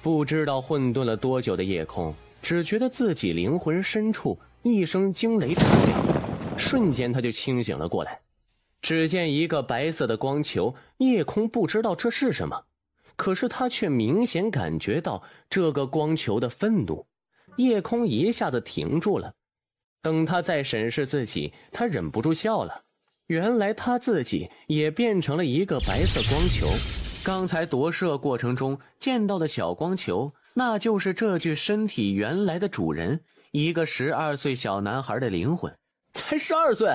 不知道混沌了多久的夜空，只觉得自己灵魂深处一声惊雷炸响，瞬间他就清醒了过来。只见一个白色的光球，夜空不知道这是什么，可是他却明显感觉到这个光球的愤怒。夜空一下子停住了，等他再审视自己，他忍不住笑了。原来他自己也变成了一个白色光球。刚才夺舍过程中见到的小光球，那就是这具身体原来的主人，一个12岁小男孩的灵魂。才12岁，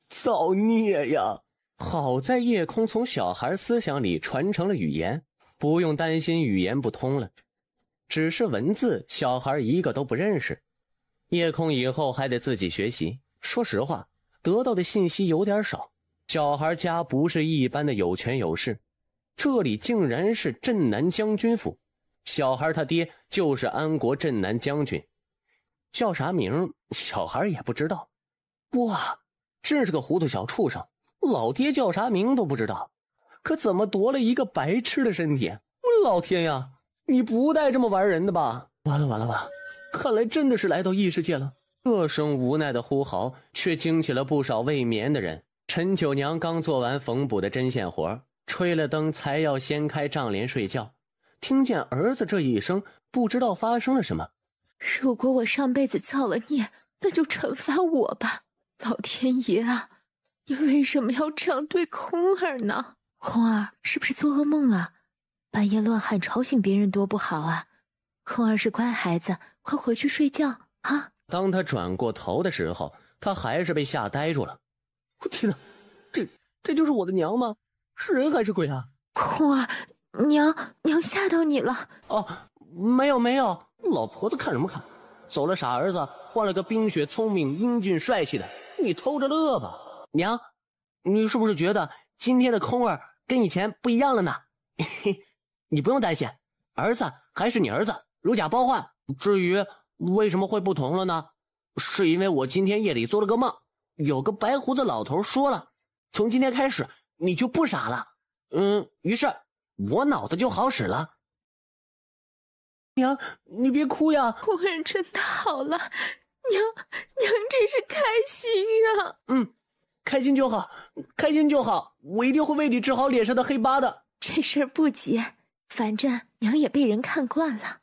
造孽呀！好在夜空从小孩思想里传承了语言，不用担心语言不通了。只是文字小孩一个都不认识，夜空以后还得自己学习。说实话，得到的信息有点少。小孩家不是一般的有权有势，这里竟然是镇南将军府，小孩他爹就是安国镇南将军，叫啥名小孩也不知道。哇，真是个糊涂小畜生，老爹叫啥名都不知道，可怎么夺了一个白痴的身体？我老天呀，你不带这么玩人的吧？完了，看来真的是来到异世界了。这声无奈的呼嚎却惊起了不少未眠的人。陈九娘刚做完缝补的针线活，吹了灯才要掀开帐帘睡觉，听见儿子这一声，不知道发生了什么。如果我上辈子造了孽，那就惩罚我吧，老天爷啊，你为什么要这样对空儿呢？空儿是不是做噩梦了？半夜乱喊吵醒别人多不好啊！空儿是乖孩子，快回去睡觉啊！当他转过头的时候，他还是被吓呆住了。我天哪，这就是我的娘吗？是人还是鬼啊？空儿，娘吓到你了。哦，没有，老婆子看什么看？走了傻儿子，换了个冰雪聪明英俊帅气的，你偷着乐吧。娘，你是不是觉得今天的空儿跟以前不一样了呢？你不用担心，儿子还是你儿子，如假包换。至于为什么会不同了呢？是因为我今天夜里做了个梦，有个白胡子老头说了，从今天开始你就不傻了。于是我脑子就好使了。娘，你别哭呀！空儿真的好了，娘真是开心啊！开心就好，我一定会为你治好脸上的黑疤的。这事儿不急，反正娘也被人看惯了。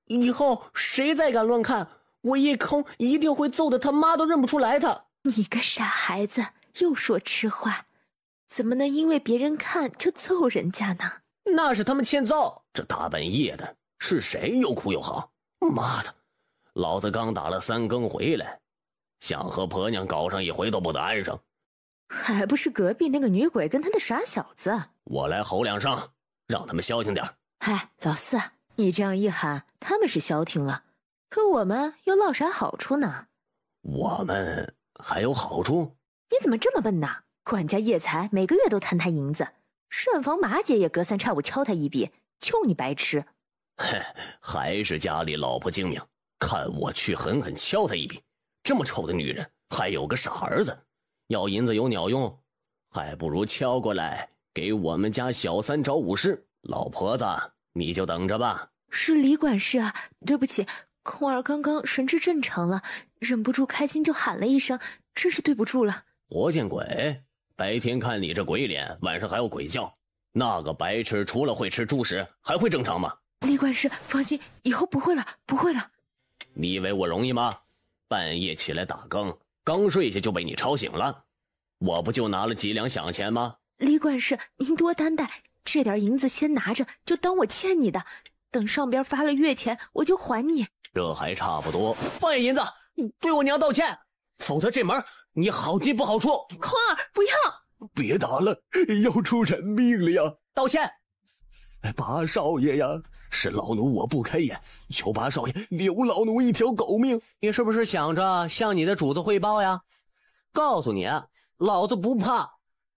以后谁再敢乱看，我夜空一定会揍得他妈都认不出来他。你个傻孩子，又说痴话，怎么能因为别人看就揍人家呢？那是他们欠揍，这大半夜的，是谁又哭又嚎？妈的，老子刚打了3更回来，想和婆娘搞上一回都不得安生。还不是隔壁那个女鬼跟她的傻小子。我来吼2声，让他们消停点。嗨，老四，你这样一喊，他们是消停了，可我们又落啥好处呢？我们还有好处？你怎么这么笨呢？管家叶才每个月都贪他银子，膳房马姐也隔三差五敲他一笔，就你白痴。嘿，还是家里老婆精明，看我去狠狠敲他一笔。这么丑的女人，还有个傻儿子，要银子有鸟用，还不如敲过来给我们家小三找武士。老婆子，你就等着吧。是李管事啊，对不起，空儿刚刚神志正常了，忍不住开心就喊了一声，真是对不住了。活见鬼！白天看你这鬼脸，晚上还有鬼叫，那个白痴除了会吃猪屎，还会正常吗？李管事，放心，以后不会了。你以为我容易吗？半夜起来打更，刚睡下就被你吵醒了，我不就拿了几两饷钱吗？李管事，您多担待，这点银子先拿着，就当我欠你的，等上边发了月钱，我就还你。这还差不多。放下银子，对我娘道歉，否则这门你好进不好出。空儿，不要！别打了，要出人命了呀！道歉。八少爷呀，是老奴我不开眼，求八少爷留老奴一条狗命。你是不是想着向你的主子汇报呀？告诉你，老子不怕。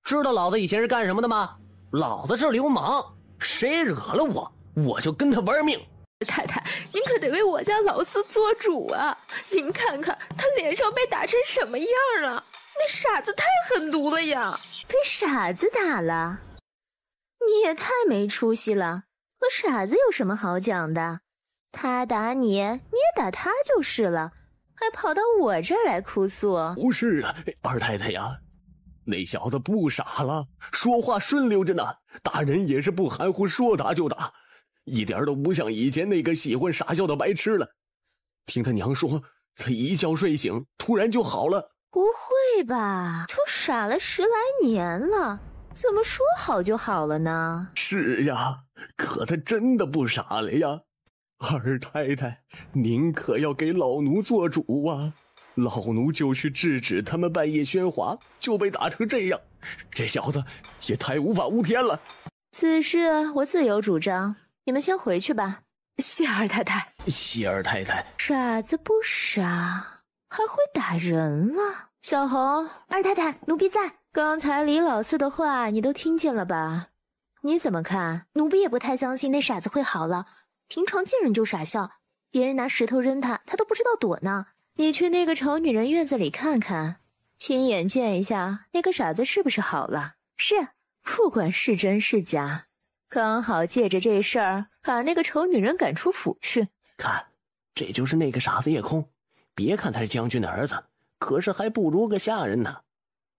知道老子以前是干什么的吗？老子是流氓，谁惹了我，我就跟他玩命。太太，您可得为我家老四做主啊！您看看他脸上被打成什么样了，那傻子太狠毒了呀！被傻子打了？你也太没出息了，和傻子有什么好讲的？他打你，你也打他就是了，还跑到我这儿来哭诉。不是啊，二太太呀，那小子不傻了，说话顺溜着呢，打人也是不含糊，说打就打，一点都不像以前那个喜欢傻笑的白痴了。听他娘说，他一觉睡醒，突然就好了。不会吧，都傻了10来年了，怎么说好就好了呢？是呀，可他真的不傻了呀。二太太，您可要给老奴做主啊！老奴就去制止他们半夜喧哗，就被打成这样，这小子也太无法无天了。此事我自有主张，你们先回去吧。谢二太太。谢二太太。傻子不傻，还会打人了。小红，二太太，奴婢在。刚才李老四的话你都听见了吧？你怎么看？奴婢也不太相信那傻子会好了。平常见人就傻笑，别人拿石头扔他，他都不知道躲呢。你去那个丑女人院子里看看，亲眼见一下那个傻子是不是好了。是，不管是真是假，刚好借着这事儿把那个丑女人赶出府去。看，这就是那个傻子叶空。别看他是将军的儿子，可是还不如个下人呢。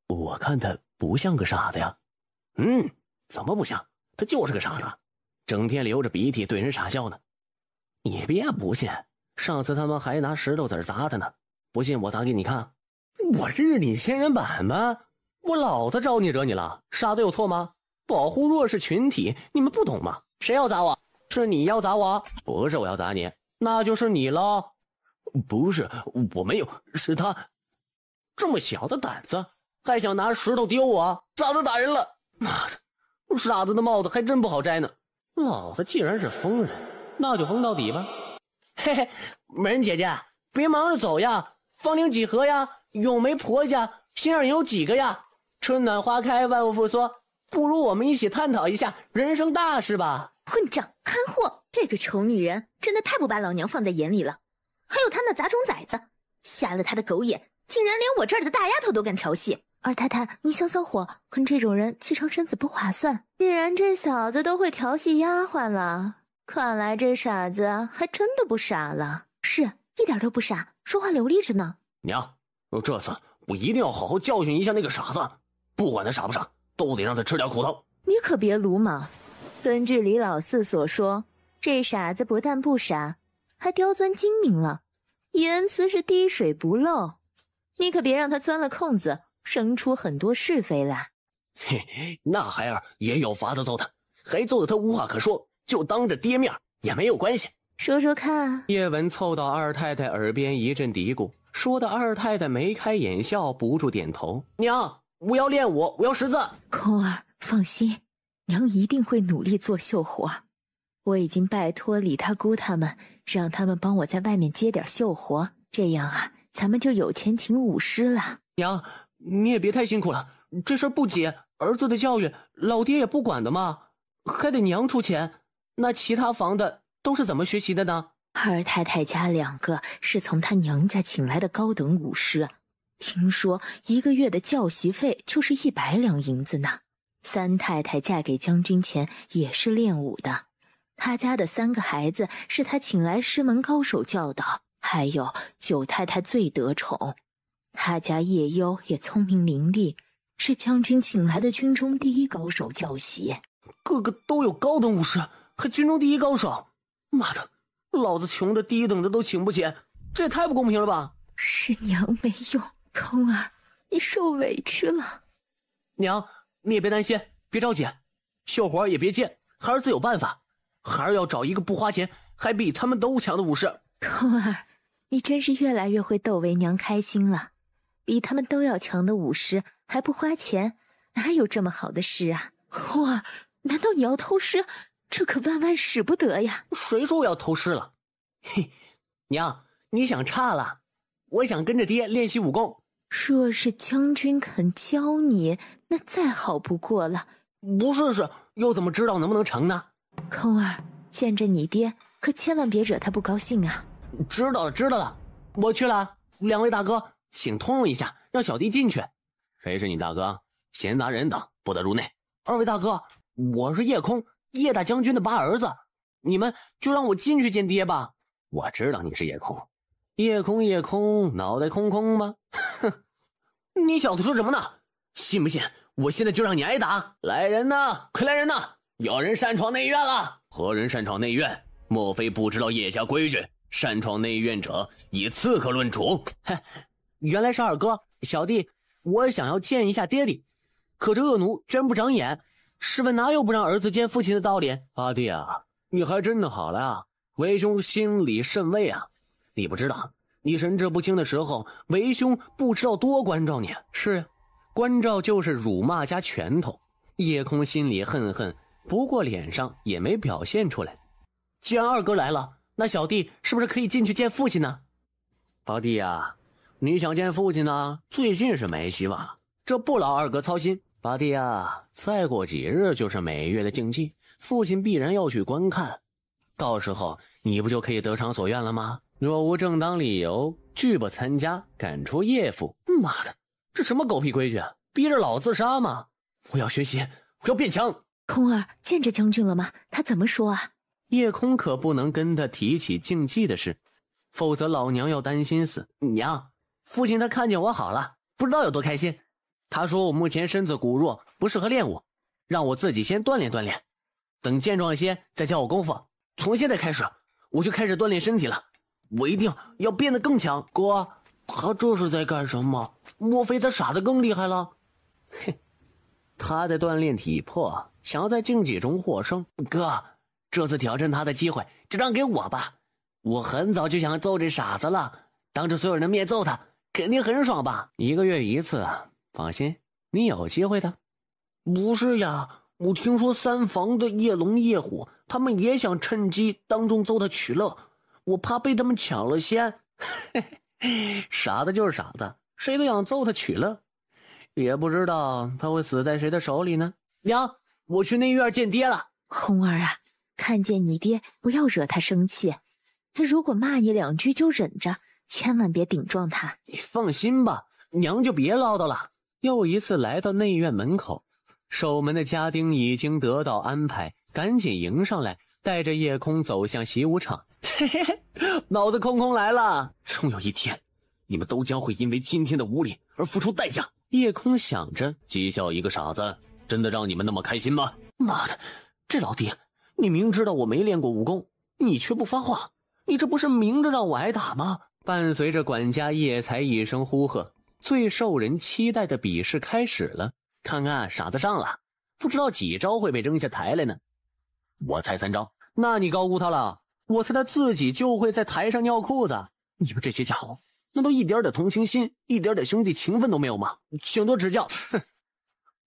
我看他不像个傻子呀。怎么不像？他就是个傻子，整天流着鼻涕对人傻笑呢。你别不信，上次他们还拿石头子砸他呢。不信我砸给你看。我日你仙人板吧！我老子招你惹你了？傻子有错吗？保护弱势群体，你们不懂吗？谁要砸我？是你要砸我？不是我要砸你，那就是你喽。不是，我没有，是他。这么小的胆子，还想拿石头丢我？傻子打人了！妈的，傻子的帽子还真不好摘呢。老子既然是疯人，那就疯到底吧。嘿嘿，美人姐姐，别忙着走呀，芳龄几何呀？咏梅婆家心眼有几个呀？春暖花开，万物复苏，不如我们一起探讨一下人生大事吧。混账憨货，这个丑女人真的太不把老娘放在眼里了。还有她那杂种崽子，瞎了她的狗眼，竟然连我这儿的大丫头都敢调戏。二太太，你消消火，跟这种人气成身子不划算。既然这小子都会调戏丫鬟了，看来这傻子还真的不傻了。是，一点都不傻，说话流利着呢。娘，这次我一定要好好教训一下那个傻子，不管他傻不傻，都得让他吃点苦头。你可别鲁莽。根据李老四所说，这傻子不但不傻，还刁钻精明了，言辞是滴水不漏。你可别让他钻了空子，生出很多是非来。嘿，那孩儿也有法子揍他，还揍得他无话可说，就当着爹面也没有关系。说说看。叶文凑到二太太耳边一阵嘀咕，说的二太太眉开眼笑，不住点头。娘，我要练武，我要识字。空儿，放心，娘一定会努力做绣活。我已经拜托李大姑他们，让他们帮我在外面接点绣活，这样啊，咱们就有钱请舞狮了。娘，你也别太辛苦了，这事儿不急，儿子的教育老爹也不管的嘛，还得娘出钱。那其他房的都是怎么学习的呢？二太太家2个是从她娘家请来的高等武师，听说1个月的教习费就是100两银子呢。三太太嫁给将军前也是练武的，她家的3个孩子是她请来师门高手教导，还有九太太最得宠，她家叶幽也聪明伶俐，是将军请来的军中第1高手教习。个个都有高等武师，还军中第1高手。妈的，老子穷的低等的都请不起，这也太不公平了吧！是娘没用，空儿，你受委屈了。娘，你也别担心，别着急，绣活也别接，孩儿自有办法。孩儿要找一个不花钱还比他们都强的武士。空儿，你真是越来越会逗为娘开心了。比他们都要强的武师还不花钱，哪有这么好的事啊？空儿，难道你要偷师？这可万万使不得呀！谁说我要偷师了？嘿，娘，你想差了。我想跟着爹练习武功。若是将军肯教你，那再好不过了。不试试又怎么知道能不能成呢？空儿，见着你爹可千万别惹他不高兴啊。知道了知道了，我去了。2位大哥，请通融一下，让小弟进去。谁是你大哥？闲杂人等不得入内。2位大哥，我是叶空，叶大将军的8儿子，你们就让我进去见爹吧。我知道你是夜空，夜空夜空，脑袋空空吗？哼，你小子说什么呢？信不信我现在就让你挨打？来人呐，快来人呐！有人擅闯内院了！何人擅闯内院？莫非不知道叶家规矩？擅闯内院者以刺客论处。嘿，原来是二哥，小弟我想要见一下爹地，可这恶奴居然不长眼，试问哪有不让儿子见父亲的道理？阿弟啊，你还真的好了啊，为兄心里甚慰啊。你不知道，你神志不清的时候，为兄不知道多关照你。是啊，关照就是辱骂加拳头。叶空心里恨恨，不过脸上也没表现出来。既然二哥来了，那小弟是不是可以进去见父亲呢？八弟啊，你想见父亲呢，最近是没希望了，这不劳二哥操心。八弟啊，再过几日就是每月的竞技，父亲必然要去观看，到时候你不就可以得偿所愿了吗？若无正当理由拒不参加，赶出叶府。妈的，这什么狗屁规矩啊，逼着老自杀吗？我要学习，我要变强。空儿见着将军了吗？他怎么说啊？叶空可不能跟他提起竞技的事，否则老娘要担心死。娘，父亲他看见我好了，不知道有多开心。他说我目前身子骨弱，不适合练武，让我自己先锻炼锻炼，等健壮些再教我功夫。从现在开始我就开始锻炼身体了，我一定要变得更强。哥，他这是在干什么？莫非他傻得更厉害了？哼，他在锻炼体魄，想要在竞技中获胜。哥，这次挑战他的机会就让给我吧，我很早就想揍这傻子了，当着所有人的面揍他，肯定很爽吧？1个月一次，放心，你有机会的。不是呀，我听说三房的叶龙叶虎他们也想趁机当众揍他取乐，我怕被他们抢了先。傻子就是傻子，谁都想揍他取乐，也不知道他会死在谁的手里呢。娘，我去内院见爹了。空儿啊，看见你爹不要惹他生气，他如果骂你2句就忍着，千万别顶撞他。你放心吧，娘就别唠叨了。又一次来到内院门口，守门的家丁已经得到安排，赶紧迎上来，带着夜空走向习武场。嘿嘿嘿，脑子空空来了，终有一天你们都将会因为今天的无礼而付出代价。夜空想着，讥笑一个傻子真的让你们那么开心吗？妈的，这老弟，你明知道我没练过武功，你却不发话，你这不是明着让我挨打吗？伴随着管家叶才一声呼喝，最受人期待的比试开始了。看看傻子上了，不知道几招会被扔下台来呢。我猜3招，那你高估他了。我猜他自己就会在台上尿裤子。你们这些家伙，那都一点点同情心，一点点兄弟情分都没有吗？请多指教。哼，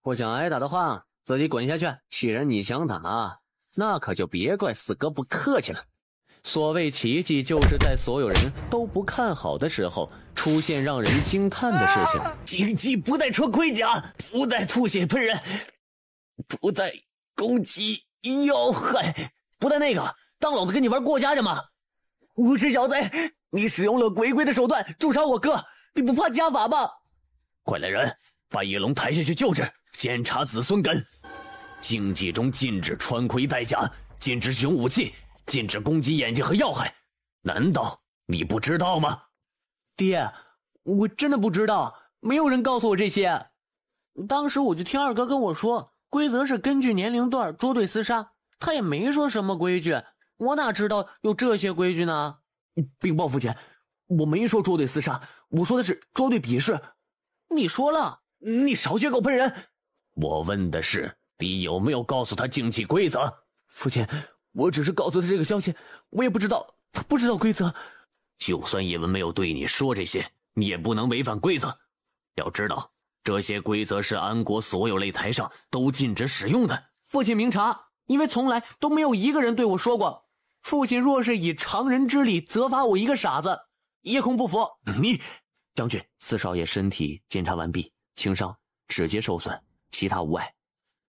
不想挨打的话，自己滚下去。既然你想打，那可就别怪四哥不客气了。所谓奇迹，就是在所有人都不看好的时候，出现让人惊叹的事情。竞技不带穿盔甲，不带吐血喷人，不带攻击要害，不带那个，当老子跟你玩过家家吗？无耻小贼，你使用了鬼鬼的手段诛杀我哥，你不怕家法吗？快来人，把叶龙抬下去救治，检查子孙根。竞技中禁止穿盔戴甲，禁止使用武器，禁止攻击眼睛和要害，难道你不知道吗？爹，我真的不知道，没有人告诉我这些。当时我就听二哥跟我说，规则是根据年龄段捉对厮杀，他也没说什么规矩，我哪知道有这些规矩呢？禀报父亲，我没说捉对厮杀，我说的是捉对比试。你说了，你少血狗喷人。我问的是你有没有告诉他竞技规则？父亲，我只是告诉他这个消息，我也不知道他不知道规则。就算叶文没有对你说这些，你也不能违反规则。要知道，这些规则是安国所有擂台上都禁止使用的。父亲明察，因为从来都没有一个人对我说过。父亲若是以常人之力责罚我一个傻子，叶空不服。你，将军，四少爷身体检查完毕，轻伤，指节受损，其他无碍，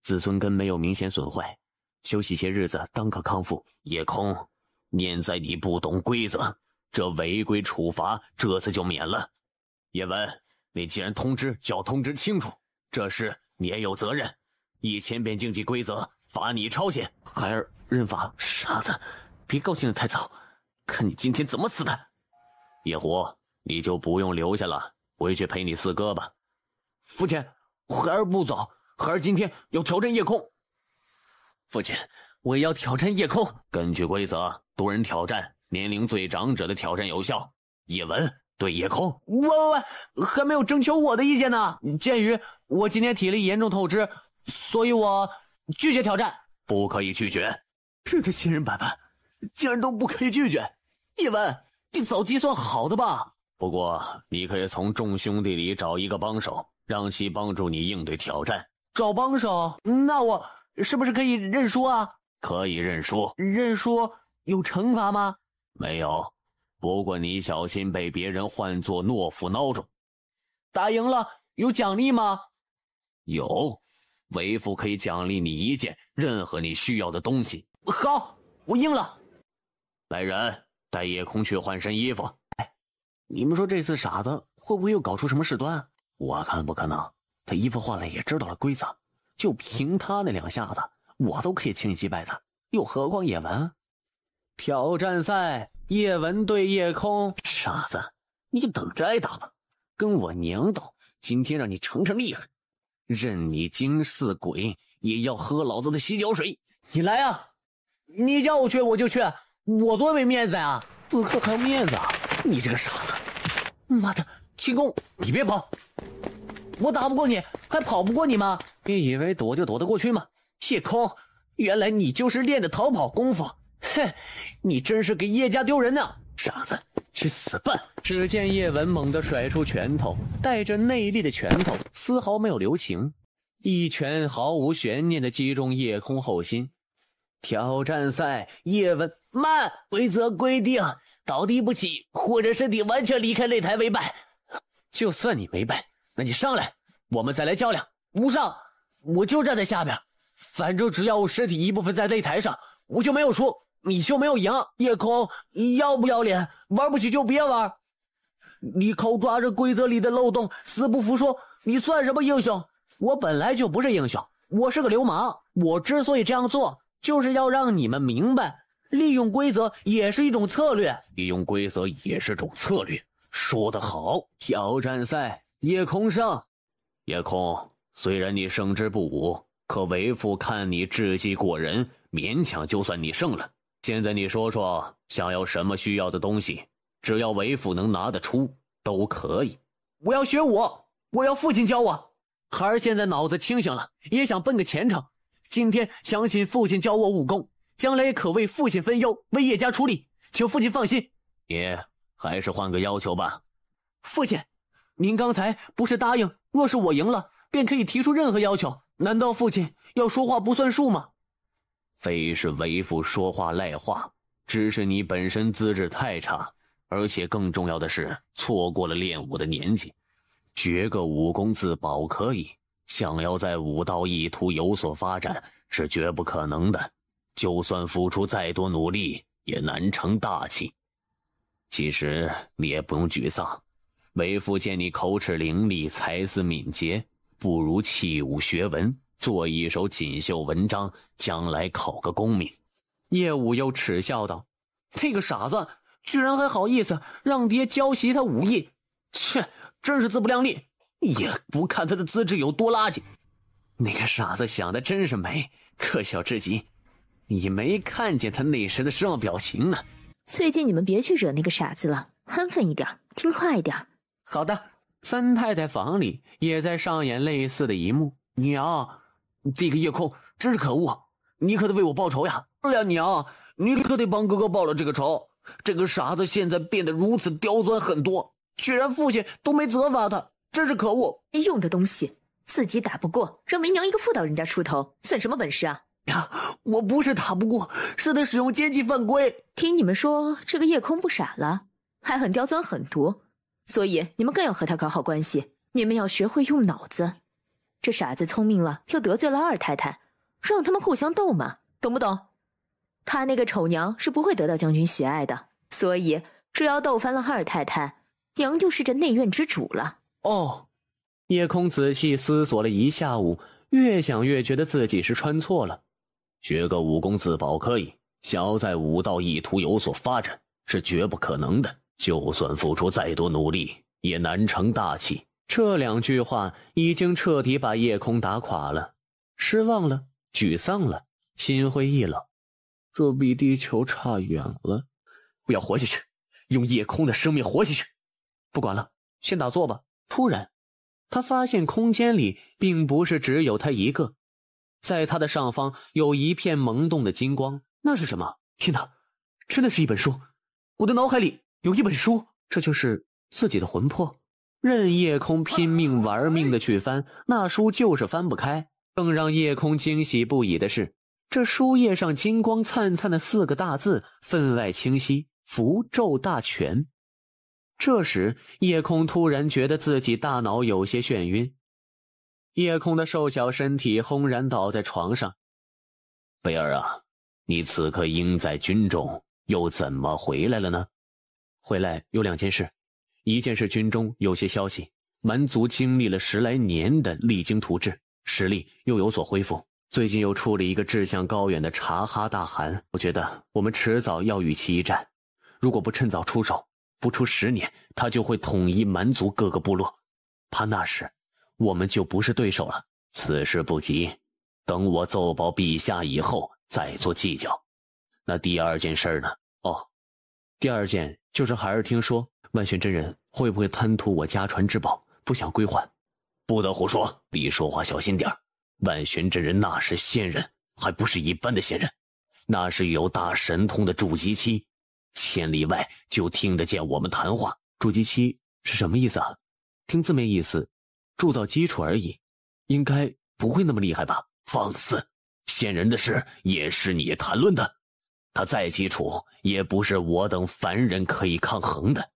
子孙根没有明显损坏，休息些日子当可康复。叶空，念在你不懂规则，这违规处罚这次就免了。叶文，你既然通知，就要通知清楚，这事你也有责任。1000遍竞技规则，罚你抄写。孩儿认罚。傻子，别高兴得太早，看你今天怎么死的！叶狐，你就不用留下了，回去陪你四哥吧。父亲，孩儿不走，孩儿今天要挑战夜空。父亲，我也要挑战夜空。根据规则，多人挑战，年龄最长者的挑战有效。叶文对夜空。喂，还没有征求我的意见呢。鉴于我今天体力严重透支，所以我拒绝挑战。不可以拒绝。这的新人版本竟然都不可以拒绝。叶文，你早计算好的吧？不过你可以从众兄弟里找一个帮手，让其帮助你应对挑战。找帮手？那我是不是可以认输啊？可以认输。认输有惩罚吗？没有，不过你小心被别人唤作懦夫孬种。打赢了有奖励吗？有，为父可以奖励你一件任何你需要的东西。好，我应了。来人，带夜空去换身衣服。你们说这次傻子会不会又搞出什么事端？我看不可能，他衣服换了也知道了规则，就凭他那2下子，我都可以轻易击败他，又何况叶文？挑战赛，叶文对夜空。傻子，你等着挨打吧，跟我娘斗，今天让你逞逞厉害，任你惊似鬼，也要喝老子的洗脚水。你来啊！你叫我去我就去，我多没面子啊！此刻还要面子啊？你这个傻子！妈的，庆功，你别跑！我打不过你，还跑不过你吗？你以为躲就躲得过去吗？夜空，原来你就是练的逃跑功夫！哼，你真是给叶家丢人呢！傻子，去死吧！只见叶文猛地甩出拳头，带着内力的拳头丝毫没有留情，一拳毫无悬念地击中夜空后心。挑战赛，叶文慢，规则规定，倒地不起或者身体完全离开擂台为败。就算你没败，那你上来，我们再来较量。不上，我就站在下边，反正只要我身体一部分在擂台上，我就没有输，你就没有赢。夜空，你要不要脸？玩不起就别玩。你抠抓着规则里的漏洞，死不服输，你算什么英雄？我本来就不是英雄，我是个流氓。我之所以这样做，就是要让你们明白，利用规则也是一种策略。利用规则也是种策略，说得好。挑战赛，夜空胜。夜空，虽然你胜之不武，可为父看你志气过人，勉强就算你胜了。现在你说说，想要什么需要的东西，只要为父能拿得出，都可以。我要学武，我要父亲教我。孩儿现在脑子清醒了，也想奔个前程。今天相信父亲教我武功，将来也可为父亲分忧，为叶家出力，请父亲放心。你还是换个要求吧。父亲，您刚才不是答应，若是我赢了，便可以提出任何要求，难道父亲要说话不算数吗？非是为父说话赖话，只是你本身资质太差，而且更重要的是错过了练武的年纪。学个武功自保可以，想要在武道一途有所发展是绝不可能的，就算付出再多努力也难成大器。其实你也不用沮丧，为父见你口齿伶俐，才思敏捷，不如弃武学文，做一手锦绣文章，将来考个功名。叶武又耻笑道：这个傻子居然还好意思让爹教习他武艺，切，真是自不量力，也不看他的资质有多垃圾。那个傻子想的真是美，可笑至极。你没看见他那时的失望表情呢？最近你们别去惹那个傻子了，安分一点，听话一点。好的。三太太房里也在上演类似的一幕。娘，这个夜空真是可恶，你可得为我报仇呀！是呀，娘，你可得帮哥哥报了这个仇。这个傻子现在变得如此刁钻狠毒，居然父亲都没责罚他，真是可恶。没用的东西，自己打不过，让为娘一个妇道人家出头，算什么本事啊？呀，我不是打不过，是得使用奸计犯规。听你们说这个夜空不傻了，还很刁钻狠毒，所以你们更要和他搞好关系。你们要学会用脑子。这傻子聪明了，又得罪了二太太，让他们互相斗嘛，懂不懂？他那个丑娘是不会得到将军喜爱的，所以只要斗翻了二太太，娘就是这内院之主了。哦，夜空仔细思索了一下午，越想越觉得自己是穿错了。学个武功自保可以，想要在武道一途有所发展，是绝不可能的。就算付出再多努力，也难成大器。这2句话已经彻底把叶空打垮了，失望了，沮丧了，心灰意冷。这比地球差远了。我要活下去，用叶空的生命活下去。不管了，先打坐吧。突然，他发现空间里并不是只有他一个，在他的上方有一片萌动的金光。那是什么？天哪，真的是一本书！我的脑海里有一本书，这就是自己的魂魄。任叶空拼命玩命的去翻，那书就是翻不开。更让叶空惊喜不已的是，这书页上金光灿灿的4个大字分外清晰：符咒大全。这时叶空突然觉得自己大脑有些眩晕，叶空的瘦小身体轰然倒在床上。贝尔啊，你此刻应在军中，又怎么回来了呢？回来有2件事，一件是军中有些消息，蛮族经历了10来年的励精图治，实力又有所恢复，最近又出了一个志向高远的察哈大汗，我觉得我们迟早要与其一战，如果不趁早出手，不出10年，他就会统一蛮族各个部落，怕那时我们就不是对手了。此事不急，等我奏报陛下以后再做计较。那第2件事呢？第2件就是孩儿听说万玄真人会不会贪图我家传之宝，不想归还。不得胡说，你说话小心点。万玄真人那是仙人，还不是一般的仙人，那是有大神通的筑基期，千里外就听得见我们谈话。筑基期是什么意思啊？听字面意思，铸造基础而已，应该不会那么厉害吧？放肆！仙人的事也是你谈论的，他再基础也不是我等凡人可以抗衡的。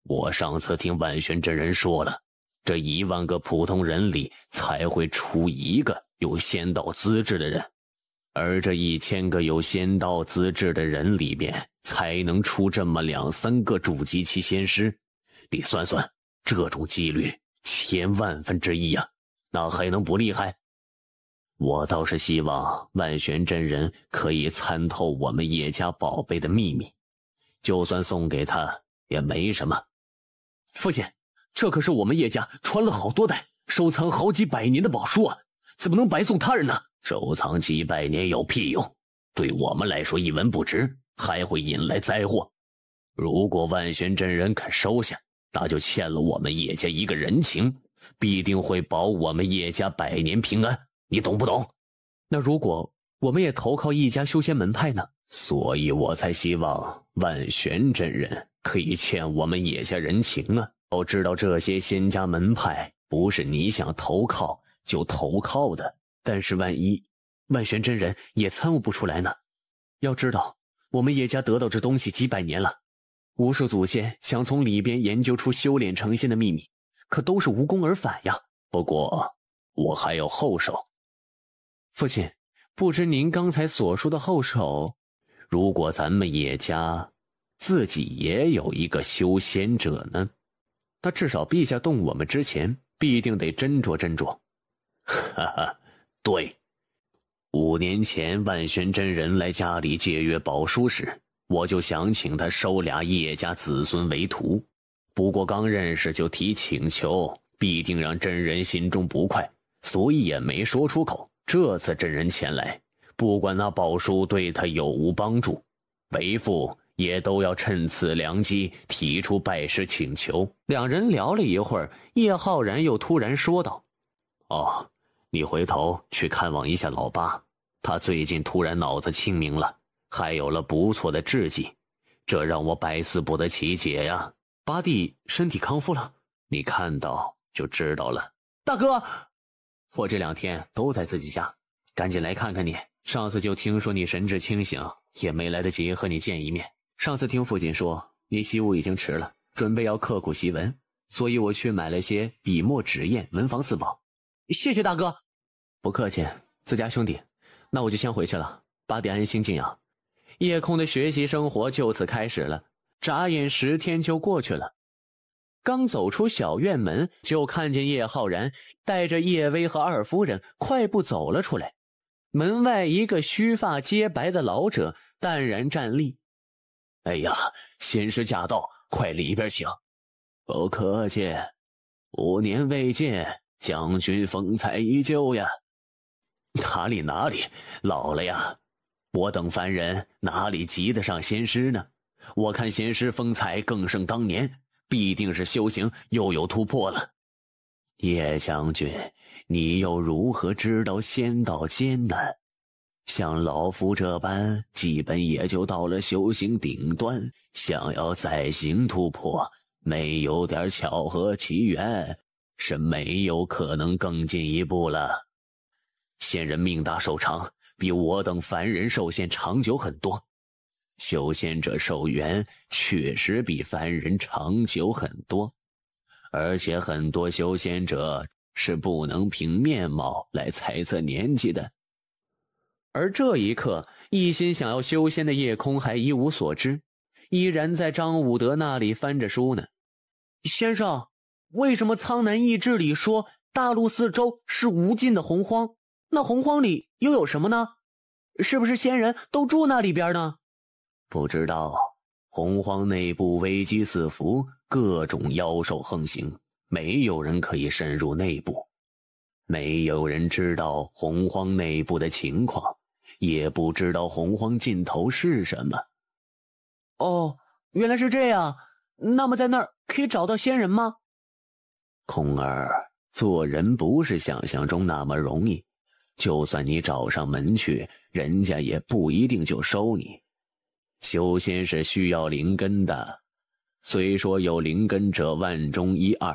我上次听万玄真人说了，这1万个普通人里才会出1个有仙道资质的人，而这1000个有仙道资质的人里边，才能出这么2、3个筑基期仙师。你算算，这种几率1000万分之1啊，那还能不厉害？我倒是希望万玄真人可以参透我们叶家宝贝的秘密，就算送给他也没什么。父亲，这可是我们叶家传了好多代，收藏好几百年的宝书啊，怎么能白送他人呢？收藏几百年有屁用，对我们来说一文不值，还会引来灾祸。如果万玄真人肯收下，那就欠了我们叶家一个人情，必定会保我们叶家100年平安，你懂不懂？那如果我们也投靠一家修仙门派呢？所以我才希望万玄真人可以欠我们叶家人情啊！要知道这些仙家门派不是你想投靠就投靠的，但是万一万玄真人也参悟不出来呢？要知道我们叶家得到这东西几百年了，无数祖先想从里边研究出修炼成仙的秘密，可都是无功而返呀。不过我还有后手。父亲，不知您刚才所说的后手，如果咱们叶家自己也有一个修仙者呢？那至少陛下动我们之前必定得斟酌斟酌。哈哈，对。5年前万玄真人来家里借阅宝书时，我就想请他收俩叶家子孙为徒，不过刚认识就提请求，必定让真人心中不快，所以也没说出口。这次真人前来，不管那宝书对他有无帮助，为父也都要趁此良机提出拜师请求。2人聊了一会儿，叶浩然又突然说道：你回头去看望一下老八，他最近突然脑子清明了，还有了不错的智计，这让我百思不得其解呀。八弟身体康复了？你看到就知道了。大哥，我这2天都在自己家，赶紧来看看你。上次就听说你神志清醒，也没来得及和你见一面。上次听父亲说你习武已经迟了，准备要刻苦习文，所以我去买了些笔墨纸砚、文房四宝。谢谢大哥。不客气，自家兄弟。那我就先回去了，八弟安心静养。夜空的学习生活就此开始了，眨眼10天就过去了。刚走出小院门，就看见叶浩然带着叶薇和二夫人快步走了出来。门外一个须发皆白的老者淡然站立，哎呀，仙师驾到，快里边请。不客气，5年未见，将军风采依旧呀。哪里，老了呀，我等凡人哪里及得上仙师呢？我看仙师风采更胜当年，必定是修行又有突破了。叶将军，你又如何知道仙道艰难？像老夫这般，基本也就到了修行顶端，想要再行突破，没有点巧合奇缘，是没有可能更进一步了。仙人命大寿长，比我等凡人寿限长久很多。修仙者寿元确实比凡人长久很多，而且很多修仙者是不能凭面貌来猜测年纪的。而这一刻，一心想要修仙的叶空还一无所知，依然在张武德那里翻着书呢。先生，为什么苍南异志里说大陆四周是无尽的洪荒？那洪荒里又有什么呢？是不是仙人都住那里边呢？不知道，洪荒内部危机四伏，各种妖兽横行，没有人可以深入内部，没有人知道洪荒内部的情况，也不知道洪荒尽头是什么。哦，原来是这样。那么在那儿可以找到仙人吗？空儿，做人不是想象中那么容易，就算你找上门去，人家也不一定就收你。修仙是需要灵根的，虽说有灵根者万中一二，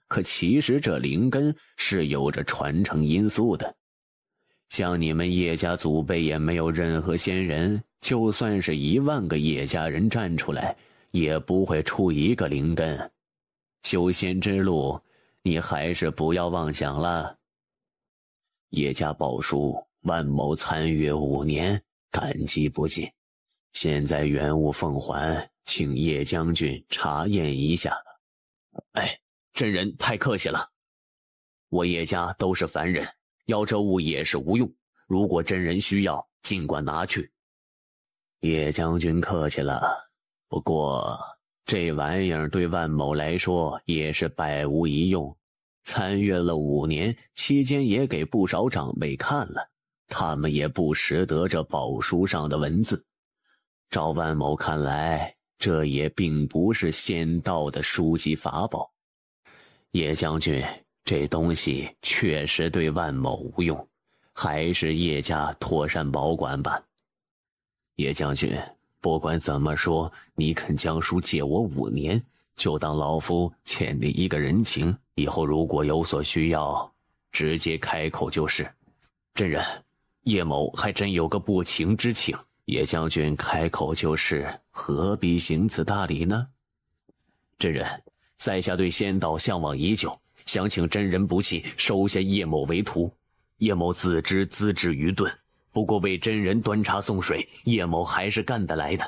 可其实这灵根是有着传承因素的。像你们叶家祖辈也没有任何仙人，就算是10000个叶家人站出来，也不会出1个灵根。修仙之路，你还是不要妄想了。叶家宝叔，万某参阅5年，感激不尽。现在原物奉还，请叶将军查验一下。哎，真人太客气了，我叶家都是凡人，要这物也是无用，如果真人需要，尽管拿去。叶将军客气了，不过这玩意儿对万某来说也是百无一用。参阅了5年，期间也给不少长辈看了，他们也不识得这宝书上的文字。照万某看来，这也并不是仙道的书籍法宝。叶将军，这东西确实对万某无用，还是叶家妥善保管吧。叶将军，不管怎么说，你肯将书借我5年，就当老夫欠你一个人情，以后如果有所需要，直接开口就是。真人，叶某还真有个不情之请。叶将军开口就是，何必行此大礼呢？真人，在下对仙道向往已久，想请真人不弃收下叶某为徒。叶某自知资质愚钝，不过为真人端茶送水，叶某还是干得来的。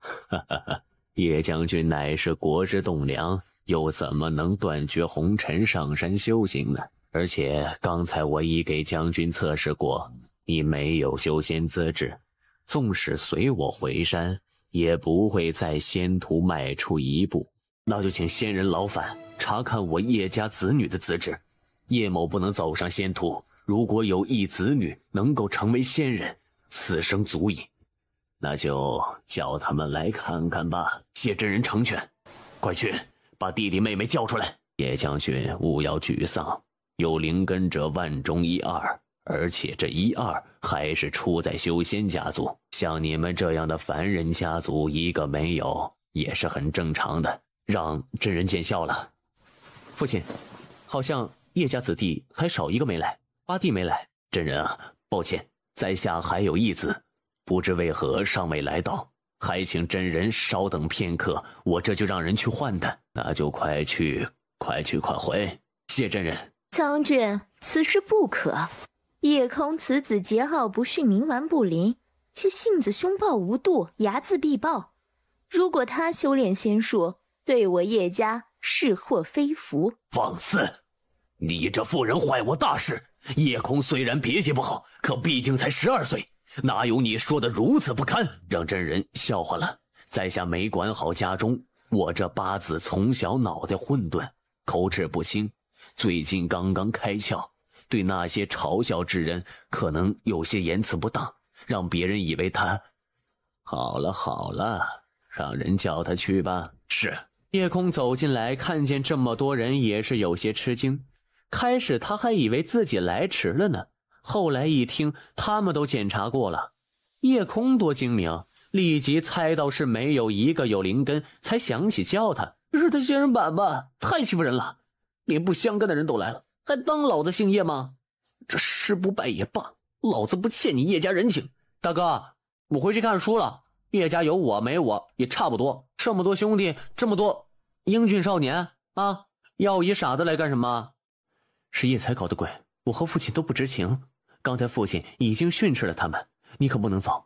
哈哈哈，叶将军乃是国之栋梁，又怎么能断绝红尘上山修行呢？而且刚才我已给将军测试过，你没有修仙资质，纵使随我回山，也不会在仙途迈出一步。那就请仙人劳烦查看我叶家子女的资质。叶某不能走上仙途，如果有一子女能够成为仙人，此生足矣。那就叫他们来看看吧。谢真人成全。快去把弟弟妹妹叫出来。叶将军勿要沮丧，有灵根者万中一二，而且这1、2还是出在修仙家族，像你们这样的凡人家族1个没有，也是很正常的。让真人见笑了。父亲，好像叶家子弟还少1个没来，八弟没来。真人啊，抱歉，在下还有一子，不知为何尚未来到，还请真人稍等片刻，我这就让人去唤他。那就快去，快去快回。谢真人。将军，此事不可。叶空此子桀骜不驯，冥顽不灵，其性子凶暴无度，睚眦必报。如果他修炼仙术，对我叶家是祸非福。放肆！你这妇人坏我大事。叶空虽然脾气不好，可毕竟才12岁，哪有你说的如此不堪？让真人笑话了。在下没管好家中，我这八字从小脑袋混沌，口齿不清，最近刚刚开窍，对那些嘲笑之人可能有些言辞不当，让别人以为他……好了好了，让人叫他去吧。是。叶空走进来，看见这么多人，也是有些吃惊。开始他还以为自己来迟了呢，后来一听他们都检查过了。叶空多精明，立即猜到是没有一个有灵根，才想起叫他。日的仙人板吧，太欺负人了，连不相干的人都来了，还当老子姓叶吗？这誓不拜也罢，老子不欠你叶家人情。大哥，我回去看书了，叶家有我没我也差不多，这么多兄弟，这么多英俊少年啊，要我一傻子来干什么？是叶才搞的鬼，我和父亲都不知情，刚才父亲已经训斥了他们，你可不能走，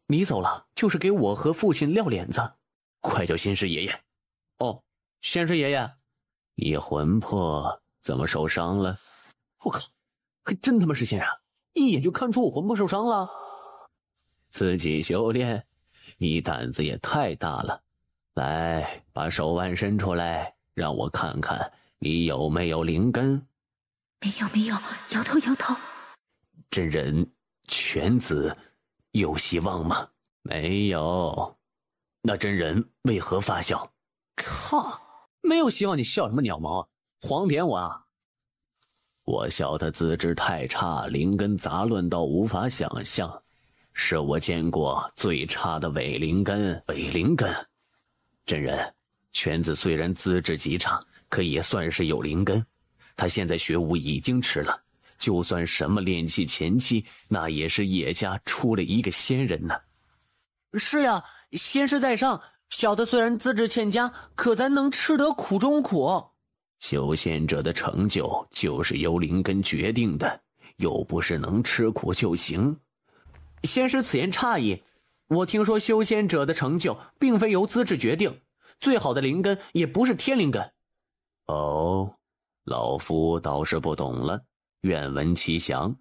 你走了就是给我和父亲撂脸子。快叫仙师爷爷。哦，仙师爷爷，你魂魄怎么受伤了？我靠，还真他妈是仙人，一眼就看出我魂魄受伤了。自己修炼，你胆子也太大了。来，把手腕伸出来，让我看看你有没有灵根。没有，摇头。真人，犬子有希望吗？没有。那真人为何发笑？靠，没有希望，你笑什么鸟毛啊？黄点我啊！我笑他资质太差，灵根杂乱到无法想象，是我见过最差的伪灵根。伪灵根。真人，犬子虽然资质极差，可也算是有灵根。他现在学武已经迟了，就算什么炼气前期，那也是叶家出了一个仙人呢。是呀，仙师在上，小的虽然资质欠佳，可咱能吃得苦中苦。修仙者的成就就是由灵根决定的，又不是能吃苦就行。仙师此言差矣，我听说修仙者的成就并非由资质决定，最好的灵根也不是天灵根。哦，老夫倒是不懂了，愿闻其详。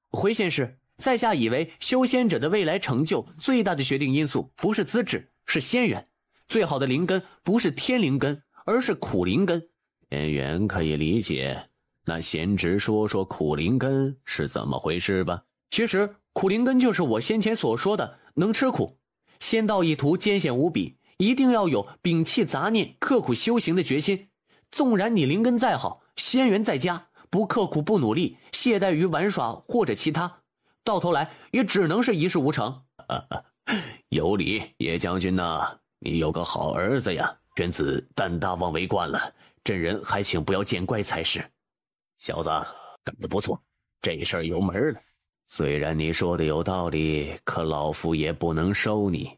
回仙师，在下以为修仙者的未来成就最大的决定因素不是资质，是仙缘。最好的灵根不是天灵根，而是苦灵根。仙缘可以理解，那贤侄说说苦灵根是怎么回事吧。其实苦灵根就是我先前所说的能吃苦，仙道一途艰险无比，一定要有摒弃杂念刻苦修行的决心。纵然你灵根再好，仙缘再佳，不刻苦不努力，懈怠于玩耍或者其他，到头来也只能是一事无成。有理，叶将军呐，你有个好儿子呀，犬子胆大妄为惯了，真人还请不要见怪才是。小子干得不错，这事儿有门了。虽然你说的有道理，可老夫也不能收你。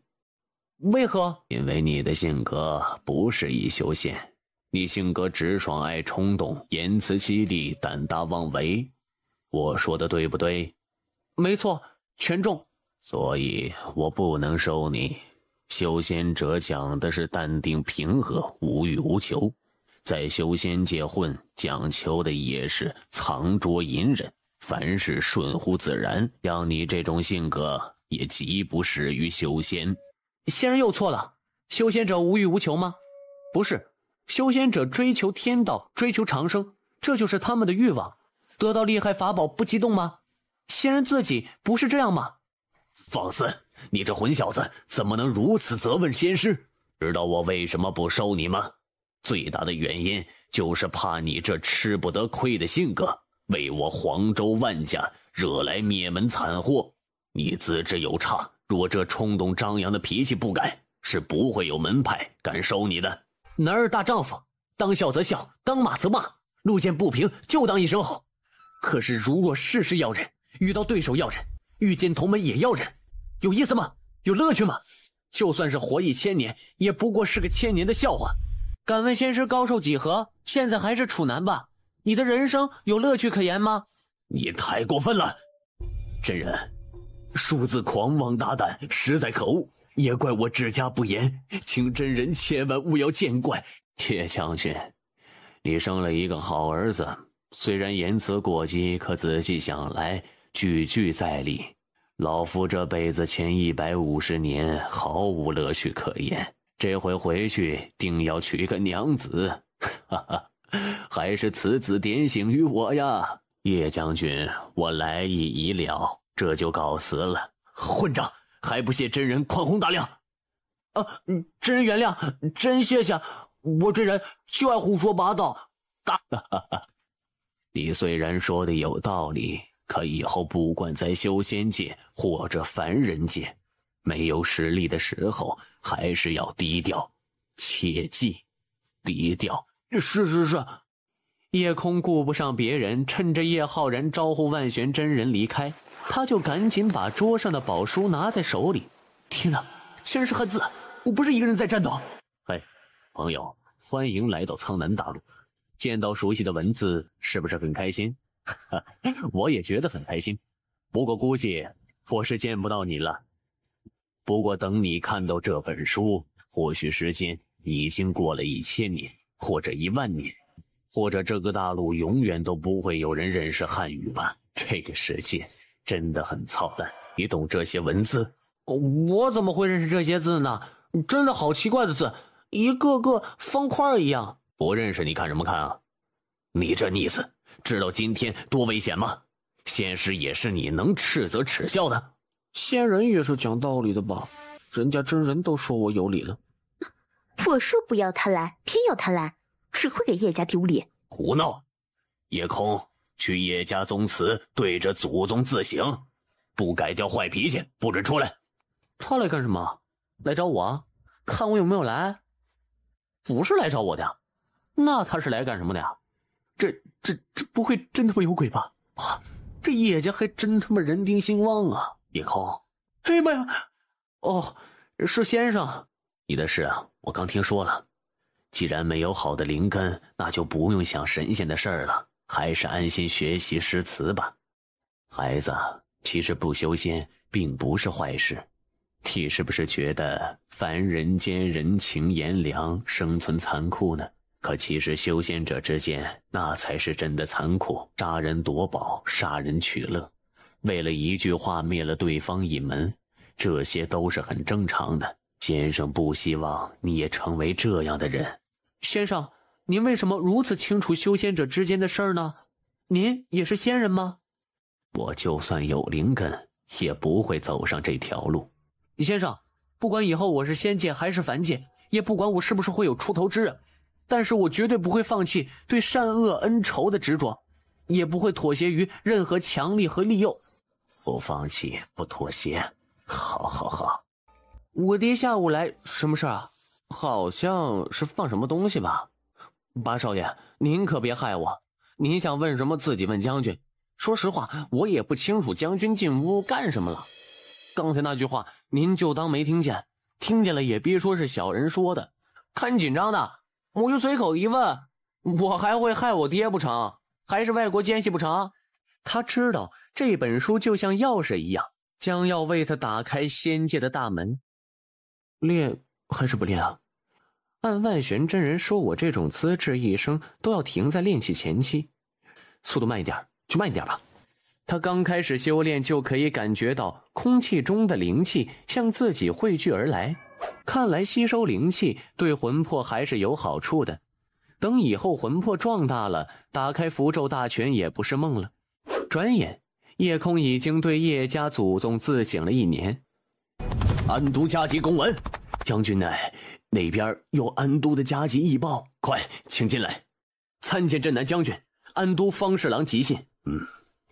为何？因为你的性格不适宜修仙，你性格直爽爱冲动，言辞犀利，胆大妄为。我说的对不对？没错，全中。所以我不能收你。修仙者讲的是淡定平和，无欲无求，在修仙界混，讲求的也是藏拙隐忍，凡事顺乎自然。像你这种性格也极不适于修仙。仙人又错了，修仙者无欲无求吗？不是，修仙者追求天道，追求长生，这就是他们的欲望。得到厉害法宝不激动吗？仙人自己不是这样吗？放肆！你这混小子怎么能如此责问仙师？知道我为什么不收你吗？最大的原因就是怕你这吃不得亏的性格为我黄州万家惹来灭门惨祸。你资质又差，若这冲动张扬的脾气不改，是不会有门派敢收你的。男儿大丈夫，当笑则笑，当骂则骂，路见不平就当一声吼。可是如若事事要忍，遇到对手要忍，遇见同门也要忍，有意思吗？有乐趣吗？就算是活1000年，也不过是个1000年的笑话。敢问仙师高寿几何？现在还是处男吧？你的人生有乐趣可言吗？你太过分了！真人，数字狂妄大胆，实在可恶，也怪我治家不严，请真人千万勿要见怪。叶将军，你生了一个好儿子，虽然言辞过激，可仔细想来，句句在理。老夫这辈子前150年毫无乐趣可言，这回回去定要娶个娘子，哈哈，还是此子点醒于我呀！叶将军，我来意已了，这就告辞了。混账，还不谢真人宽宏大量！真人原谅，真谢谢，我这人就爱胡说八道。你虽然说的有道理，可以后不管在修仙界或者凡人界，没有实力的时候还是要低调，切记低调。是。叶空顾不上别人，趁着叶浩然招呼万玄真人离开，他就赶紧把桌上的宝书拿在手里。天哪，全是汉字，我不是一个人在战斗。嘿，朋友，欢迎来到苍南大陆，见到熟悉的文字是不是很开心？我也觉得很开心，不过估计我是见不到你了。不过等你看到这本书，或许时间已经过了1000年，或者10000年，或者这个大陆永远都不会有人认识汉语吧。这个世界真的很操蛋，你懂这些文字？我怎么会认识这些字呢？真的好奇怪的字，一个个方块一样。不认识你看什么看啊？你这逆子，知道今天多危险吗？仙师也是你能斥责耻笑的。仙人也是讲道理的吧？人家真人都说我有理了。我说不要他来，偏要他来，只会给叶家丢脸。胡闹！叶空，去叶家宗祠对着祖宗自省，不改掉坏脾气不准出来。他来干什么？来找我？看我有没有来？不是来找我的，那他是来干什么的呀？这不会真他妈有鬼吧？哇，这叶家还真他妈人丁兴旺啊！叶空，哎呀妈呀！哦，是先生。你的事啊，我刚听说了。既然没有好的灵根，那就不用想神仙的事儿了，还是安心学习诗词吧。孩子，其实不修仙并不是坏事。你是不是觉得凡人间人情炎凉，生存残酷呢？可其实修仙者之间，那才是真的残酷，杀人夺宝，杀人取乐，为了一句话灭了对方一门，这些都是很正常的。先生不希望你也成为这样的人。先生，您为什么如此清楚修仙者之间的事儿呢？您也是仙人吗？我就算有灵根，也不会走上这条路。先生，不管以后我是仙界还是凡界，也不管我是不是会有出头之日，但是我绝对不会放弃对善恶恩仇的执着，也不会妥协于任何强力和利诱。不放弃，不妥协。好。我爹下午来，什么事啊？好像是放什么东西吧。八少爷，您可别害我，您想问什么自己问将军。说实话，我也不清楚将军进屋干什么了。刚才那句话您就当没听见，听见了也别说是小人说的。看你紧张的，我就随口一问，我还会害我爹不成？还是外国奸细不成？他知道这本书就像钥匙一样，将要为他打开仙界的大门。练还是不练啊？按万玄真人说，我这种资质一生都要停在炼气前期，速度慢一点就慢一点吧。他刚开始修炼就可以感觉到空气中的灵气向自己汇聚而来，看来吸收灵气对魂魄还是有好处的。等以后魂魄壮大了，打开符咒大全也不是梦了。转眼叶空已经对叶家祖宗自省了1年。安都加急公文，将军乃那边有安都的加急异报，快请进来，参见镇南将军。安都方侍郎急信。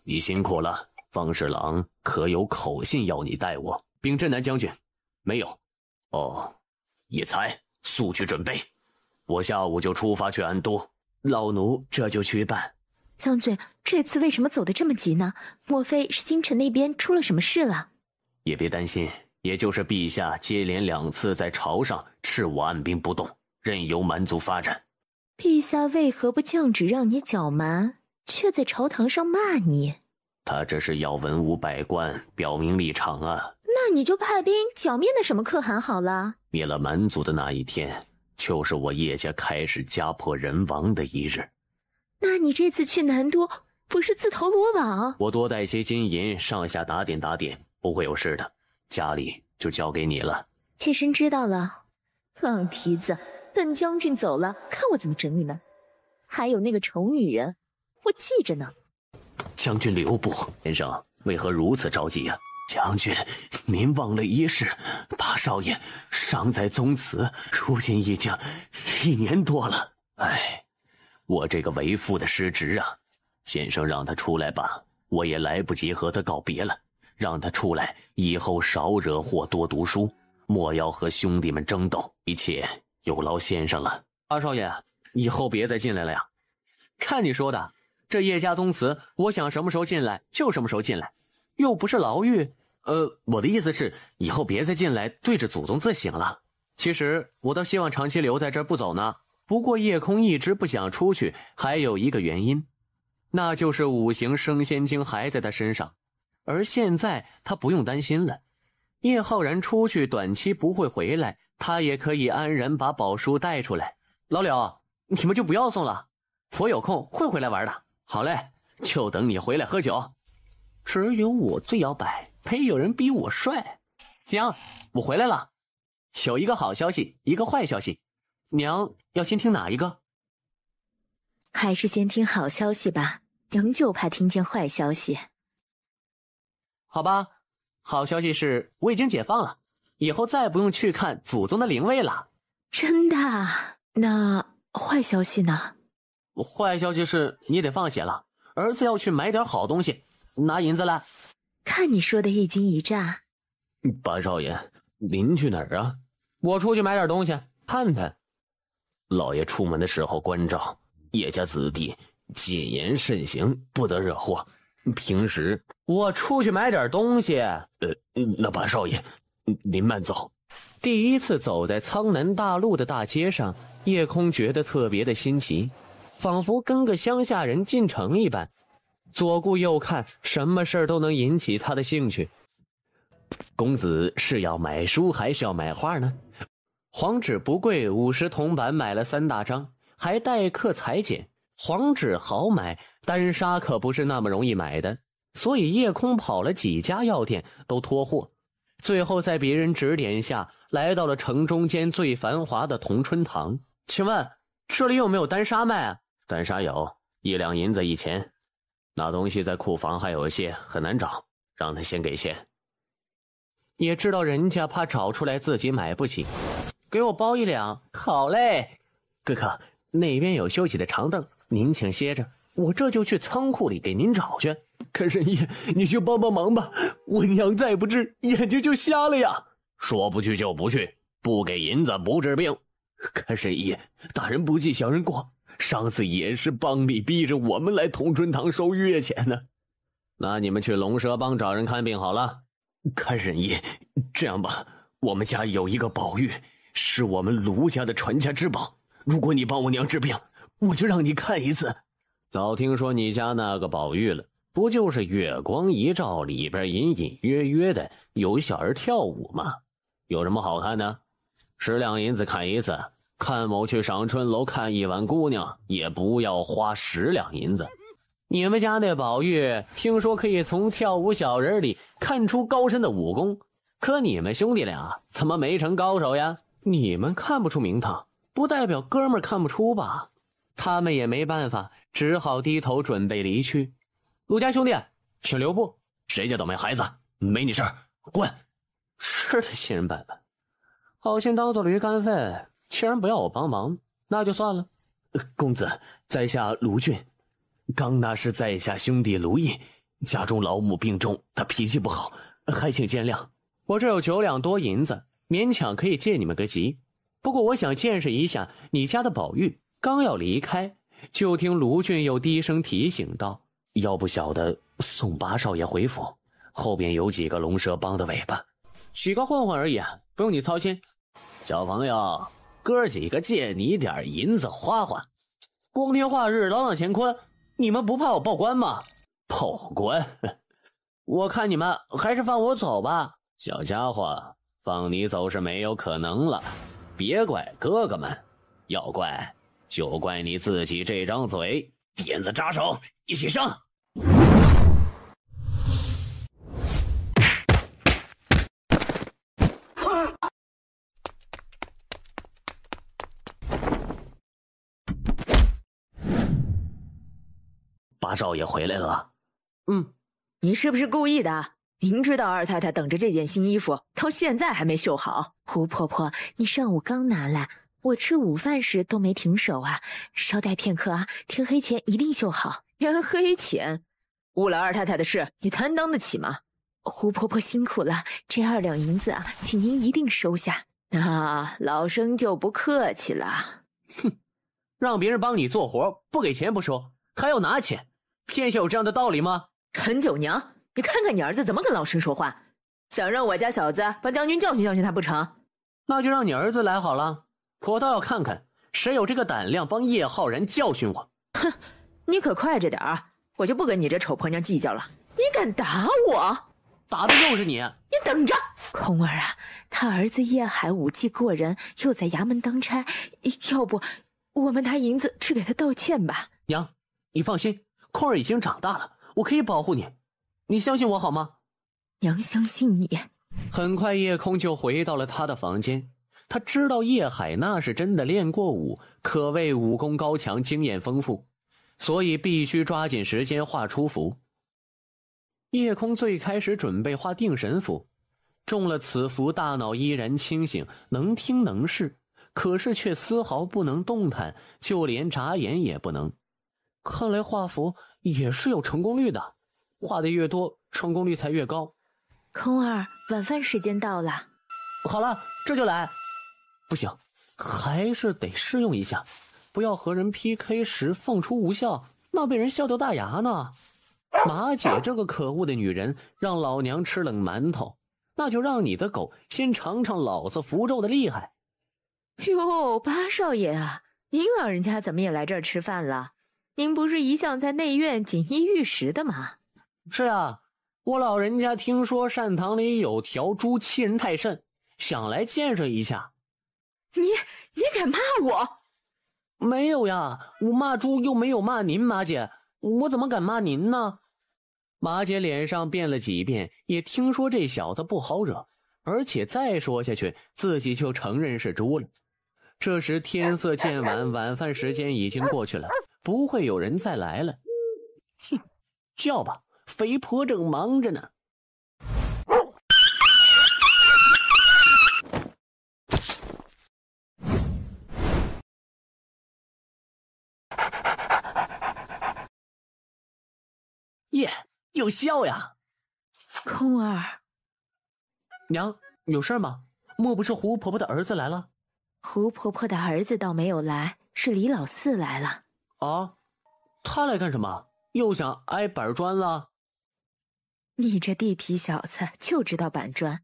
你辛苦了。方侍郎可有口信要你带我？禀镇南将军，没有。哦，叶才，速去准备，我下午就出发去安都。老奴这就去办。将军，这次为什么走得这么急呢？莫非是京城那边出了什么事了？也别担心，也就是陛下接连2次在朝上斥我按兵不动，任由蛮族发展。陛下为何不降旨让你剿蛮，却在朝堂上骂你？他这是要文武百官表明立场啊。那你就派兵剿灭那什么可汗好了。灭了蛮族的那一天，就是我叶家开始家破人亡的一日。那你这次去南都不是自投罗网？我多带些金银上下打点打点，不会有事的，家里就交给你了。妾身知道了。浪蹄子，等将军走了，看我怎么整你们。还有那个丑女人，我记着呢。将军留步，先生为何如此着急啊？将军，您忘了一事，八少爷伤在宗祠，如今已经1年多了。哎，我这个为父的失职啊！先生让他出来吧，我也来不及和他告别了。让他出来，以后少惹祸，多读书，莫要和兄弟们争斗，一切有劳先生了。八少爷，以后别再进来了呀！看你说的，这叶家宗祠，我想什么时候进来就什么时候进来，又不是牢狱。我的意思是，以后别再进来对着祖宗自省了。其实我倒希望长期留在这儿不走呢。不过叶空一直不想出去，还有一个原因，那就是五行升仙经还在他身上，而现在他不用担心了。叶浩然出去短期不会回来，他也可以安然把宝书带出来。老柳，你们就不要送了，佛有空会回来玩的。好嘞，就等你回来喝酒。只有我最摇摆，没有人比我帅。娘，我回来了。有一个好消息，一个坏消息。娘要先听哪一个？还是先听好消息吧，娘就怕听见坏消息。好吧，好消息是我已经解放了，以后再不用去看祖宗的灵位了。真的？那坏消息呢？坏消息是你得放血了，儿子要去买点好东西，拿银子来。看你说的一惊一乍。八少爷，您去哪儿啊？我出去买点东西，探探。老爷出门的时候关照，叶家子弟谨言慎行，不得惹祸。平时我出去买点东西。那八少爷，您慢走。第一次走在苍南大路的大街上，叶空觉得特别的新奇，仿佛跟个乡下人进城一般。左顾右看，什么事儿都能引起他的兴趣。公子是要买书还是要买画呢？黄纸不贵，50铜板买了3大张，还代客裁剪。黄纸好买，丹砂可不是那么容易买的，所以叶空跑了几家药店都脱货，最后在别人指点下来到了城中间最繁华的同春堂。请问这里有没有丹砂卖啊？丹砂有，1两银子1钱。那东西在库房还有些很难找，让他先给钱。也知道人家怕找出来自己买不起，给我包1两。好嘞，哥哥，那边有休息的长凳，您请歇着，我这就去仓库里给您找去。看神医，你去帮帮忙吧，我娘再不治眼睛就瞎了呀。说不去就不去，不给银子不治病。看神医，大人不计小人过，上次也是帮里逼着我们来同春堂收月钱呢。那你们去龙蛇帮找人看病好了。看神医，这样吧，我们家有一个宝玉，是我们卢家的传家之宝，如果你帮我娘治病，我就让你看一次。早听说你家那个宝玉了，不就是月光一照，里边隐隐约约的有小儿跳舞吗？有什么好看的？10两银子看一次，看某去赏春楼看一晚姑娘，也不要花10两银子。你们家那宝玉听说可以从跳舞小人里看出高深的武功，可你们兄弟俩怎么没成高手呀？你们看不出名堂，不代表哥们儿看不出吧？他们也没办法，只好低头准备离去。陆家兄弟，请留步。谁家倒霉孩子，没你事儿，滚！是的，信任本本，好心当做驴肝肺，既然不要我帮忙，那就算了。公子，在下卢俊。刚那是在下兄弟卢毅，家中老母病重，他脾气不好，还请见谅。我这有9两多银子，勉强可以借你们个急。不过我想见识一下你家的宝玉。刚要离开，就听卢俊又低声提醒道：“要不小的送八少爷回府，后边有几个龙蛇帮的尾巴，几个混混而已，不用你操心。小朋友，哥几个借你点银子花花。光天化日，朗朗乾坤。你们不怕我报官吗？报官？我看你们还是放我走吧。小家伙，放你走是没有可能了，别怪哥哥们，要怪就怪你自己这张嘴。鞭子扎手，一起上！八少爷回来了。你是不是故意的？明知道二太太等着这件新衣服，到现在还没绣好。胡婆婆，你上午刚拿来，我吃午饭时都没停手啊，稍待片刻啊，天黑前一定绣好。天黑前？误了二太太的事，你担当得起吗？胡婆婆辛苦了，这2两银子啊，请您一定收下。那老生就不客气了。哼，让别人帮你做活，不给钱不说，还要拿钱，天下有这样的道理吗？陈九娘，你看看你儿子怎么跟老生说话，想让我家小子帮将军教训教训他不成？那就让你儿子来好了，我倒要看看谁有这个胆量帮叶浩然教训我。哼，你可快着点儿，我就不跟你这丑婆娘计较了。你敢打我？打的就是你！你等着！空儿啊，他儿子叶海武技过人，又在衙门当差，要不我们拿银子去给他道歉吧？娘，你放心，空儿已经长大了，我可以保护你，你相信我好吗？娘相信你。很快叶空就回到了他的房间，他知道叶海那是真的练过武，可谓武功高强，经验丰富，所以必须抓紧时间画出符。叶空最开始准备画定神符，中了此符，大脑依然清醒，能听能视，可是却丝毫不能动弹，就连眨眼也不能。看来画符也是有成功率的，画的越多，成功率才越高。空儿，晚饭时间到了。好了，这就来。不行，还是得试用一下，不要和人 PK 时放出无效，那被人笑掉大牙呢。马姐这个可恶的女人，让老娘吃冷馒头，那就让你的狗先尝尝老子符咒的厉害。哟，八少爷啊，您老人家怎么也来这儿吃饭了？您不是一向在内院锦衣玉食的吗？是啊，我老人家听说善堂里有条猪欺人太甚，想来见识一下。你敢骂我？没有呀，我骂猪又没有骂您，马姐，我怎么敢骂您呢？马姐脸上变了几变，也听说这小子不好惹，而且再说下去自己就承认是猪了。这时天色渐晚，晚饭时间已经过去了，不会有人再来了。哼，叫吧，肥婆正忙着呢。耶，有笑呀！空儿，娘，有事吗？莫不是胡婆婆的儿子来了？胡婆婆的儿子倒没有来，是李老四来了。啊，他来干什么？又想挨板砖了？你这地痞小子就知道板砖，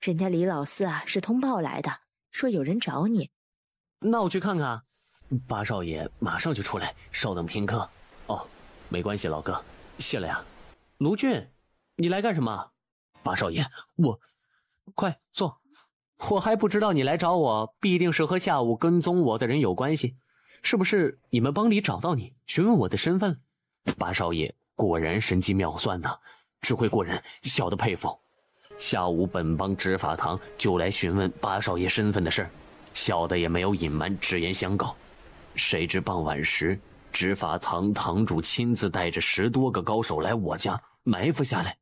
人家李老四啊是通报来的，说有人找你。那我去看看。八少爷马上就出来，稍等片刻。哦，没关系，老哥，谢了呀。卢俊，你来干什么？八少爷，快坐。我还不知道你来找我，必定是和下午跟踪我的人有关系。是不是你们帮里找到你，询问我的身份？八少爷果然神机妙算呐，智慧过人，小的佩服。下午本帮执法堂就来询问八少爷身份的事儿，小的也没有隐瞒，直言相告。谁知傍晚时，执法堂堂主亲自带着10多个高手来我家埋伏下来，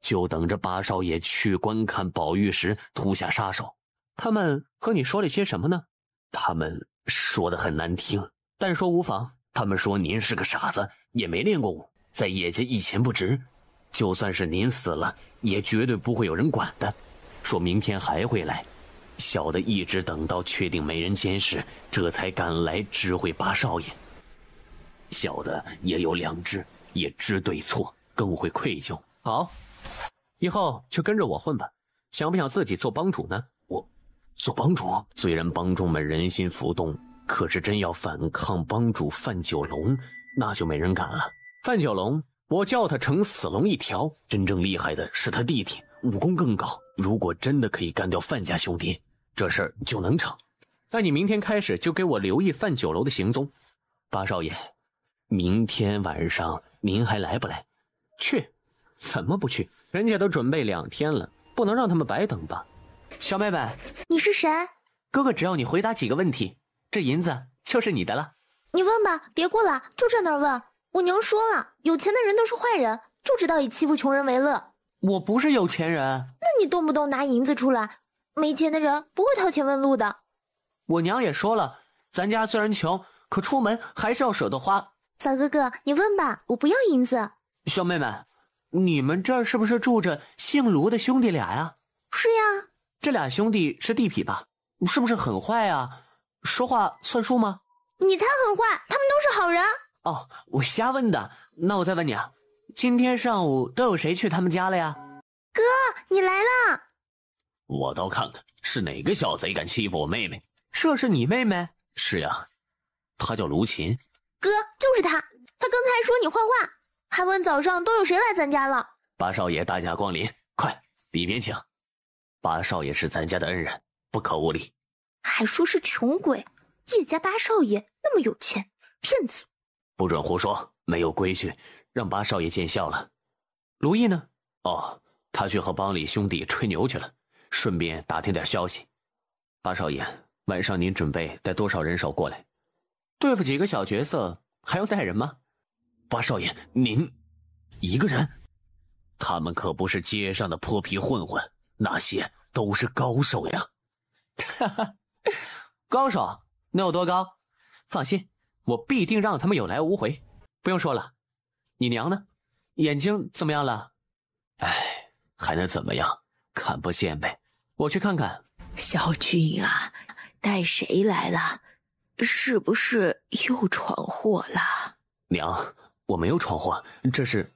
就等着八少爷去观看宝玉时屠下杀手。他们和你说了些什么呢？他们说的很难听，但说无妨。他们说您是个傻子，也没练过武，在叶家一钱不值，就算是您死了，也绝对不会有人管的。说明天还会来。小的一直等到确定没人监视，这才赶来知会八少爷。小的也有良知，也知对错，更会愧疚。好，以后就跟着我混吧。想不想自己做帮主呢？我做帮主？虽然帮众们人心浮动，可是真要反抗帮主范九龙，那就没人敢了。范九龙，我叫他成死龙一条。真正厉害的是他弟弟，武功更高。如果真的可以干掉范家兄弟，这事儿就能成。那你明天开始就给我留意范九楼的行踪。八少爷，明天晚上您还来不来？去，怎么不去？人家都准备2天了，不能让他们白等吧？小妹妹，你是谁？哥哥只要你回答几个问题，这银子就是你的了。你问吧，别过来，就站那儿问。我娘说了，有钱的人都是坏人，就知道以欺负穷人为乐。我不是有钱人。那你动不动拿银子出来，没钱的人不会掏钱问路的。我娘也说了，咱家虽然穷，可出门还是要舍得花。小哥哥，你问吧，我不要银子。小妹妹，你们这儿是不是住着姓卢的兄弟俩呀？是呀。这俩兄弟是地痞吧？是不是很坏啊？说话算数吗？你才很坏，他们都是好人。哦，我瞎问的。那我再问你啊，今天上午都有谁去他们家了呀？哥，你来了。我倒看看是哪个小贼敢欺负我妹妹。这是你妹妹？是呀，她叫卢琴。哥，就是她。她刚才还说你坏话，还问早上都有谁来咱家了。八少爷大驾光临，快里边请。八少爷是咱家的恩人，不可无礼。还说是穷鬼，叶家八少爷那么有钱，骗子。不准胡说，没有规矩，让八少爷见笑了。卢毅呢？哦，他去和帮里兄弟吹牛去了，顺便打听点消息。八少爷，晚上您准备带多少人手过来？对付几个小角色还要带人吗？八少爷，您一个人？他们可不是街上的泼皮混混，那些都是高手呀。哈哈，高手能有多高？放心，我必定让他们有来无回。不用说了，你娘呢？眼睛怎么样了？哎，还能怎么样？看不见呗。我去看看。小俊啊，带谁来了？是不是又闯祸了？娘，我没有闯祸，这是……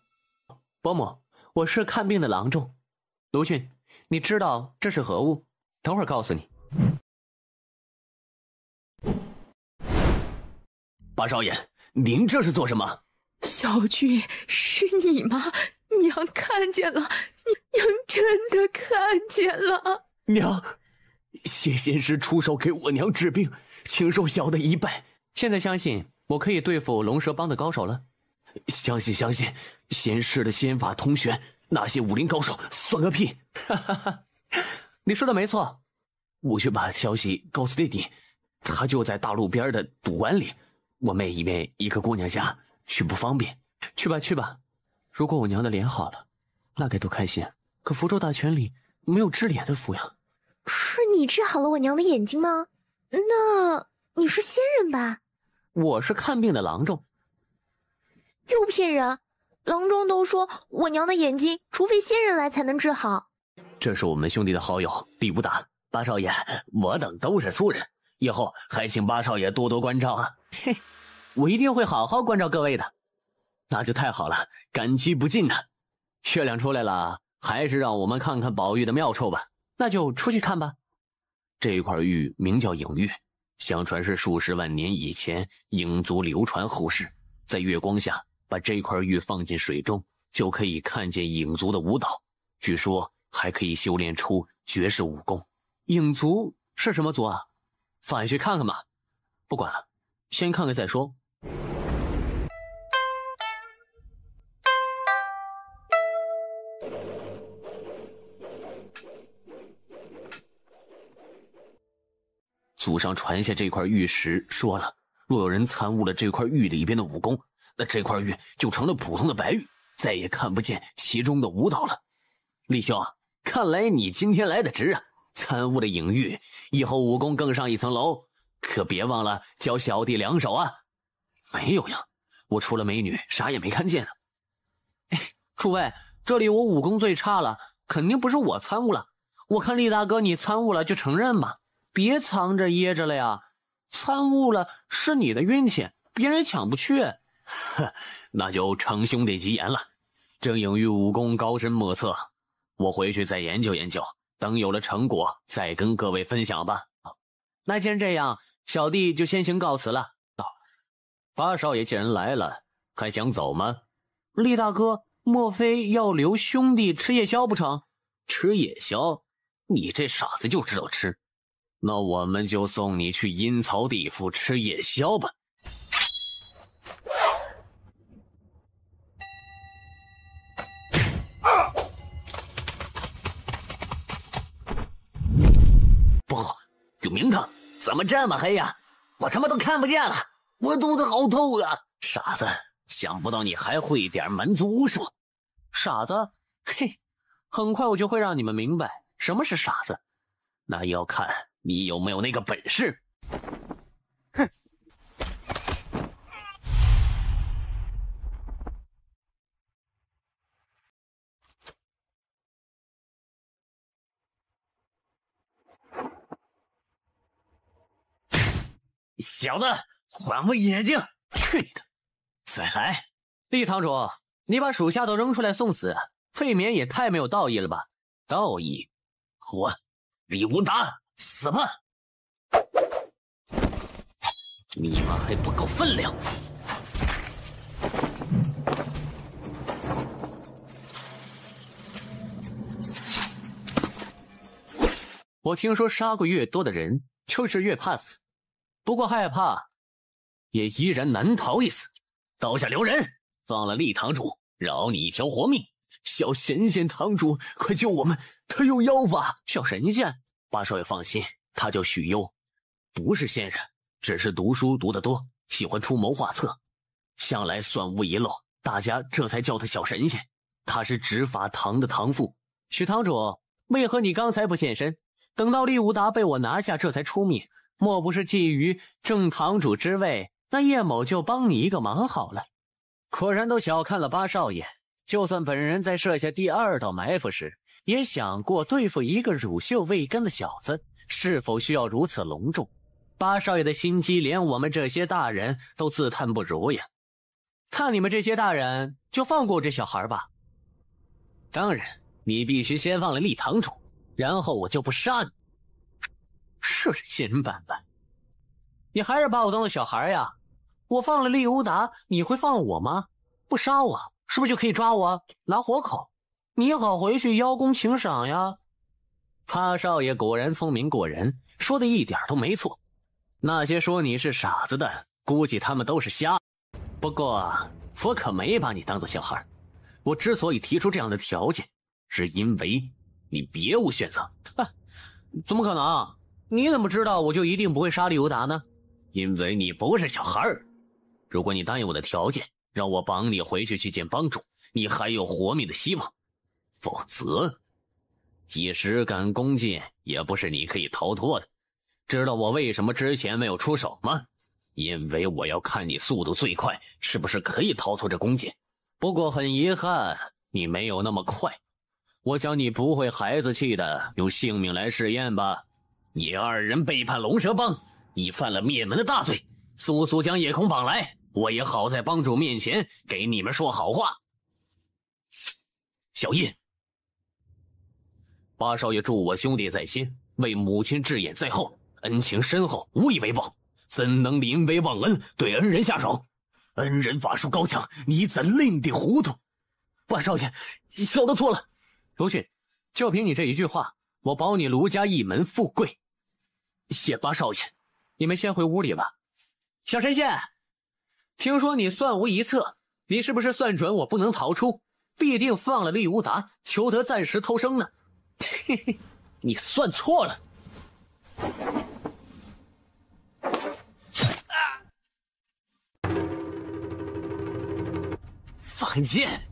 伯母，我是看病的郎中。卢俊，你知道这是何物？等会儿告诉你。八少爷，您这是做什么？小俊，是你吗？娘看见了，娘真的看见了。娘，谢仙师出手给我娘治病，请受小的一拜。现在相信我可以对付龙蛇帮的高手了？相信，仙师的仙法通玄，那些武林高手算个屁！哈哈哈，你说的没错。我去把消息告诉弟弟，他就在大路边的赌湾里。我妹一边一个姑娘家，去不方便。去吧去吧，如果我娘的脸好了，那该多开心。可福州大全里没有治脸的符呀。是你治好了我娘的眼睛吗？那你是仙人吧？我是看病的郎中。又骗人！郎中都说我娘的眼睛除非仙人来才能治好。这是我们兄弟的好友李武达。八少爷，我等都是粗人，以后还请八少爷多多关照啊。嘿，我一定会好好关照各位的。那就太好了，感激不尽呐。月亮出来了，还是让我们看看宝玉的妙处吧。那就出去看吧。这块玉名叫影玉，相传是数十万年以前影族流传后世，在月光下把这块玉放进水中，就可以看见影族的舞蹈，据说还可以修炼出绝世武功。影族是什么族啊？放下去看看吧。不管了，先看看再说。祖上传下这块玉石，说了，若有人参悟了这块玉里边的武功，那这块玉就成了普通的白玉，再也看不见其中的舞蹈了。李兄，看来你今天来得值啊！参悟了影玉，以后武功更上一层楼，可别忘了教小弟两手啊！没有呀，我除了美女啥也没看见呢。诸位，这里我武功最差了，肯定不是我参悟了。我看厉大哥你参悟了就承认吧，别藏着掖着了呀。参悟了是你的运气，别人也抢不去。呵，那就称兄弟吉言了。这影玉武功高深莫测，我回去再研究研究，等有了成果再跟各位分享吧。那既然这样，小弟就先行告辞了。八少爷既然来了，还想走吗？厉大哥，莫非要留兄弟吃夜宵不成？吃夜宵？你这傻子就知道吃。那我们就送你去阴曹地府吃夜宵吧。不好，有名堂！怎么这么黑呀？我他妈都看不见了，我肚子好痛啊！傻子，想不到你还会点蛮族巫术。傻子，嘿，很快我就会让你们明白什么是傻子。那要看你有没有那个本事。哼！小子，还我眼睛！去你的！再来！厉堂主，你把属下都扔出来送死，未免也太没有道义了吧？道义？我李无达，死吧！你妈还不够分量！我听说杀过越多的人，就是越怕死。不过害怕，也依然难逃一死。刀下留人，放了厉堂主，饶你一条活命。小神仙堂主，快救我们！他有妖法。小神仙？八少爷放心，他叫许攸，不是仙人，只是读书读得多，喜欢出谋划策，向来算无遗漏，大家这才叫他小神仙。他是执法堂的堂父。许堂主，为何你刚才不现身？等到厉无达被我拿下，这才出面，莫不是觊觎正堂主之位？那叶某就帮你一个忙好了。果然都小看了八少爷，就算本人在设下第2道埋伏时，也想过对付一个乳臭未干的小子，是否需要如此隆重。八少爷的心机，连我们这些大人都自叹不如呀。看你们这些大人，就放过这小孩吧。当然，你必须先放了厉堂主，然后我就不杀你。是秦板板，你还是把我当做小孩呀？我放了厉无达，你会放我吗？不杀我，是不是就可以抓我拿活口？你好回去邀功请赏呀。八少爷果然聪明过人，说的一点都没错。那些说你是傻子的，估计他们都是瞎。不过我可没把你当做小孩。我之所以提出这样的条件，是因为你别无选择。怎么可能？你怎么知道我就一定不会杀厉无达呢？因为你不是小孩。如果你答应我的条件，让我绑你回去见帮主，你还有活命的希望。否则几十杆弓箭也不是你可以逃脱的。知道我为什么之前没有出手吗？因为我要看你速度最快，是不是可以逃脱这弓箭。不过很遗憾，你没有那么快。我想你不会孩子气的用性命来试验吧？你2人背叛龙蛇帮，你犯了灭门的大罪，速速将夜空绑来，我也好在帮主面前给你们说好话。小叶，八少爷祝我兄弟在先，为母亲智眼在后，恩情深厚，无以为报，怎能临危忘恩，对恩人下手？恩人法术高强，你怎吝地糊涂？八少爷，小的错了。卢俊，就凭你这一句话，我保你卢家一门富贵。谢八少爷。你们先回屋里吧。小神仙，听说你算无一策，你是不是算准我不能逃出，必定放了厉无达，求得暂时偷生呢？嘿嘿，你算错了。放箭！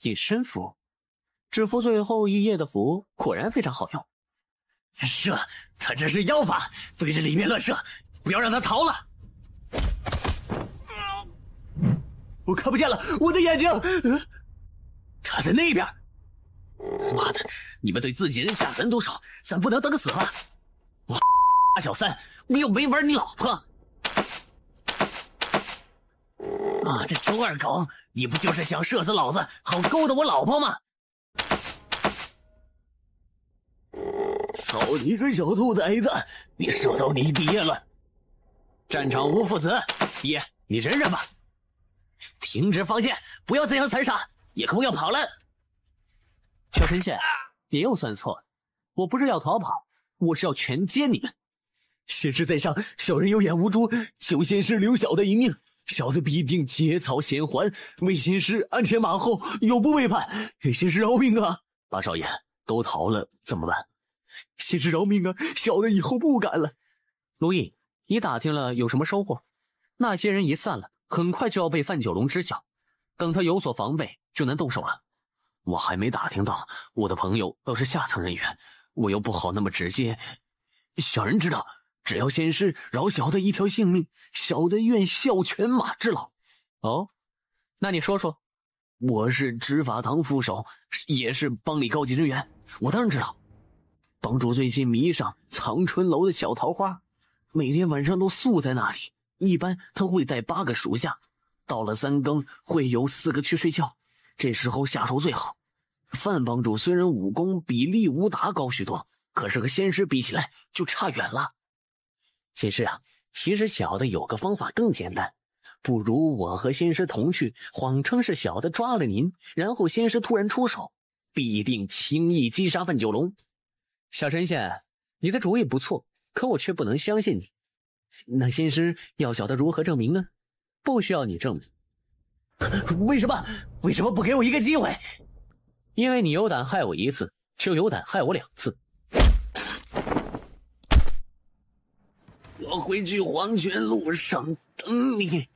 隐身符，只符最后一页的符果然非常好用。射，他这是妖法，对着里面乱射，不要让他逃了。我看不见了，我的眼睛！他在那边。妈的，你们对自己人下狠毒手，咱不能等死了。我小三，我又没玩你老婆。妈的，周二狗，你不就是想射死老子，好勾搭我老婆吗？操你个小兔崽子！你射到你爹了！战场无父子，爹，你忍忍吧。停止放箭，不要再想残杀，夜空要跑了。小神仙，你又算错了，我不是要逃跑，我是要全歼你们。仙师在上，小人有眼无珠，求仙师留小的一命，小的必定结草衔环，为仙师鞍前马后，永不背叛。仙师饶命啊！八少爷，都逃了怎么办？先生饶命啊！小的以后不敢了。陆毅，你打听了有什么收获？那些人一散了，很快就要被范九龙知晓，等他有所防备，就能动手了。我还没打听到，我的朋友都是下层人员，我又不好那么直接。小人知道，只要先师饶小的一条性命，小的愿效犬马之劳。哦，那你说说。我是执法堂副手，也是帮里高级人员，我当然知道。帮主最近迷上藏春楼的小桃花，每天晚上都宿在那里，一般他会带8个属下，到了3更会有4个去睡觉，这时候下手最好。范帮主虽然武功比厉无达高许多，可是和仙师比起来就差远了。仙师啊，其实小的有个方法更简单，不如我和仙师同去，谎称是小的抓了您，然后仙师突然出手，必定轻易击杀范九龙。小神仙，你的主意不错，可我却不能相信你。那仙师要小的如何证明呢？不需要你证明。为什么不给我一个机会？因为你有胆害我1次，就有胆害我2次。我回去黄泉路上等你。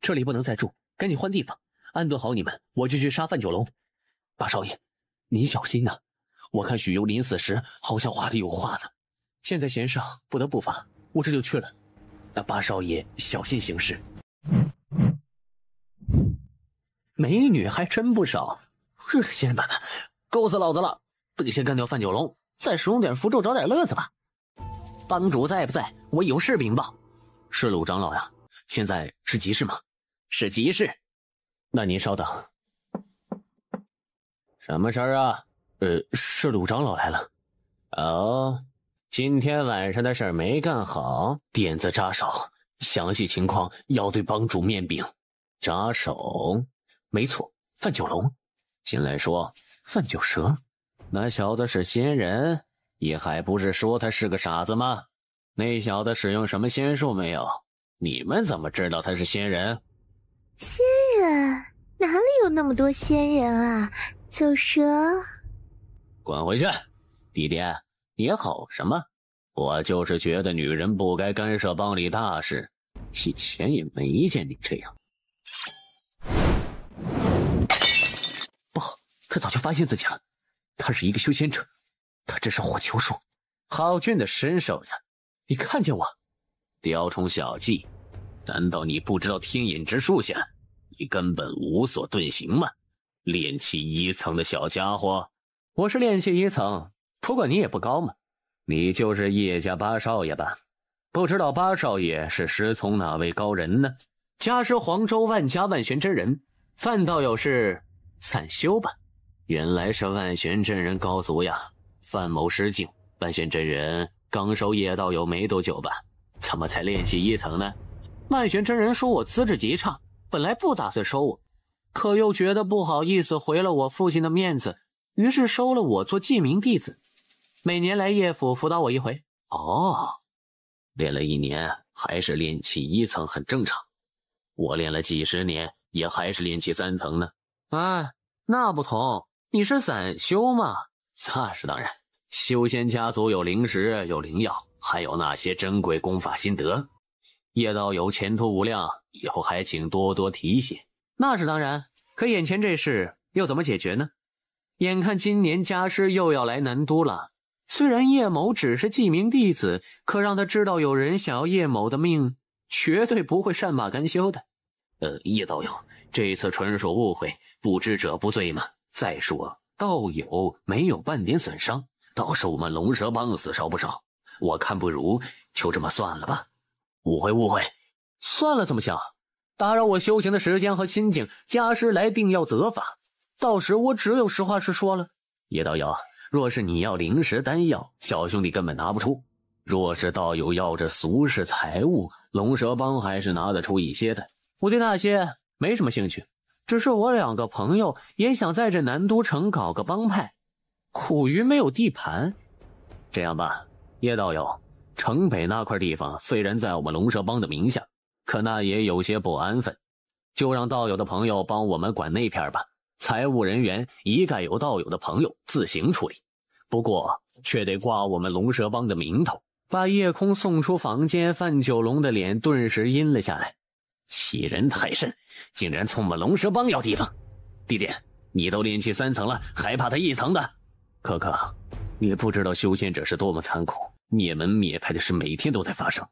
这里不能再住，赶紧换地方，安顿好你们，我就去杀范九龙。八少爷，您小心呐！我看许攸临死时好像话里有话呢。现在弦上不得不发，我这就去了。那八少爷小心行事。美女还真不少，这仙人板的，够死老子了！得先干掉范九龙，再使用点符咒找点乐子吧。帮主在不在？我有事禀报。是鲁长老呀，现在是急事吗？是急事。那您稍等。什么事儿啊？是鲁长老来了。哦，今天晚上的事儿没干好，点子扎手，详细情况要对帮主面禀。扎手？没错，范九龙。进来说范九蛇，那小子是仙人，也还不是说他是个傻子吗？那小子使用什么仙术没有？你们怎么知道他是仙人？仙人？哪里有那么多仙人啊？九蛇，滚回去！弟弟，你吼什么？我就是觉得女人不该干涉帮里大事，以前也没见你这样。不好，他早就发现自己了。他是一个修仙者，他这是火球术，好俊的身手呀！你看见我？雕虫小技，难道你不知道天眼之术下，你根本无所遁形吗？炼气1层的小家伙。我是炼气1层，不过你也不高嘛，你就是叶家八少爷吧？不知道八少爷是师从哪位高人呢？家师黄州万家万玄真人，范道友是散修吧？原来是万玄真人高足呀！范某失敬，万玄真人刚收叶道友没多久吧？怎么才炼气1层呢？万玄真人说我资质极差，本来不打算收我，可又觉得不好意思毁了我父亲的面子，于是收了我做记名弟子，每年来叶府辅导我一回。哦，练了1年还是炼气1层很正常，我练了几十年也还是炼气3层呢。啊，那不同，你是散修嘛？那是当然，修仙家族有灵石，有灵药，还有那些珍贵功法心得。叶道友前途无量，以后还请多多提携。那是当然，可眼前这事又怎么解决呢？眼看今年家师又要来南都了，虽然叶某只是记名弟子，可让他知道有人想要叶某的命，绝对不会善罢甘休的。叶道友，这次纯属误会，不知者不罪嘛。再说道友没有半点损伤，倒是我们龙蛇帮死伤不少，我看不如就这么算了吧。误会，算了，怎么想？打扰我修行的时间和心境，家师来定要责罚，到时我只有实话实说了。叶道友，若是你要灵石丹药，小兄弟根本拿不出；若是道友要这俗世财物，龙蛇帮还是拿得出一些的。我对那些没什么兴趣，只是我2个朋友也想在这南都城搞个帮派，苦于没有地盘。这样吧，叶道友，城北那块地方虽然在我们龙蛇帮的名下，可那也有些不安分，就让道友的朋友帮我们管那片吧。财务人员一概由道友的朋友自行处理，不过却得挂我们龙蛇帮的名头。把叶空送出房间，范九龙的脸顿时阴了下来。欺人太甚，竟然从我们龙蛇帮要地方。弟弟，你都炼气3层了，还怕他1层的？哥哥，你不知道修仙者是多么残酷，灭门灭派的事每天都在发生。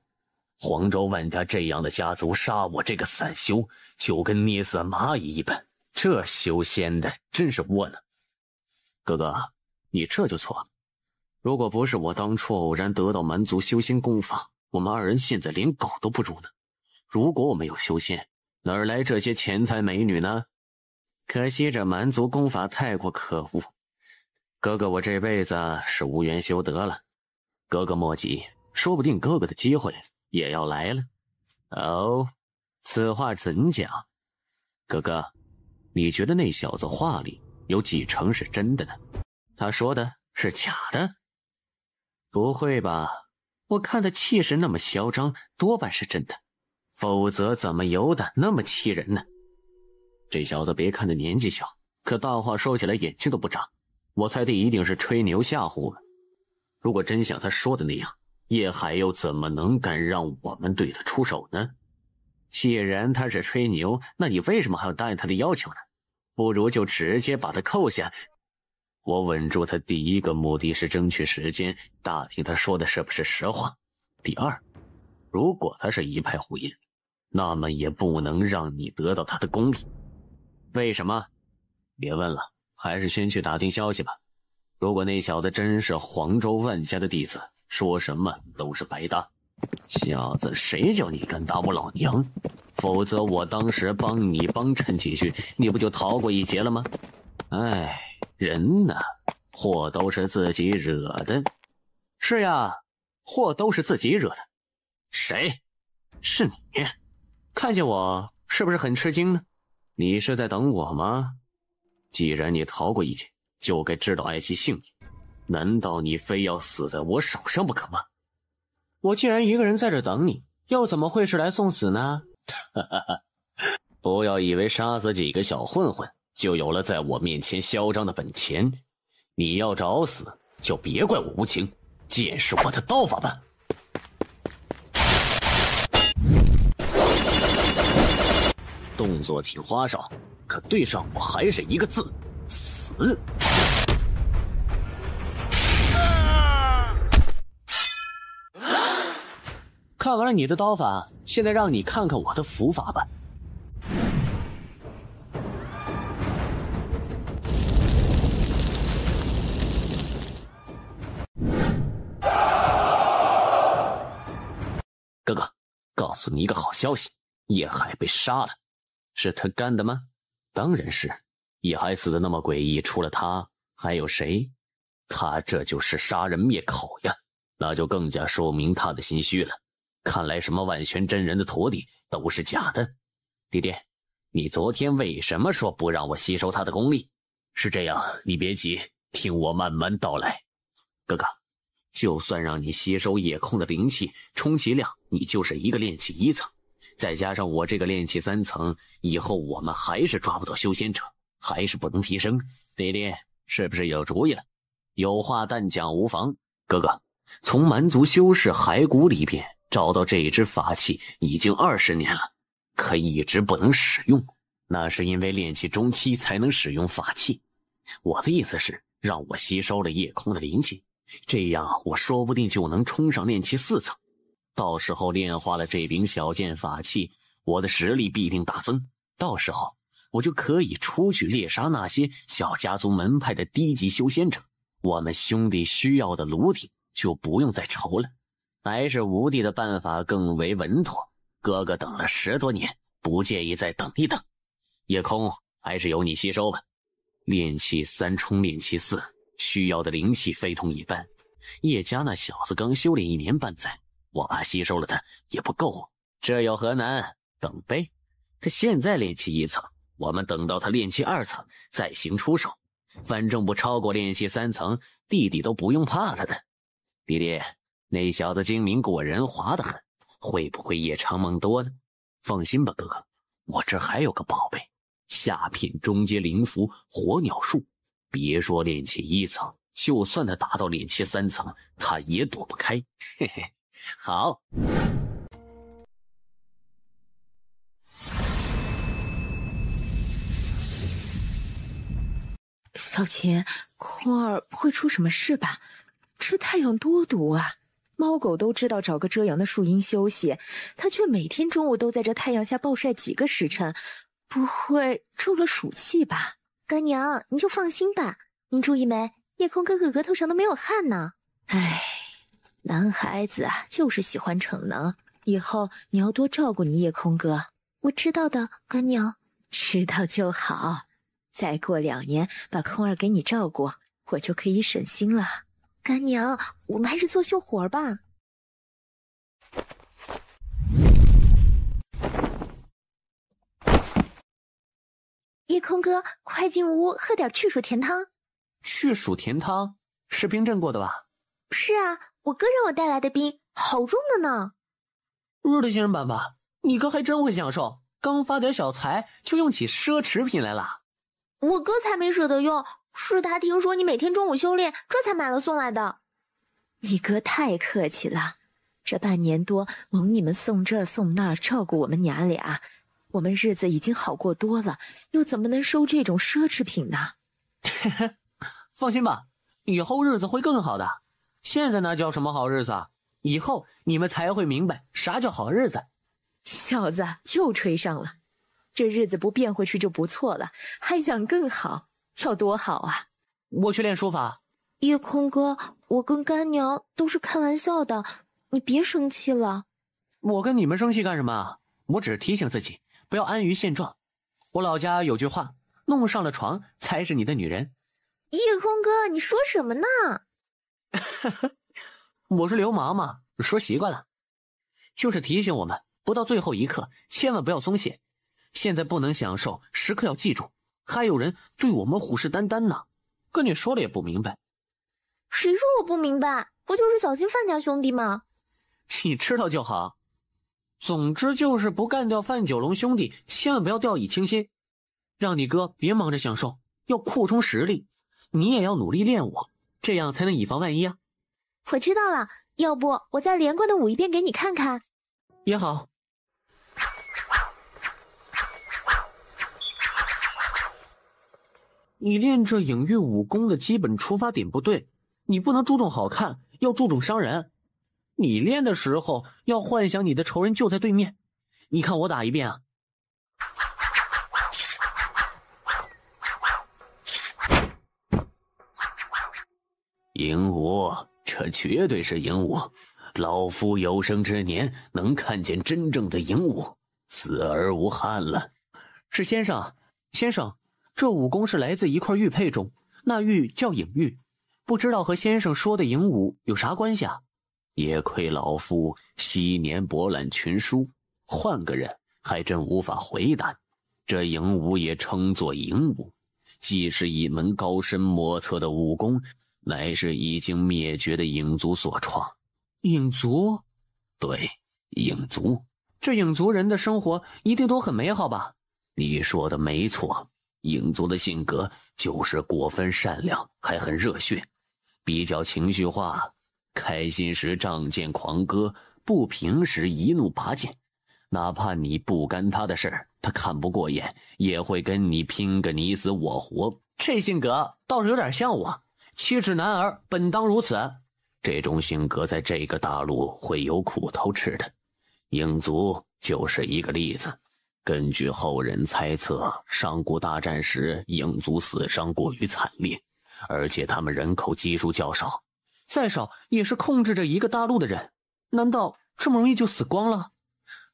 黄州万家这样的家族杀我这个散修，就跟捏死蚂蚁一般。这修仙的真是窝囊。哥哥，你这就错了。如果不是我当初偶然得到蛮族修仙功法，我们2人现在连狗都不如呢。如果我没有修仙，哪儿来这些钱财美女呢？可惜这蛮族功法太过可恶，哥哥我这辈子是无缘修得了。哥哥莫急，说不定哥哥的机会也要来了。哦，此话怎讲？哥哥，你觉得那小子话里有几成是真的呢？他说的是假的？不会吧，我看他气势那么嚣张，多半是真的，否则怎么有胆那么欺人呢？这小子别看他年纪小，可大话说起来眼睛都不眨，我猜他一定是吹牛吓唬我们。如果真像他说的那样，叶海又怎么能敢让我们对他出手呢？既然他是吹牛，那你为什么还要答应他的要求呢？不如就直接把他扣下。我稳住他第一个目的是争取时间，打听他说的是不是实话。第二，如果他是一派胡言，那么也不能让你得到他的功力。为什么？别问了，还是先去打听消息吧。如果那小子真是黄州万家的弟子，说什么都是白搭。小子，谁叫你敢打我老娘？否则我当时帮你帮衬几句，你不就逃过一劫了吗？哎，人呢，祸都是自己惹的。是呀，祸都是自己惹的。谁？是你。看见我是不是很吃惊呢？你是在等我吗？既然你逃过一劫，就该知道爱惜性命。难道你非要死在我手上不可吗？我既然一个人在这等你，又怎么会是来送死呢？不要以为杀死几个小混混就有了在我面前嚣张的本钱。你要找死，就别怪我无情，见识我的刀法吧。动作挺花哨，可对上我还是一个字：死。看完了你的刀法，现在让你看看我的符法吧。哥哥，告诉你一个好消息，叶海被杀了。是他干的吗？当然是。叶海死的那么诡异，除了他还有谁？他这就是杀人灭口呀，那就更加说明他的心虚了。看来什么万玄真人的徒弟都是假的。弟弟，你昨天为什么说不让我吸收他的功力？是这样，你别急，听我慢慢道来。哥哥，就算让你吸收夜空的灵气，充其量你就是一个炼气1层，再加上我这个炼气3层，以后我们还是抓不到修仙者，还是不能提升。弟弟，是不是有主意了？有话但讲无妨。哥哥，从蛮族修士骸骨里边找到这支法器已经20年了，可一直不能使用，那是因为炼气中期才能使用法器。我的意思是，让我吸收了夜空的灵气，这样我说不定就能冲上炼气4层。到时候炼化了这柄小剑法器，我的实力必定大增。到时候我就可以出去猎杀那些小家族门派的低级修仙者，我们兄弟需要的炉鼎就不用再愁了。还是无地的办法更为稳妥。哥哥等了10多年，不介意再等一等。夜空，还是由你吸收吧。炼气3冲炼气4，需要的灵气非同一般。叶家那小子刚修炼1年半载，我怕吸收了他也不够，这有何难？等呗。他现在炼气1层，我们等到他炼气2层再行出手，反正不超过炼气3层，弟弟都不用怕他的。弟弟，那小子精明过人，滑得很，会不会夜长梦多呢？放心吧，哥哥，我这还有个宝贝，下品中阶灵符火鸟术。别说炼气1层，就算他达到炼气3层，他也躲不开。嘿嘿，好。小琴，空儿不会出什么事吧？这太阳多毒啊！猫狗都知道找个遮阳的树荫休息，它却每天中午都在这太阳下暴晒几个时辰，不会中了暑气吧？干娘，你就放心吧。您注意没？夜空哥哥额头上都没有汗呢。唉，男孩子啊，就是喜欢逞能。以后你要多照顾你夜空哥。我知道的，干娘。知道就好。再过2年，把空儿给你照顾，我就可以省心了。干娘，我们还是做绣活吧。夜空哥，快进屋喝点去暑甜汤。去暑甜汤是冰镇过的吧？是啊，我哥让我带来的冰，好重的呢。日的新人版吧，你哥还真会享受，刚发点小财就用起奢侈品来了。我哥才没舍得用，是他听说你每天中午修炼，这才买了送来的。你哥太客气了，这半年多蒙你们送这儿送那儿，照顾我们娘俩，我们日子已经好过多了，又怎么能收这种奢侈品呢？放心吧，以后日子会更好的。现在哪叫什么好日子啊？以后你们才会明白啥叫好日子。小子又吹上了，这日子不变回去就不错了，还想更好，要多好啊！我去练书法。夜空哥，我跟干娘都是开玩笑的，你别生气了。我跟你们生气干什么啊？我只是提醒自己不要安于现状。我老家有句话，弄上了床才是你的女人。夜空哥，你说什么呢？我是流氓嘛，说习惯了。就是提醒我们不到最后一刻千万不要松懈，现在不能享受，时刻要记住，还有人对我们虎视眈眈呢。跟你说了也不明白。谁说我不明白？不就是小心范家兄弟吗？你知道就好。总之就是不干掉范九龙兄弟，千万不要掉以轻心。让你哥别忙着享受，要扩充实力。你也要努力练武，这样才能以防万一啊。我知道了，要不我再连贯的舞一遍给你看看。也好。你练这隐喻武功的基本出发点不对，你不能注重好看，要注重伤人。你练的时候要幻想你的仇人就在对面。你看我打一遍啊。鹦鹉，这绝对是鹦鹉。老夫有生之年能看见真正的鹦鹉，死而无憾了。是先生，先生，这武功是来自一块玉佩中，那玉叫影玉，不知道和先生说的鹦鹉有啥关系啊？也亏老夫昔年博览群书，换个人还真无法回答。这影鹉也称作影鹉，既是一门高深莫测的武功，乃是已经灭绝的影族所创。影族？对，影族。这影族人的生活一定都很美好吧？你说的没错，影族的性格就是过分善良，还很热血，比较情绪化，开心时仗剑狂歌，不平时一怒拔剑。哪怕你不干他的事儿，他看不过眼，也会跟你拼个你死我活。这性格倒是有点像我，岂止男儿本当如此。这种性格在这个大陆会有苦头吃的，影族就是一个例子。根据后人猜测，上古大战时影族死伤过于惨烈，而且他们人口基数较少，再少也是控制着一个大陆的人，难道这么容易就死光了？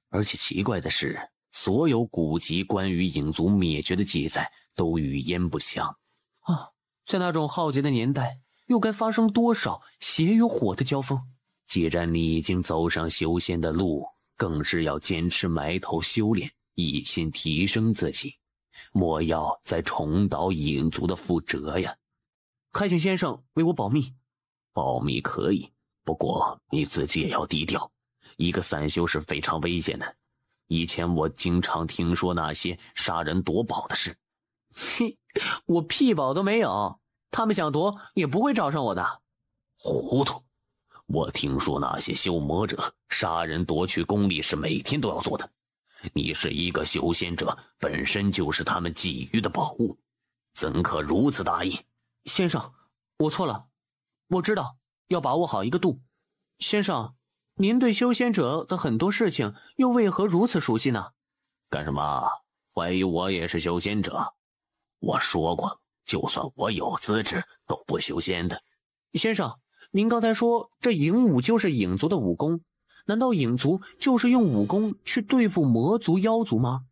而且奇怪的是，所有古籍关于影族灭绝的记载都语焉不详啊！在那种浩劫的年代，又该发生多少血与火的交锋？既然你已经走上修仙的路，更是要坚持埋头修炼，一心提升自己，莫要再重蹈影族的覆辙呀！还请先生为我保密。保密可以，不过你自己也要低调。一个散修是非常危险的，以前我经常听说那些杀人夺宝的事。嘿，我屁宝都没有，他们想夺也不会找上我的。糊涂！我听说那些修魔者杀人夺取功力是每天都要做的。你是一个修仙者，本身就是他们觊觎的宝物，怎可如此大意？先生，我错了，我知道要把握好一个度。先生，您对修仙者的很多事情又为何如此熟悉呢？干什么？怀疑我也是修仙者？我说过，就算我有资质，都不修仙的。先生，您刚才说这影武就是影族的武功，难道影族就是用武功去对付魔族妖族吗？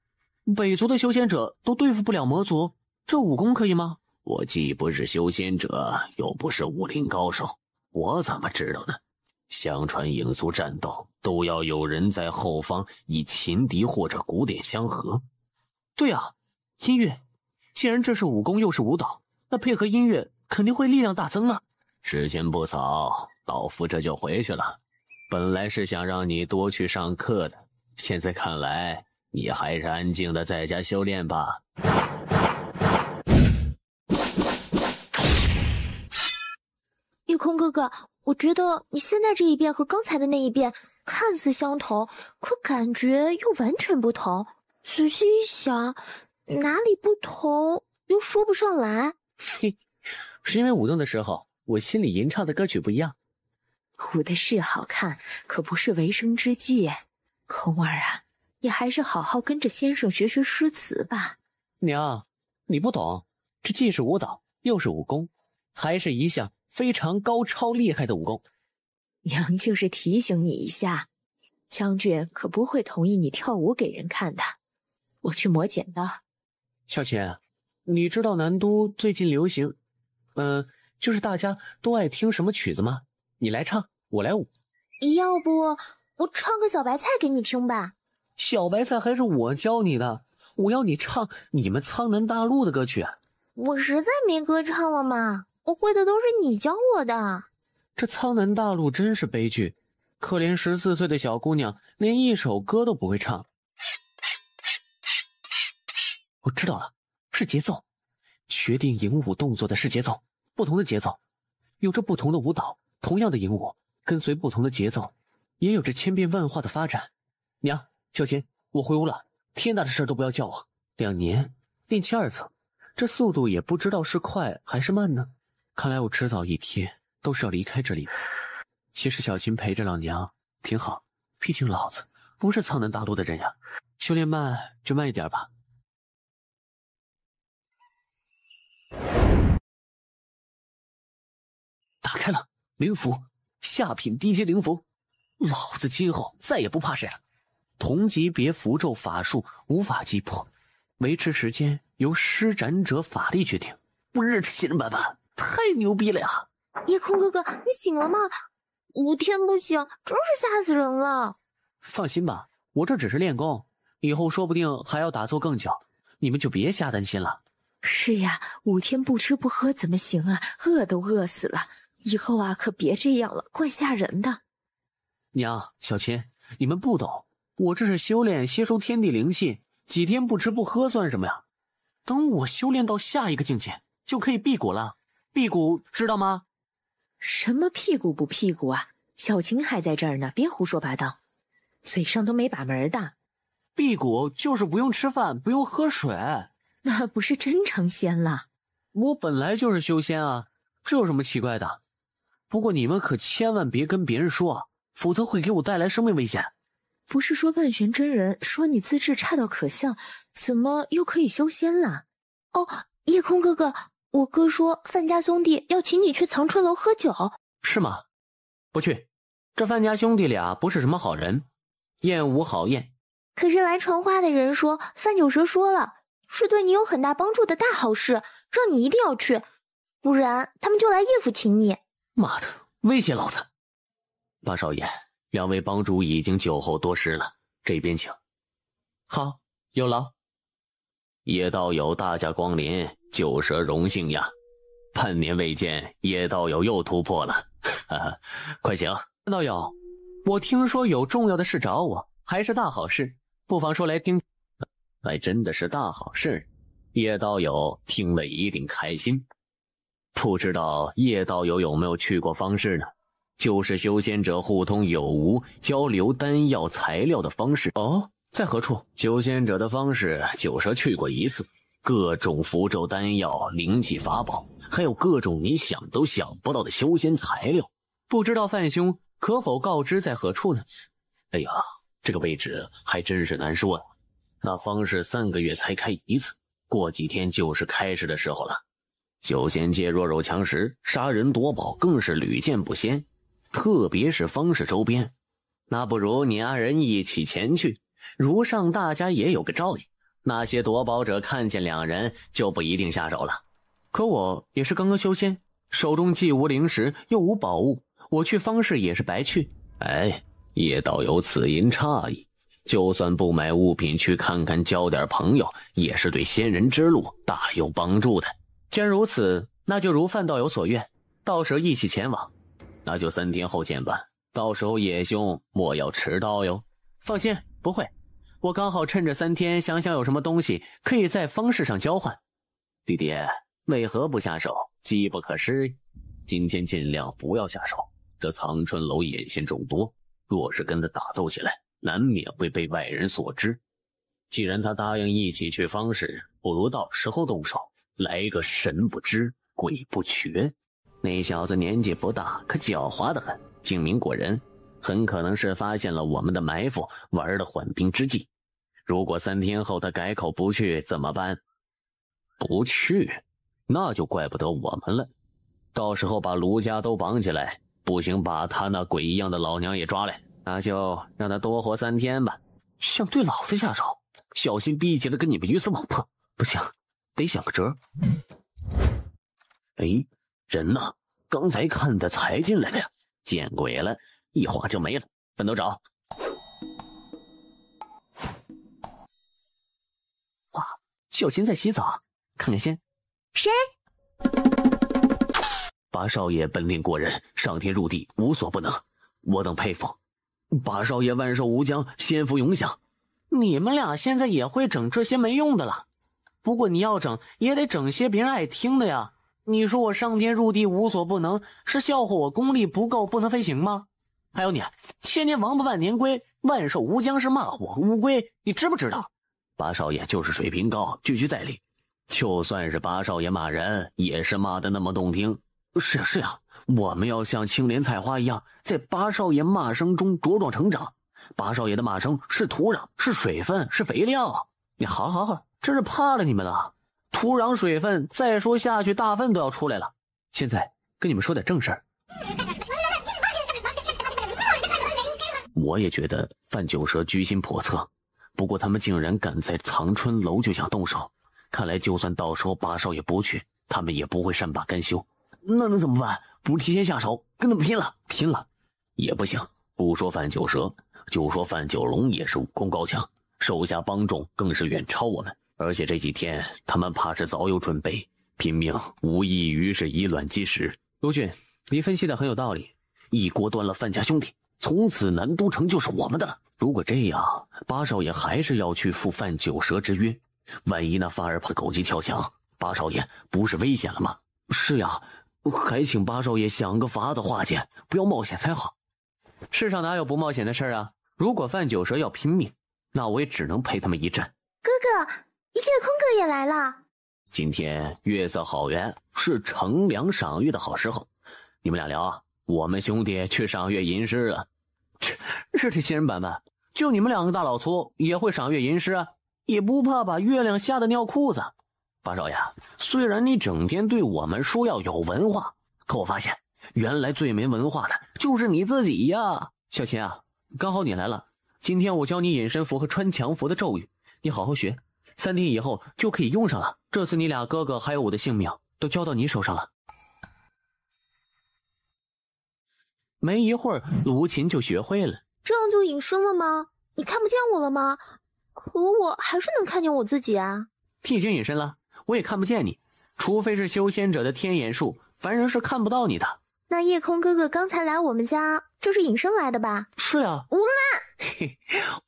北族的修仙者都对付不了魔族，这武功可以吗？我既不是修仙者，又不是武林高手，我怎么知道呢？相传影族战斗都要有人在后方以琴笛或者鼓点相合。对啊，音乐，既然这是武功又是舞蹈，那配合音乐肯定会力量大增啊。时间不早，老夫这就回去了。本来是想让你多去上课的，现在看来你还是安静的在家修炼吧。夜空哥哥，我觉得你现在这一遍和刚才的那一遍看似相同，可感觉又完全不同。仔细一想，哪里不同又说不上来。嘿，是因为舞动的时候，我心里吟唱的歌曲不一样。舞的是好看，可不是为生之计。空儿啊，你还是好好跟着先生学学诗词吧。娘，你不懂，这既是舞蹈又是武功，还是一项非常高超厉害的武功。娘就是提醒你一下，将军可不会同意你跳舞给人看的。我去磨剪刀。小琴，你知道南都最近流行就是大家都爱听什么曲子吗？你来唱，我来舞。要不我唱个小白菜给你听吧。小白菜还是我教你的，我要你唱你们苍南大陆的歌曲。我实在没歌唱了嘛，我会的都是你教我的。这苍南大陆真是悲剧，可怜14岁的小姑娘连一首歌都不会唱。我知道了，是节奏。决定影舞动作的是节奏，不同的节奏有着不同的舞蹈，同样的影舞跟随不同的节奏也有着千变万化的发展。娘，小琴，我回屋了，天大的事都不要叫我。2年练气2层，这速度也不知道是快还是慢呢。看来我迟早一天都是要离开这里的。其实小琴陪着老娘挺好，毕竟老子不是苍南大陆的人呀。修炼慢就慢一点吧。打开了灵符，下品低阶灵符，老子今后再也不怕谁了。同级别符咒法术无法击破，维持时间由施展者法力决定。不日之新人版本太牛逼了呀！夜空哥哥，你醒了吗？5天不醒，真是吓死人了。放心吧，我这只是练功，以后说不定还要打坐更久，你们就别瞎担心了。是呀，5天不吃不喝怎么行啊？饿都饿死了。以后啊，可别这样了，怪吓人的。娘，小琴，你们不懂，我这是修炼吸收天地灵气，几天不吃不喝算什么呀？等我修炼到下一个境界，就可以辟谷了。辟谷知道吗？什么屁股不屁股啊？小琴还在这儿呢，别胡说八道，嘴上都没把门的。辟谷就是不用吃饭，不用喝水。那不是真成仙了？我本来就是修仙啊，这有什么奇怪的？不过你们可千万别跟别人说，否则会给我带来生命危险。不是说万玄真人说你资质差到可笑，怎么又可以修仙了？哦，夜空哥哥，我哥说范家兄弟要请你去藏春楼喝酒。是吗？不去，这范家兄弟俩不是什么好人，宴无好宴。可是来传话的人说范九蛇说了，是对你有很大帮助的大好事，让你一定要去，不然他们就来叶府请你。妈的，威胁老子！八少爷，2位帮主已经酒后多施了，这边请。好，有劳。叶道友大驾光临，九蛇荣幸呀！半年未见，叶道友又突破了，哈哈，快请。道友，我听说有重要的事找我，还是大好事，不妨说来听。还真的是大好事，叶道友听了一定开心。不知道叶道友有没有去过方士呢？就是修仙者互通有无、交流丹药材料的方式。哦，在何处？修仙者的方式，酒蛇去过一次。各种符咒、丹药、灵气法宝，还有各种你想都想不到的修仙材料。不知道范兄可否告知在何处呢？哎呀，这个位置还真是难说了。那方士3个月才开一次，过几天就是开始的时候了。修仙界弱肉强食，杀人夺宝更是屡见不鲜，特别是方士周边。那不如你二人一起前去，如上大家也有个照应。那些夺宝者看见2人就不一定下手了。可我也是刚刚修仙，手中既无灵石又无宝物，我去方士也是白去。哎，叶道友此因诧异，就算不买物品去看看交点朋友，也是对仙人之路大有帮助的。既然如此，那就如范道友所愿，到时候一起前往。那就3天后见吧，到时候叶兄莫要迟到哟。放心，不会。我刚好趁着3天想想有什么东西可以在方式上交换。弟弟，为何不下手？机不可失。今天尽量不要下手。这藏春楼眼线众多，若是跟他打斗起来，难免会被外人所知。既然他答应一起去方士，不如到时候动手，来个神不知鬼不觉。那小子年纪不大，可狡猾得很，精明过人，很可能是发现了我们的埋伏，玩了缓兵之计。如果3天后他改口不去怎么办？不去，那就怪不得我们了。到时候把卢家都绑起来，不行把他那鬼一样的老娘也抓来，那就让他多活3天吧。想对老子下手，小心逼急了跟你们鱼死网破。不行，得想个辙。哎，人呢？刚才看的才进来的呀，见鬼了，一晃就没了。分头找。哇，小琴在洗澡，看看先。谁？八少爷本领过人，上天入地无所不能，我等佩服。八少爷万寿无疆，仙福永享。你们俩现在也会整这些没用的了，不过你要整也得整些别人爱听的呀。你说我上天入地无所不能，是笑话我功力不够不能飞行吗？还有你，千年王八万年龟，万寿无疆是骂我乌龟，你知不知道？八少爷就是水平高，句句在理。就算是八少爷骂人，也是骂得那么动听。是呀，我们要像青莲菜花一样，在八少爷骂声中茁壮成长。八少爷的骂声是土壤，是水分，是肥料。你好，真是怕了你们了。土壤水分再说下去，大粪都要出来了。现在跟你们说点正事儿。我也觉得范九蛇居心叵测，不过他们竟然敢在藏春楼就想动手，看来就算到时候八少爷不去，他们也不会善罢甘休。那怎么办？不提前下手，跟他们拼了也不行。不说范九蛇，就说范九龙也是武功高强，手下帮众更是远超我们。而且这几天他们怕是早有准备，拼命无异于是以卵击石。卢俊，你分析的很有道理。一锅端了范家兄弟，从此南都城就是我们的了。如果这样，八少爷还是要去赴范九蛇之约，万一那范二怕狗急跳墙，八少爷不是危险了吗？是呀，还请八少爷想个法子化解，不要冒险才好。世上哪有不冒险的事啊？如果范九蛇要拼命，那我也只能陪他们一战。哥哥，夜空哥也来了。今天月色好圆，是乘凉赏月的好时候。你们俩聊啊，我们兄弟去赏月吟诗了。是这仙人板板，就你们2个大老粗也会赏月吟诗啊？也不怕把月亮吓得尿裤子？八少爷，虽然你整天对我们说要有文化，可我发现原来最没文化的就是你自己呀。小琴啊，刚好你来了，今天我教你隐身符和穿墙符的咒语，你好好学，3天以后就可以用上了。这次你俩哥哥还有我的性命都交到你手上了。没一会儿，卢琴就学会了。这样就隐身了吗？你看不见我了吗？可我还是能看见我自己啊。你已经隐身了，我也看不见你，除非是修仙者的天眼术，凡人是看不到你的。那夜空哥哥刚才来我们家就是隐身来的吧？是呀。无赖！嘿，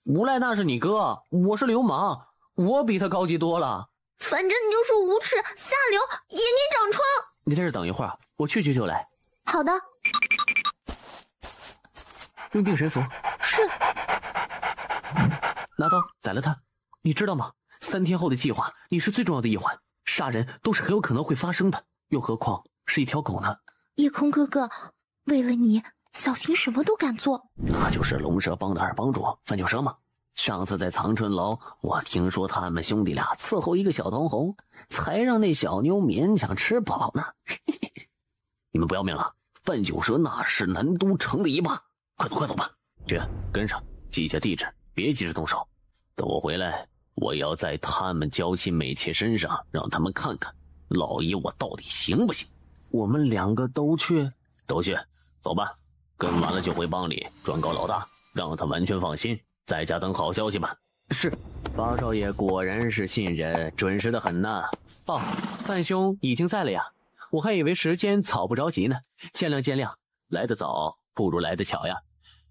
无赖那是你哥，我是流氓，我比他高级多了。反正你就是无耻、下流、眼睛长疮。你在这等一会儿，我去就来。好的。用定神符。是。拿刀宰了他。你知道吗？3天后的计划，你是最重要的一环。杀人都是很有可能会发生的，又何况是一条狗呢？夜空哥哥，为了你，小新什么都敢做。那就是龙蛇帮的二帮主范九蛇吗？上次在藏春楼，我听说他们兄弟俩伺候一个小当红，才让那小妞勉强吃饱呢。你们不要命了？范九蛇那是南都城的一霸，快走吧！去，跟上，记下地址，别急着动手。等我回来，我要在他们娇妻美妾身上让他们看看，老爷我到底行不行？我们2个都去，走吧。跟完了就回帮里转告老大，让他完全放心。在家等好消息吧。是，八少爷果然是信人，准时的很呐。哦，范兄已经在了呀，我还以为时间草不着急呢。见谅，来得早不如来得巧呀。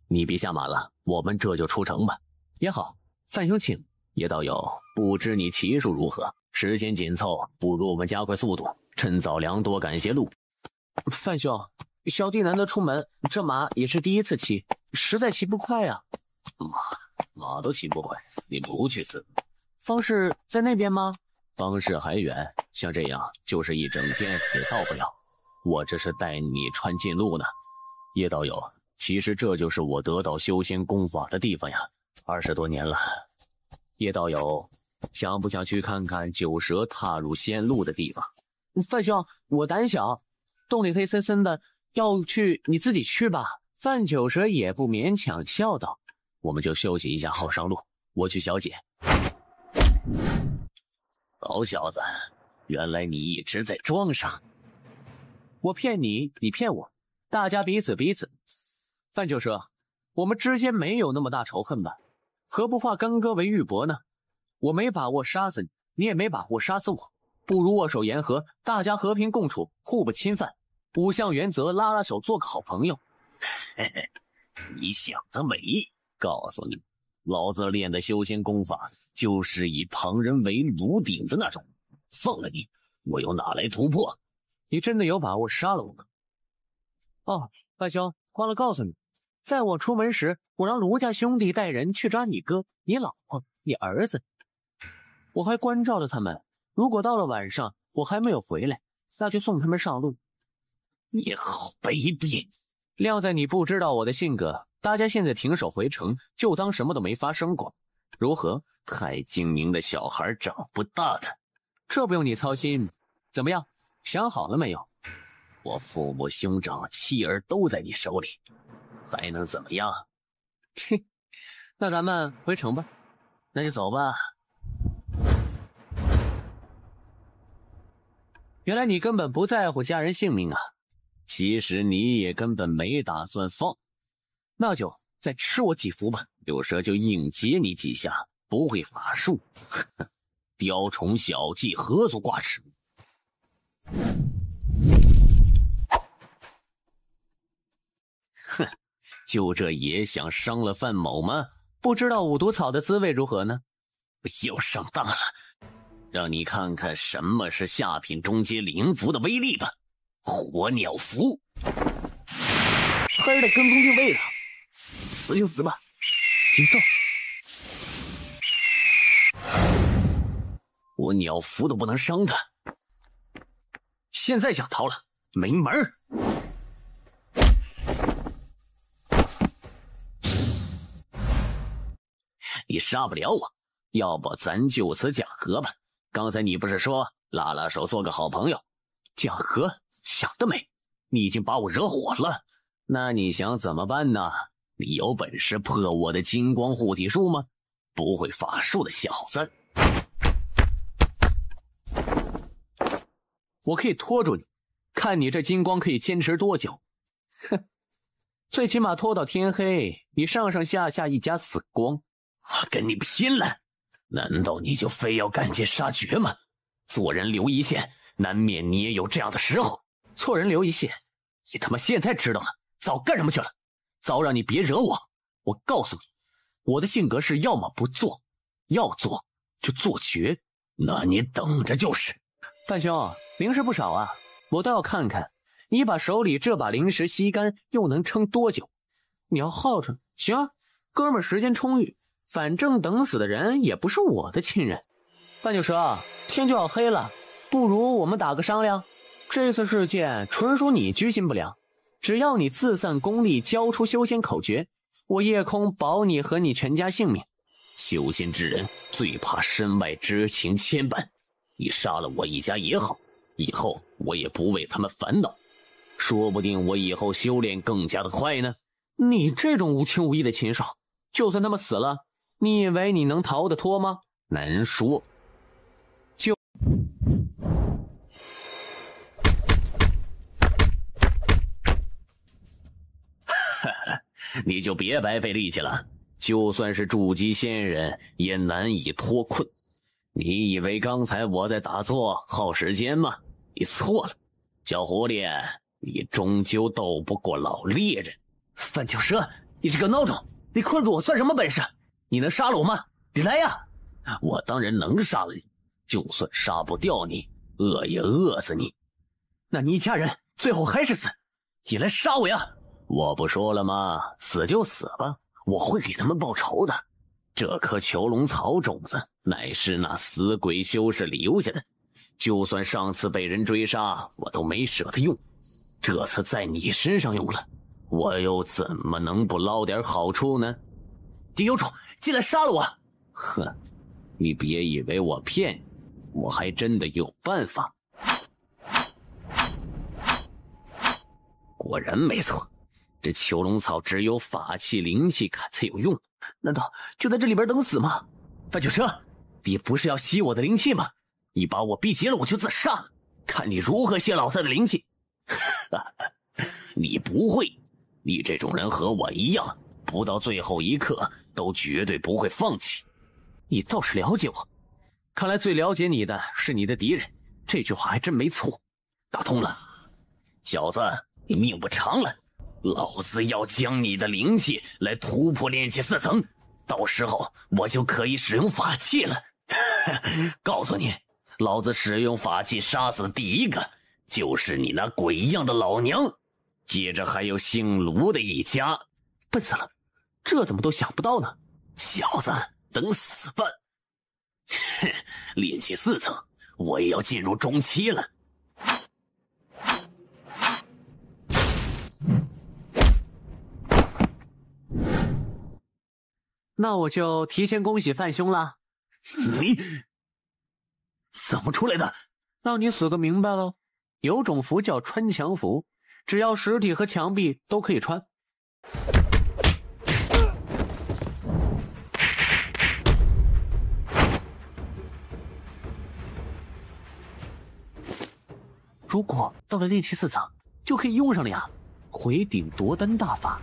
你别下马了，我们这就出城吧。也好，范兄请。叶道友，不知你骑术如何？时间紧凑，不如我们加快速度，趁早良多赶些路。范兄，小弟难得出门，这马也是第一次骑，实在骑不快啊。马都骑不快，你不去死？方士在那边吗？方士还远，像这样就是1整天也到不了。我这是带你穿近路呢。叶道友，其实这就是我得到修仙功法的地方呀，20多年了。叶道友，想不想去看看九蛇踏入仙路的地方？范兄，我胆小，洞里黑森森的，要去你自己去吧。范九蛇也不勉强笑道。我们就休息一下后上路，我去小姐。好小子，原来你一直在装傻。我骗你，你骗我，大家彼此。范九蛇，我们之间没有那么大仇恨吧？何不化干戈为玉帛呢？我没把握杀死你，你也没把握杀死我，不如握手言和，大家和平共处，互不侵犯。5项原则，拉手，做个好朋友。嘿嘿，你想得美！告诉你，老子练的修仙功法就是以旁人为炉鼎的那种，放了你，我又哪来突破？你真的有把握杀了我吗？哦，范兄，忘了告诉你，在我出门时，我让卢家兄弟带人去抓你哥、你老婆、你儿子，我还关照了他们，如果到了晚上我还没有回来，那就送他们上路。你好卑鄙！料在你不知道我的性格，大家现在停手回城，就当什么都没发生过，如何？太精明的小孩长不大的，这不用你操心。怎么样，想好了没有？我父母兄长妻儿都在你手里，还能怎么样？嘿，那咱们回城吧。那就走吧。原来你根本不在乎家人性命啊！其实你也根本没打算放，那就再吃我几符吧。有蛇就硬截你几下，不会法术，雕虫小技何足挂齿。哼，就这也想伤了范某吗？不知道五毒草的滋味如何呢？又上当了，让你看看什么是下品中阶灵符的威力吧。火鸟符，黑的跟风定位了，死就死吧，紧凑。我鸟符都不能伤他，现在想逃了没门儿。你杀不了我，要不咱就此讲和吧。刚才你不是说拉手做个好朋友？讲和？想得美！你已经把我惹火了，那你想怎么办呢？你有本事破我的金光护体术吗？不会法术的小子，我可以拖住你，看你这金光可以坚持多久。哼，最起码拖到天黑，你上上下下一家死光。我跟你拼了！难道你就非要干尽杀绝吗？做人留一线，难免你也有这样的时候。错人留一线，你他妈现在知道了，早干什么去了？早让你别惹我。我告诉你，我的性格是要么不做，要做就做绝。那你等着就是。范兄，零食不少啊，我倒要看看你把手里这把灵石吸干又能撑多久。你要耗着，行啊，哥们儿时间充裕，反正等死的人也不是我的亲人。半九蛇，天就要黑了，不如我们打个商量。这次事件纯属你居心不良，只要你自散功力，交出修仙口诀，我夜空保你和你全家性命。修仙之人最怕身外之情牵绊，你杀了我一家也好，以后我也不为他们烦恼，说不定我以后修炼更加的快呢。你这种无情无义的禽兽，就算他们死了，你以为你能逃得脱吗？难说。你就别白费力气了，就算是筑基仙人也难以脱困。你以为刚才我在打坐耗时间吗？你错了，小狐狸，你终究斗不过老猎人。范九蛇，你这个孬种，你困住我算什么本事？你能杀了我吗？你来呀！我当然能杀了你，就算杀不掉你，饿也饿死你。那你一家人最后还是死，你来杀我呀！我不说了吗？死就死吧，我会给他们报仇的。这颗囚龙草种子乃是那死鬼修士留下的，就算上次被人追杀，我都没舍得用。这次在你身上用了，我又怎么能不捞点好处呢？你有种，进来杀了我！哼，你别以为我骗你，我还真的有办法。果然没错，这囚龙草只有法器灵气砍才有用，难道就在这里边等死吗？范九蛇，你不是要吸我的灵气吗？你把我逼急了我就自杀，看你如何吸老三的灵气。你不会，你这种人和我一样，不到最后一刻都绝对不会放弃。你倒是了解我，看来最了解你的是你的敌人，这句话还真没错。打通了，小子，你命不长了，老子要将你的灵气来突破炼气4层，到时候我就可以使用法器了。告诉你，老子使用法器杀死的第一个就是你那鬼一样的老娘，接着还有姓卢的一家。笨死了，这怎么都想不到呢？小子，等死吧！哼，炼气4层，我也要进入中期了。那我就提前恭喜范兄了。你怎么出来的？让你死个明白喽。有种符叫穿墙符，只要实体和墙壁都可以穿。如果到了炼气4层，就可以用上了呀！回顶夺丹大法。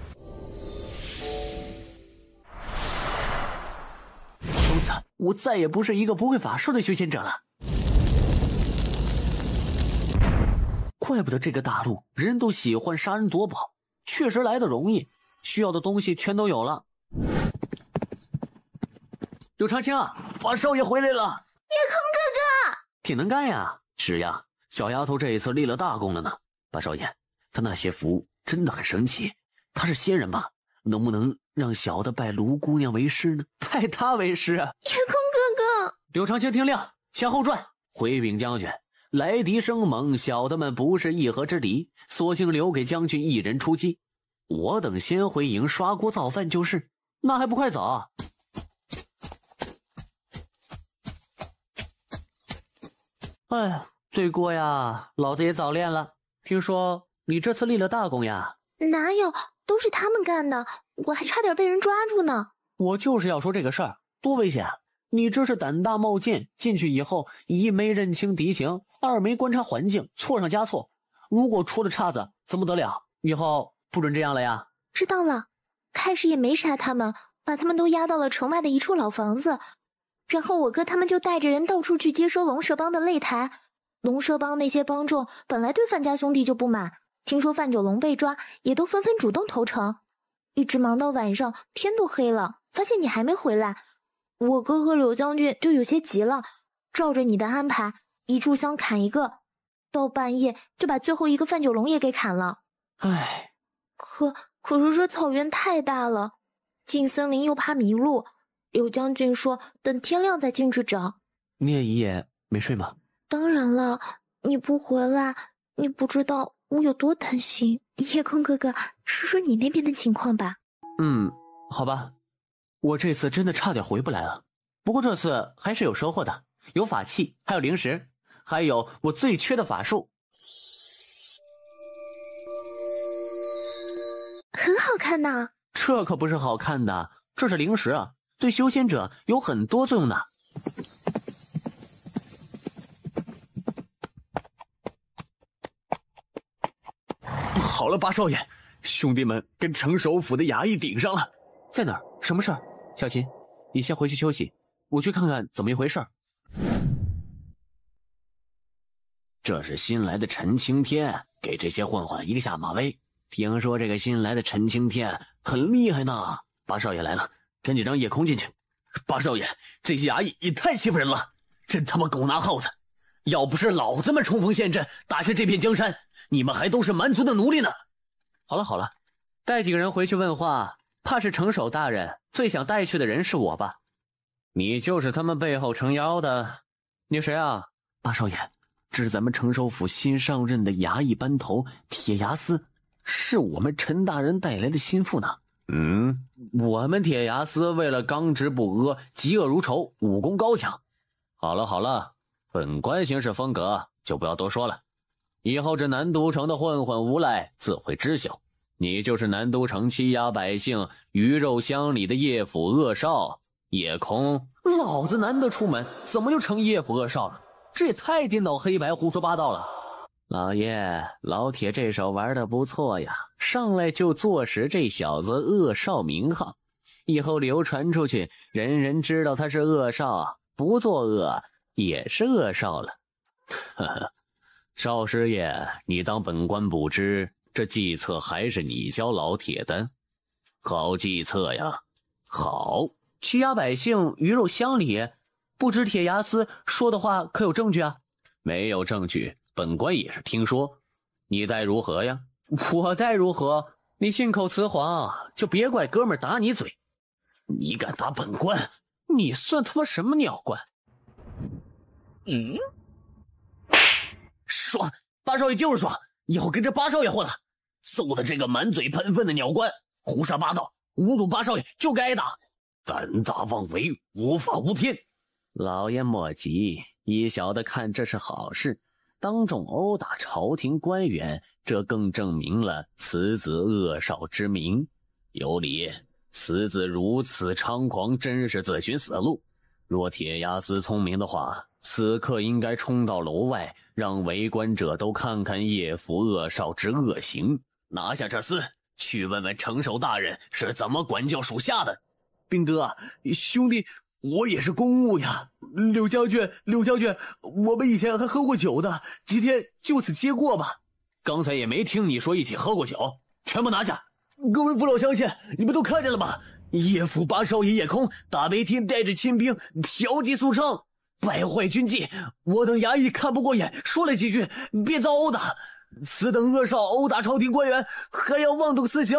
从此，我再也不是一个不会法术的修仙者了。怪不得这个大陆人都喜欢杀人夺宝，确实来得容易，需要的东西全都有了。柳长青啊，法少爷回来了！夜空哥哥，挺能干呀！是呀，小丫头这一次立了大功了呢。法少爷，他那些符真的很神奇，他是仙人吧？能不能让小的拜卢姑娘为师呢？拜她为师啊！夜空哥哥，柳长青听令，向后转，回禀将军。来敌生猛，小的们不是一合之敌，索性留给将军一人出击。我等先回营刷锅造饭就是，那还不快走？哎呀，罪过呀，老子也早练了。听说你这次立了大功呀？哪有，都是他们干的，我还差点被人抓住呢。我就是要说这个事儿，多危险啊！你这是胆大冒进，进去以后，一没认清敌情，二没观察环境，错上加错。如果出了岔子，怎么得了？以后不准这样了呀！知道了，开始也没杀他们，把他们都押到了城外的一处老房子，然后我哥他们就带着人到处去接收龙蛇帮的擂台。龙蛇帮那些帮众本来对范家兄弟就不满，听说范九龙被抓，也都纷纷主动投诚。一直忙到晚上，天都黑了，发现你还没回来。我哥和柳将军就有些急了，照着你的安排，一炷香砍一个，到半夜就把最后一个范九龙也给砍了。唉，可是这草原太大了，进森林又怕迷路。柳将军说等天亮再进去找。你也一夜没睡吗？当然了，你不回来，你不知道我有多担心。夜空哥哥，说说你那边的情况吧。好吧，我这次真的差点回不来了。不过这次还是有收获的，有法器，还有零食，还有我最缺的法术。很好看呐。这可不是好看的，这是零食啊，对修仙者有很多作用的。好了，八少爷，兄弟们跟城首府的衙役顶上了。在哪儿？什么事儿？小秦，你先回去休息，我去看看怎么一回事儿。这是新来的陈青天，给这些混混一个下马威。听说这个新来的陈青天很厉害呢。八少爷来了，赶紧让叶空进去。八少爷，这些衙役也太欺负人了，真他妈狗拿耗子！要不是老子们冲锋陷阵，打下这片江山，你们还都是蛮族的奴隶呢。好了，带几个人回去问话，怕是城守大人最想带去的人是我吧？你就是他们背后撑腰的？你谁啊？八少爷，这是咱们城首府新上任的衙役班头铁牙司，是我们陈大人带来的心腹呢。我们铁牙司为了刚直不阿，嫉恶如仇，武功高强。好了，本官行事风格就不要多说了，以后这南都城的混混无赖自会知晓。你就是南都城欺压百姓、鱼肉乡里的叶府恶少叶空。老子难得出门，怎么又成叶府恶少了？这也太颠倒黑白、胡说八道了。老爷，老铁这手玩得不错呀，上来就坐实这小子恶少名号，以后流传出去，人人知道他是恶少，不作恶也是恶少了。呵呵，少师爷，你当本官不知，这计策还是你教老铁的？好计策呀！好，欺压百姓，鱼肉乡里，不知铁牙司说的话可有证据啊？没有证据，本官也是听说。你待如何呀？我待如何？你信口雌黄，就别怪哥们打你嘴。你敢打本官？你算他妈什么鸟官？爽！八少爷就是爽，以后跟着八少爷混了。揍的这个满嘴喷粪的鸟官，胡说八道，侮辱八少爷就该打。胆大妄为，无法无天。老爷莫急，依小的看这是好事，当众殴打朝廷官员，这更证明了此子恶少之名。有理，此子如此猖狂，真是自寻死路。若铁牙司聪明的话，此刻应该冲到楼外，让围观者都看看叶府恶少之恶行，拿下这厮，去问问城守大人是怎么管教属下的。兵哥，兄弟，我也是公务呀。柳将军，我们以前还喝过酒的，今天就此接过吧。刚才也没听你说一起喝过酒，全部拿下。各位父老乡亲，你们都看见了吧？叶府八少爷叶空大白天带着亲兵嫖妓宿娼，败坏军纪，我等衙役看不过眼，说了几句便遭殴打。此等恶少殴打朝廷官员，还要妄动私情，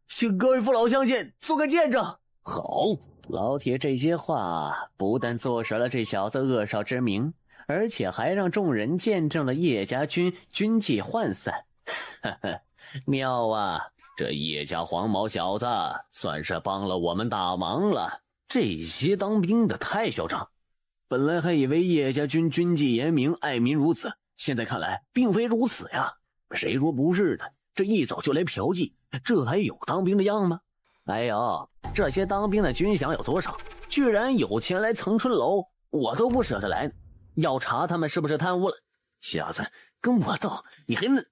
请各位父老乡亲做个见证。好，老铁这些话不但坐实了这小子恶少之名，而且还让众人见证了叶家军军纪涣散。呵呵，妙啊！这叶家黄毛小子算是帮了我们大忙了。这些当兵的太嚣张，本来还以为叶家军军纪严明，爱民如子，现在看来并非如此呀。谁说不是的？这一早就来嫖妓，这还有当兵的样吗？哎呦，这些当兵的军饷有多少？居然有钱来曾春楼，我都不舍得来呢。要查他们是不是贪污了。小子，跟我斗，你还能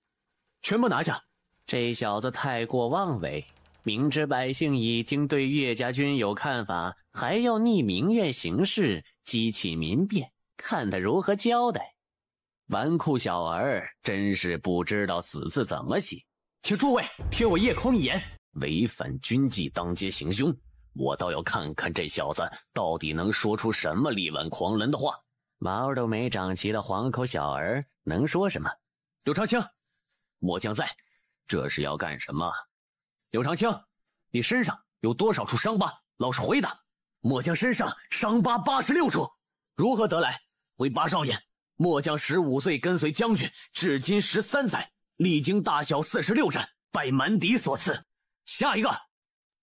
全部拿下。这小子太过妄为，明知百姓已经对岳家军有看法，还要逆民怨行事，激起民变，看他如何交代。纨绔小儿真是不知道死字怎么写。请诸位听我叶空一言，违反军纪，当街行凶，我倒要看看这小子到底能说出什么力挽狂澜的话。毛都没长齐的黄口小儿能说什么？刘长青，末将在，这是要干什么？刘长青，你身上有多少处伤疤？老实回答。末将身上伤疤86处。如何得来？回八少爷，末将15岁跟随将军，至今13载，历经大小46战，拜蛮敌所赐。下一个，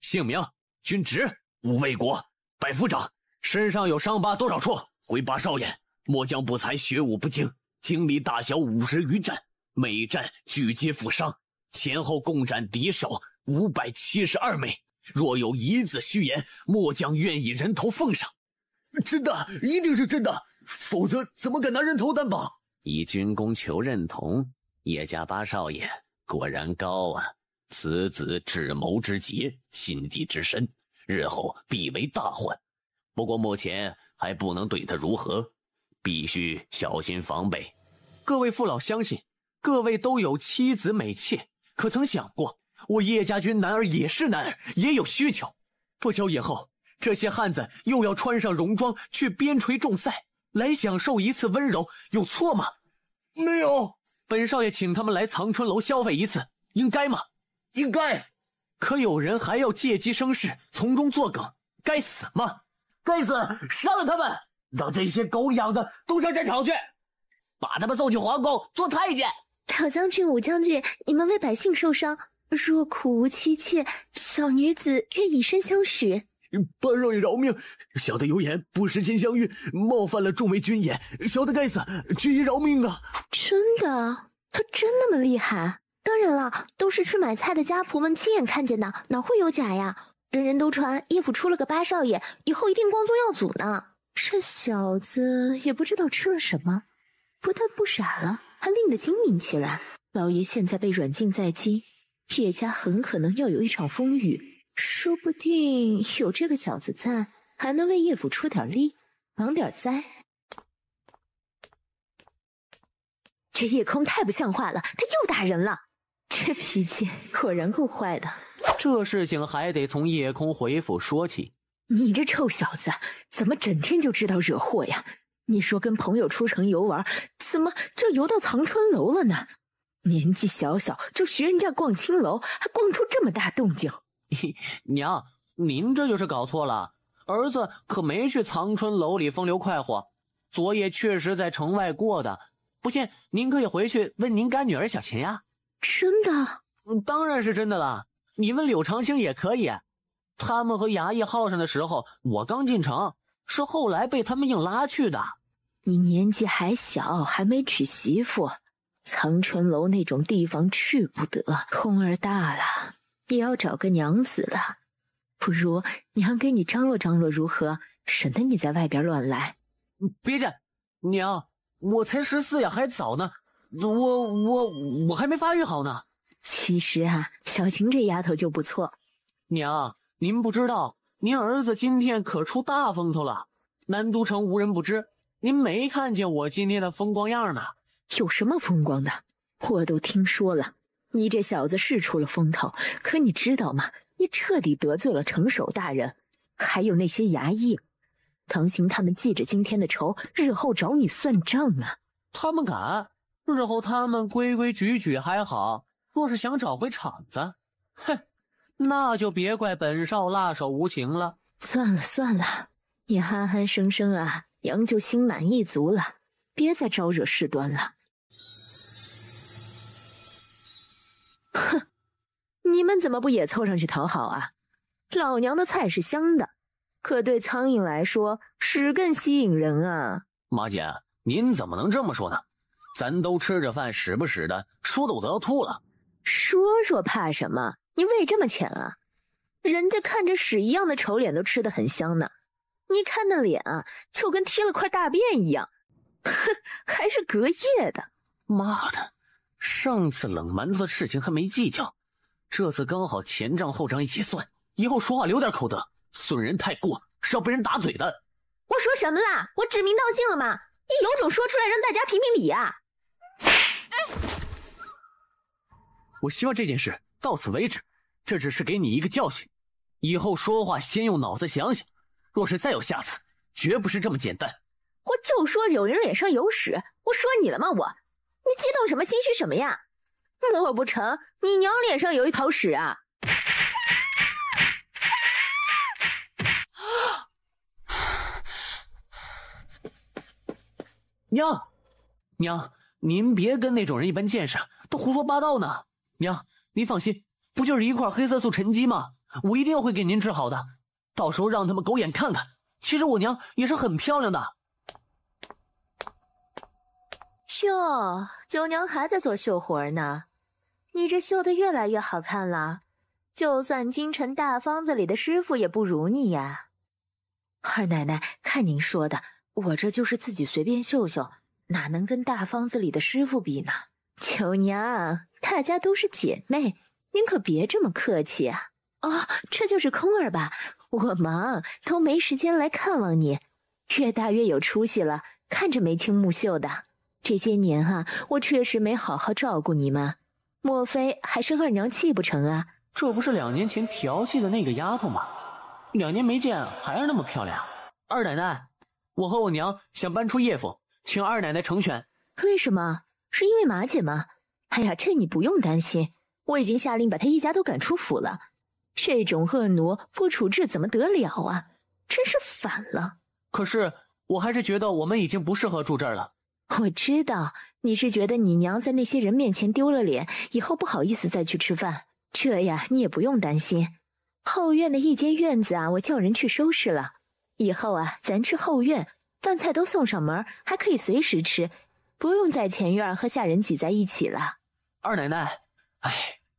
姓名、军职、五卫国，拜副长。身上有伤疤多少处？回八少爷，末将不才，学武不精，经历大小50余战，每战俱皆负伤，前后共斩敌手572枚。若有一字虚言，末将愿以人头奉上。真的，一定是真的，否则怎么敢拿人头担保？以军功求认同，叶家八少爷果然高啊！此子智谋之极，心计之深，日后必为大患。不过目前还不能对他如何，必须小心防备。各位父老相信，各位都有妻子美妾，可曾想过，我叶家军男儿也是男儿，也有需求。不久以后，这些汉子又要穿上戎装去边陲重赛，来享受一次温柔，有错吗？没有。本少爷请他们来藏春楼消费一次，应该吗？应该。可有人还要借机生事，从中作梗，该死吗？该死！杀了他们，让这些狗养的都上战场去，把他们送去皇宫做太监。老将军、武将军，你们为百姓受伤，若苦无妻妾，小女子愿以身相许。八少爷饶命，小的有眼不识金镶玉，冒犯了众位军爷，小的该死，军爷饶命啊！真的？他真那么厉害？当然了，都是去买菜的家仆们亲眼看见的，哪会有假呀？人人都传叶府出了个八少爷，以后一定光宗耀祖呢。这小子也不知道吃了什么，不但不傻了，还令得精明起来。老爷现在被软禁在京，叶家很可能要有一场风雨，说不定有这个小子在，还能为叶府出点力，防点灾。这叶空太不像话了，他又打人了，这脾气果然够坏的。这事情还得从叶空回府说起。你这臭小子，怎么整天就知道惹祸呀？你说跟朋友出城游玩，怎么就游到藏春楼了呢？年纪小小就学人家逛青楼，还逛出这么大动静。娘，您这就是搞错了，儿子可没去藏春楼里风流快活，昨夜确实在城外过的。不信您可以回去问您干女儿小琴呀。真的？当然是真的了。你问柳长青也可以，他们和衙役耗上的时候，我刚进城，是后来被他们硬拉去的。你年纪还小，还没娶媳妇，藏春楼那种地方去不得。空儿大了，也要找个娘子了。不如娘给你张罗张罗如何，省得你在外边乱来。别介，娘，我才14呀，还早呢，我还没发育好呢。其实啊，小晴这丫头就不错。娘，您不知道，您儿子今天可出大风头了，南都城无人不知。您没看见我今天的风光样呢？有什么风光的？我都听说了。你这小子是出了风头，可你知道吗？你彻底得罪了城守大人，还有那些衙役。唐兴他们记着今天的仇，日后找你算账啊。他们敢？日后他们规规矩矩还好，若是想找回场子，哼，那就别怪本少辣手无情了。算了算了，你憨憨生生啊，娘就心满意足了，别再招惹事端了。哼，你们怎么不也凑上去讨好啊？老娘的菜是香的，可对苍蝇来说屎更吸引人啊。马姐，您怎么能这么说呢？咱都吃着饭，使不使的，说的我都要吐了。说说怕什么？你胃这么浅啊？人家看着屎一样的丑脸都吃得很香呢，你看那脸啊，就跟贴了块大便一样，哼，还是隔夜的。妈的，上次冷馒头的事情还没计较，这次刚好前账后账一起算，以后说话留点口德，损人太过是要被人打嘴的。我说什么啦？我指名道姓了吗？你有种说出来让大家评评理啊！我希望这件事到此为止，这只是给你一个教训，以后说话先用脑子想想，若是再有下次，绝不是这么简单。我就说有人脸上有屎，我说你了吗？激动什么，心虚什么呀？莫不成你娘脸上有一泡屎啊？娘，您别跟那种人一般见识，都胡说八道呢。娘，您放心，不就是一块黑色素沉积吗？我一定会给您治好的。到时候让他们狗眼看看，其实我娘也是很漂亮的。哟，九娘还在做绣活呢，你这绣得越来越好看了，就算京城大方子里的师傅也不如你呀。二奶奶，看您说的，我这就是自己随便绣绣，哪能跟大方子里的师傅比呢？九娘，大家都是姐妹，您可别这么客气啊。哦，这就是空儿吧？我忙，都没时间来看望你。越大越有出息了，看着眉清目秀的。这些年啊，我确实没好好照顾你们，莫非还生二娘气不成啊？这不是2年前调戏的那个丫头吗？2年没见，还是那么漂亮。二奶奶，我和我娘想搬出叶府，请二奶奶成全。为什么？是因为马姐吗？哎呀，这你不用担心，我已经下令把她一家都赶出府了。这种恶奴不处置怎么得了啊？真是反了。可是我还是觉得我们已经不适合住这儿了。我知道你是觉得你娘在那些人面前丢了脸，以后不好意思再去吃饭。这呀，你也不用担心。后院的一间院子啊，我叫人去收拾了。以后啊，咱吃后院，饭菜都送上门，还可以随时吃，不用在前院和下人挤在一起了。二奶奶，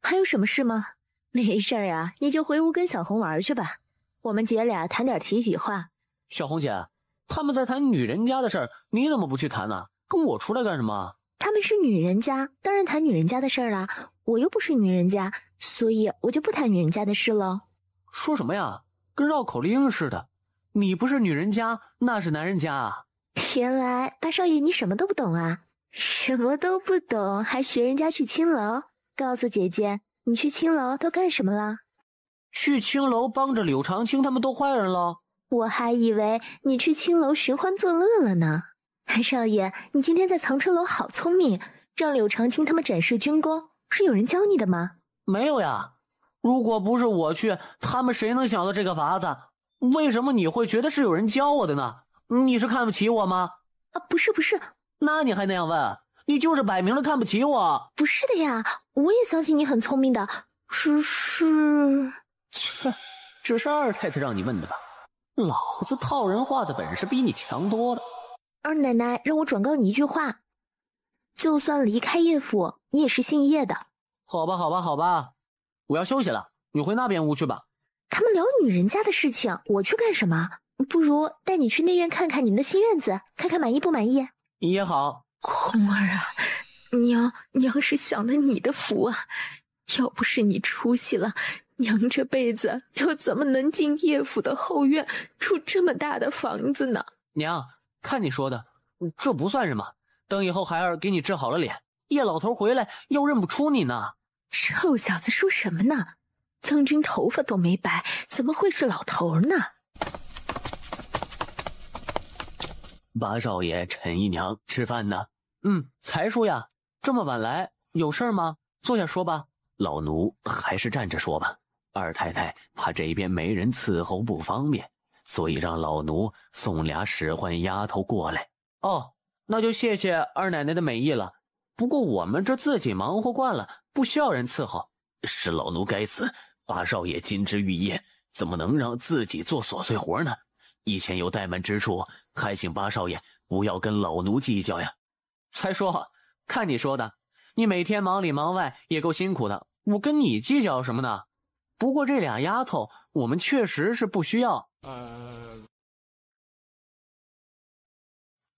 还有什么事吗？没事儿啊，你就回屋跟小红玩去吧。我们姐俩谈点体己话。小红姐，他们在谈女人家的事儿，你怎么不去谈呢？跟我出来干什么？他们是女人家，当然谈女人家的事儿啦。我又不是女人家，所以我就不谈女人家的事了。说什么呀？跟绕口令似的。你不是女人家，那是男人家啊。原来大少爷你什么都不懂啊？什么都不懂，还学人家去青楼？告诉姐姐，你去青楼都干什么了？去青楼帮着柳长青他们斗坏人了。我还以为你去青楼寻欢作乐了呢。大少爷，你今天在藏春楼好聪明，让柳长青他们展示军功，是有人教你的吗？没有呀，如果不是我去，他们谁能想到这个法子？为什么你会觉得是有人教我的呢？你是看不起我吗？啊，不是，那你还那样问？你就是摆明了看不起我。不是的呀，我也相信你很聪明的，只是……切，这是二太太让你问的吧？老子套人话的本事比你强多了。二奶奶让我转告你一句话，就算离开叶府，你也是姓叶的。好吧，我要休息了，你回那边屋去吧。他们聊女人家的事情，我去干什么？不如带你去内院看看你们的新院子，看看满意不满意？也好。空儿啊，娘是享了你的福啊，要不是你出息了，娘这辈子又怎么能进叶府的后院住这么大的房子呢？娘，看你说的，这不算什么，等以后孩儿给你治好了脸，叶老头回来又认不出你呢。臭小子说什么呢？将军头发都没白，怎么会是老头呢？八少爷、陈姨娘吃饭呢？才叔呀，这么晚来，有事吗？坐下说吧。老奴还是站着说吧。二太太怕这边没人伺候不方便，所以让老奴送俩使唤丫头过来。哦，那就谢谢二奶奶的美意了。不过我们这自己忙活惯了，不需要人伺候。是老奴该死，八少爷金枝玉叶，怎么能让自己做琐碎活呢？以前有怠慢之处，还请八少爷不要跟老奴计较呀。才说，看你说的，你每天忙里忙外也够辛苦的，我跟你计较什么呢？不过这俩丫头，我们确实是不需要。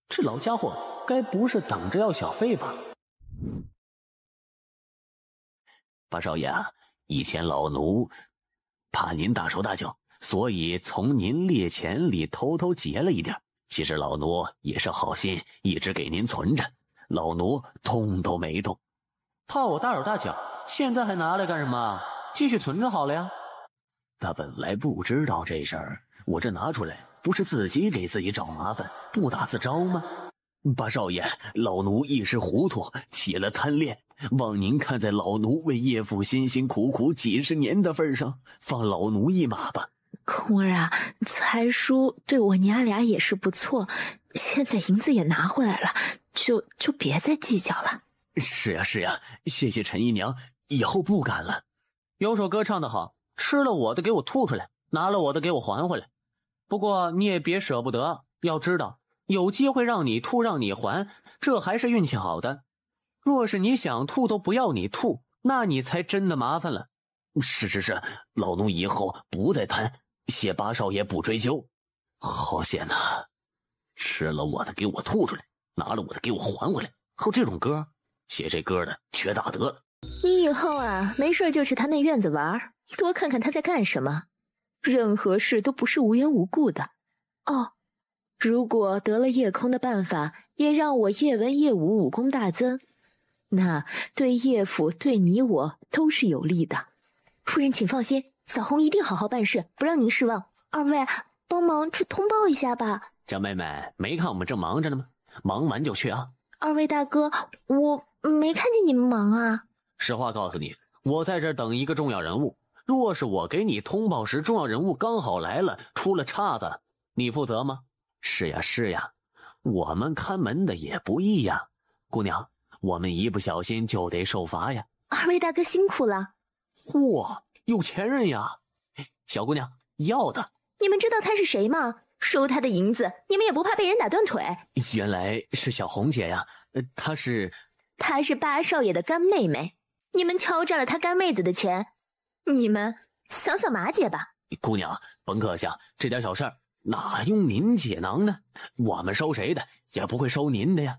这老家伙该不是等着要小费吧？八少爷啊，以前老奴怕您大手大脚，所以从您列钱里偷偷结了一点。其实老奴也是好心，一直给您存着，老奴动都没动。怕我大手大脚，现在还拿来干什么？继续存着好了呀。他本来不知道这事儿，我这拿出来不是自己给自己找麻烦，不打自招吗？八少爷，老奴一时糊涂，起了贪恋，望您看在老奴为叶父辛辛苦苦几十年的份上，放老奴一马吧。空儿啊，财叔对我娘俩也是不错，现在银子也拿回来了，就别再计较了。是呀是呀，谢谢陈姨娘，以后不敢了。有首歌唱得好，吃了我的给我吐出来，拿了我的给我还回来。不过你也别舍不得，要知道有机会让你吐让你还，这还是运气好的。若是你想吐都不要你吐，那你才真的麻烦了。是，老奴以后不再贪，谢八少爷不追究。好险呐！吃了我的给我吐出来，拿了我的给我还回来。后这种歌，写这歌的缺大德了。你以后啊，没事就去他那院子玩，多看看他在干什么。任何事都不是无缘无故的。哦，如果得了叶空的办法，也让我叶文叶武武功大增，那对叶府对你我都是有利的。夫人请放心，小红一定好好办事，不让您失望。二位帮忙去通报一下吧。江妹妹，没看我们正忙着呢吗？忙完就去啊。二位大哥，我没看见你们忙啊。实话告诉你，我在这儿等一个重要人物，若是我给你通报时重要人物刚好来了，出了岔子，你负责吗？是呀，我们看门的也不易呀。姑娘，我们一不小心就得受罚呀。二位大哥辛苦了。嚯，有钱人呀。小姑娘，要的。你们知道他是谁吗？收他的银子，你们也不怕被人打断腿？原来是小红姐呀。她是八少爷的干妹妹，你们敲诈了他干妹子的钱，你们想想马姐吧。姑娘，甭客气，这点小事儿哪用您解囊呢？我们收谁的也不会收您的呀。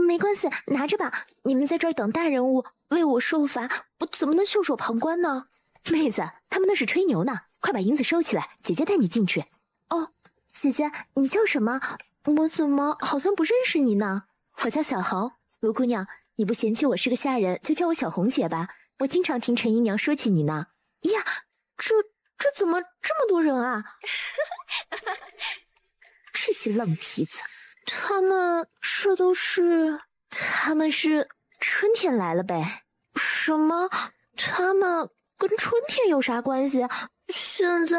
没关系，拿着吧。你们在这儿等大人物为我受罚，我怎么能袖手旁观呢？妹子，他们那是吹牛呢，快把银子收起来，姐姐带你进去。哦，姐姐，你叫什么？我怎么好像不认识你呢？我叫小红。卢姑娘，你不嫌弃我是个下人，就叫我小红姐吧。我经常听陈姨娘说起你呢。呀，这怎么这么多人啊？这些愣皮子，他们是春天来了呗。什么？他们跟春天有啥关系？现在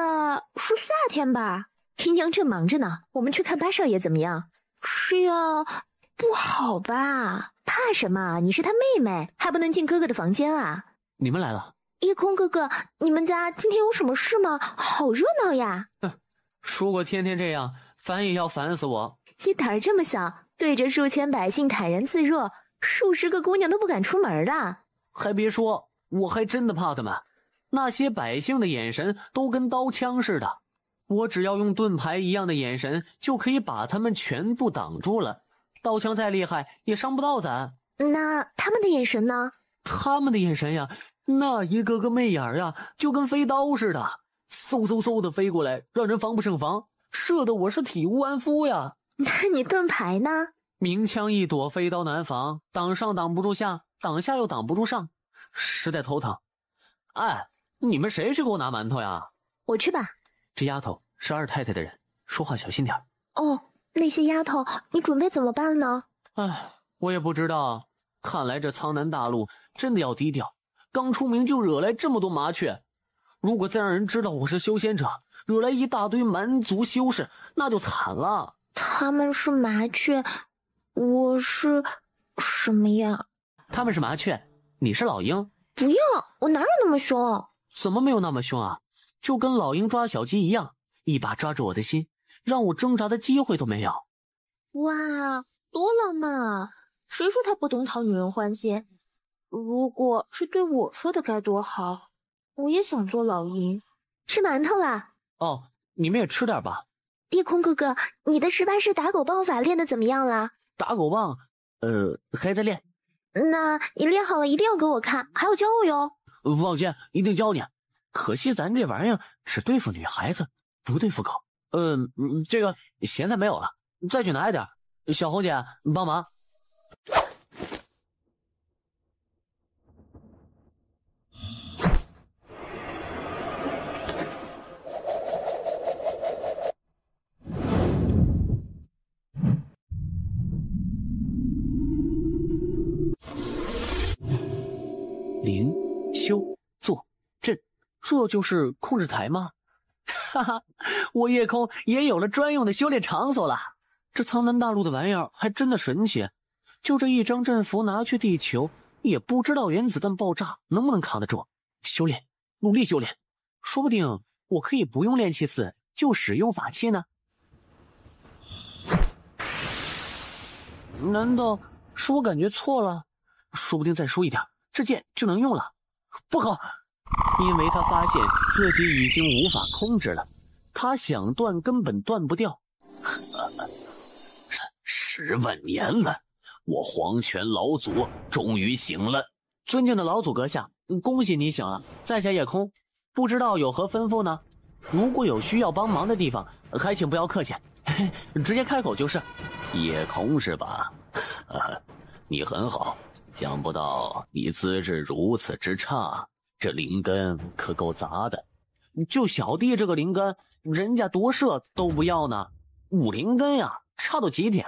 是夏天吧？姨娘正忙着呢，我们去看八少爷怎么样？是呀，不好吧？怕什么？你是他妹妹，还不能进哥哥的房间啊？你们来了。夜空哥哥，你们家今天有什么事吗？好热闹呀！如果天天这样，烦也要烦死我。你胆儿这么小，对着数千百姓坦然自若，数十个姑娘都不敢出门的。还别说，我还真的怕他们。那些百姓的眼神都跟刀枪似的，我只要用盾牌一样的眼神，就可以把他们全部挡住了。刀枪再厉害，也伤不到咱。那他们的眼神呢？他们的眼神呀，那一个个媚眼呀，就跟飞刀似的，嗖嗖嗖的飞过来，让人防不胜防，射得我是体无完肤呀。那你盾牌呢？明枪易躲，飞刀难防，挡上挡不住下，挡下又挡不住上，实在头疼。哎，你们谁去给我拿馒头呀？我去吧。这丫头是二太太的人，说话小心点。哦，那些丫头，你准备怎么办呢？哎，我也不知道。看来这苍南大陆真的要低调，刚出名就惹来这么多麻雀。如果再让人知道我是修仙者，惹来一大堆蛮族修士，那就惨了。他们是麻雀，我是什么呀？他们是麻雀，你是老鹰。不要，我哪有那么凶？怎么没有那么凶啊？就跟老鹰抓小鸡一样，一把抓住我的心，让我挣扎的机会都没有。哇，多浪漫啊！谁说他不懂讨女人欢心？如果是对我说的该多好！我也想做老鹰。吃馒头啦！哦，你们也吃点吧。夜空哥哥，你的18式打狗棒法练得怎么样了？打狗棒，还在练。那你练好了一定要给我看，还要教我哟。放心，一定教你。可惜咱这玩意儿只对付女孩子，不对付狗。这个咸菜没有了，再去拿一点。小红姐，帮忙。这就是控制台吗？哈哈，我夜空也有了专用的修炼场所了。这苍南大陆的玩意儿还真的神奇，就这一张阵符拿去地球，也不知道原子弹爆炸能不能扛得住。修炼，努力修炼，说不定我可以不用炼气寺就使用法器呢。难道是我感觉错了？说不定再输一点，这剑就能用了。不好！因为他发现自己已经无法控制了，他想断根本断不掉。10万年了，我黄泉老祖终于醒了。尊敬的老祖阁下，恭喜你醒了。在下夜空，不知道有何吩咐呢？如果有需要帮忙的地方，还请不要客气，直接开口就是。夜空是吧？你很好，想不到你资质如此之差，这灵根可够杂的。就小弟这个灵根，人家夺舍都不要呢。5灵根呀，差到极点，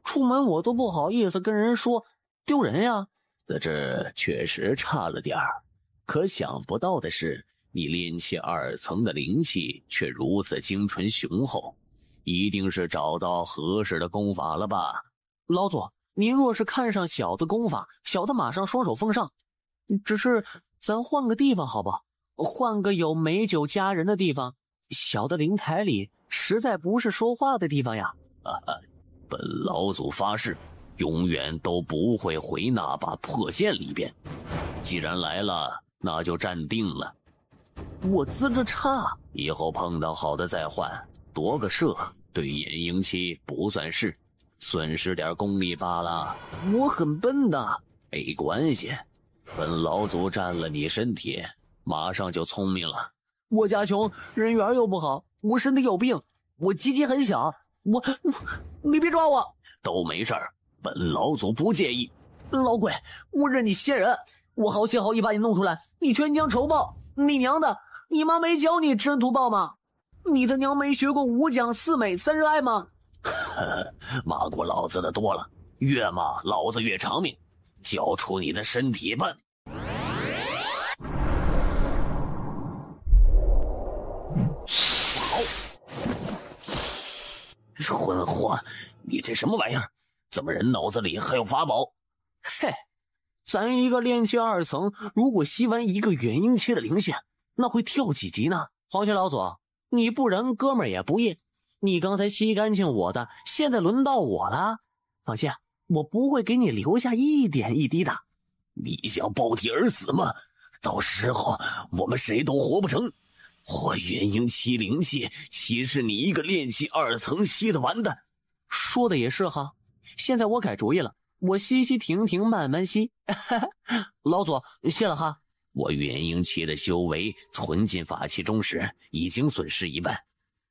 出门我都不好意思跟人说，丢人呀。资质确实差了点儿，可想不到的是，你炼气2层的灵气却如此精纯雄厚，一定是找到合适的功法了吧？老祖，您若是看上小的功法，小的马上双手奉上。只是咱换个地方好不好？换个有美酒佳人的地方，小的灵台里实在不是说话的地方呀。本老祖发誓，永远都不会回那把破剑里边。既然来了，那就站定了。我资质差，以后碰到好的再换，夺个舍对炎婴期不算事，损失点功力罢了。我很笨的。没关系，本老祖占了你身体，马上就聪明了。我家穷，人缘又不好，我身体有病，我鸡鸡很小，你别抓我。都没事儿，本老祖不介意。老鬼，我认你仙人，我好心好意把你弄出来，你全将仇报。你娘的，你妈没教你知恩图报吗？你的娘没学过5讲4美3热爱吗？骂过老子的多了，越骂老子越长命。交出你的身体吧！混货，你这什么玩意儿？怎么人脑子里还有法宝？嘿，咱一个炼气2层，如果吸完一个元婴期的灵血，那会跳几级呢？黄泉老祖，你不仁，哥们儿也不义。你刚才吸干净我的，现在轮到我了。放心，我不会给你留下一点一滴的。你想爆体而死吗？到时候我们谁都活不成。我元婴期灵气岂是你一个炼气2层吸得完的？说的也是哈。现在我改主意了，我吸吸停停，慢慢吸。老祖，谢了哈。我元婴期的修为存进法器中时，已经损失1半，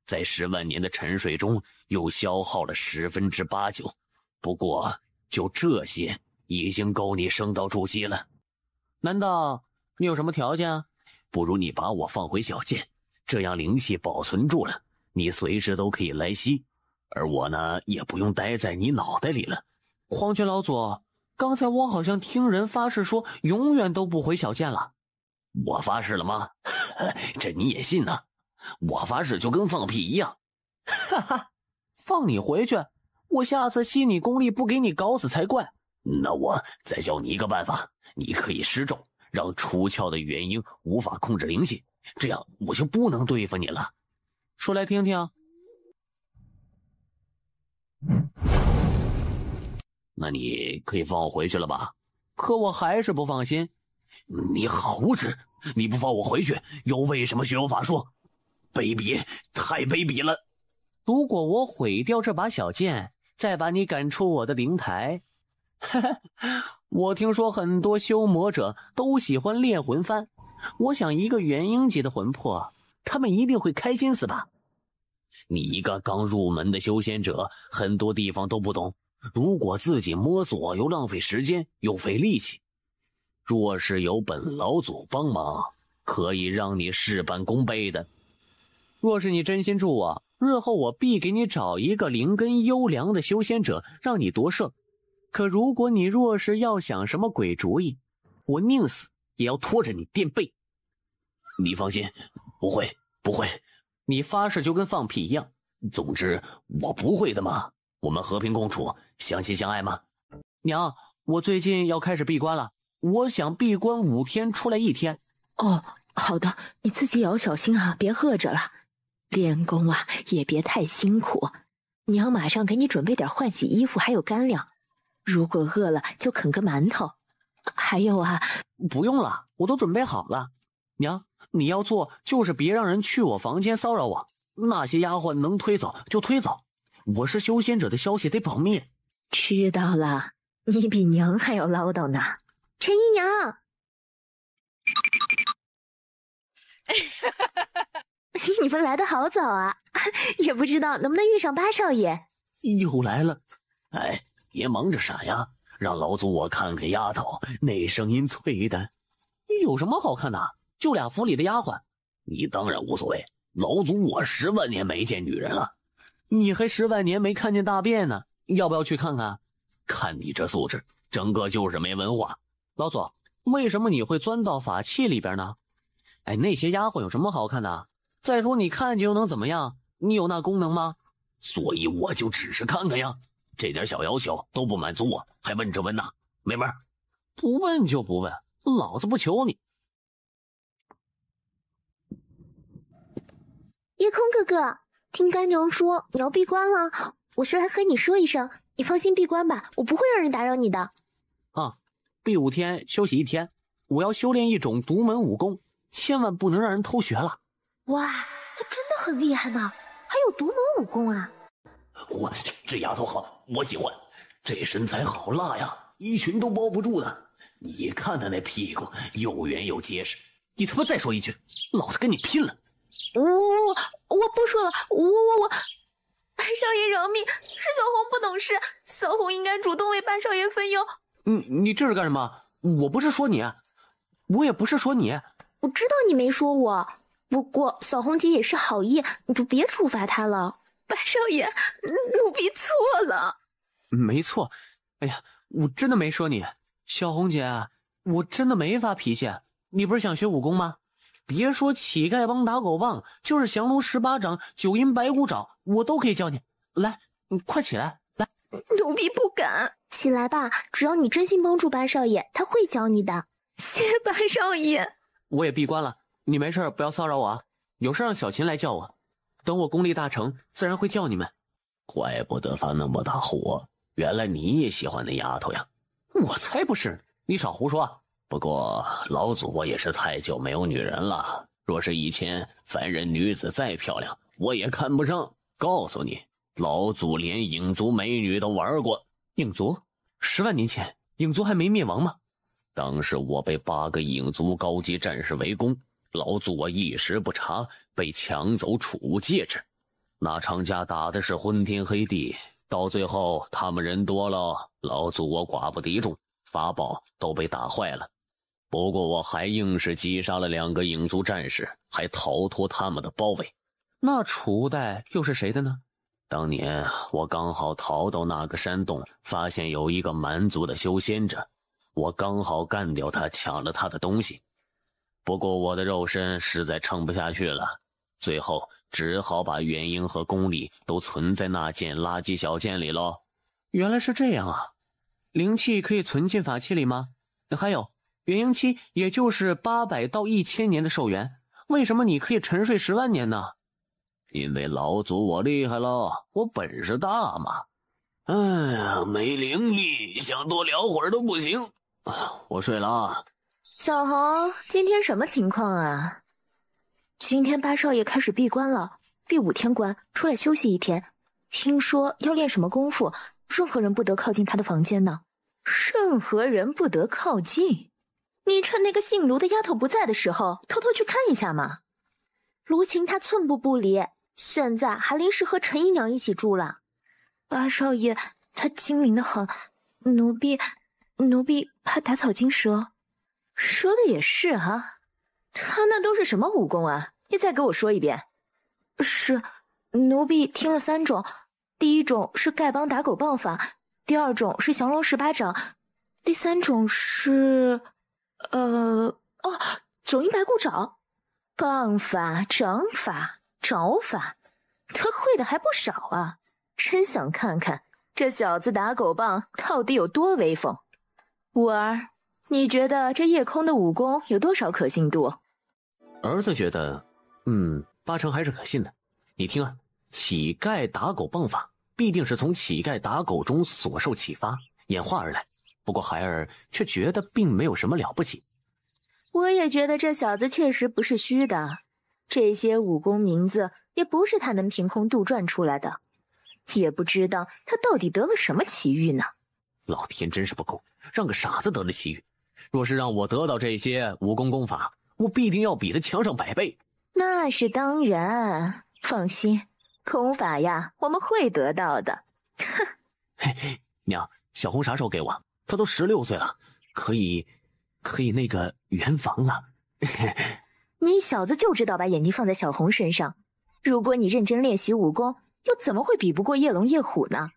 在10万年的沉睡中又消耗了9/10。不过就这些已经够你升到筑基了。难道你有什么条件啊？不如你把我放回小剑，这样灵气保存住了，你随时都可以来吸，而我呢，也不用待在你脑袋里了。黄泉老祖，刚才我好像听人发誓说永远都不回小剑了。我发誓了吗？这你也信呢？我发誓就跟放屁一样。哈哈，放你回去，我下次吸你功力不给你搞死才怪。那我再教你一个办法，你可以施咒，让出窍的元婴无法控制灵气，这样我就不能对付你了。说来听听。那你可以放我回去了吧？可我还是不放心。你好无耻！你不放我回去，又为什么学我法术？卑鄙，太卑鄙了！如果我毁掉这把小剑，再把你赶出我的灵台，我听说很多修魔者都喜欢炼魂幡，我想一个元婴级的魂魄，他们一定会开心死吧？你一个刚入门的修仙者，很多地方都不懂，如果自己摸索又浪费时间又费力气，若是有本老祖帮忙，可以让你事半功倍的。若是你真心助我，日后我必给你找一个灵根优良的修仙者，让你夺舍。可如果你若是要想什么鬼主意，我宁死也要拖着你垫背。你放心，不会。你发誓就跟放屁一样。总之我不会的嘛，我们和平共处，相亲相爱嘛。娘，我最近要开始闭关了，我想闭关5天出来1天。哦，好的，你自己也要小心啊，别饿着了。练功啊，也别太辛苦。娘马上给你准备点换洗衣服，还有干粮。如果饿了，就啃个馒头。还有啊，不用了，我都准备好了。娘，你要做就是别让人去我房间骚扰我，那些丫鬟能推走就推走。我是修仙者的消息得保密。知道了，你比娘还要唠叨呢。陈姨娘，你们来的好早啊，也不知道能不能遇上八少爷。又来了，哎，别忙着啥呀，让老祖我看看丫头，那声音脆的。有什么好看的？就俩府里的丫鬟。你当然无所谓，老祖我10万年没见女人了。你还10万年没看见大便呢，要不要去看看？看你这素质，整个就是没文化。老祖，为什么你会钻到法器里边呢？哎，那些丫鬟有什么好看的？再说你看见又能怎么样？你有那功能吗？所以我就只是看看呀，这点小要求都不满足我，还问这问那，没门。不问就不问，老子不求你。夜空哥哥，听干娘说你要闭关了，我是来和你说一声，你放心闭关吧，我不会让人打扰你的。啊，闭5天，休息1天。我要修炼一种独门武功，千万不能让人偷学了。哇，他真的很厉害呢，还有独门武功啊！我这丫头好，我喜欢，这身材好辣呀，衣裙都包不住的。你看她那屁股又圆又结实。你他妈再说一句，老子跟你拼了！我不说了，我，八少爷饶命，是小红不懂事，小红应该主动为八少爷分忧。你这是干什么？我不是说你，我也不是说你。我知道你没说我，不过小红姐也是好意，你就别处罚她了。八少爷，奴婢错了。没错，哎呀，我真的没说你，小红姐，我真的没发脾气。你不是想学武功吗？别说乞丐帮打狗棒，就是降龙18掌、9阴白骨爪，我都可以教你。来，你快起来，来。奴婢不敢。起来吧，只要你真心帮助八少爷，他会教你的。谢八少爷。我也闭关了，你没事不要骚扰我啊。有事让小琴来叫我，等我功力大成，自然会叫你们。怪不得发那么大火，原来你也喜欢那丫头呀。我才不是，你少胡说。不过老祖我也是太久没有女人了，若是以前凡人女子再漂亮，我也看不上。告诉你，老祖连影族美女都玩过。影族？10万年前影族还没灭亡吗？当时我被8个影族高级战士围攻，老祖我一时不察，被抢走储物戒指。那场架打的是昏天黑地，到最后他们人多了，老祖我寡不敌众，法宝都被打坏了。不过我还硬是击杀了2个影族战士，还逃脱他们的包围。那储物袋又是谁的呢？当年我刚好逃到那个山洞，发现有一个蛮族的修仙者，我刚好干掉他，抢了他的东西。不过我的肉身实在撑不下去了，最后只好把元婴和功力都存在那件垃圾小剑里喽。原来是这样啊！灵气可以存进法器里吗？还有元婴期，也就是800到1000年的寿元，为什么你可以沉睡10万年呢？因为老祖我厉害了，我本事大嘛。哎呀，没灵力，想多聊会儿都不行。我睡了啊。小红，今天什么情况啊？今天八少爷开始闭关了，闭5天关，出来休息1天。听说要练什么功夫，任何人不得靠近他的房间呢。任何人不得靠近？你趁那个姓卢的丫头不在的时候，偷偷去看一下嘛。卢晴她寸步不离，现在还临时和陈姨娘一起住了。八少爷他精明的很，奴婢怕打草惊蛇。说的也是哈，他那都是什么武功啊？你再给我说一遍。是，奴婢听了3种，第一种是丐帮打狗棒法，第2种是降龙18掌，第3种是9阴白骨爪。棒法、掌法、爪法，他会的还不少啊！真想看看这小子打狗棒到底有多威风。五儿，你觉得这夜空的武功有多少可信度？儿子觉得，8成还是可信的。你听啊，乞丐打狗棒法必定是从乞丐打狗中所受启发演化而来，不过孩儿却觉得并没有什么了不起。我也觉得这小子确实不是虚的，这些武功名字也不是他能凭空杜撰出来的，也不知道他到底得了什么奇遇呢。老天真是不公，让个傻子得了奇遇。若是让我得到这些武功功法，我必定要比他强上100倍。那是当然，放心，功法呀，我们会得到的。哼，嘿嘿，娘，小红啥时候给我？她都16岁了，可以那个圆房了。你小子就知道把眼睛放在小红身上，如果你认真练习武功，又怎么会比不过夜龙夜虎呢？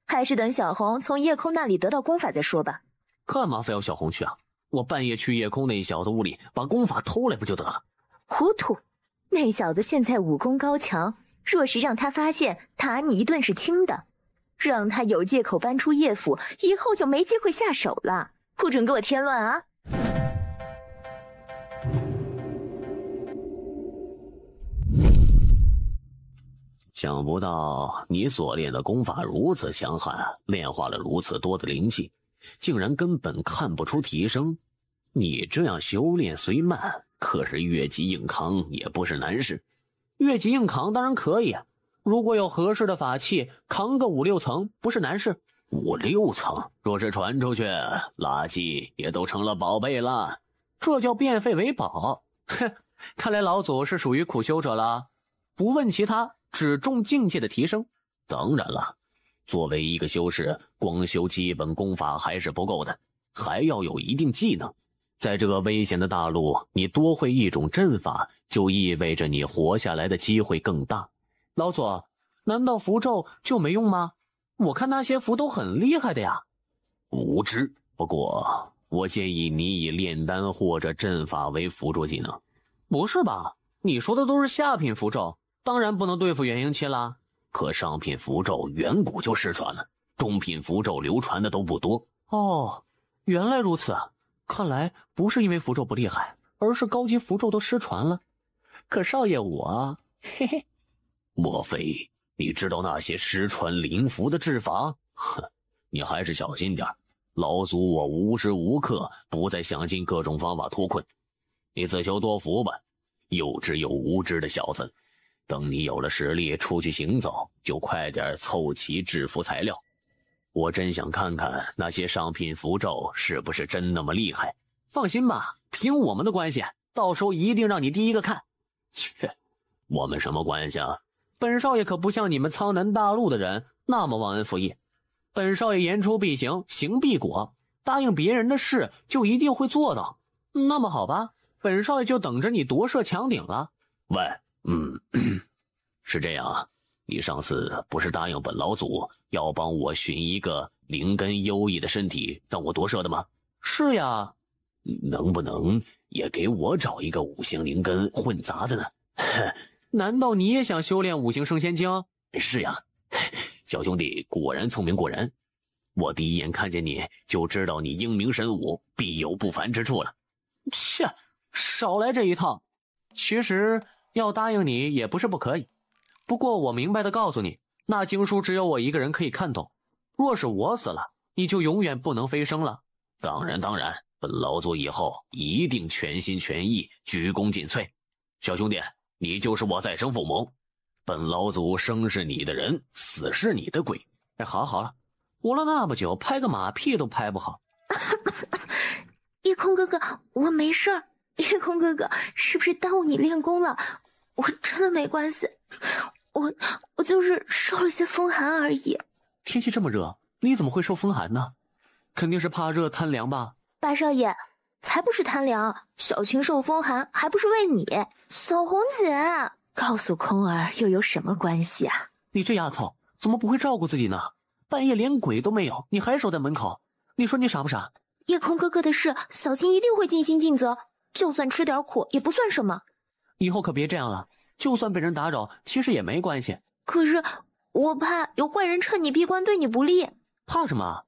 还是等小红从夜空那里得到功法再说吧。干嘛非要小红去啊？我半夜去夜空那小子屋里把功法偷来不就得了？糊涂，那小子现在武功高强，若是让他发现，打你一顿是轻的，让他有借口搬出夜府，以后就没机会下手了。不准给我添乱啊！想不到你所练的功法如此强悍，炼化了如此多的灵气，竟然根本看不出提升。你这样修炼虽慢，可是越级硬扛也不是难事。越级硬扛当然可以，如果有合适的法器，扛个5、6层不是难事。5、6层，若是传出去，垃圾也都成了宝贝了。这叫变废为宝。哼，看来老祖是属于苦修者了，不问其他，只重境界的提升。当然了，作为一个修士，光修基本功法还是不够的，还要有一定技能。在这个危险的大陆，你多会一种阵法，就意味着你活下来的机会更大。老祖，难道符咒就没用吗？我看那些符都很厉害的呀。无知，不过我建议你以炼丹或者阵法为辅助技能。不是吧？你说的都是下品符咒，当然不能对付元婴期啦。可上品符咒远古就失传了，中品符咒流传的都不多。哦，原来如此。看来不是因为符咒不厉害，而是高级符咒都失传了。可少爷我，嘿嘿，莫非你知道那些失传灵符的治法？哼，你还是小心点，老祖我无时无刻不在想尽各种方法脱困。你自求多福吧，幼稚又无知的小子。等你有了实力出去行走，就快点凑齐制服材料。我真想看看那些上品符咒是不是真那么厉害。放心吧，凭我们的关系，到时候一定让你第一个看。切，我们什么关系啊？本少爷可不像你们苍南大陆的人那么忘恩负义。本少爷言出必行，行必果，答应别人的事就一定会做到。那么好吧，本少爷就等着你夺舍强顶了。喂，是这样啊，你上次不是答应本老祖要帮我寻一个灵根优异的身体让我夺舍的吗？是呀。能不能也给我找一个5行灵根混杂的呢？难道你也想修炼5行升仙经？是呀，小兄弟果然聪明过人，我第一眼看见你就知道你英明神武，必有不凡之处了。切，少来这一套。其实要答应你也不是不可以，不过我明白的告诉你，那经书只有我一个人可以看懂，若是我死了，你就永远不能飞升了。当然，本老祖以后一定全心全意，鞠躬尽瘁。小兄弟，你就是我再生父母，本老祖生是你的人，死是你的鬼。好了，活了那么久，拍个马屁都拍不好。夜空哥哥，我没事儿。夜空哥哥，是不是耽误你练功了？我真的没关系，我就是受了些风寒而已。天气这么热，你怎么会受风寒呢？肯定是怕热贪凉吧？八少爷，才不是贪凉，小青受风寒还不是为你。小红姐，告诉空儿又有什么关系啊？你这丫头怎么不会照顾自己呢？半夜连鬼都没有，你还守在门口，你说你傻不傻？夜空哥哥的事，小青一定会尽心尽责，就算吃点苦也不算什么。以后可别这样了，就算被人打扰，其实也没关系。可是我怕有坏人趁你闭关对你不利。怕什么？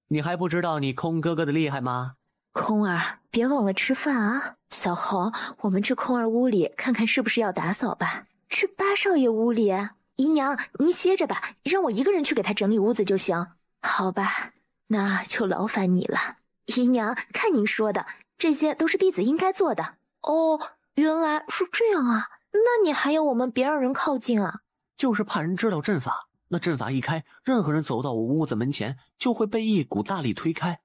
你还不知道你空哥哥的厉害吗？空儿，别忘了吃饭啊！小红，我们去空儿屋里看看是不是要打扫吧。去八少爷屋里？姨娘，您歇着吧，让我一个人去给他整理屋子就行。好吧，那就劳烦你了。姨娘，看您说的，这些都是弟子应该做的。哦，原来是这样啊，那你还要我们别让人靠近啊？就是怕人知道阵法，那阵法一开，任何人走到我屋子门前就会被一股大力推开。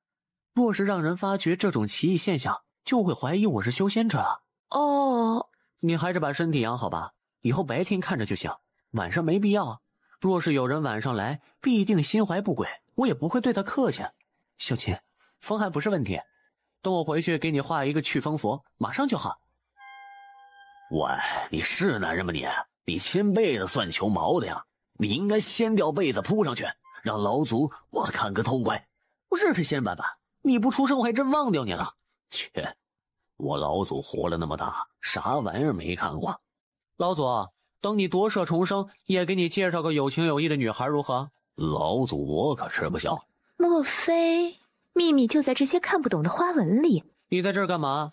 若是让人发觉这种奇异现象，就会怀疑我是修仙者了。哦，你还是把身体养好吧，以后白天看着就行，晚上没必要。若是有人晚上来，必定心怀不轨，我也不会对他客气。小琴，风寒不是问题，等我回去给你画一个祛风佛，马上就好。喂，你是男人吗你？你掀被子算球毛的呀？你应该掀掉被子铺上去，让老祖我看个痛快。我日他仙板板，你不出声我还真忘掉你了。切，我老祖活了那么大，啥玩意儿没看过？老祖，等你夺舍重生，也给你介绍个有情有义的女孩如何？老祖我可吃不消。莫非秘密就在这些看不懂的花纹里？你在这儿干嘛？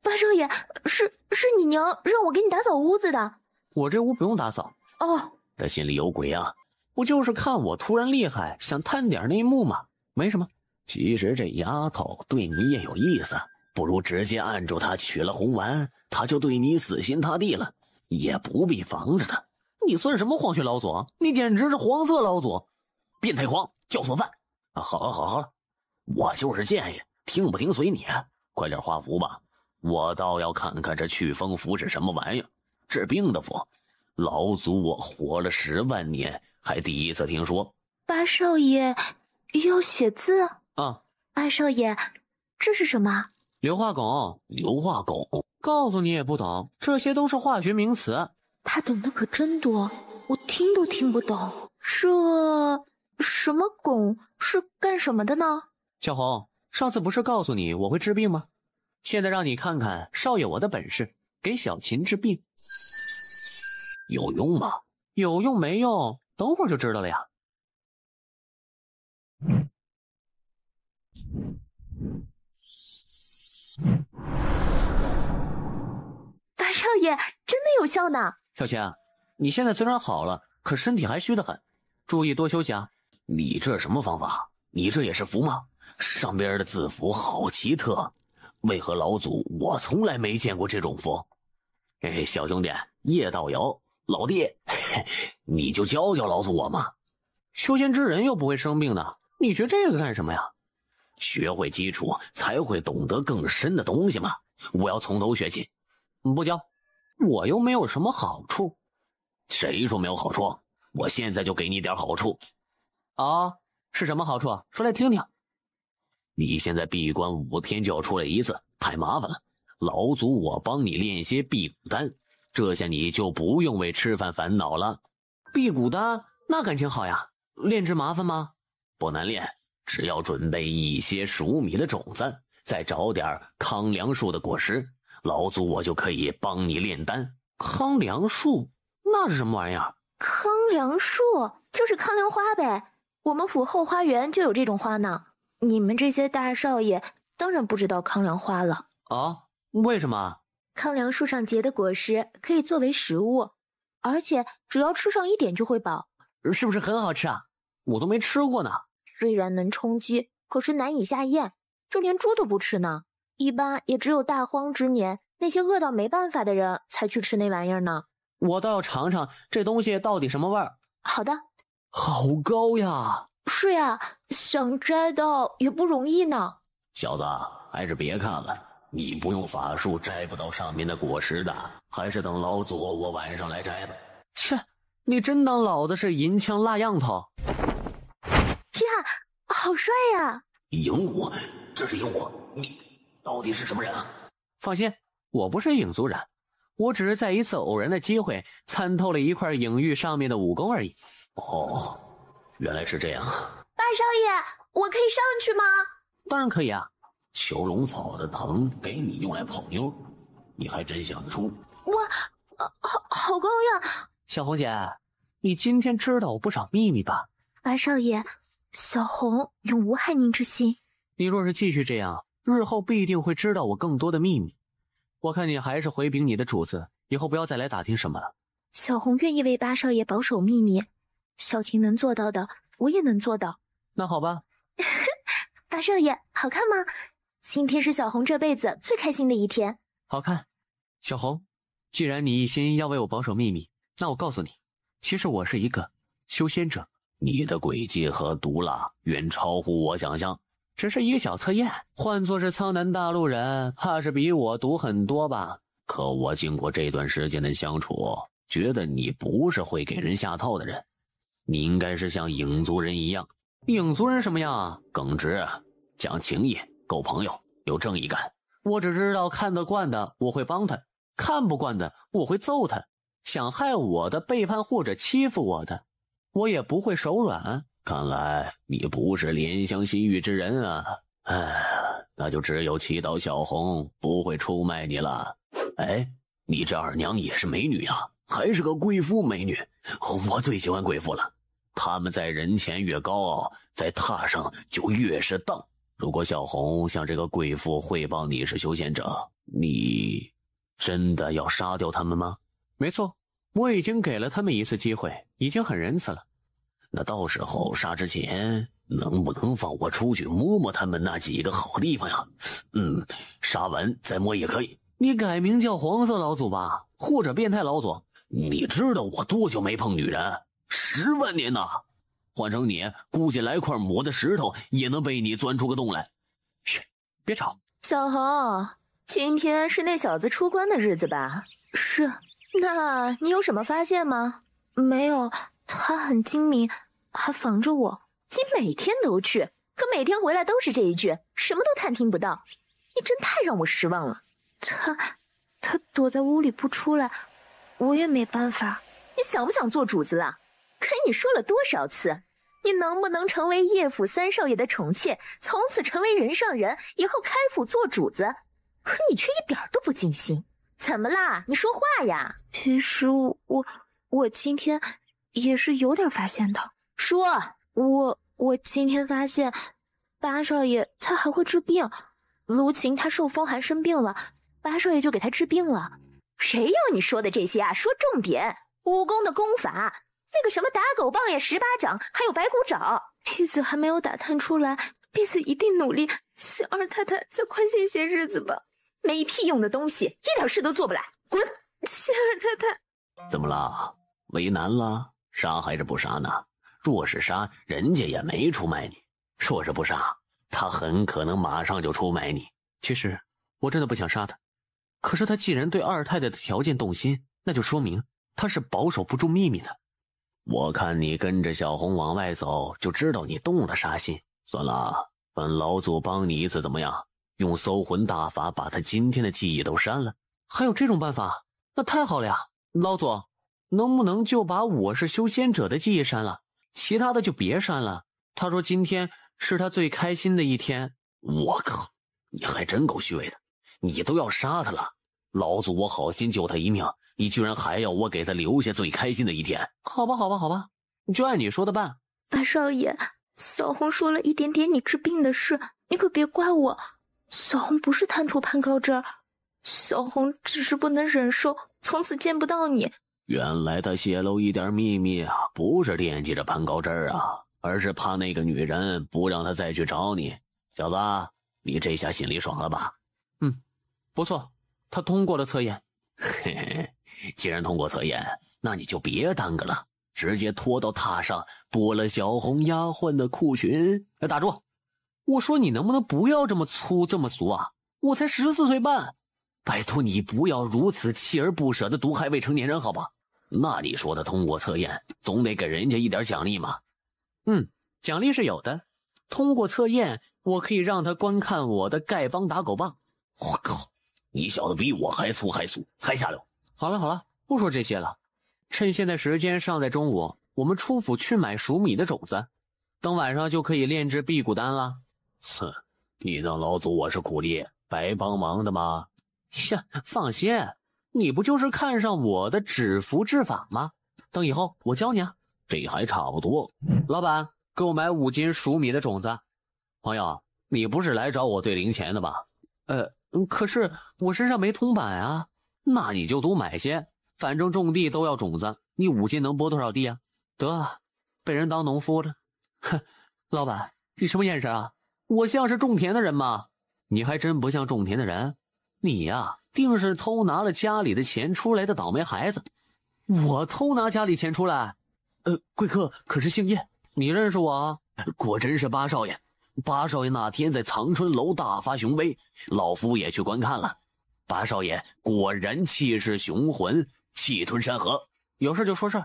八少爷，是你娘让我给你打扫屋子的。我这屋不用打扫。哦，他心里有鬼啊！不就是看我突然厉害，想探点内幕吗？没什么。其实这丫头对你也有意思，不如直接按住她取了红丸，她就对你死心塌地了，也不必防着她。你算什么黄血老祖？你简直是黄色老祖，变态狂，教唆犯！好了好了，我就是建议，听不听随你，快点画符吧。我倒要看看这祛风符是什么玩意儿，治病的符。老祖我活了10万年，还第一次听说。八少爷要写字啊？八少爷，这是什么？硫化汞。硫化汞？告诉你也不懂，这些都是化学名词。他懂得可真多，我听都听不懂。这什么汞是干什么的呢？小红，上次不是告诉你我会治病吗？现在让你看看少爷我的本事，给小琴治病。有用吗？有用没用，等会儿就知道了呀。八少爷真的有效呢。小琴，你现在虽然好了，可身体还虚得很，注意多休息啊。你这什么方法？你这也是符吗？上边的字符好奇特，为何老祖我从来没见过这种符？哎，小兄弟，叶道瑶，老弟，你就教教老祖我嘛。修仙之人又不会生病呢，你学这个干什么呀？学会基础才会懂得更深的东西嘛。我要从头学起。不教，我又没有什么好处。谁说没有好处？我现在就给你点好处。啊，是什么好处？说来听听。你现在闭关5天就要出来一次，太麻烦了。老祖我帮你练些辟谷丹，这下你就不用为吃饭烦恼了。辟谷丹那感情好呀，炼制麻烦吗？不难练，只要准备一些熟米的种子，再找点康梁树的果实，老祖我就可以帮你炼丹。康梁树那是什么玩意儿？康梁树就是康梁花呗，我们府后花园就有这种花呢。你们这些大少爷当然不知道康梁花了啊？为什么？康梁树上结的果实可以作为食物，而且只要吃上1点就会饱。是不是很好吃啊？我都没吃过呢。虽然能充饥，可是难以下咽，就连猪都不吃呢。一般也只有大荒之年，那些饿到没办法的人才去吃那玩意儿呢。我倒要尝尝这东西到底什么味儿。好的。好高呀！是呀，想摘到也不容易呢。小子，还是别看了，你不用法术摘不到上面的果实的，还是等老祖我晚上来摘吧。切，你真当老子是银枪辣样头？呀，好帅呀！影武，这是影武，你到底是什么人啊？放心，我不是影族人，我只是在一次偶然的机会参透了一块影玉上面的武功而已。哦，原来是这样。大少爷，我可以上去吗？当然可以啊。囚龙草的藤给你用来泡妞，你还真想得出。好高呀！小红姐，你今天知道我不少秘密吧？八少爷，小红永无害您之心。你若是继续这样，日后必定会知道我更多的秘密。我看你还是回禀你的主子，以后不要再来打听什么了。小红愿意为八少爷保守秘密，小晴能做到的，我也能做到。那好吧。八少爷，好看吗？今天是小红这辈子最开心的一天。好看。小红，既然你一心要为我保守秘密，那我告诉你，其实我是一个修仙者。你的诡计和毒辣远超乎我想象。只是一个小测验，换作是苍南大陆人，怕是比我毒很多吧。可我经过这段时间的相处，觉得你不是会给人下套的人，你应该是像影族人一样。影族人什么样啊？耿直，讲情义，够朋友，有正义感。我只知道看得惯的我会帮他，看不惯的我会揍他，想害我的、背叛或者欺负我的，我也不会手软。看来你不是怜香惜玉之人啊！那就只有祈祷小红不会出卖你了。哎，你这二娘也是美女啊，还是个贵妇美女。我最喜欢贵妇了，她们在人前越高傲，在榻上就越是荡。如果小红向这个贵妇汇报你是修仙者，你真的要杀掉他们吗？没错，我已经给了他们一次机会，已经很仁慈了。那到时候杀之前，能不能放我出去摸摸他们那几个好地方呀？杀完再摸也可以。你改名叫黄色老祖吧，或者变态老祖。你知道我多久没碰女人？10万年呐！换成你，估计来块磨的石头也能被你钻出个洞来。嘘，别吵。小红，今天是那小子出关的日子吧？是。那你有什么发现吗？没有，他很精明，还防着我。你每天都去，可每天回来都是这一句，什么都探听不到。你真太让我失望了。他躲在屋里不出来，我也没办法。你想不想做主子啊？跟你说了多少次，你能不能成为叶府三少爷的宠妾，从此成为人上人，以后开府做主子？可你却一点都不尽心。怎么啦？你说话呀！其实我今天也是有点发现的。说。我今天发现八少爷他还会治病，卢晴他受风寒生病了，八少爷就给他治病了。谁要你说的这些啊？说重点。武功的功法，那个什么打狗棒呀、18掌，还有白骨爪。婢子还没有打探出来，婢子一定努力，请二太太再宽限些日子吧。没屁用的东西，一点事都做不来，滚！谢二太太。怎么了？为难了？杀还是不杀呢？若是杀，人家也没出卖你；若是不杀，他很可能马上就出卖你。其实我真的不想杀他，可是他既然对二太太的条件动心，那就说明他是保守不住秘密的。我看你跟着小红往外走，就知道你动了杀心。算了，本老祖帮你一次怎么样？用搜魂大法把他今天的记忆都删了。还有这种办法？那太好了呀！老祖，能不能就把我是修仙者的记忆删了？其他的就别删了。他说今天是他最开心的一天。我靠，你还真够虚伪的，你都要杀他了，老祖我好心救他一命，你居然还要我给他留下最开心的一天。好吧，就按你说的办。八少爷，小红说了一点点你治病的事，你可别怪我。小红不是贪图攀高枝儿，小红只是不能忍受从此见不到你。原来他泄露一点秘密啊，不是惦记着攀高枝儿啊，而是怕那个女人不让他再去找你。小子，你这下心里爽了吧？不错，他通过了测验。嘿嘿，既然通过测验，那你就别耽搁了，直接拖到榻上剥了小红丫鬟的裤裙。打住！我说你能不能不要这么粗这么俗啊？我才14岁半，拜托你不要如此锲而不舍的毒害未成年人好吧？那你说他通过测验，总得给人家一点奖励嘛。奖励是有的，通过测验我可以让他观看我的丐帮打狗棒。我靠，你小子比我还粗还俗还下流。好了，不说这些了，趁现在时间尚在中午，我们出府去买熟米的种子，等晚上就可以炼制辟谷丹了。哼，你当老祖我是苦力白帮忙的吗？呀，放心，你不就是看上我的止符之法吗？等以后我教你啊。这还差不多。老板，给我买5斤熟米的种子。朋友，你不是来找我兑零钱的吧？可是我身上没铜板啊。那你就多买些，反正种地都要种子，你5斤能播多少地啊？得，被人当农夫了。哼，老板，你什么眼神啊？我像是种田的人吗？你还真不像种田的人，你呀，定是偷拿了家里的钱出来的倒霉孩子。我偷拿家里钱出来？贵客可是姓叶？你认识我？果真是八少爷。八少爷那天在藏春楼大发雄威，老夫也去观看了。八少爷果然气势雄浑，气吞山河。有事就说事，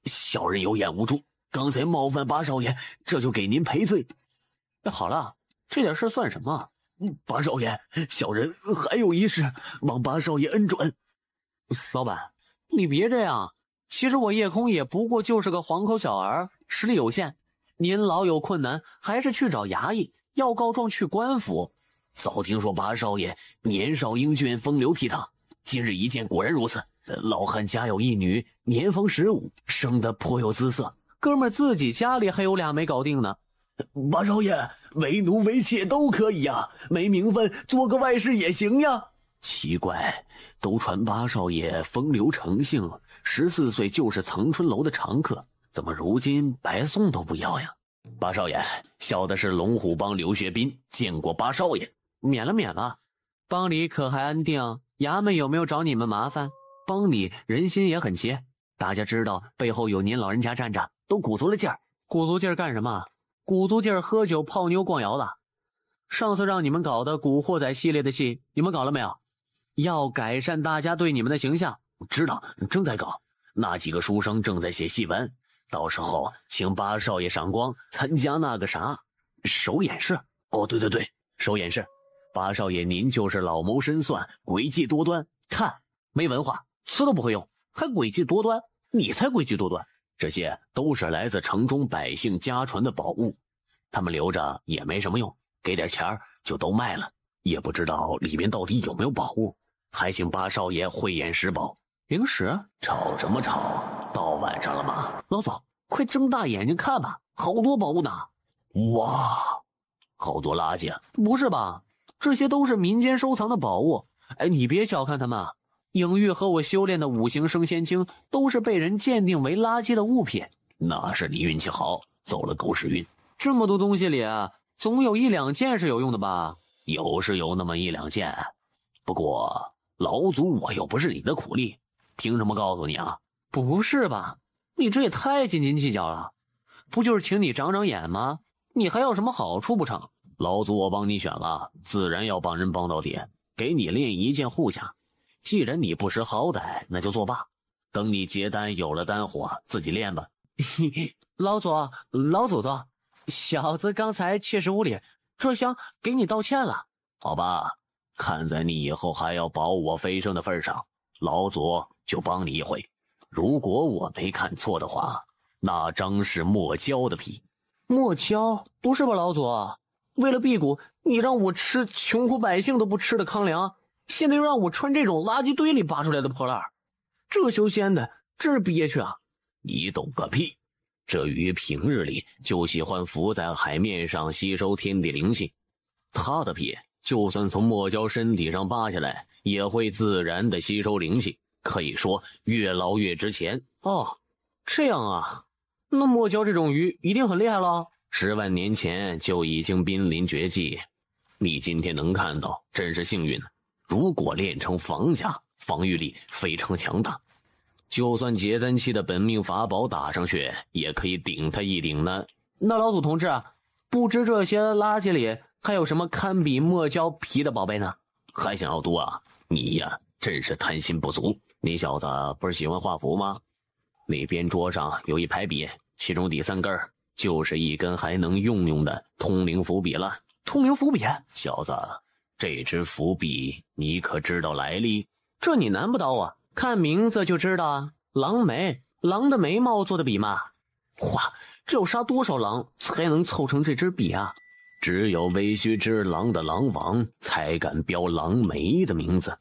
小人有眼无珠，刚才冒犯八少爷，这就给您赔罪。好了，这点事算什么？八少爷，小人还有一事，望八少爷恩准。老板，你别这样。其实我叶空也不过就是个黄口小儿，实力有限。您老有困难，还是去找衙役，要告状去官府。早听说八少爷年少英俊，风流倜傥，今日一见果然如此。老汉家有一女，年方15，生得颇有姿色。哥们儿自己家里还有俩没搞定呢。八少爷，为奴为妾都可以呀，没名分做个外室也行呀。奇怪，都传八少爷风流成性，14岁就是藏春楼的常客，怎么如今白送都不要呀？八少爷，小的是龙虎帮刘学斌，见过八少爷。免了。帮里可还安定？衙门有没有找你们麻烦？帮里人心也很齐，大家知道背后有您老人家站着，都鼓足了劲儿。鼓足劲儿干什么？鼓足劲儿喝酒泡妞逛窑了。上次让你们搞的古惑仔系列的戏，你们搞了没有？要改善大家对你们的形象。知道，正在搞。那几个书生正在写戏文，到时候请八少爷赏光，参加那个啥首演式。哦，对，首演式。八少爷您就是老谋深算，诡计多端。看，没文化，词都不会用，还诡计多端？你才诡计多端。这些都是来自城中百姓家传的宝物，他们留着也没什么用，给点钱就都卖了，也不知道里面到底有没有宝物，还请八少爷慧眼识宝。零食？吵什么吵？到晚上了吗？老总，快睁大眼睛看吧，好多宝物呢。哇，好多垃圾啊！不是吧？这些都是民间收藏的宝物。你别小看他们，影玉和我修炼的5行升仙经都是被人鉴定为垃圾的物品。那是你运气好，走了狗屎运。这么多东西里，总有1、2件是有用的吧？有是有那么1、2件，不过老祖我又不是你的苦力，凭什么告诉你啊？不是吧？你这也太斤斤计较了，不就是请你长长眼吗？你还有什么好处不成？老祖我帮你选了，自然要帮人帮到底，给你练一件护甲。既然你不识好歹，那就作罢，等你结丹有了丹火，自己练吧。老祖宗，小子刚才确实无礼，这厢给你道歉了。好吧，看在你以后还要保我飞升的份上，老祖就帮你一回。如果我没看错的话，那张是墨椒的皮。墨椒？不是吧，老祖？为了辟谷，你让我吃穷苦百姓都不吃的糠粮，现在又让我穿这种垃圾堆里拔出来的破烂，这修仙的真是憋屈啊！你懂个屁！这鱼平日里就喜欢浮在海面上吸收天地灵气，它的皮就算从墨椒身体上扒下来，也会自然的吸收灵气，可以说越捞越值钱。哦，这样啊，那墨椒这种鱼一定很厉害了。10万年前就已经濒临绝迹，你今天能看到真是幸运。如果练成防甲，防御力非常强大，就算结丹期的本命法宝打上去，也可以顶他一顶呢。那老祖同志，不知这些垃圾里还有什么堪比墨椒皮的宝贝呢？还想要多啊？你呀，真是贪心不足。你小子不是喜欢画符吗？那边桌上有一排笔，其中第3根就是一根还能用的通灵符笔了。通灵符笔？小子，这支符笔你可知道来历？这你难不倒我，看名字就知道啊，狼眉，狼的眉毛做的笔嘛。哇，这要杀多少狼才能凑成这支笔啊？只有微须之狼的狼王才敢标狼眉的名字。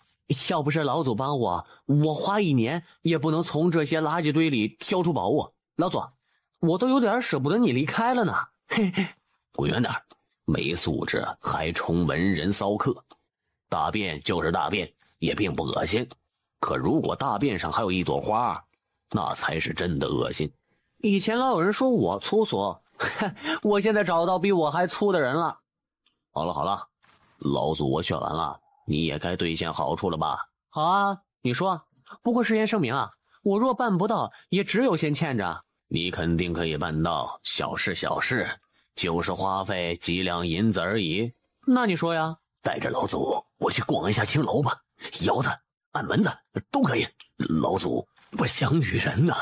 要不是老祖帮我花1年也不能从这些垃圾堆里挑出宝物。老祖，我都有点舍不得你离开了呢。嘿嘿，滚远点，没素质还充文人骚客。大便就是大便，也并不恶心。可如果大便上还有一朵花，那才是真的恶心。以前老有人说我粗俗，我现在找到比我还粗的人了。好了好了，老祖我劝完了，你也该兑现好处了吧？好啊，你说。不过事先声明啊，我若办不到，也只有先欠着。你肯定可以办到，小事小事，就是花费几两银子而已。那你说呀？带着老祖我去逛一下青楼吧，窑子、暗门子都可以。老祖，我想女人呐。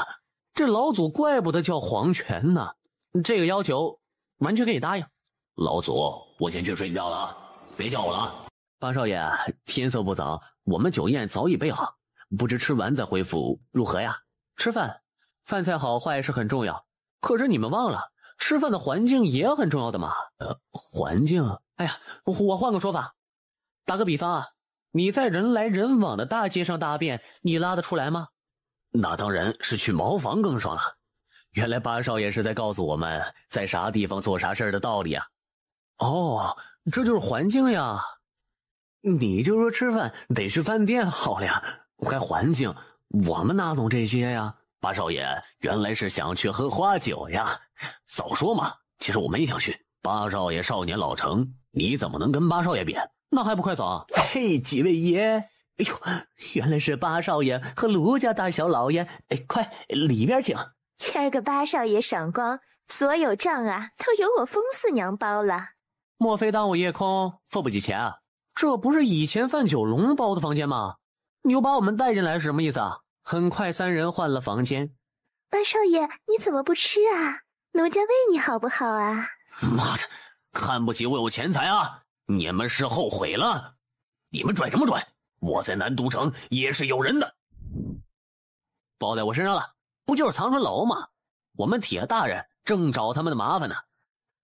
这老祖怪不得叫黄泉呢。这个要求完全可以答应。老祖，我先去睡觉了啊，别叫我了啊。八少爷，天色不早，我们酒宴早已备好，不知吃完再回府如何呀？吃饭，饭菜好坏是很重要，可是你们忘了，吃饭的环境也很重要的嘛。环境？哎呀，我换个说法，打个比方啊，你在人来人往的大街上大便，你拉得出来吗？那当然是去茅房更爽了。原来八少爷是在告诉我们在啥地方做啥事儿的道理啊。哦，这就是环境呀。你就说吃饭得去饭店好了呀，还环境，我们哪懂这些呀？八少爷原来是想去喝花酒呀，早说嘛。其实我没想去，八少爷少年老成，你怎么能跟八少爷比？那还不快走？嘿，几位爷，哎呦，原来是八少爷和卢家大小老爷，哎，快里边请。今儿个八少爷赏光，所有账啊都由我风四娘包了。莫非当我夜空付不起钱啊？这不是以前范九龙包的房间吗？你又把我们带进来是什么意思啊？很快三人换了房间。八少爷，你怎么不吃啊？奴家喂你好不好啊？妈的，看不起我有钱财啊！你们是后悔了？你们拽什么拽？我在南都城也是有人的。包在我身上了，不就是藏春楼吗？我们铁大人正找他们的麻烦呢，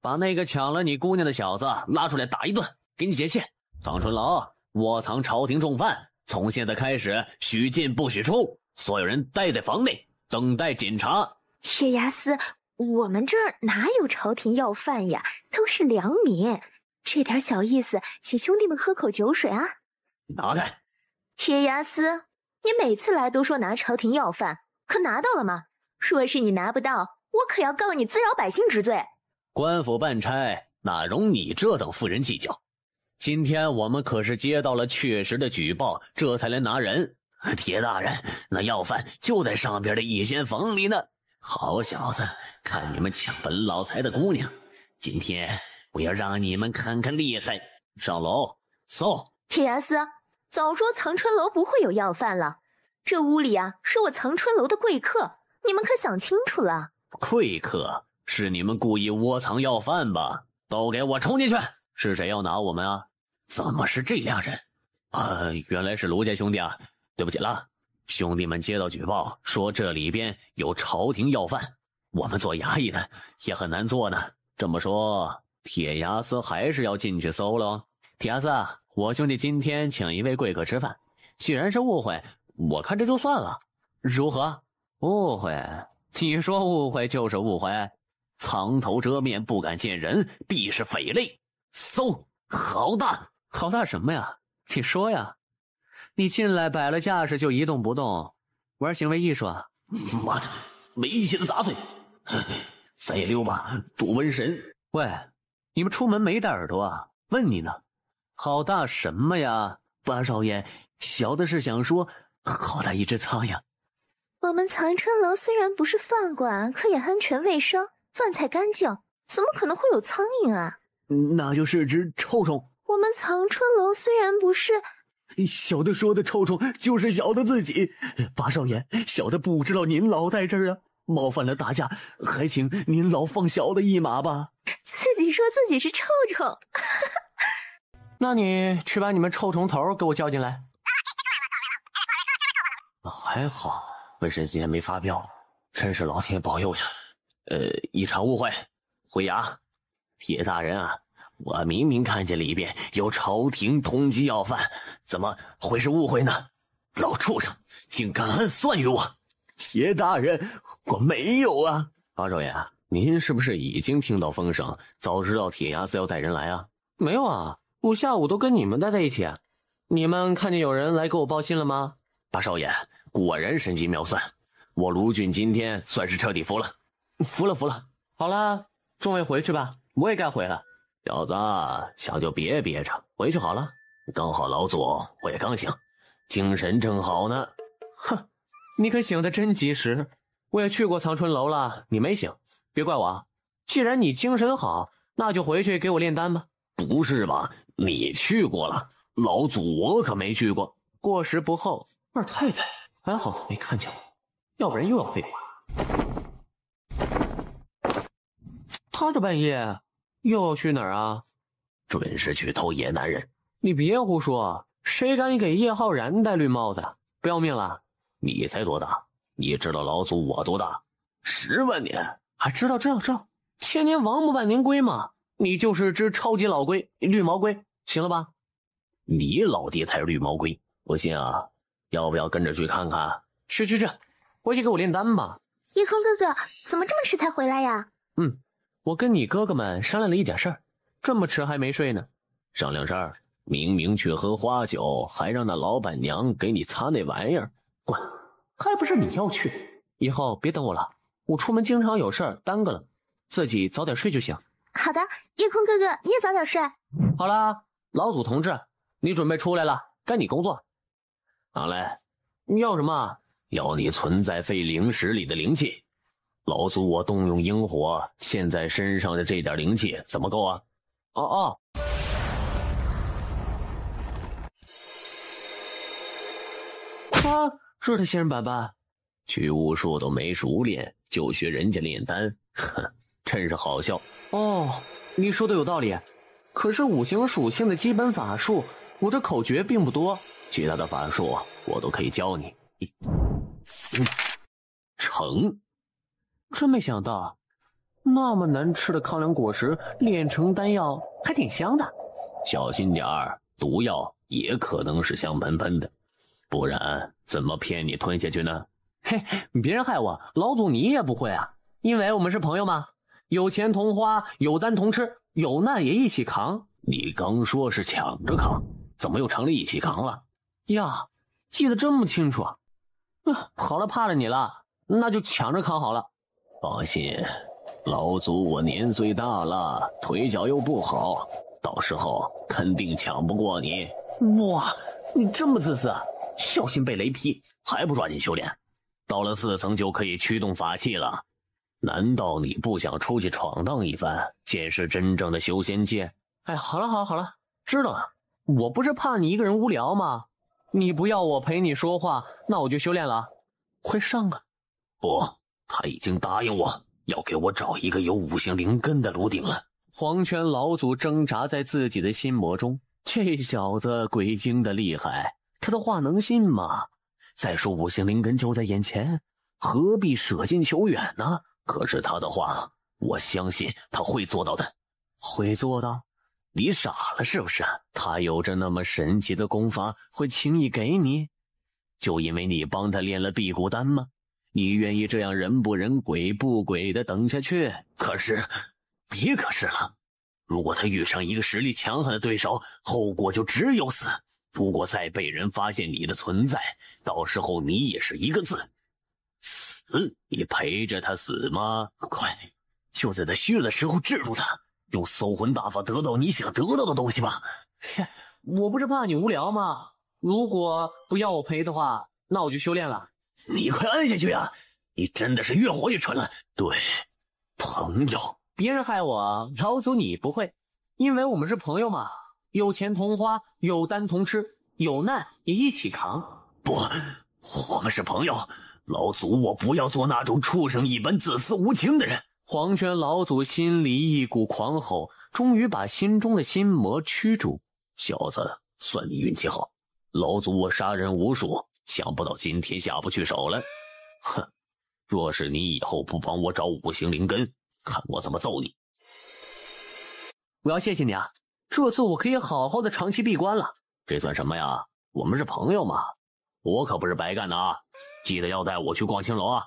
把那个抢了你姑娘的小子拉出来打一顿，给你解气。藏春楼窝藏朝廷重犯，从现在开始许进不许出，所有人待在房内等待检查。铁牙司，我们这儿哪有朝廷要饭呀，都是良民，这点小意思，请兄弟们喝口酒水啊。拿开！铁牙司，你每次来都说拿朝廷要饭，可拿到了吗？若是你拿不到，我可要告你滋扰百姓之罪。官府办差哪容你这等妇人计较？今天我们可是接到了确实的举报，这才来拿人。铁大人，那要饭就在上边的一间房里呢。好小子，看你们抢本老财的姑娘，今天我要让你们看看厉害。上楼，搜！铁牙司，早说藏春楼不会有要饭了，这屋里啊是我藏春楼的贵客，你们可想清楚了。贵客？是你们故意窝藏要饭吧？都给我冲进去！是谁要拿我们啊？怎么是这俩人？原来是卢家兄弟啊，对不起了。兄弟们接到举报说这里边有朝廷要饭，我们做衙役的也很难做呢。这么说，铁牙司还是要进去搜喽。铁牙司，我兄弟今天请一位贵客吃饭，既然是误会，我看这就算了。如何？误会？你说误会就是误会，藏头遮面不敢见人，必是匪类。搜！好大！好大什么呀？你说呀。你进来摆了架势就一动不动，玩行为艺术啊？妈的，没心的杂碎！再溜吧，赌瘟神！喂，你们出门没带耳朵啊？问你呢。好大什么呀？八少爷，小的是想说，好大一只苍蝇。我们藏春楼虽然不是饭馆，可也安全卫生，饭菜干净，怎么可能会有苍蝇啊？那就是只臭虫。我们藏春楼虽然不是……小的说的臭虫就是小的自己。八少爷，小的不知道您老在这儿啊，冒犯了大家，还请您老放小的一马吧。自己说自己是臭虫。那你去把你们臭虫头给我叫进来。还好瘟神今天没发飙，真是老天保佑呀。一场误会，回衙。铁大人啊，我明明看见里边有朝廷通缉要犯，怎么会是误会呢？老畜生，竟敢暗算于我！爷大人，我没有啊。八少爷，您是不是已经听到风声，早知道铁牙寺要带人来啊？没有啊，我下午都跟你们待在一起。你们看见有人来给我报信了吗？八少爷果然神机妙算，我卢俊今天算是彻底服了。服了。好了，众位回去吧，我也该回了。小子，想就别憋着，回去好了。刚好老祖我也刚醒，精神正好呢。哼，你可醒得真及时。我也去过藏春楼了，你没醒，别怪我。既然你精神好，那就回去给我炼丹吧。不是吧？你去过了，老祖我可没去过。过时不候。二太太，还好她没看见我，要不然又要废话。他这半夜又要去哪儿啊？准是去偷野男人。你别胡说，谁敢给叶浩然戴绿帽子？不要命了？你才多大？你知道老祖我多大？10万年。还知道，千年王八万年龟嘛。你就是只超级老龟，绿毛龟，行了吧？你老爹才是绿毛龟，不信啊？要不要跟着去看看？去，回去给我炼丹吧。夜空哥哥，怎么这么迟才回来呀？我跟你哥哥们商量了一点事儿，这么迟还没睡呢。商量事儿？明明去喝花酒，还让那老板娘给你擦那玩意儿。滚！还不是你要去？以后别等我了，我出门经常有事儿耽搁了，自己早点睡就行。好的，夜空哥哥，你也早点睡。好了，老祖同志，你准备出来了，该你工作。好嘞。你要什么？要你存在废灵石里的灵气。老祖我动用阴火，现在身上的这点灵气怎么够啊？哦。啊，是他仙人板板。去巫术都没熟练，就学人家炼丹，哼，真是好笑。哦，你说的有道理。可是五行属性的基本法术，我这口诀并不多，其他的法术我都可以教你。成。真没想到，那么难吃的抗凉果实炼成丹药还挺香的。小心点儿，毒药也可能是香喷喷的，不然怎么骗你吞下去呢？嘿，别人害我，老祖你也不会啊，因为我们是朋友嘛，有钱同花，有丹同吃，有难也一起扛。你刚说是抢着扛，怎么又成了一起扛了？呀，记得这么清楚啊！好了，怕了你了，那就抢着扛好了。放心，老祖我年岁大了，腿脚又不好，到时候肯定抢不过你。哇，你这么自私，小心被雷劈，还不抓紧修炼？到了4层就可以驱动法器了。难道你不想出去闯荡一番，见识真正的修仙界？哎，好了，知道了。我不是怕你一个人无聊吗？你不要我陪你说话，那我就修炼了。快上啊！不，他已经答应我要给我找一个有5行灵根的炉鼎了。黄泉老祖挣扎在自己的心魔中，这小子鬼精的厉害，他的话能信吗？再说5行灵根就在眼前，何必舍近求远呢？可是他的话，我相信他会做到的。会做到？你傻了是不是？他有着那么神奇的功法，会轻易给你？就因为你帮他炼了辟谷丹吗？你愿意这样人不人鬼不鬼的等下去？可是，别可是了。如果他遇上一个实力强悍的对手，后果就只有死。如果再被人发现你的存在，到时候你也是一个字：死。你陪着他死吗？快，就在他虚了的时候制住他，用搜魂大法得到你想得到的东西吧。我不是怕你无聊吗？如果不要我陪的话，那我就修炼了。你快按下去啊！你真的是越活越蠢了。对，朋友。别人害我，老祖你不会，因为我们是朋友嘛，有钱同花，有丹同吃，有难也一起扛。不，我们是朋友，老祖我不要做那种畜生一般自私无情的人。黄泉老祖心里一股狂吼，终于把心中的心魔驱逐。小子，算你运气好，老祖我杀人无数，想不到今天下不去手了。哼，若是你以后不帮我找5行灵根，看我怎么揍你。我要谢谢你啊，这次我可以好好的长期闭关了。这算什么呀？我们是朋友嘛，我可不是白干的啊！记得要带我去逛青楼啊！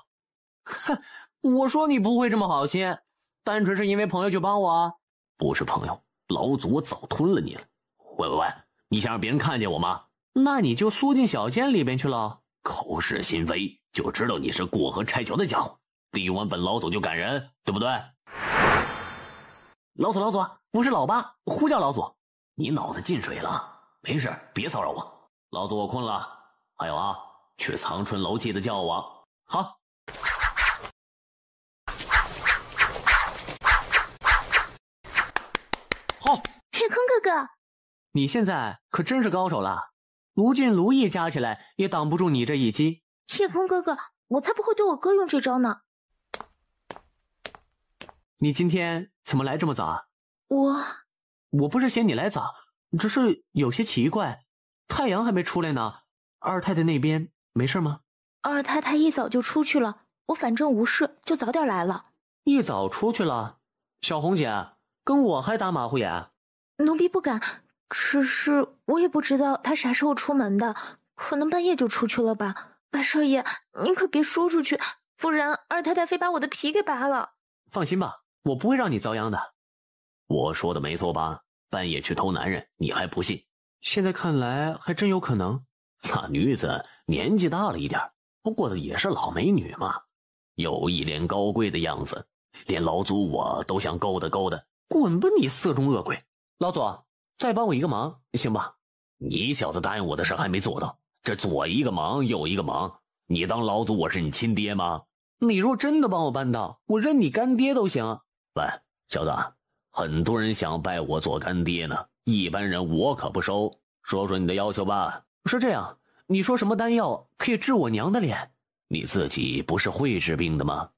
哼，我说你不会这么好心，单纯是因为朋友就帮我啊？不是朋友，老祖我早吞了你了。喂，你想让别人看见我吗？那你就缩进小间里边去了。口是心非，就知道你是过河拆桥的家伙，利用完本老祖就赶人，对不对？老祖，我是老八，呼叫老祖。你脑子进水了？没事，别骚扰我。老祖我困了。还有啊，去藏春楼记得叫我。好。好，月空哥哥，你现在可真是高手了，卢俊、卢毅加起来也挡不住你这一击。月空哥哥，我才不会对我哥用这招呢。你今天怎么来这么早啊？我不是嫌你来早，只是有些奇怪，太阳还没出来呢。二太太那边没事吗？二太太一早就出去了，我反正无事，就早点来了。一早出去了？小红姐跟我还打马虎眼？奴婢不敢，只是我也不知道她啥时候出门的，可能半夜就出去了吧。八少爷，您可别说出去，不然二太太非把我的皮给拔了。放心吧，我不会让你遭殃的。我说的没错吧？半夜去偷男人，你还不信？现在看来还真有可能。那女子年纪大了一点，不过也是老美女嘛，有一脸高贵的样子，连老祖我都想勾搭勾搭。滚吧你色中恶鬼！老祖，再帮我一个忙行吧？你小子答应我的事还没做到，这左一个忙右一个忙，你当老祖我是你亲爹吗？你若真的帮我办到，我认你干爹都行。喂，小子，很多人想拜我做干爹呢，一般人我可不收。说说你的要求吧。是这样，你说什么丹药可以治我娘的脸？你自己不是会治病的吗？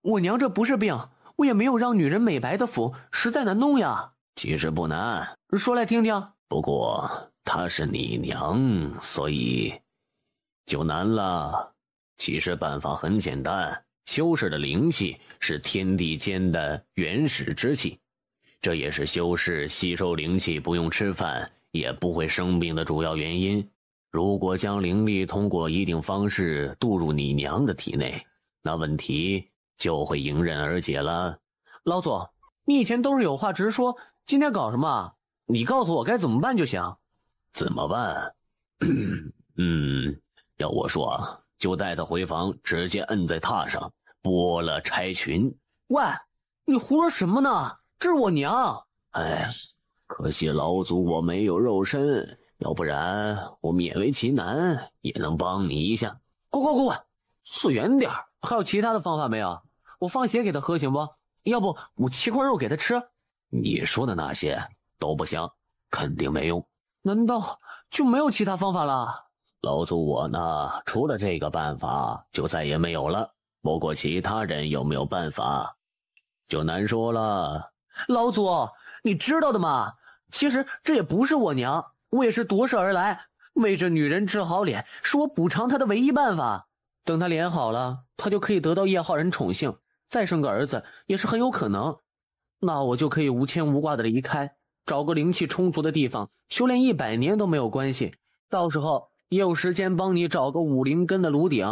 我娘这不是病，我也没有让女人美白的符，实在难弄呀。其实不难，说来听听。不过她是你娘，所以就难了。其实办法很简单，修士的灵气是天地间的原始之气，这也是修士吸收灵气不用吃饭也不会生病的主要原因。如果将灵力通过一定方式渡入你娘的体内，那问题就会迎刃而解了。老祖，你以前都是有话直说，今天搞什么？你告诉我该怎么办就行。怎么办？要我说，就带他回房，直接摁在榻上，剥了拆裙。喂，你胡说什么呢？这是我娘。哎，可惜老祖我没有肉身，要不然我勉为其难也能帮你一下。滚，死远点，还有其他的方法没有？我放血给他喝行不？要不我切块肉给他吃？你说的那些都不行，肯定没用。难道就没有其他方法了？老祖我呢，除了这个办法就再也没有了。不过其他人有没有办法就难说了。老祖，你知道的嘛，其实这也不是我娘，我也是夺舍而来，为这女人治好脸是我补偿她的唯一办法。等她脸好了，她就可以得到叶浩然宠幸，再生个儿子也是很有可能。那我就可以无牵无挂的离开，找个灵气充足的地方修炼100年都没有关系，到时候也有时间帮你找个武灵根的炉鼎。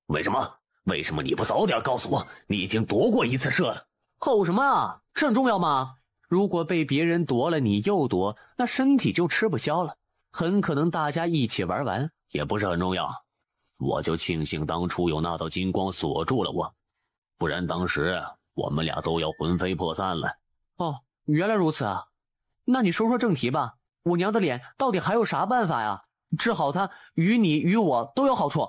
为什么你不早点告诉我你已经夺过一次舍了？吼什么啊？这很重要吗？如果被别人夺了你又夺，那身体就吃不消了，很可能大家一起玩完。也不是很重要，我就庆幸当初有那道金光锁住了我，不然当时我们俩都要魂飞魄散了。哦，原来如此啊。那你说说正题吧，我娘的脸到底还有啥办法呀？治好她与你与我都有好处。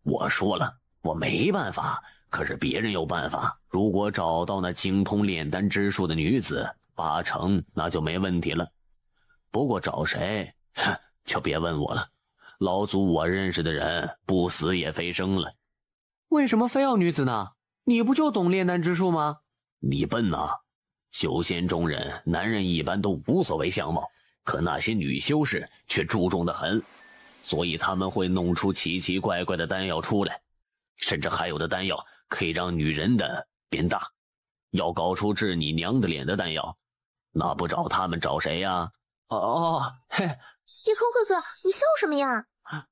我说了，我没办法，可是别人有办法。如果找到那精通炼丹之术的女子，8成那就没问题了。不过找谁就别问我了，老祖我认识的人不死也非生了。为什么非要女子呢？你不就懂炼丹之术吗？你笨啊！修仙中人，男人一般都无所谓相貌，可那些女修士却注重得很，所以他们会弄出奇奇怪怪的丹药出来，甚至还有的丹药可以让女人的变大。要搞出治你娘的脸的丹药，那不找他们找谁呀？嘿，夜空哥哥，你笑什么呀？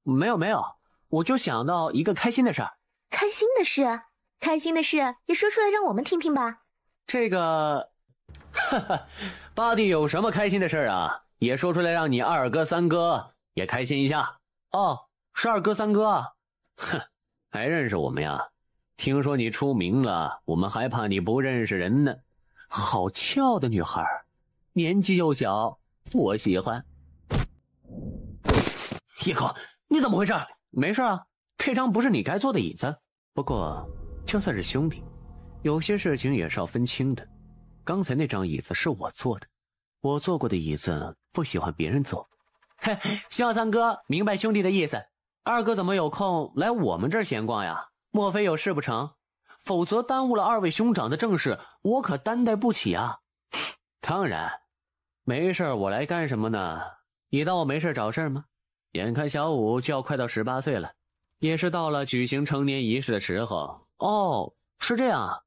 没有，我就想到一个开心的事儿。开心的事，开心的事也说出来让我们听听吧。这个，巴蒂有什么开心的事啊？也说出来让你二哥三哥也开心一下。哦，是二哥三哥啊。哼，还认识我们呀？听说你出名了，我们还怕你不认识人呢。好俏的女孩，年纪又小，我喜欢。叶空，你怎么回事？没事啊，这张不是你该坐的椅子。不过，就算是兄弟，有些事情也是要分清的。刚才那张椅子是我坐的，我坐过的椅子不喜欢别人坐。嘿，希望三哥明白兄弟的意思。二哥怎么有空来我们这儿闲逛呀？莫非有事不成？否则耽误了二位兄长的正事，我可担待不起啊。当然，没事我来干什么呢？你当我没事找事吗？眼看小五就要快到18岁了，也是到了举行成年仪式的时候。哦，是这样啊。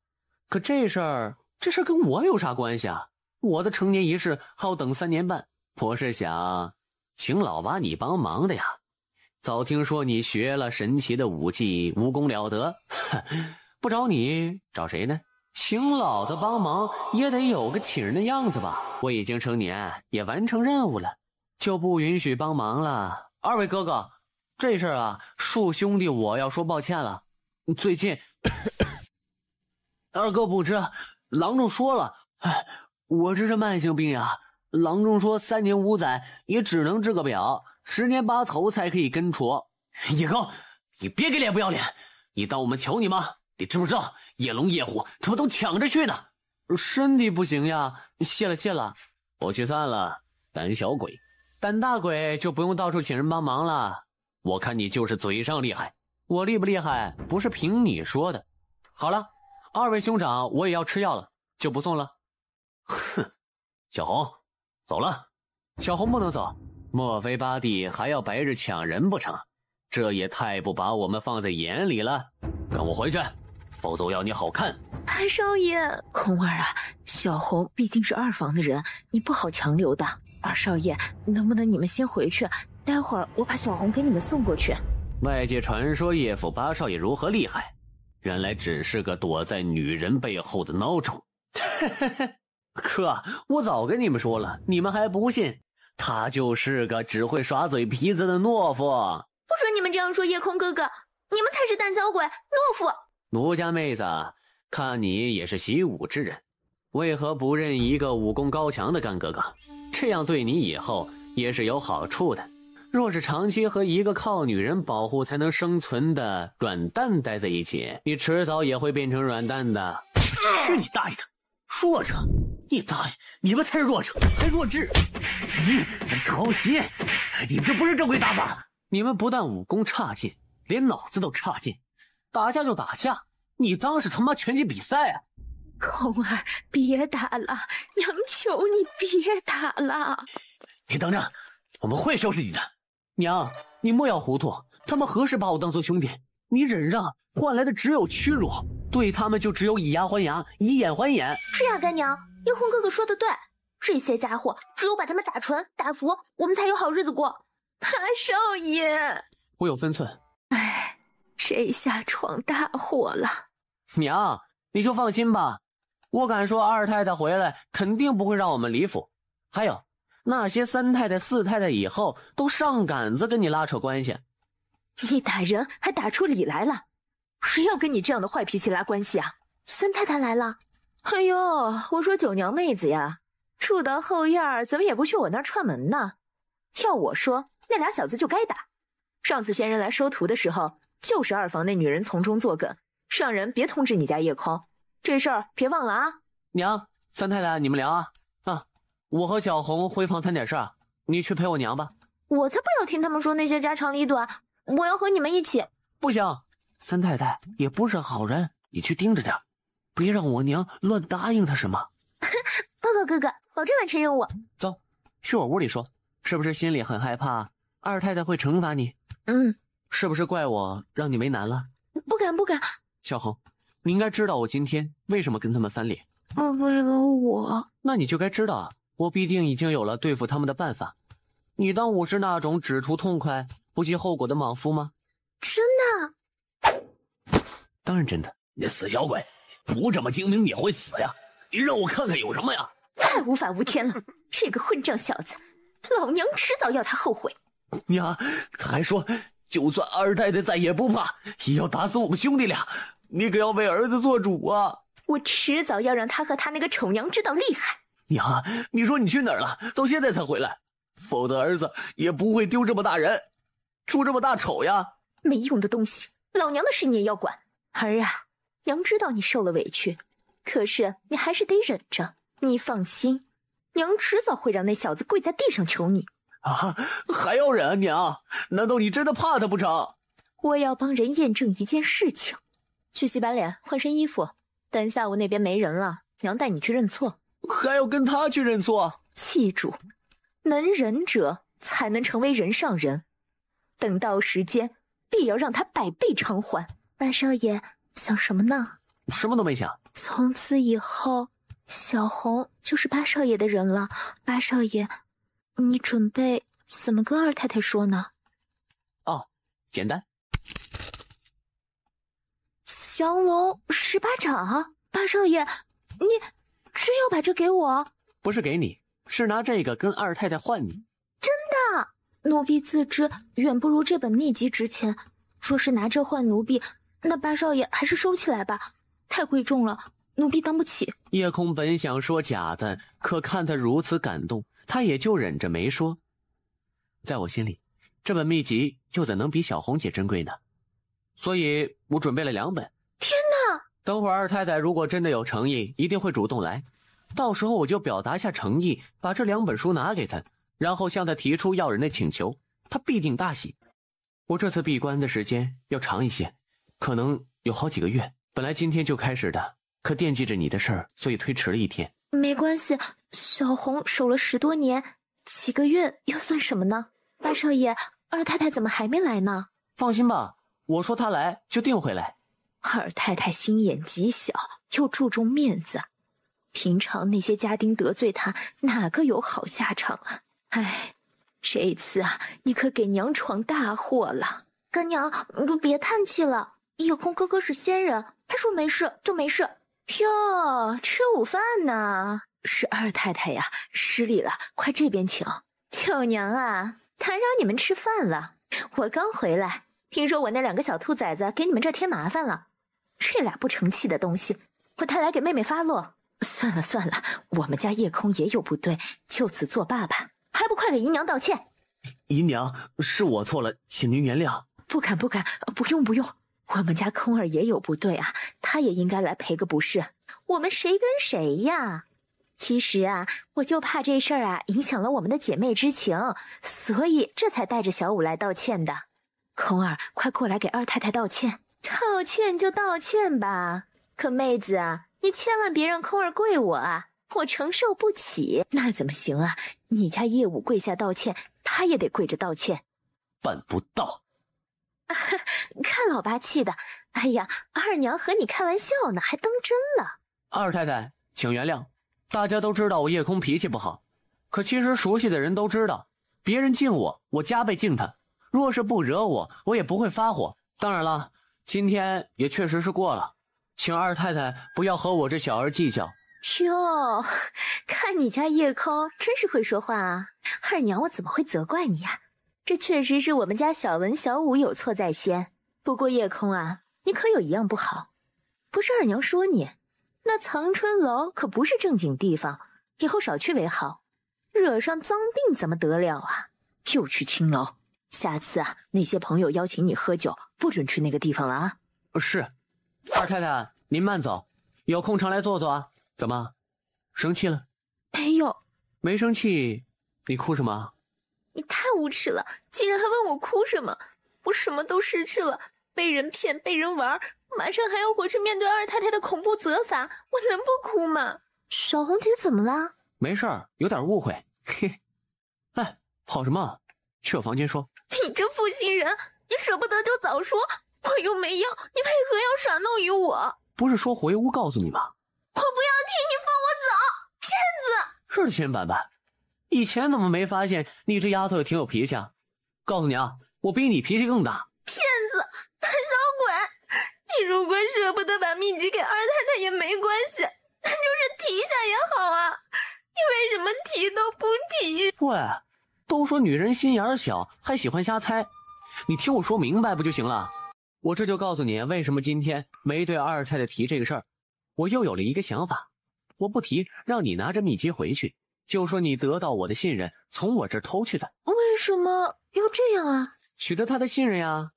可这事儿跟我有啥关系啊？我的成年仪式还要等3年半。我是想请老爸你帮忙的呀。早听说你学了神奇的武技，武功了得，不找你找谁呢？请老子帮忙也得有个请人的样子吧。我已经成年，也完成任务了，就不允许帮忙了。二位哥哥，这事儿啊，恕兄弟我要说抱歉了。最近二哥不知，郎中说了，我这是慢性病呀。郎中说3年5载也只能治个表，10年8头才可以根除。叶空，你别给脸不要脸！你当我们求你吗？你知不知道夜龙夜虎他们都抢着去呢？身体不行呀，谢了。我去散了，胆小鬼。胆大鬼就不用到处请人帮忙了。我看你就是嘴上厉害，我厉不厉害不是凭你说的。好了，二位兄长我也要吃药了，就不送了。哼，小红，走了。小红不能走。莫非巴蒂还要白日抢人不成？这也太不把我们放在眼里了。跟我回去，否则我要你好看。二少爷，空儿啊，小红毕竟是2房的人，你不好强留的。二少爷，能不能你们先回去？待会儿我把小红给你们送过去。外界传说叶府八少爷如何厉害，原来只是个躲在女人背后的孬种。哥，我早跟你们说了，你们还不信。他就是个只会耍嘴皮子的懦夫。不准你们这样说夜空哥哥，你们才是胆小鬼、懦夫。奴家妹子，看你也是习武之人，为何不认一个武功高强的干哥哥？这样对你以后也是有好处的。若是长期和一个靠女人保护才能生存的软蛋待在一起，你迟早也会变成软蛋的。去你大爷的！弱者！你大爷！你们才是弱者，还弱智！抄袭！你这不是正规打法！你们不但武功差劲，连脑子都差劲。打架就打架，你当是他妈拳击比赛啊？空儿，别打了，娘求你别打了！你等着，我们会收拾你的。娘，你莫要糊涂，他们何时把我当做兄弟？你忍让换来的只有屈辱，对他们就只有以牙还牙，以眼还眼。是呀，干娘，夜空哥哥说的对，这些家伙只有把他们打沉打服，我们才有好日子过。大少爷，我有分寸。哎，这下闯大祸了。娘，你就放心吧，我敢说二太太回来肯定不会让我们离府。还有那些3太太4太太以后都上杆子跟你拉扯关系。你打人还打出理来了，谁要跟你这样的坏脾气拉关系啊？3太太来了。哎呦，我说九娘妹子呀，住到后院怎么也不去我那儿串门呢？要我说，那俩小子就该打。上次仙人来收徒的时候，就是2房那女人从中作梗，让人别通知你家夜空，这事儿别忘了啊。娘，3太太你们聊啊。我和小红回房谈点事儿，你去陪我娘吧。我才不要听他们说那些家长里短，我要和你们一起。不行，3太太也不是好人，你去盯着点，别让我娘乱答应她什么。报告哥哥，保证完成任务。走，去我屋里说，是不是心里很害怕二太太会惩罚你？是不是怪我让你为难了？不敢。小红，你应该知道我今天为什么跟他们翻脸。为了我。那你就该知道啊，我必定已经有了对付他们的办法。你当我是那种只图痛快不计后果的莽夫吗？真的？当然真的。你死小鬼，不这么精明也会死呀！你让我看看有什么呀？太无法无天了！这个混账小子，老娘迟早要他后悔。娘，他还说就算二太太在也不怕，也要打死我们兄弟俩。你可要为儿子做主啊！我迟早要让他和他那个丑娘知道厉害。娘，你说你去哪儿了？到现在才回来，否则儿子也不会丢这么大人，出这么大丑呀！没用的东西，老娘的事你也要管？儿啊，娘知道你受了委屈，可是你还是得忍着。你放心，娘迟早会让那小子跪在地上求你。啊，还要忍啊娘？难道你真的怕他不成？我要帮人验证一件事情。去洗把脸，换身衣服，等下午那边没人了，娘带你去认错。还要跟他去认错？记住，能忍者才能成为人上人，等到时间必要让他百倍偿还。八少爷想什么呢？什么都没想。从此以后，小红就是八少爷的人了。八少爷，你准备怎么跟二太太说呢？哦，简单。降龙18掌，八少爷，你真要把这给我？不是给你，是拿这个跟二太太换你。真的？奴婢自知远不如这本秘籍值钱，若是拿这换奴婢，那八少爷还是收起来吧，太贵重了，奴婢当不起。夜空本想说假的，可看他如此感动，他也就忍着没说。在我心里，这本秘籍又怎能比小红姐珍贵呢？所以我准备了2本。天哪！等会儿二太太如果真的有诚意，一定会主动来，到时候我就表达下诚意，把这2本书拿给她，然后向她提出要人的请求，她必定大喜。我这次闭关的时间要长一些，可能有好几个月，本来今天就开始的，可惦记着你的事儿，所以推迟了1天。没关系，小红守了10多年，几个月又算什么呢？八少爷，二太太怎么还没来呢？放心吧，我说她来就定会来。二太太心眼极小，又注重面子，平常那些家丁得罪她，哪个有好下场啊？哎，这次啊，你可给娘闯大祸了。干娘，你别叹气了，夜空哥哥是仙人，他说没事就没事。哟，吃午饭呢？是二太太呀，失礼了，快这边请。舅娘啊，打扰你们吃饭了，我刚回来，听说我那2个小兔崽子给你们这添麻烦了，这俩不成器的东西，我带来给妹妹发落。算了算了，我们家夜空也有不对，就此作罢吧，还不快给姨娘道歉？姨娘，是我错了，请您原谅。不敢，不用，我们家空儿也有不对啊，他也应该来赔个不是。我们谁跟谁呀？其实啊，我就怕这事儿啊影响了我们的姐妹之情，所以这才带着小五来道歉的。空儿，快过来给二太太道歉。道歉就道歉吧，可妹子啊，你千万别让空儿跪我啊，我承受不起。那怎么行啊？你家业务跪下道歉，他也得跪着道歉。办不到。看老八气的，哎呀，二娘和你开玩笑呢，还当真了。二太太，请原谅，大家都知道我夜空脾气不好，可其实熟悉的人都知道，别人敬我，我加倍敬他，若是不惹我，我也不会发火。当然了，今天也确实是过了，请二太太不要和我这小儿计较。哟，看你家夜空真是会说话啊，二娘我怎么会责怪你啊？这确实是我们家小文小武有错在先，不过夜空啊，你可有一样不好，不是二娘说你，那藏春楼可不是正经地方，以后少去为好，惹上脏病怎么得了啊？又去青楼，下次啊，那些朋友邀请你喝酒，不准去那个地方了啊。是，二太太您慢走，有空常来坐坐啊。怎么，生气了？没有，没生气，你哭什么？你太无耻了，竟然还问我哭什么？我什么都失去了，被人骗，被人玩，马上还要回去面对二太太的恐怖责罚，我能不哭吗？小红姐怎么了？没事儿，有点误会。嘿，哎，跑什么？去我房间说。你这负心人，你舍不得就早说，我又没要，你为何要耍弄于我？不是说回屋告诉你吗？我不要听，你放我走，骗子！是千板板，以前怎么没发现你这丫头也挺有脾气啊？告诉你啊，我比你脾气更大。骗子，胆小鬼！你如果舍不得把秘籍给二太太也没关系，那就是提一下也好啊。你为什么提都不提？喂，都说女人心眼小，还喜欢瞎猜，你听我说明白不就行了？我这就告诉你为什么今天没对二太太提这个事儿。我又有了一个想法，我不提，让你拿着秘籍回去，就说你得到我的信任，从我这儿偷去的。为什么要这样啊？取得他的信任呀。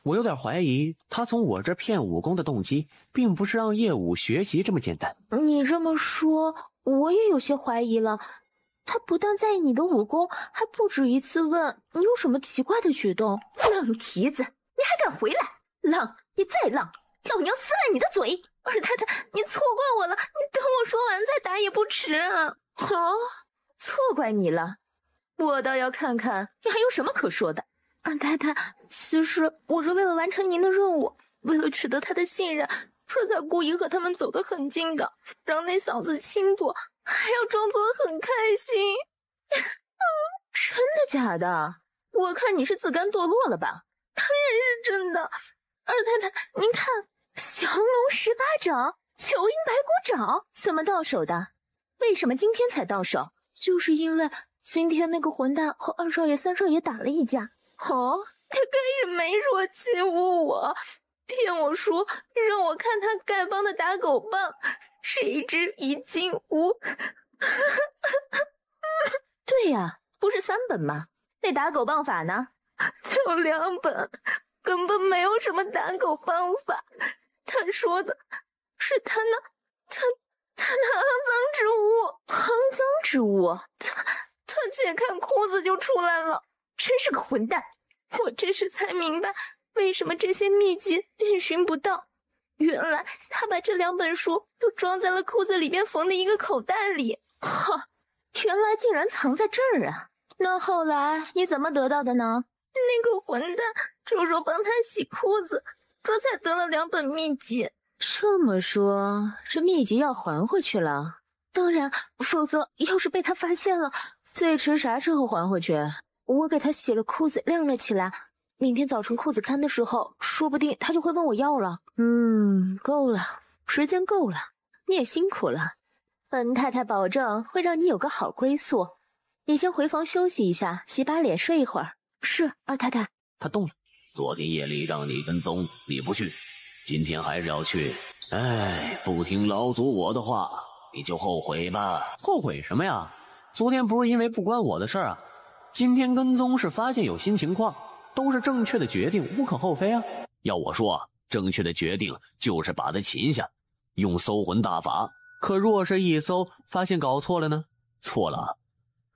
我有点怀疑他从我这骗武功的动机，并不是让叶武学习这么简单。你这么说，我也有些怀疑了。他不但在意你的武功，还不止一次问你有什么奇怪的举动。浪蹄子，你还敢回来？浪，你再浪，老娘撕烂你的嘴！二太太，你错怪我了，你等我说完再打也不迟啊。好，错怪你了，我倒要看看你还有什么可说的。二太太，其实我是为了完成您的任务，为了取得他的信任，这才故意和他们走得很近的，让那小子轻躲，还要装作很开心。真的假的？我看你是自甘堕落了吧？当然是真的。二太太，您看，降龙十八掌，九阴白骨爪，怎么到手的？为什么今天才到手？就是因为今天那个混蛋和二少爷、三少爷打了一架。哦，他开始没说欺负我，骗我说让我看他丐帮的打狗棒，谁知已经无。对呀，不是3本吗？那打狗棒法呢？就2本，根本没有什么打狗方法。他说的是他那肮脏之物。肮脏之物？他解开裤子就出来了。真是个混蛋！我这时才明白为什么这些秘籍运寻不到，原来他把这2本书都装在了裤子里边缝的一个口袋里。哈，原来竟然藏在这儿啊！那后来你怎么得到的呢？那个混蛋就说帮他洗裤子，这才得了2本秘籍。这么说，这秘籍要还回去了？当然，否则要是被他发现了，最迟啥时候还回去？我给他洗了裤子，晾了起来。明天早晨裤子干的时候，说不定他就会问我要了。够了，时间够了，你也辛苦了。本太太保证会让你有个好归宿。你先回房休息一下，洗把脸，睡一会儿。是，二太太。他动了。昨天夜里让你跟踪，你不去，今天还是要去。哎，不听老祖我的话，你就后悔吧。后悔什么呀？昨天不是因为不关我的事儿啊。今天跟踪是发现有新情况，都是正确的决定，无可厚非啊。要我说，正确的决定就是把他擒下，用搜魂大法。可若是一搜发现搞错了呢？错了，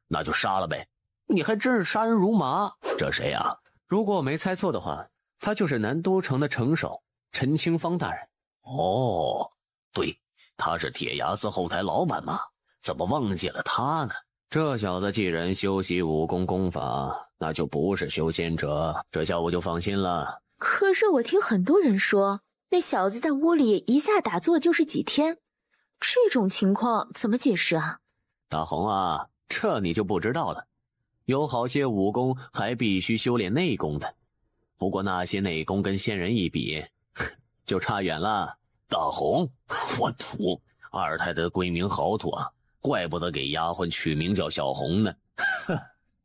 那就杀了呗。你还真是杀人如麻。这谁啊？如果我没猜错的话，他就是南都城的城守陈清芳大人。哦，对，他是铁牙寺后台老板嘛，怎么忘记了他呢？这小子既然修习武功功法，那就不是修仙者，这下我就放心了。可是我听很多人说，那小子在屋里一下打坐就是几天，这种情况怎么解释啊？大红啊，这你就不知道了。有好些武功还必须修炼内功的，不过那些内功跟仙人一比，就差远了。大红，我土，二太太的闺名好土啊，怪不得给丫鬟取名叫小红呢。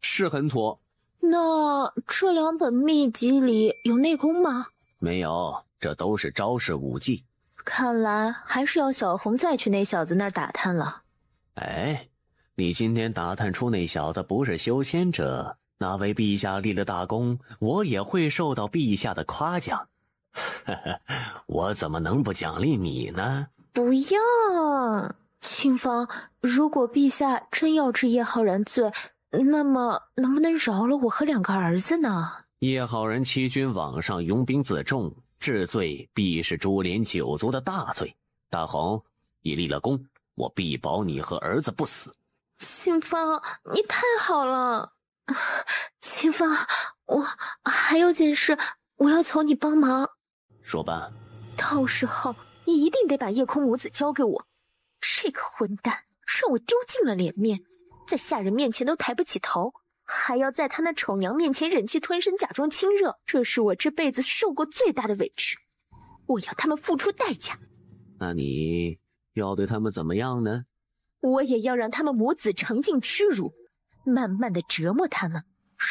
是很妥。那这2本秘籍里有内功吗？没有，这都是招式武技。看来还是要小红再去那小子那儿打探了。哎，你今天打探出那小子不是修仙者，那为陛下立了大功，我也会受到陛下的夸奖。我怎么能不奖励你呢？不要，清芳，如果陛下真要治叶浩然罪，那么能不能饶了我和2个儿子呢？叶浩然欺君罔上，拥兵自重，治罪必是株连9族的大罪。大红，你立了功，我必保你和儿子不死。清芳，你太好了。清芳，我还有件事，我要求你帮忙。说吧。到时候你一定得把夜空母子交给我。这个混蛋让我丢尽了脸面，在下人面前都抬不起头，还要在他那丑娘面前忍气吞声，假装亲热，这是我这辈子受过最大的委屈，我要他们付出代价。那你要对他们怎么样呢？我也要让他们母子尝尽屈辱，慢慢的折磨他们，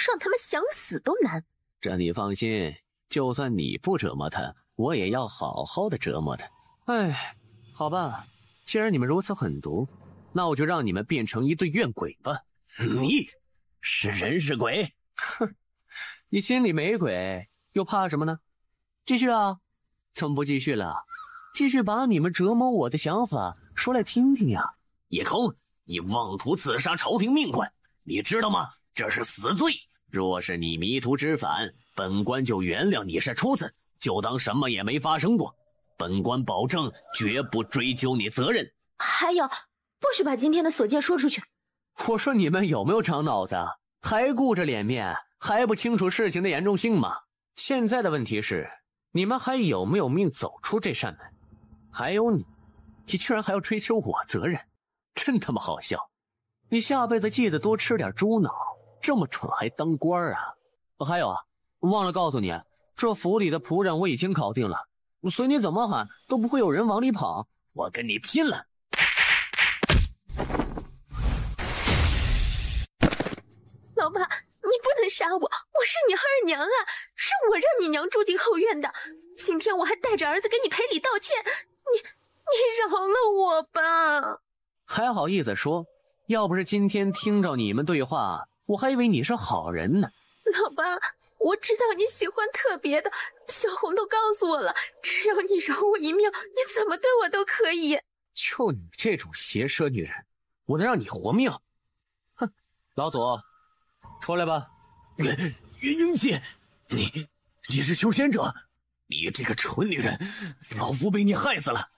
让他们想死都难。这你放心，就算你不折磨他，我也要好好的折磨他。哎，好吧，既然你们如此狠毒，那我就让你们变成一对怨鬼吧。你是人是鬼？哼，你心里没鬼，又怕什么呢？继续啊，怎么不继续了？继续把你们折磨我的想法说来听听呀。叶空，你妄图刺杀朝廷命官，你知道吗？这是死罪。若是你迷途知返，本官就原谅你是初次，就当什么也没发生过。本官保证绝不追究你责任。还有，不许把今天的所见说出去。我说你们有没有长脑子？还顾着脸面，还不清楚事情的严重性吗？现在的问题是，你们还有没有命走出这扇门？还有你居然还要追究我责任，真他妈好笑！你下辈子记得多吃点猪脑，这么蠢还当官啊？还有啊，忘了告诉你，这府里的仆人我已经搞定了，随你怎么喊都不会有人往里跑，我跟你拼了！老爸，你不能杀我，我是你二娘啊，是我让你娘住进后院的。今天我还带着儿子给你赔礼道歉，你饶了我吧。还好意思说，要不是今天听着你们对话，我还以为你是好人呢。老爸，我知道你喜欢特别的，小红都告诉我了，只要你饶我一命，你怎么对我都可以。就你这种邪蛇女人，我能让你活命？哼，老左，出来吧。袁英姐，你是修仙者，你这个蠢女人，老夫被你害死了。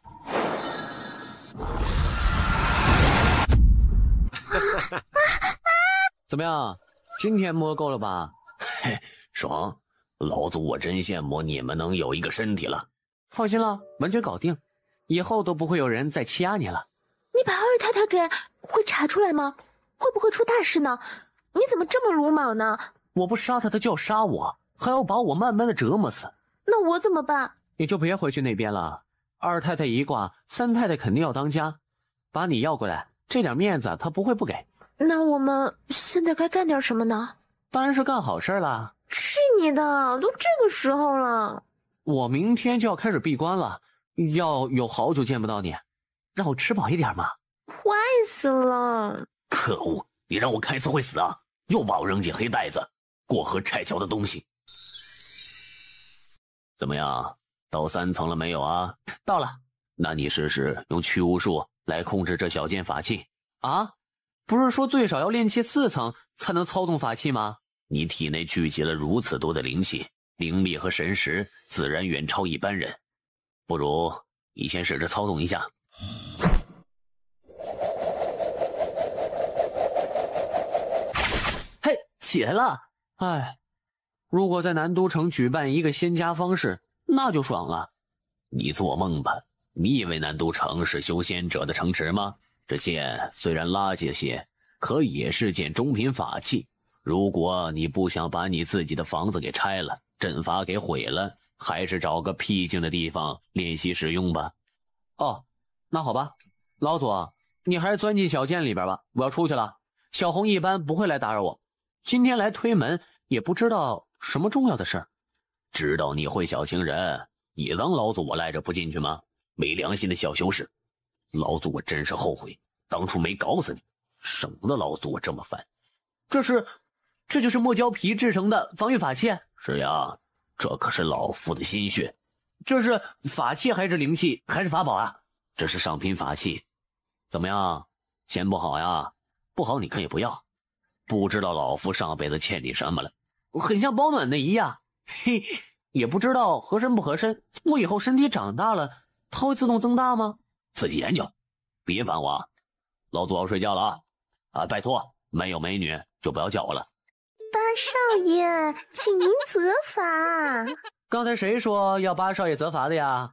怎么样，今天摸够了吧？嘿，爽！老祖我真羡慕你们能有一个身体了。放心了，完全搞定，以后都不会有人再欺压你了。你把二太太给会查出来吗？会不会出大事呢？你怎么这么鲁莽呢？我不杀他，他就要杀我，还要把我慢慢的折磨死。那我怎么办？你就别回去那边了。二太太一挂，三太太肯定要当家，把你要过来，这点面子他不会不给。那我们现在该干点什么呢？当然是干好事啦。去你的，都这个时候了。我明天就要开始闭关了，要有好久见不到你，让我吃饱一点嘛。坏死了！可恶，你让我开次会死啊！又把我扔进黑袋子，过河拆桥的东西。怎么样，到3层了没有啊？到了。那你试试用去巫术来控制这小件法器啊？不是说最少要炼气4层才能操纵法器吗？你体内聚集了如此多的灵气，灵力和神识自然远超一般人。不如你先试着操纵一下。嘿，起来了！哎，如果在南都城举办一个仙家方式，那就爽了。你做梦吧！你以为南都城是修仙者的城池吗？这剑虽然垃圾些，可也是件中品法器。如果你不想把你自己的房子给拆了，阵法给毁了，还是找个僻静的地方练习使用吧。哦，那好吧，老左，你还是钻进小剑里边吧，我要出去了。小红一般不会来打扰我，今天来推门也不知道什么重要的事儿。知道你会小情人，你让老祖我赖着不进去吗？没良心的小修士，老祖我真是后悔当初没搞死你，省得老祖我这么烦。这就是墨胶皮制成的防御法器。是呀，这可是老夫的心血。这是法器还是灵器还是法宝啊？这是上品法器。怎么样，嫌不好呀？不好你可以不要。不知道老夫上辈子欠你什么了。很像保暖内衣啊。嘿，也不知道合身不合身。我以后身体长大了，它会自动增大吗？自己研究，别烦我啊。老祖要睡觉了啊！啊，拜托，没有美女就不要叫我了。八少爷，请您责罚。刚才谁说要八少爷责罚的呀？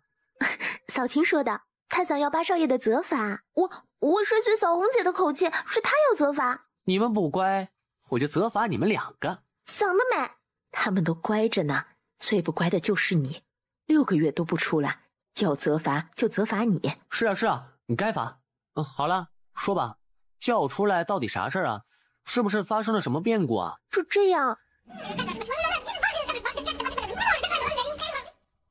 嫂琴说的，他想要八少爷的责罚。我是随小红姐的口气，是他要责罚。你们不乖，我就责罚你们2个。想得美！他们都乖着呢，最不乖的就是你，6个月都不出来，要责罚就责罚你。是啊，你该罚。好了，说吧，叫我出来到底啥事儿啊？是不是发生了什么变故啊？是这样。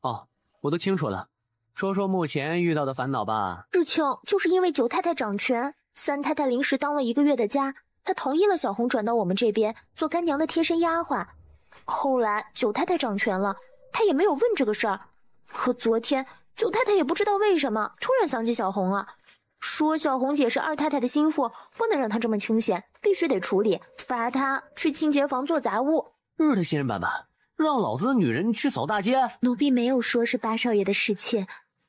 哦，我都清楚了，说说目前遇到的烦恼吧。事情就是因为九太太掌权，三太太临时当了1个月的家，她同意了小红转到我们这边做干娘的贴身丫鬟。后来九太太掌权了，她也没有问这个事儿。可昨天九太太也不知道为什么突然想起小红了，说小红姐是二太太的心腹，不能让她这么清闲，必须得处理，罚她去清洁房做杂物。日的新人版本，让老子的女人去扫大街。奴婢没有说是八少爷的事情，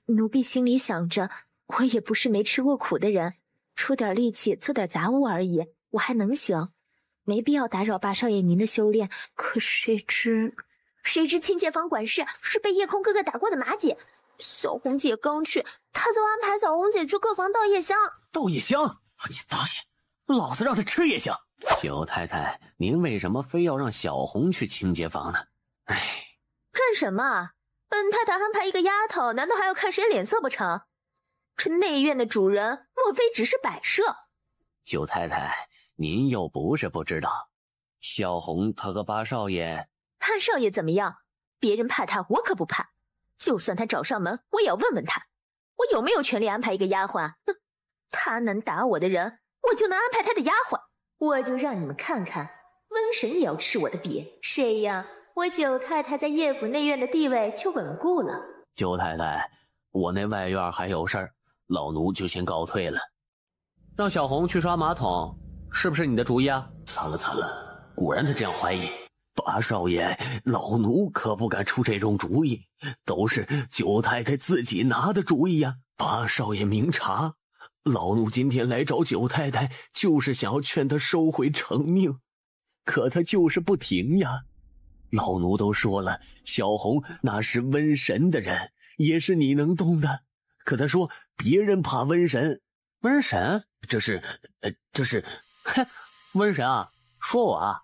奴婢心里想着，我也不是没吃过苦的人，出点力气做点杂物而已，我还能行，没必要打扰八少爷您的修炼。可谁知清洁房管事是被夜空哥哥打过的马姐，小红姐刚去，他就安排小红姐去客房倒夜香。倒夜香？你大爷，老子让他吃夜香。九太太，您为什么非要让小红去清洁房呢？哎，干什么？本太太安排一个丫头，难道还要看谁脸色不成？这内院的主人莫非只是摆设？九太太，您又不是不知道，小红她和八少爷。八少爷怎么样？别人怕他，我可不怕。就算他找上门，我也要问问他，我有没有权利安排一个丫鬟？哼，他能打我的人，我就能安排他的丫鬟。我就让你们看看，瘟神也要吃我的瘪。这样，我九太太在叶府内院的地位就稳固了。九太太，我那外院还有事儿，老奴就先告退了。让小红去刷马桶，是不是你的主意啊？惨了，果然他这样怀疑。八少爷，老奴可不敢出这种主意，都是九太太自己拿的主意呀。八少爷明察，老奴今天来找九太太，就是想要劝她收回成命，可她就是不停呀。老奴都说了，小红那是瘟神的人，也是你能动的。可她说别人怕瘟神。瘟神？这是，哼，瘟神啊，说我啊。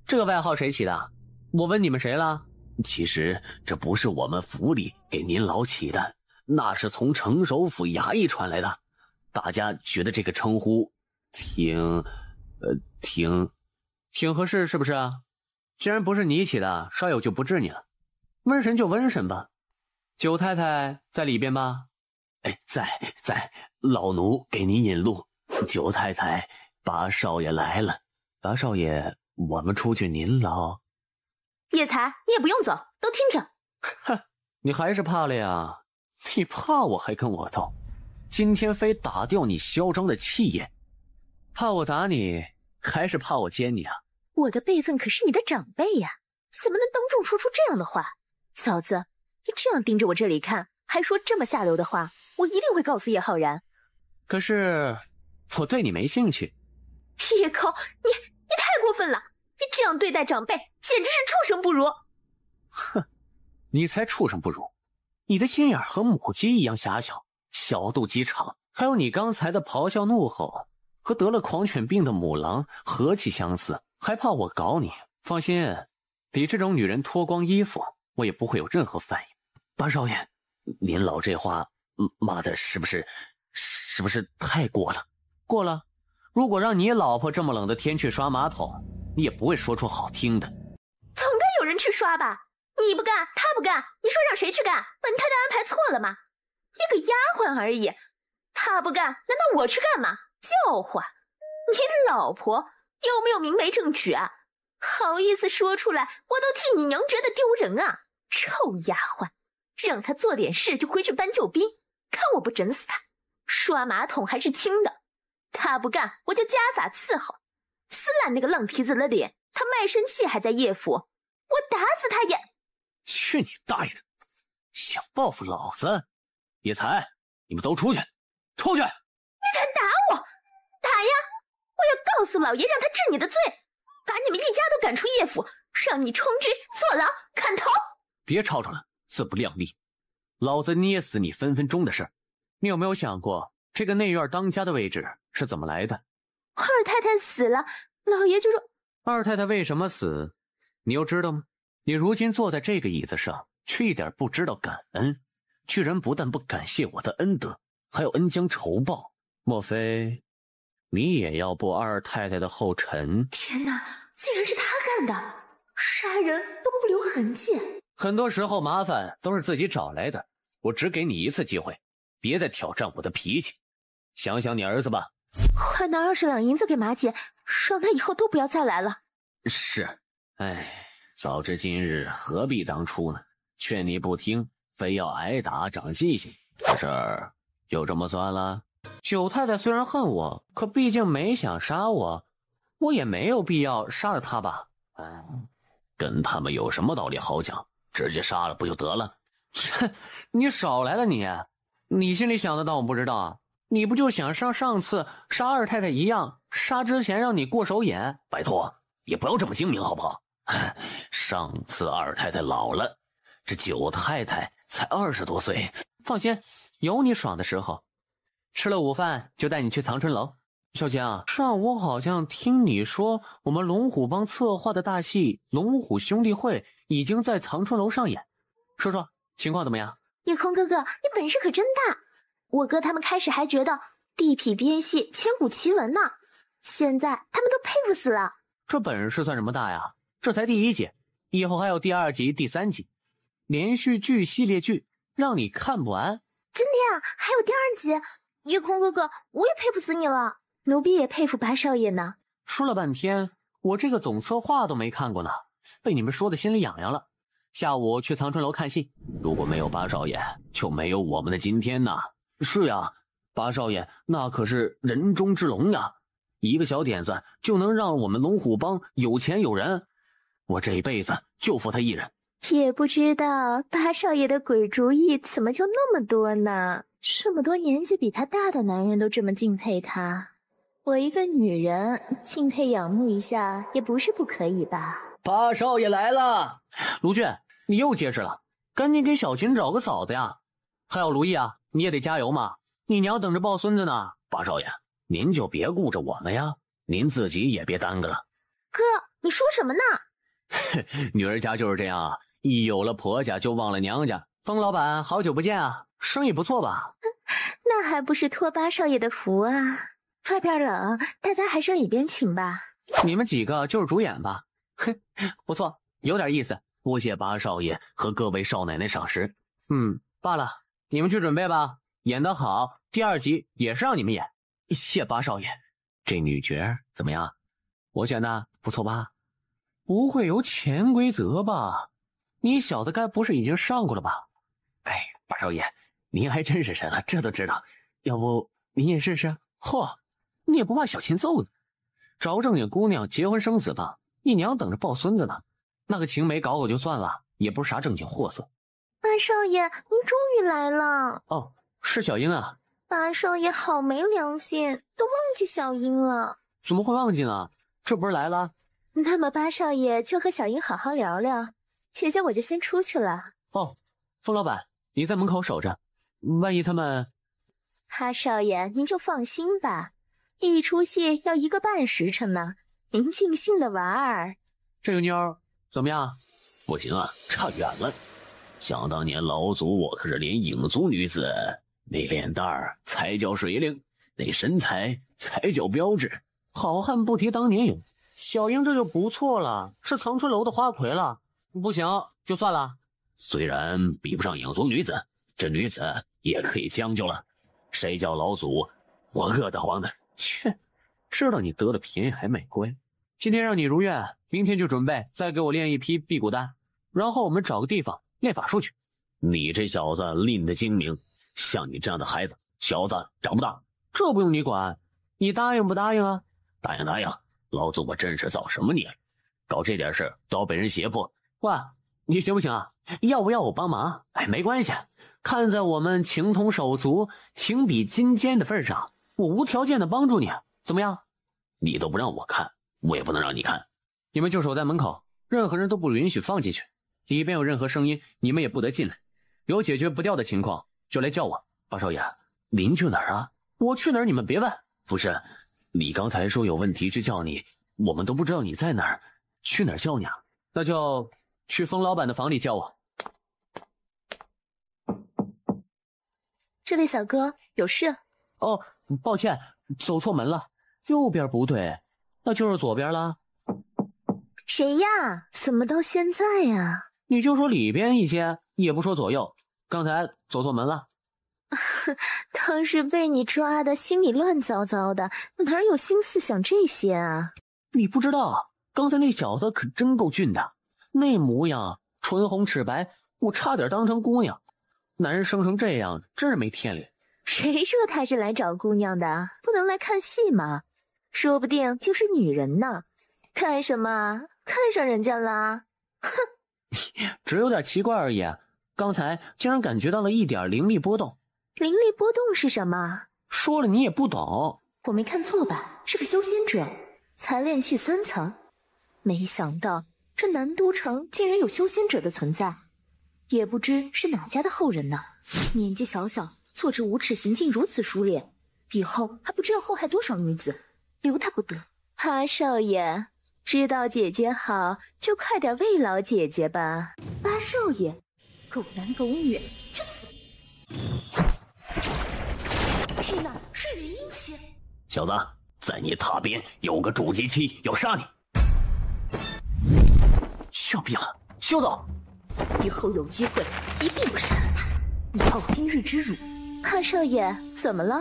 这个外号谁起的？我问你们谁了？其实这不是我们府里给您老起的，那是从城首府衙役传来的。大家觉得这个称呼挺合适，是不是啊？既然不是你起的，稍有就不治你了。瘟神就瘟神吧。九太太在里边吧？哎，在，老奴给您引路。九太太，八少爷来了。八少爷，我们出去您老。叶才，你也不用走，都听着。哼，你还是怕了呀？你怕我还跟我斗？今天非打掉你嚣张的气焰，怕我打你，还是怕我奸你啊？我的辈分可是你的长辈呀，怎么能当众说出这样的话？嫂子，你这样盯着我这里看，还说这么下流的话，我一定会告诉叶浩然。可是我对你没兴趣。叶空，你太过分了！你这样对待长辈，简直是畜生不如！哼，你才畜生不如！你的心眼和母鸡一样狭小，小肚鸡肠。还有你刚才的咆哮怒吼，和得了狂犬病的母狼何其相似！还怕我搞你？放心，你这种女人脱光衣服，我也不会有任何反应。八少爷，您老这话骂的是不是太过了？过了。如果让你老婆这么冷的天去刷马桶，你也不会说出好听的。总该有人去刷吧？你不干，他不干，你说让谁去干？本太太安排错了吗？一个丫鬟而已，他不干，难道我去干吗？笑话！你老婆有没有明媒正娶啊？好意思说出来，我都替你娘觉得丢人啊！臭丫鬟，让她做点事就回去搬救兵，看我不整死她！刷马桶还是轻的。他不干，我就加法伺候，撕烂那个浪蹄子的脸。他卖身契还在叶府，我打死他也……去你大爷的！想报复老子？叶才，你们都出去！出去！你敢打我？打呀！我要告诉老爷，让他治你的罪，把你们一家都赶出叶府，让你充军、坐牢、砍头！别吵吵了，自不量力！老子捏死你分分钟的事儿。你有没有想过，这个内院当家的位置是怎么来的？二太太死了，老爷就说二太太为什么死，你又知道吗？你如今坐在这个椅子上，却一点不知道感恩，居然不但不感谢我的恩德，还要恩将仇报。莫非你也要步二太太的后尘？天哪，竟然是他干的，杀人都不留痕迹。很多时候麻烦都是自己找来的，我只给你一次机会，别再挑战我的脾气。想想你儿子吧。快拿20两银子给马姐，让她以后都不要再来了。是，哎，早知今日何必当初呢？劝你不听，非要挨打长记性，这事儿就这么算了。九太太虽然恨我，可毕竟没想杀我，我也没有必要杀了她吧。跟他们有什么道理好讲？直接杀了不就得了？切，你少来了你心里想的当我不知道啊？你不就想像上次杀二太太一样，杀之前让你过手瘾？拜托，也不要这么精明好不好？上次二太太老了，这九太太才20多岁。放心，有你爽的时候。吃了午饭就带你去藏春楼。小姐啊，上午好像听你说我们龙虎帮策划的大戏《龙虎兄弟会》已经在藏春楼上演，说说情况怎么样？夜空哥哥，你本事可真大！我哥他们开始还觉得地痞编戏千古奇闻呢，现在他们都佩服死了。这本事算什么大呀？这才第1集，以后还有第2集、第3集，连续剧系列剧，让你看不完。真的呀？还有第2集？夜空哥哥，我也佩服死你了。奴婢也佩服八少爷呢。说了半天，我这个总策划都没看过呢，被你们说的心里痒痒了。下午去藏春楼看戏，如果没有八少爷，就没有我们的今天呐。是呀，八少爷那可是人中之龙呀，一个小点子就能让我们龙虎帮有钱有人，我这一辈子就服他一人。也不知道八少爷的鬼主意怎么就那么多呢？这么多年纪比他大的男人都这么敬佩他，我一个女人敬佩仰慕一下也不是不可以吧？八少爷来了。卢俊，你又结实了，赶紧给小琴找个嫂子呀。还有卢毅啊，你也得加油嘛，你娘等着抱孙子呢。八少爷，您就别顾着我们呀，您自己也别耽搁了。哥，你说什么呢？女儿家就是这样啊，一有了婆家就忘了娘家。风老板，好久不见啊，生意不错吧？那还不是托八少爷的福啊。外边冷，大家还是里边请吧。你们几个就是主演吧？哼，不错，有点意思。多谢八少爷和各位少奶奶赏识。罢了，你们去准备吧。演得好，第2集也是让你们演。谢八少爷。这女角怎么样？我选的不错吧？不会有潜规则吧？你小子该不是已经上过了吧？哎，八少爷，您还真是神了，这都知道。要不您也试试？嚯，你也不怕小琴揍你？找正经姑娘结婚生子吧，一娘等着抱孙子呢。那个晴梅搞搞就算了，也不是啥正经货色。八少爷，您终于来了。哦，是小英啊。八少爷好没良心，都忘记小英了。怎么会忘记呢？这不是来了？那么八少爷就和小英好好聊聊，姐姐我就先出去了。哦，风老板，你在门口守着，万一他们……八少爷您就放心吧，一出戏要1个半时辰呢，您尽兴的玩儿。这个妞怎么样？不行啊，差远了。想当年老祖我可是连影族女子，那脸蛋儿才叫水灵，那身材才叫标致。好汉不提当年勇，小英这就不错了，是藏春楼的花魁了。不行就算了。虽然比不上影族女子，这女子也可以将就了。谁叫老祖我饿得慌的？切，知道你得了便宜还卖乖。今天让你如愿，明天就准备再给我炼一批辟谷丹，然后我们找个地方练法术去。你这小子拎得精明，像你这样的孩子，小子长不大。这不用你管，你答应不答应啊？答应答应，老祖我真是造什么孽，搞这点事都要被人胁迫。喂，你行不行啊？要不要我帮忙？哎，没关系，看在我们情同手足、情比金坚的份上，我无条件的帮助你，怎么样？你都不让我看，我也不能让你看。你们就守在门口，任何人都不允许放进去，里边有任何声音，你们也不得进来。有解决不掉的情况，就来叫我。八少爷，您去哪儿啊？我去哪儿你们别问。不是，你刚才说有问题去叫你，我们都不知道你在哪儿，去哪儿叫你啊？那就去封老板的房里叫我。这位小哥有事？哦，抱歉，走错门了，右边不对，那就是左边了。谁呀？怎么到现在呀？你就说里边一些，也不说左右。刚才走错门了。当时被你抓的心里乱糟糟的，哪有心思想这些啊？你不知道，刚才那小子可真够俊的，那模样唇红齿白，我差点当成姑娘。男人生成这样，真是没天理。谁说他是来找姑娘的？不能来看戏吗？说不定就是女人呢。看什么？看上人家啦？哼！只有点奇怪而已。刚才竟然感觉到了一点灵力波动。灵力波动是什么？说了你也不懂。我没看错吧？是个修仙者，才炼气3层。没想到这南都城竟然有修仙者的存在，也不知是哪家的后人呢。年纪小小，做这无耻行径如此熟练，以后还不知要祸害多少女子，留他不得。八少爷，知道姐姐好，就快点慰劳姐姐吧。八少爷，狗男狗女，去死！天哪，是元婴血！小子，在你塔边有个筑基期，要杀你！笑毙了，休走！以后有机会一定不杀了他，以报今日之辱。八少爷，怎么了？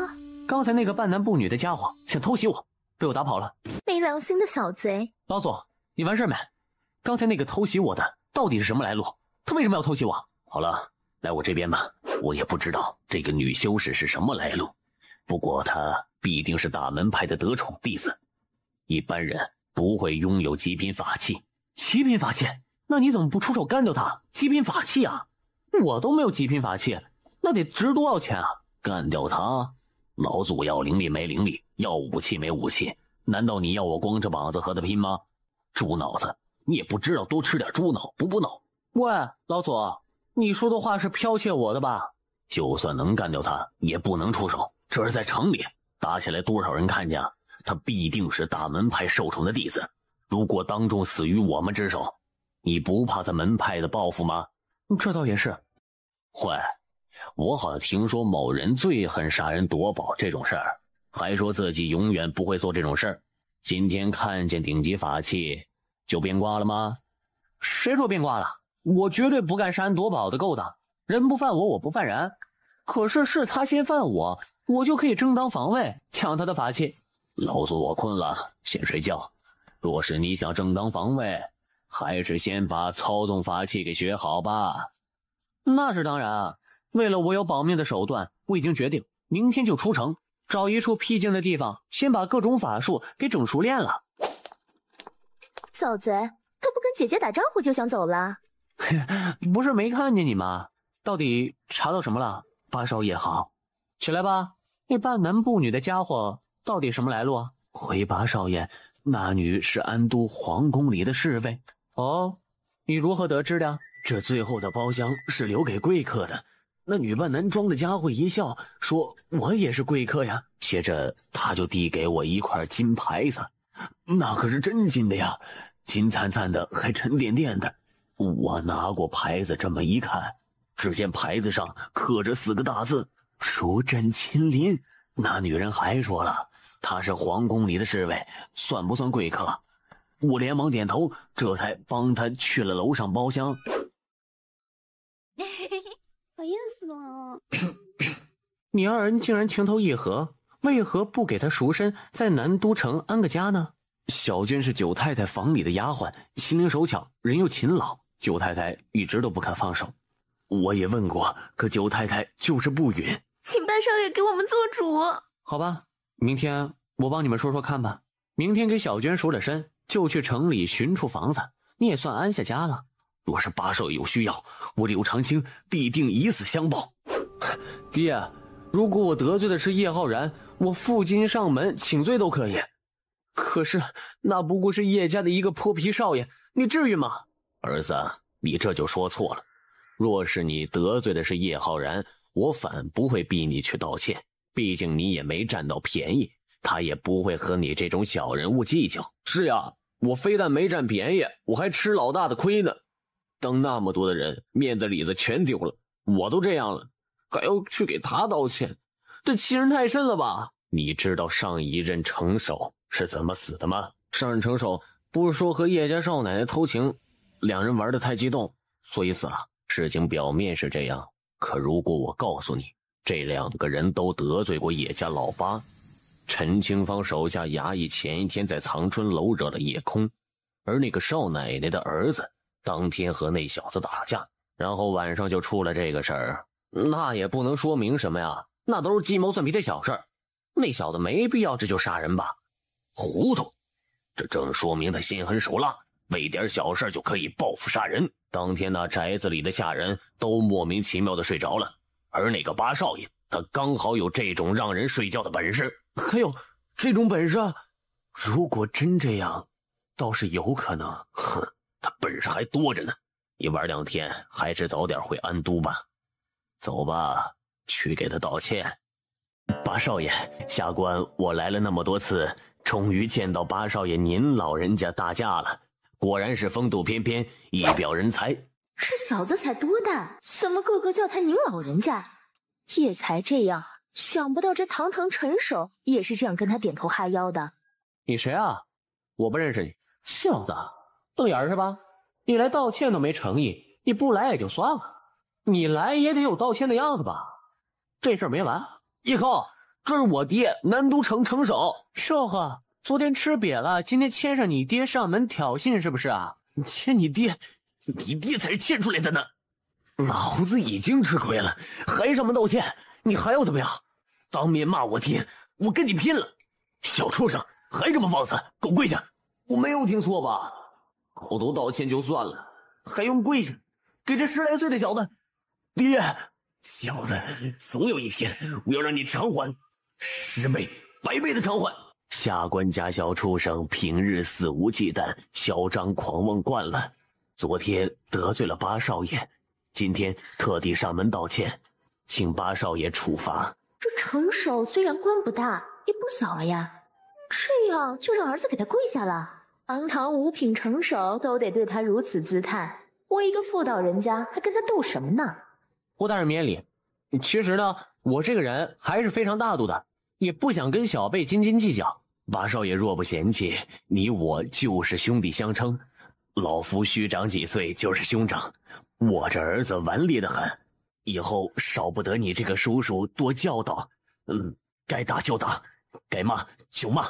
刚才那个半男不女的家伙想偷袭我，被我打跑了。没良心的小贼！老祖，你完事没？刚才那个偷袭我的到底是什么来路？他为什么要偷袭我？好了，来我这边吧。我也不知道这个女修士是什么来路，不过她必定是大门派的得宠弟子，一般人不会拥有极品法器。极品法器？那你怎么不出手干掉他？极品法器啊！我都没有极品法器，那得值多少钱啊？干掉他，老祖要灵力没灵力，要武器没武器，难道你要我光着膀子和他拼吗？猪脑子，你也不知道多吃点猪脑补补脑。喂，老祖，你说的话是剽窃我的吧？就算能干掉他，也不能出手。这是在城里打起来，多少人看见啊？他必定是大门派受宠的弟子，如果当众死于我们之手，你不怕他门派的报复吗？这倒也是。喂，我好像听说某人最恨杀人夺宝这种事儿，还说自己永远不会做这种事儿。今天看见顶级法器就变卦了吗？谁说变卦了？我绝对不干杀人夺宝的勾当，人不犯我，我不犯人。可是是他先犯我，我就可以正当防卫，抢他的法器。老祖，我困了，先睡觉。若是你想正当防卫，还是先把操纵法器给学好吧。那是当然啊，为了我有保命的手段，我已经决定明天就出城，找一处僻静的地方，先把各种法术给整熟练了。小贼，都不跟姐姐打招呼就想走了？不是没看见你吗？到底查到什么了？八少爷好，起来吧。那半男不女的家伙到底什么来路啊？回八少爷，那女是安都皇宫里的侍卫。哦，你如何得知的？这最后的包厢是留给贵客的。那女扮男装的家伙一笑，说我也是贵客呀。接着他就递给我一块金牌子，那可是真金的呀，金灿灿的，还沉甸甸的。我拿过牌子这么一看，只见牌子上刻着4个大字：如朕亲临。那女人还说了，她是皇宫里的侍卫，算不算贵客？我连忙点头，这才帮她去了楼上包厢。讨厌死了！你二人竟然情投意合，为何不给他赎身，在南都城安个家呢？小娟是九太太房里的丫鬟，心灵手巧，人又勤劳，九太太一直都不肯放手。我也问过，可九太太就是不允。请八少爷给我们做主。好吧，明天我帮你们说说看吧。明天给小娟赎了身，就去城里寻处房子，你也算安下家了。若是八少爷有需要，我柳长青必定以死相报。爹，如果我得罪的是叶浩然，我负荆上门请罪都可以。可是那不过是叶家的一个泼皮少爷，你至于吗？儿子，你这就说错了。若是你得罪的是叶浩然，我反不会逼你去道歉，毕竟你也没占到便宜，他也不会和你这种小人物计较。是呀，我非但没占便宜，我还吃老大的亏呢。当那么多的人面子里子全丢了，我都这样了，还要去给他道歉，这欺人太甚了吧？你知道上一任城守是怎么死的吗？上任城守不是说和叶家少奶奶偷情，两人玩得太激动，所以死了。事情表面是这样，可如果我告诉你，这两个人都得罪过叶家老八。陈清芳手下衙役前一天在藏春楼惹了叶空，而那个少奶奶的儿子当天和那小子打架，然后晚上就出了这个事儿。那也不能说明什么呀，那都是鸡毛蒜皮的小事儿。那小子没必要这就杀人吧？糊涂，这正说明他心狠手辣，为点小事就可以报复杀人。当天那宅子里的下人都莫名其妙的睡着了，而那个八少爷他刚好有这种让人睡觉的本事。还有这种本事？如果真这样，倒是有可能。哼，他本事还多着呢。一玩2天，还是早点回安都吧。走吧，去给他道歉。八少爷，下官我来了那么多次，终于见到八少爷您老人家大驾了，果然是风度翩翩，一表人才。这小子才多大，怎么个个叫他您老人家？叶才这样，想不到这堂堂陈守也是这样跟他点头哈腰的。你谁啊？我不认识你。小子，瞪眼是吧？你来道歉都没诚意，你不来也就算了，你来也得有道歉的样子吧？这事儿没完。叶空，这是我爹，南都城城守。少呵，昨天吃瘪了，今天牵上你爹上门挑衅是不是啊？牵你爹？你爹才是牵出来的呢。老子已经吃亏了，还上门道歉，你还要怎么样？当面骂我爹，我跟你拼了！小畜生，还这么放肆，给我跪下！我没有听错吧？口头道歉就算了，还用跪下？给这10来岁的小子！爹，小子，总有一天我要让你偿还10倍、100倍的偿还！下官家小畜生平日肆无忌惮、嚣张狂妄惯了，昨天得罪了八少爷，今天特地上门道歉，请八少爷处罚。这城守虽然官不大，也不小了呀，这样就让儿子给他跪下了？堂堂5品城守都得对他如此姿态，我一个妇道人家还跟他斗什么呢？胡大人免礼。其实呢，我这个人还是非常大度的，也不想跟小辈斤斤计较。八少爷若不嫌弃，你我就是兄弟相称，老夫虚长几岁就是兄长，我这儿子顽劣得很，以后少不得你这个叔叔多教导。该打就打，该骂就骂。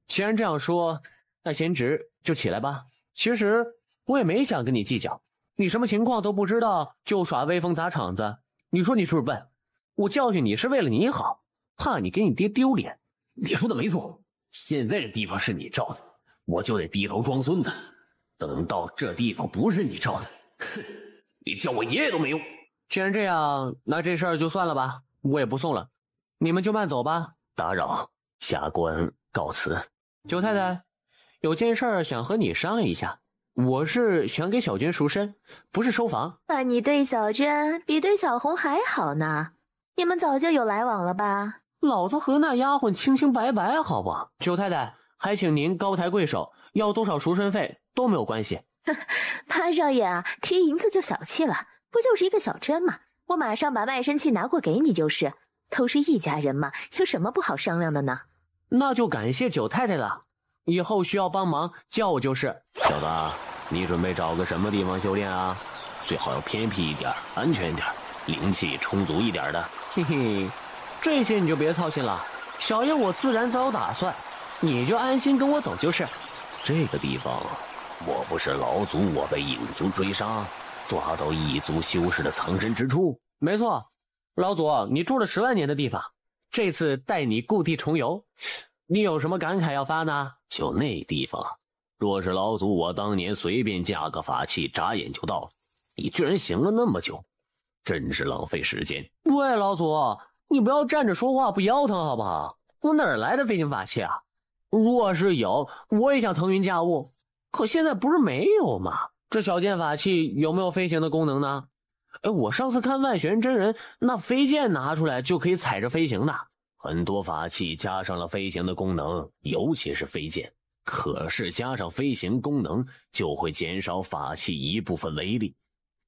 既然这样说，那贤侄就起来吧。其实我也没想跟你计较，你什么情况都不知道就耍威风砸场子，你说你是不是笨？我教训你是为了你好，怕你给你爹丢脸。你说的没错，现在这地方是你照的，我就得低头装孙子。等到这地方不是你照的，哼，你叫我爷爷都没用。既然这样，那这事儿就算了吧，我也不送了，你们就慢走吧。打扰，下官告辞。九太太，有件事儿想和你商量一下，我是想给小娟赎身，不是收房。那你对小娟比对小红还好呢，你们早就有来往了吧？老子和那丫鬟清清白白，好不好？九太太，还请您高抬贵手，要多少赎身费都没有关系。八少爷啊，提银子就小气了，不就是一个小珍吗？我马上把卖身契拿过给你就是，都是一家人嘛，有什么不好商量的呢？那就感谢九太太了，以后需要帮忙叫我就是。小子，你准备找个什么地方修炼啊？最好要偏僻一点，安全一点，灵气充足一点的。嘿嘿，这些你就别操心了，小爷我自然早有打算，你就安心跟我走就是。这个地方，我不是老祖我被影族追杀，抓到异族修士的藏身之处。没错，老祖，你住了10万年的地方，这次带你故地重游，你有什么感慨要发呢？就那地方，若是老祖我当年随便架个法器，眨眼就到了，你居然行了那么久，真是浪费时间。喂，老祖，你不要站着说话不腰疼好不好？我哪儿来的飞行法器啊？若是有，我也想腾云驾雾，可现在不是没有吗？这小件法器有没有飞行的功能呢？我上次看万玄真人，那飞剑拿出来就可以踩着飞行的。很多法器加上了飞行的功能，尤其是飞剑。可是加上飞行功能，就会减少法器一部分威力。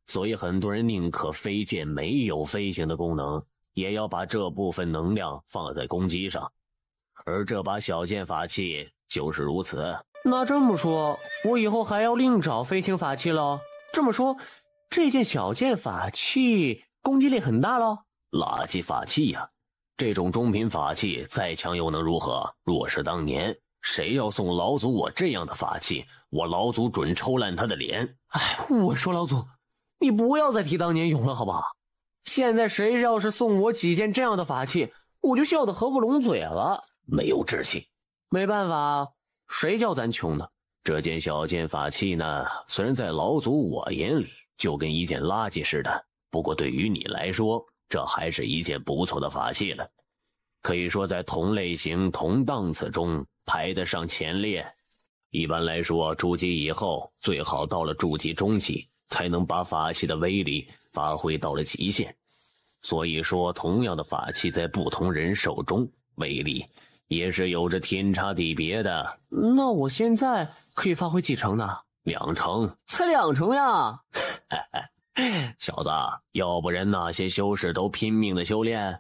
所以很多人宁可飞剑没有飞行的功能，也要把这部分能量放在攻击上。而这把小剑法器就是如此。那这么说，我以后还要另找飞行法器喽？这么说，这件小剑法器攻击力很大喽？垃圾法器呀！这种中品法器再强又能如何？若是当年谁要送老祖我这样的法器，我老祖准抽烂他的脸。我说老祖，你不要再提当年勇了好不好？现在谁要是送我几件这样的法器，我就笑得合不拢嘴了。没有志气。没办法，谁叫咱穷呢？这件小剑法器呢，虽然在老祖我眼里就跟一件垃圾似的，不过对于你来说，这还是一件不错的法器了。可以说在同类型同档次中排得上前列。一般来说，筑基以后最好到了筑基中期，才能把法器的威力发挥到了极限。所以说，同样的法器在不同人手中威力也是有着天差地别的。那我现在可以发挥几成呢？2成。才2成呀！小子，要不然那些修士都拼命的修炼？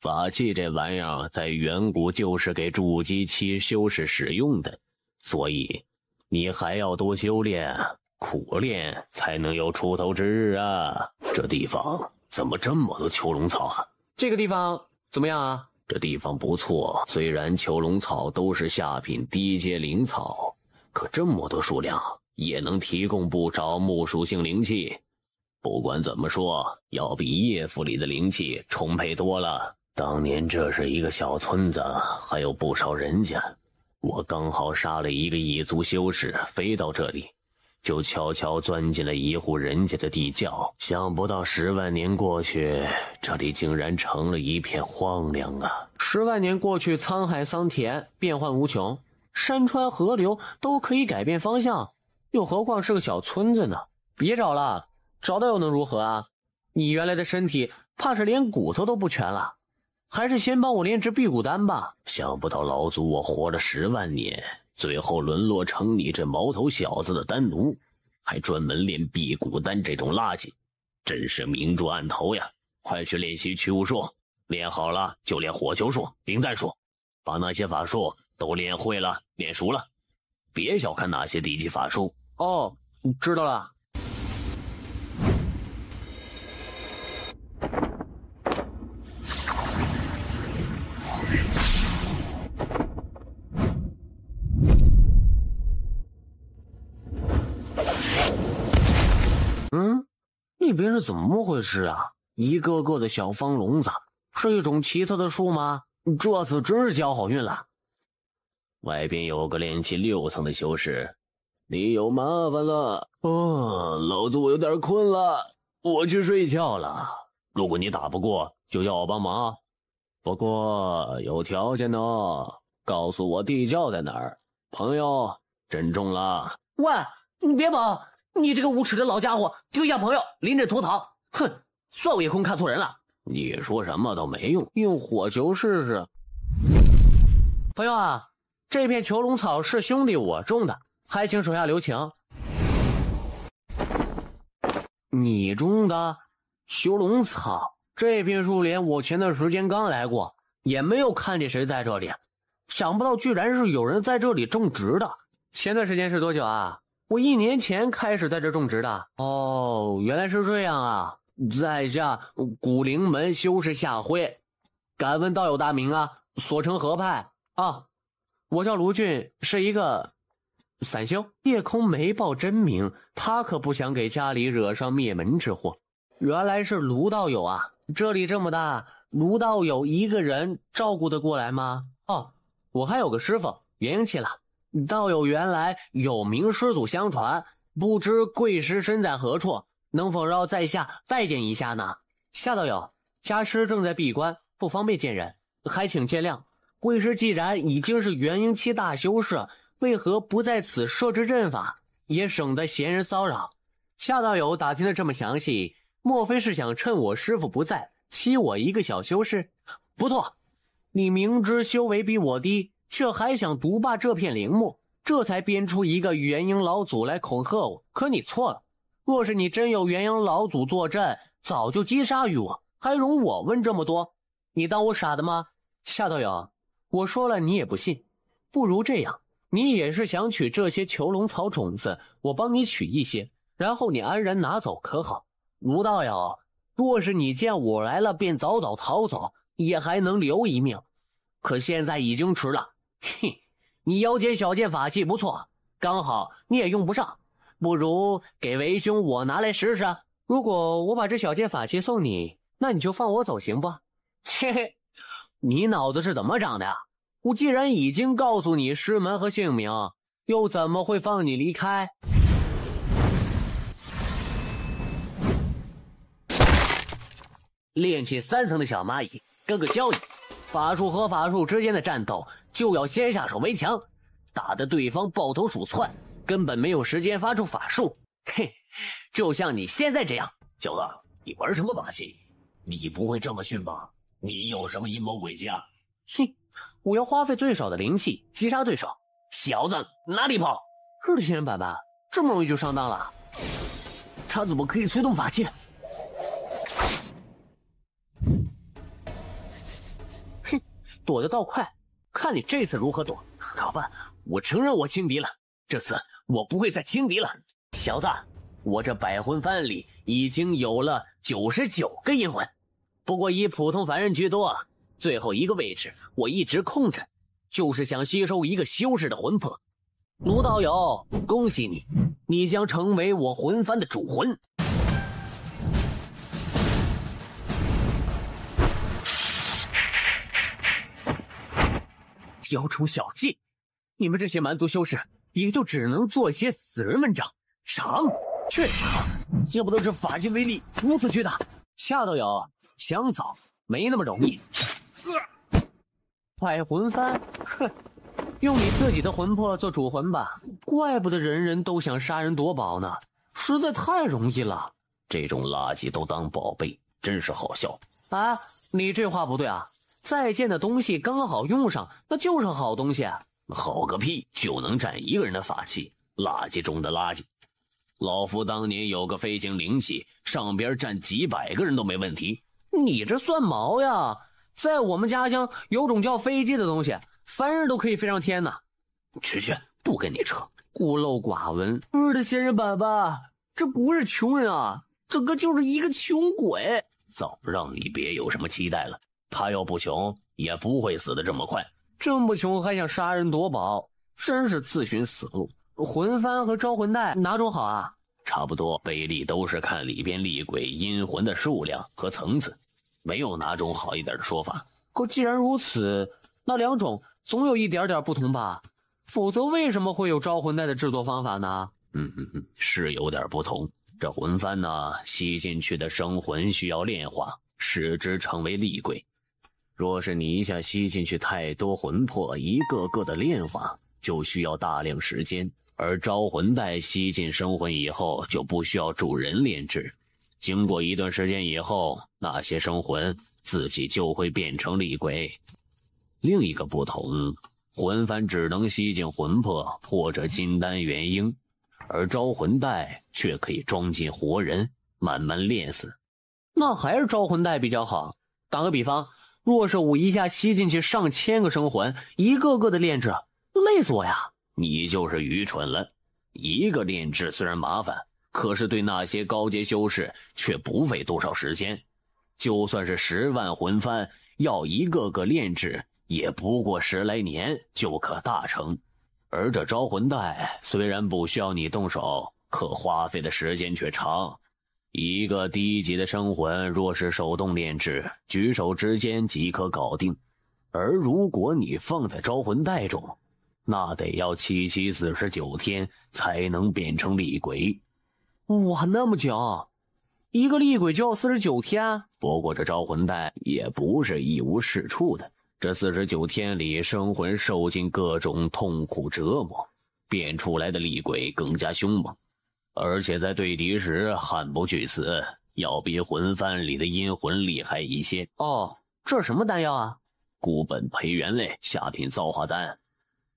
法器这玩意儿在远古就是给筑基期修士使用的，所以你还要多修炼，苦练才能有出头之日啊！这地方怎么这么多囚笼草啊？这个地方怎么样啊？这地方不错，虽然囚笼草都是下品低阶灵草，可这么多数量也能提供不少木属性灵气。不管怎么说，要比叶府里的灵气充沛多了。当年这是一个小村子，还有不少人家。我刚好杀了一个异族修士，飞到这里，就悄悄钻进了一户人家的地窖。想不到10万年过去，这里竟然成了一片荒凉啊！10万年过去，沧海桑田，变幻无穷，山川河流都可以改变方向，又何况是个小村子呢？别找了，找到又能如何啊？你原来的身体怕是连骨头都不全了。还是先帮我炼制辟谷丹吧。想不到老祖我活了10万年，最后沦落成你这毛头小子的丹奴，还专门练辟谷丹这种垃圾，真是明珠暗投呀！快去练习驱物术，练好了就练火球术、灵弹术，把那些法术都练会了、练熟了。别小看那些低级法术。哦，知道了。那边是怎么回事啊？一个个的小方笼子，是一种奇特的树吗？这次真是交好运了。外边有个炼气6层的修士，你有麻烦了。老子我有点困了，我去睡觉了。如果你打不过，就要我帮忙，不过有条件哦，告诉我地窖在哪儿。朋友，珍重了。喂，你别跑！你这个无耻的老家伙，丢下朋友，临阵脱逃！哼，算我夜空看错人了。你说什么都没用，用火球试试。朋友啊，这片囚笼草是兄弟我种的，还请手下留情。你种的囚笼草？这片树林我前段时间刚来过，也没有看见谁在这里。想不到居然是有人在这里种植的。前段时间是多久啊？我1年前开始在这种植的。哦，原来是这样啊！在下古灵门修士夏辉，敢问道友大名啊？所成何派啊？我叫卢俊，是一个散修。夜空没报真名，他可不想给家里惹上灭门之祸。原来是卢道友啊！这里这么大，卢道友一个人照顾得过来吗？哦，我还有个师傅，元婴期了。道友原来有名师祖相传，不知贵师身在何处，能否让在下拜见一下呢？夏道友，家师正在闭关，不方便见人，还请见谅。贵师既然已经是元婴期大修士，为何不在此设置阵法，也省得闲人骚扰。夏道友打听的这么详细，莫非是想趁我师傅不在欺我一个小修士？不错，你明知修为比我低，却还想独霸这片陵墓，这才编出一个元婴老祖来恐吓我。可你错了，若是你真有元婴老祖坐镇，早就击杀于我，还容我问这么多？你当我傻的吗？夏道友，我说了你也不信，不如这样，你也是想取这些囚龙草种子，我帮你取一些，然后你安然拿走可好？卢道友，若是你见我来了便早早逃走，也还能留一命，可现在已经迟了。嘿，你腰间小剑法器不错，刚好你也用不上，不如给为兄我拿来试试。如果我把这小剑法器送你，那你就放我走行不？嘿嘿，你脑子是怎么长的呀？我既然已经告诉你师门和姓名，又怎么会放你离开？练气3层的小蚂蚁，哥哥教你，法术和法术之间的战斗就要先下手为强，打得对方抱头鼠窜，根本没有时间发出法术。嘿，就像你现在这样。小子，你玩什么把戏？你不会这么训吧？你有什么阴谋诡计啊？哼，我要花费最少的灵气击杀对手。小子，哪里跑？是的，仙人板板，这么容易就上当了？他怎么可以催动法器？哼，躲得倒快，看你这次如何躲。好吧，我承认我轻敌了，这次我不会再轻敌了。小子，我这百魂幡里已经有了99个阴魂，不过以普通凡人居多，最后一个位置我一直空着，就是想吸收一个修士的魂魄。卢道友，恭喜你，你将成为我魂幡的主魂。雕虫小技，你们这些蛮族修士也就只能做些死人文章。上去，见不得这法器威力如此巨大。夏道友，想走没那么容易。百魂幡，哼，用你自己的魂魄做主魂吧。怪不得人人都想杀人夺宝呢，实在太容易了。这种垃圾都当宝贝，真是好笑啊！你这话不对啊，再见的东西刚好用上，那就是好东西啊。好个屁，就能占一个人的法器，垃圾中的垃圾。老夫当年有个飞行灵器，上边站几百个人都没问题。你这算毛呀！在我们家乡有种叫飞机的东西，凡人都可以飞上天呢。去，不跟你扯，孤陋寡闻。我的仙人板板，这不是穷人啊，这个就是一个穷鬼。早让你别有什么期待了，他要不穷也不会死得这么快。这么穷还想杀人夺宝，真是自寻死路。魂幡和招魂带哪种好啊？差不多，贝利都是看里边厉鬼阴魂的数量和层次，没有哪种好一点的说法。可既然如此，那两种总有一点点不同吧？否则为什么会有招魂带的制作方法呢？是有点不同。这魂幡呢，吸进去的生魂需要炼化，使之成为厉鬼。若是你一下吸进去太多魂魄，一个个的炼化，就需要大量时间。而招魂带吸进生魂以后，就不需要主人炼制，经过一段时间以后，那些生魂自己就会变成厉鬼。另一个不同，魂幡只能吸进魂魄或者金丹元婴，而招魂带却可以装进活人，慢慢炼死。那还是招魂带比较好。打个比方，若是我一下吸进去上千个生魂，一个个的炼制，累死我呀！你就是愚蠢了。一个炼制虽然麻烦，可是对那些高阶修士却不费多少时间。就算是10万魂幡，要一个个炼制，也不过10来年就可大成。而这招魂带虽然不需要你动手，可花费的时间却长。一个低级的生魂若是手动炼制，举手之间即可搞定，而如果你放在招魂带中，那得要749天才能变成厉鬼。哇，那么久，一个厉鬼就要49天？不过这招魂带也不是一无是处的，这49天里，生魂受尽各种痛苦折磨，变出来的厉鬼更加凶猛，而且在对敌时悍不惧死，要比魂幡里的阴魂厉害一些。哦，这是什么丹药啊？固本培元类下品造化丹，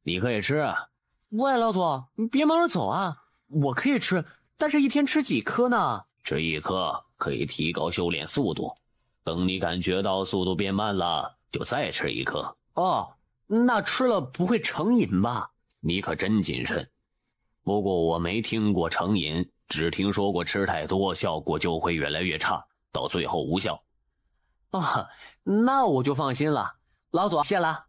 你可以吃啊。喂，老祖，你别忙着走啊！我可以吃，但是一天吃几颗呢？吃1颗可以提高修炼速度，等你感觉到速度变慢了，就再吃1颗。哦，那吃了不会成瘾吧？你可真谨慎。不过我没听过成瘾，只听说过吃太多效果就会越来越差，到最后无效。啊，那我就放心了。老祖，谢了。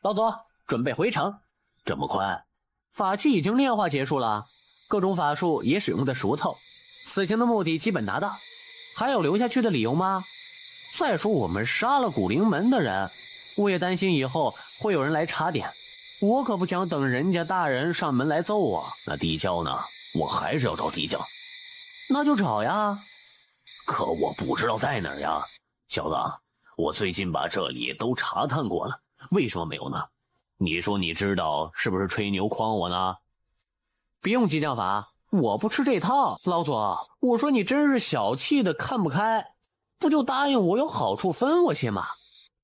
老祖，准备回城。这么快？法器已经炼化结束了，各种法术也使用的熟透，此行的目的基本达到。还有留下去的理由吗？再说我们杀了古灵门的人，我也担心以后会有人来查点，我可不想等人家大人上门来揍我。那地窖呢？我还是要找地窖。那就找呀。可我不知道在哪儿呀。小子，我最近把这里都查探过了，为什么没有呢？你说你知道是不是吹牛诓我呢？别用激将法，我不吃这套。老祖，我说你真是小气的看不开，不就答应我有好处分我些吗？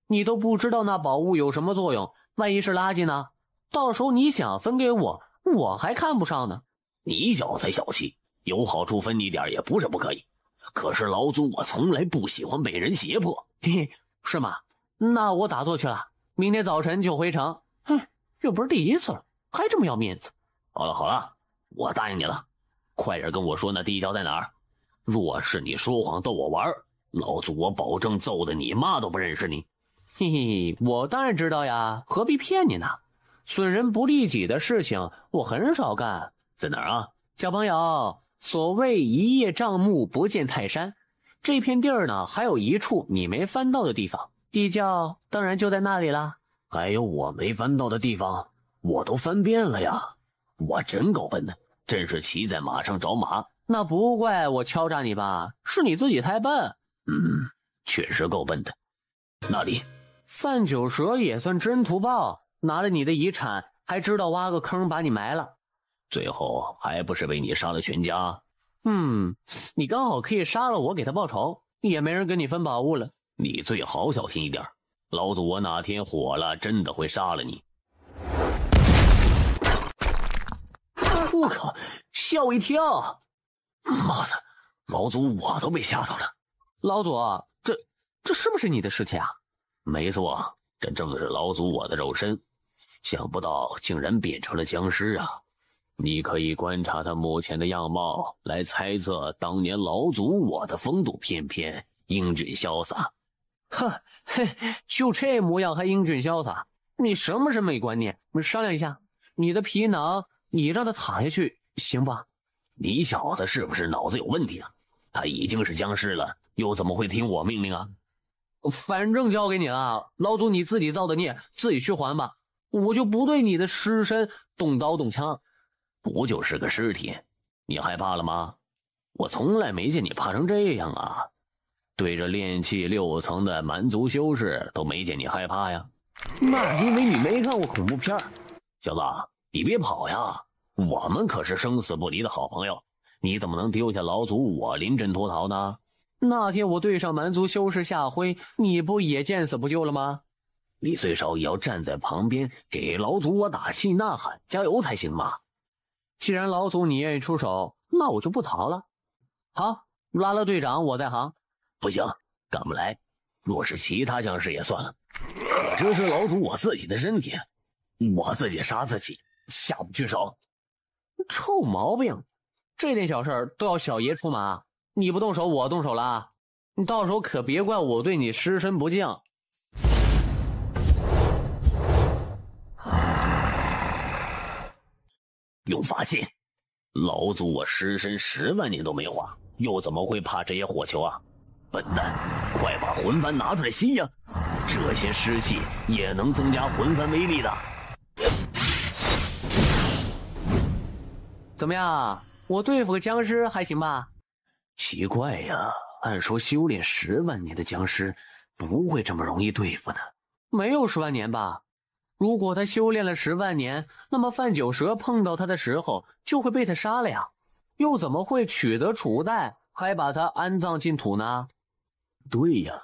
你都不知道那宝物有什么作用，万一是垃圾呢？到时候你想分给我，我还看不上呢。你小子才小气，有好处分你点也不是不可以。可是老祖我从来不喜欢被人胁迫。嘿嘿，是吗？那我打坐去了，明天早晨就回城。哼，又不是第一次了，还这么要面子。好了好了，我答应你了，快点跟我说那地窖在哪儿。若是你说谎逗我玩，老祖我保证揍得你妈都不认识你。嘿嘿，我当然知道呀，何必骗你呢？损人不利己的事情我很少干。在哪儿啊？小朋友，所谓一叶障目不见泰山，这片地儿呢，还有一处你没翻到的地方，地窖当然就在那里啦。还有我没翻到的地方，我都翻遍了呀。我真够笨的，真是骑在马上找马。那不怪我敲诈你吧，是你自己太笨。确实够笨的。那里范九蛇也算真图报，拿了你的遗产，还知道挖个坑把你埋了，最后还不是被你杀了全家。你刚好可以杀了我给他报仇，也没人跟你分宝物了。你最好小心一点，老祖我哪天火了真的会杀了你。我靠，吓我一跳。妈的，老祖我都被吓到了。老祖，这是不是你的尸体啊？没错，这正是老祖我的肉身，想不到竟然变成了僵尸啊。你可以观察他目前的样貌来猜测当年老祖我的风度翩翩，英俊潇洒。就这模样还英俊潇洒，你什么审美观念？我们商量一下，你的皮囊你让他躺下去行吧？你小子是不是脑子有问题啊？他已经是僵尸了，又怎么会听我命令啊？反正交给你了，老祖你自己造的孽，自己去还吧。我就不对你的尸身动刀动枪。不就是个尸体，你害怕了吗？我从来没见你怕成这样啊！对着炼气6层的蛮族修士都没见你害怕呀。那因为你没看过恐怖片。小子，你别跑呀，我们可是生死不离的好朋友，你怎么能丢下老祖我临阵脱逃呢？那天我对上蛮族修士夏辉，你不也见死不救了吗？你最少也要站在旁边给老祖我打气呐喊加油才行嘛。既然老祖你愿意出手，那我就不逃了。好，拉了队长我在行。不行，干不来。若是其他僵尸也算了，可这是老祖我自己的身体，我自己杀自己，下不去手。臭毛病，这点小事都要小爷出马，你不动手我动手了，你到时候可别怪我对你尸身不敬。用法器，老祖我尸身10万年都没化，又怎么会怕这些火球啊？笨蛋，快把魂幡拿出来吸呀！这些尸气也能增加魂幡威力的。怎么样，我对付个僵尸还行吧？奇怪呀，按说修炼10万年的僵尸不会这么容易对付的。没有10万年吧？如果他修炼了10万年，那么范九蛇碰到他的时候就会被他杀了呀，又怎么会取得储袋，还把他安葬进土呢？对呀，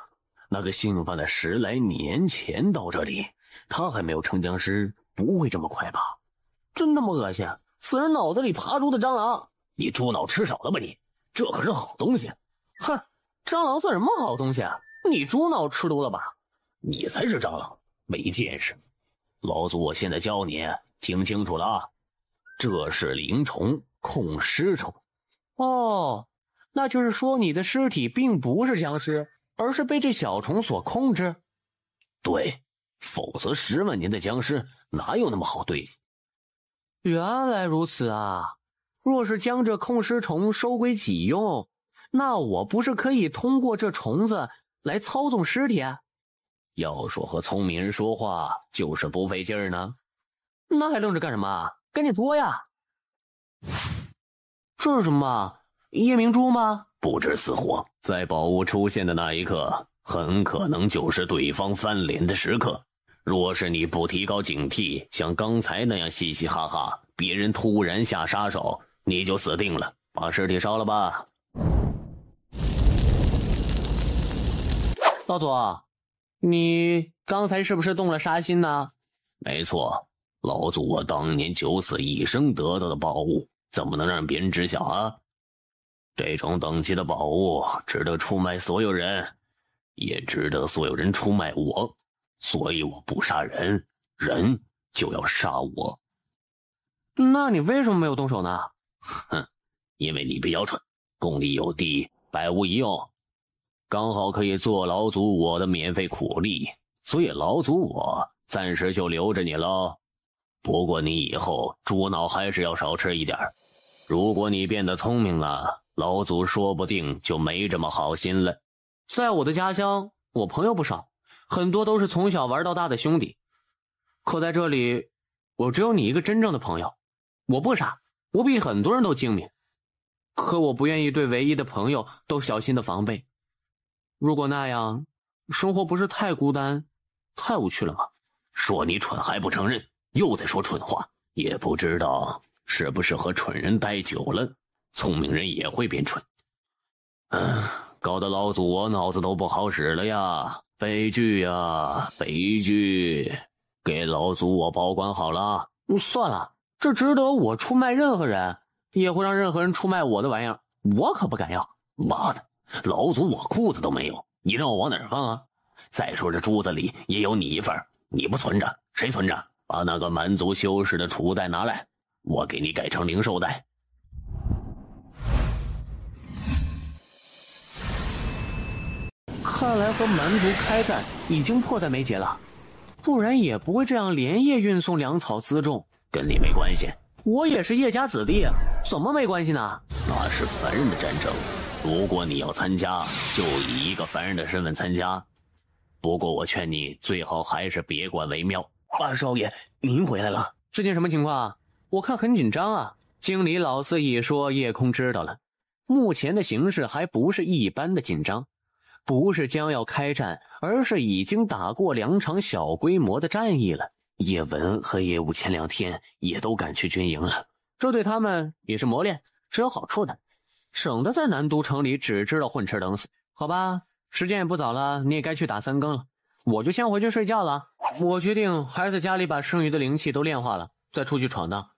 那个姓范的10来年前到这里，他还没有成僵尸，不会这么快吧？真他妈恶心！死人脑子里爬出的蟑螂，你猪脑吃少了吧你？这可是好东西。哼，蟑螂算什么好东西啊？你猪脑吃多了吧？你才是蟑螂，没见识。老祖，我现在教你，听清楚了啊！这是灵虫，控尸虫。哦，那就是说你的尸体并不是僵尸，而是被这小虫所控制？对，否则10万年的僵尸哪有那么好对付？原来如此啊！若是将这控尸虫收归己用，那我不是可以通过这虫子来操纵尸体啊？要说和聪明人说话就是不费劲儿呢。那还愣着干什么？赶紧捉呀！这是什么？夜明珠吗？不知死活，在宝物出现的那一刻，很可能就是对方翻脸的时刻。若是你不提高警惕，像刚才那样嘻嘻哈哈，别人突然下杀手，你就死定了。把尸体烧了吧。老祖，你刚才是不是动了杀心呢？没错，老祖我当年9死1生得到的宝物，怎么能让别人知晓啊？这种等级的宝物值得出卖所有人，也值得所有人出卖我，所以我不杀人，人就要杀我。那你为什么没有动手呢？哼，因为你比较蠢，功力有低，百无一用，刚好可以做老祖我的免费苦力，所以老祖我暂时就留着你喽。不过你以后猪脑还是要少吃一点，如果你变得聪明了，老祖说不定就没这么好心了。在我的家乡，我朋友不少，很多都是从小玩到大的兄弟。可在这里，我只有你一个真正的朋友。我不傻，我比很多人都精明。可我不愿意对唯一的朋友都小心的防备。如果那样，生活不是太孤单，太无趣了吗？说你蠢还不承认，又在说蠢话，也不知道是不是和蠢人待久了，聪明人也会变蠢。搞得老祖我脑子都不好使了呀！悲剧呀，悲剧！给老祖我保管好了。算了，这值得我出卖任何人，也会让任何人出卖我的玩意儿，我可不敢要。妈的，老祖我裤子都没有，你让我往哪儿放啊？再说这珠子里也有你一份，你不存着，谁存着？把那个蛮族修士的储袋拿来，我给你改成零售袋。看来和蛮族开战已经迫在眉睫了，不然也不会这样连夜运送粮草辎重。跟你没关系，我也是叶家子弟，怎么没关系呢？那是凡人的战争，如果你要参加，就以一个凡人的身份参加。不过我劝你最好还是别管为妙。八少爷，您回来了。最近什么情况？我看很紧张啊。经理老四一说，叶空知道了。目前的形势还不是一般的紧张，不是将要开战，而是已经打过2场小规模的战役了。叶文和叶武前2天也都赶去军营了，这对他们也是磨练，是有好处的，省得在南都城里只知道混吃等死。好吧，时间也不早了，你也该去打3更了，我就先回去睡觉了。我决定还是在家里把剩余的灵气都炼化了，再出去闯荡，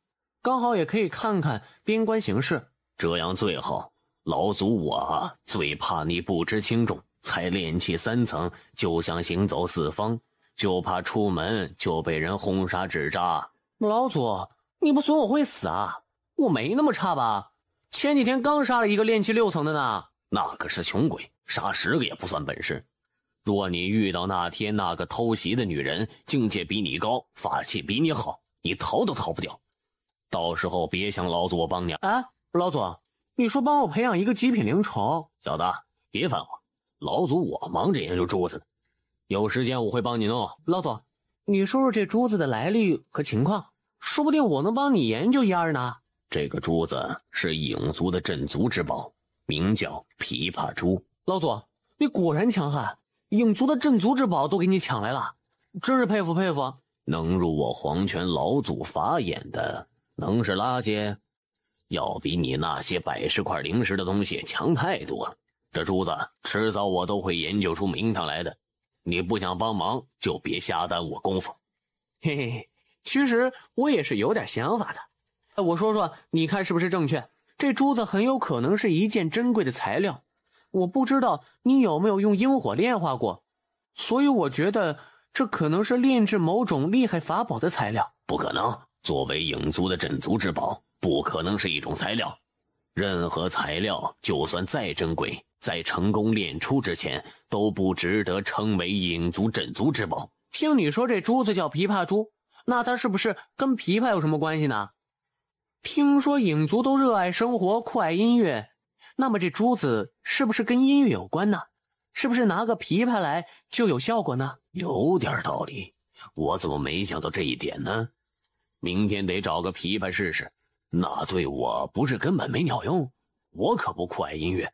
刚好也可以看看边关形势，这样最好。老祖我最怕你不知轻重，才炼气3层就想行走4方，就怕出门就被人轰杀纸扎。老祖，你不损我会死啊？我没那么差吧？前几天刚杀了一个炼气6层的呢。那可是穷鬼，杀10个也不算本事。若你遇到那天那个偷袭的女人，境界比你高，法器比你好，你逃都逃不掉。到时候别想老祖我帮你啊！老祖，你说帮我培养一个极品灵虫？小子，别烦我，老祖我忙着研究珠子呢，有时间我会帮你弄。老祖，你说说这珠子的来历和情况，说不定我能帮你研究1、2呢。这个珠子是影族的镇族之宝，名叫琵琶珠。老祖，你果然强悍，影族的镇族之宝都给你抢来了，真是佩服佩服。能入我黄泉老祖法眼的，能是垃圾？要比你那些百十块零食的东西强太多了。这珠子迟早我都会研究出名堂来的。你不想帮忙，就别瞎耽误我功夫。嘿嘿，其实我也是有点想法的。我说说，你看是不是正确？这珠子很有可能是一件珍贵的材料，我不知道你有没有用萤火炼化过，所以我觉得这可能是炼制某种厉害法宝的材料。不可能，作为影族的镇族之宝，不可能是一种材料。任何材料就算再珍贵，在成功炼出之前都不值得称为影族镇族之宝。听你说这珠子叫琵琶珠，那它是不是跟琵琶有什么关系呢？听说影族都热爱生活，酷爱音乐，那么这珠子是不是跟音乐有关呢？是不是拿个琵琶来就有效果呢？有点道理，我怎么没想到这一点呢？明天得找个琵琶试试，那对我不是根本没鸟用？我可不酷爱音乐，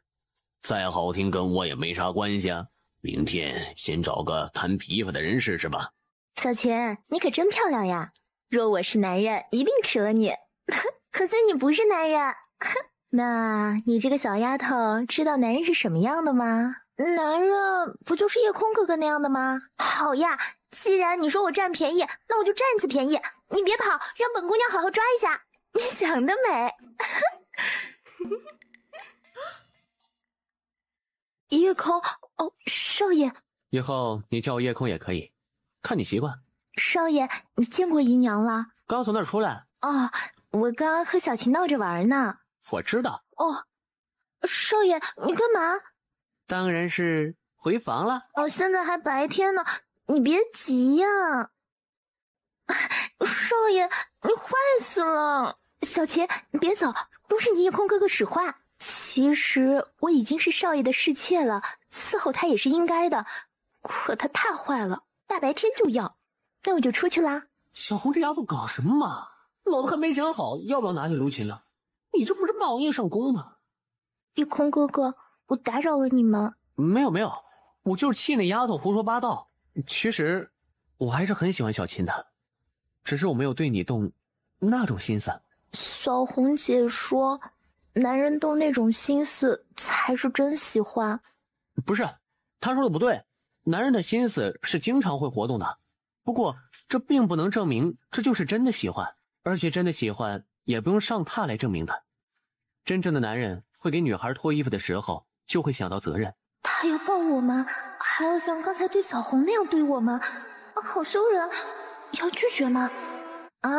再好听跟我也没啥关系啊。明天先找个弹琵琶的人试试吧。小钱，你可真漂亮呀！若我是男人，一定娶了你。可是你不是男人，那你这个小丫头知道男人是什么样的吗？男人不就是夜空哥哥那样的吗？好呀，既然你说我占便宜，那我就占一次便宜。你别跑，让本姑娘好好抓一下。你想得美。夜空，哦，少爷。以后你叫我夜空也可以，看你习惯。少爷，你见过姨娘了？刚从那儿出来。哦，我刚刚和小琴闹着玩呢。我知道。哦，少爷，你干嘛？当然是回房了。现在还白天呢，你别急呀。少爷，你坏死了。小琴，你别走，都是你夜空哥哥使坏。其实我已经是少爷的侍妾了，伺候他也是应该的。可他太坏了，大白天就要，那我就出去啦。小红这丫头搞什么嘛？老子还没想好要不要拿下刘琴呢。你这不是冒夜上弓吗？夜空哥哥，我打扰了你们。没有，我就是气那丫头胡说八道。其实我还是很喜欢小琴的，只是我没有对你动那种心思。小红姐说，男人动那种心思才是真喜欢。不是，她说的不对，男人的心思是经常会活动的，不过这并不能证明这就是真的喜欢，而且真的喜欢也不用上榻来证明的。真正的男人会给女孩脱衣服的时候就会想到责任。他要抱我吗？还要像刚才对小红那样对我吗？好羞人，要拒绝吗？啊，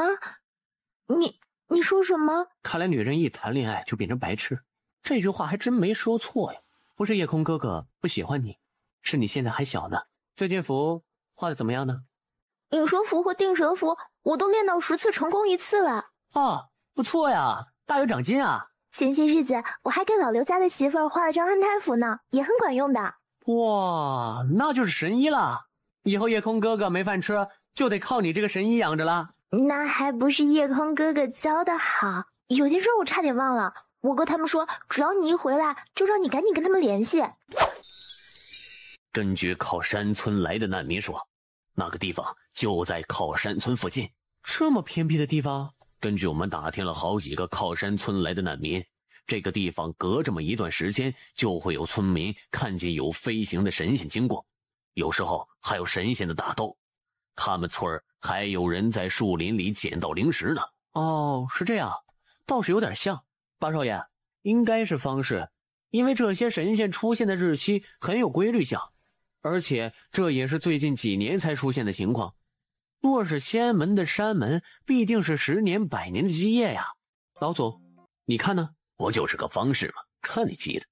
你说什么？看来女人一谈恋爱就变成白痴，这句话还真没说错呀。不是夜空哥哥不喜欢你，是你现在还小呢。这件符画的怎么样呢？引蛇符和定蛇符我都练到10次成功1次了。哦，不错呀，大有长进啊。前些日子我还给老刘家的媳妇儿画了张安胎符呢，也很管用的。哇，那就是神医了。以后夜空哥哥没饭吃，就得靠你这个神医养着了。那还不是夜空哥哥教的好。有件事我差点忘了，我哥他们说，只要你一回来，就让你赶紧跟他们联系。根据靠山村来的难民说，那个地方就在靠山村附近。这么偏僻的地方？根据我们打听了好几个靠山村来的难民，这个地方隔这么一段时间就会有村民看见有飞行的神仙经过，有时候还有神仙的打斗。他们村儿还有人在树林里捡到灵石呢。哦，是这样，倒是有点像。八少爷，应该是方士，因为这些神仙出现的日期很有规律性，而且这也是最近几年才出现的情况。若是仙门的山门，必定是10年100年的基业呀。老祖，你看呢？我就是个方士嘛，看你记得。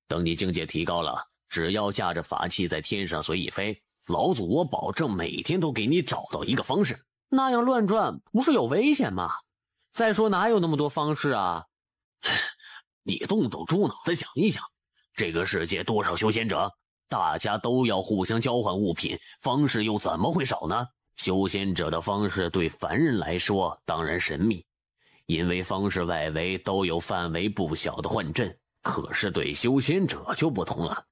等你境界提高了，只要驾着法器在天上随意飞，老祖我保证每天都给你找到一个方式。那样乱转不是有危险吗？再说哪有那么多方式啊？你动动猪脑子想一想，这个世界多少修仙者，大家都要互相交换物品，方式又怎么会少呢？修仙者的方式对凡人来说当然神秘，因为方式外围都有范围不小的幻阵，可是对修仙者就不同了。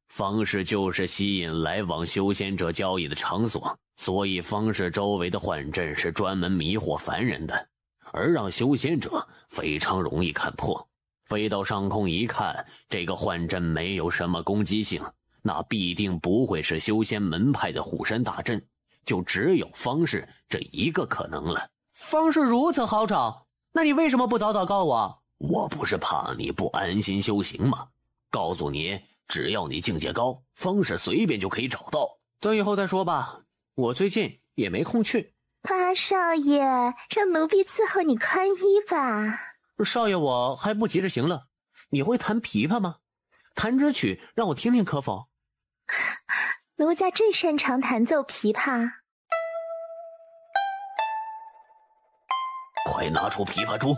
方氏就是吸引来往修仙者交易的场所，所以方氏周围的幻阵是专门迷惑凡人的，而让修仙者非常容易看破。飞到上空一看，这个幻阵没有什么攻击性，那必定不会是修仙门派的护身大阵，就只有方氏这一个可能了。方氏如此好找，那你为什么不早早告我？我不是怕你不安心修行吗？告诉你，只要你境界高，方氏随便就可以找到。等以后再说吧，我最近也没空去。八少爷，让奴婢伺候你宽衣吧。少爷我还不急着行乐，你会弹琵琶吗？弹支曲让我听听可否？奴家最擅长弹奏琵琶。快拿出琵琶珠，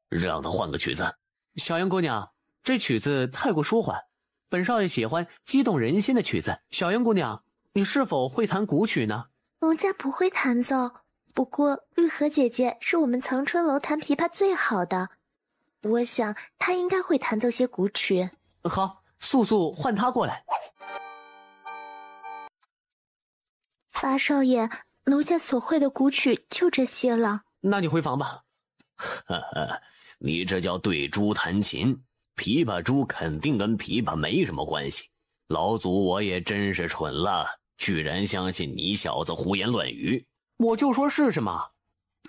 让他换个曲子。小英姑娘，这曲子太过舒缓，本少爷喜欢激动人心的曲子。小英姑娘，你是否会弹古曲呢？奴家不会弹奏，不过绿荷姐姐是我们藏春楼弹琵琶最好的，我想她应该会弹奏些古曲。好，速速换她过来。八少爷，奴家所会的古曲就这些了。那你回房吧。哈哈，你这叫对珠弹琴，琵琶珠肯定跟琵琶没什么关系。老祖我也真是蠢了，居然相信你小子胡言乱语。我就说试试嘛，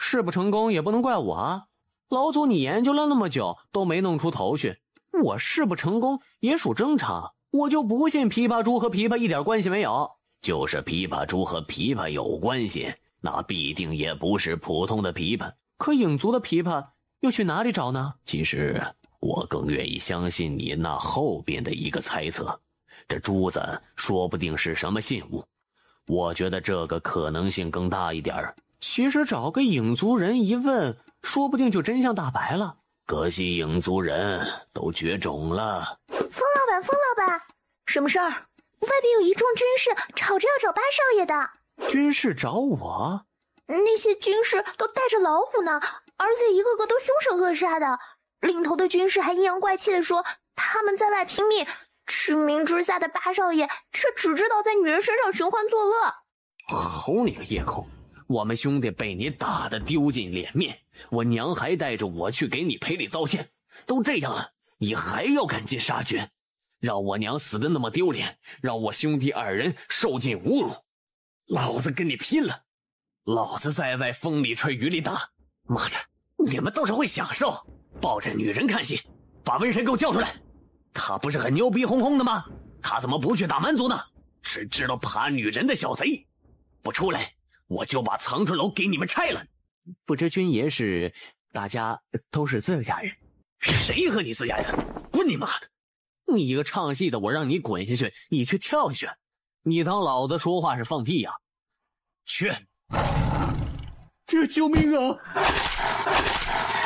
试不成功也不能怪我啊。老祖你研究了那么久都没弄出头绪，我试不成功也属正常。我就不信琵琶珠和琵琶一点关系没有。就是琵琶珠和琵琶有关系，那必定也不是普通的琵琶。可影族的琵琶又去哪里找呢？其实我更愿意相信你那后边的一个猜测，这珠子说不定是什么信物。我觉得这个可能性更大一点。其实找个影族人一问，说不定就真相大白了。可惜影族人都绝种了。风老板，什么事儿？外边有一众军士吵着要找八少爷的。军士找我？那些军士都带着老虎呢，而且一个个都凶神恶煞的。领头的军士还阴阳怪气地说他们在外拼命，驰名之下的八少爷却只知道在女人身上寻欢作乐。好你个夜空，我们兄弟被你打得丢尽脸面，我娘还带着我去给你赔礼道歉，都这样了，你还要赶尽杀绝，让我娘死得那么丢脸，让我兄弟二人受尽侮辱，老子跟你拼了！老子在外风里吹雨里打，妈的，你们都是会享受，抱着女人看戏。把瘟神给我叫出来，他不是很牛逼哄哄的吗？他怎么不去打蛮族呢？只知道爬女人的小贼，不出来我就把藏春楼给你们拆了。不知军爷是大家都是自家人。谁和你自家人？滚你妈的！你一个唱戏的，我让你滚下去，你去跳下去，你当老子说话是放屁呀？去！救命啊！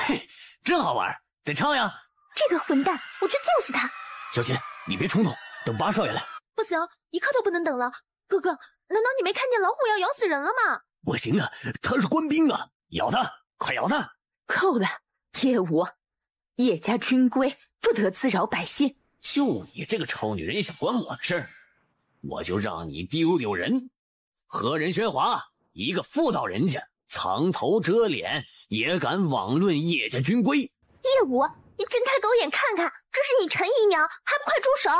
嘿，真好玩，得唱呀！这个混蛋，我去揍死他！小琴，你别冲动，等八少爷来。不行，一刻都不能等了。哥哥，难道你没看见老虎要咬死人了吗？不行啊，他是官兵啊！咬他，快咬他！够了，叶武，叶家军规不得滋扰百姓。就你这个臭女人想管我的事儿，我就让你丢丢人。何人喧哗？一个妇道人家，藏头遮脸，也敢妄论叶家军规？叶武，你睁开狗眼看看，这是你陈姨娘，还不快住手！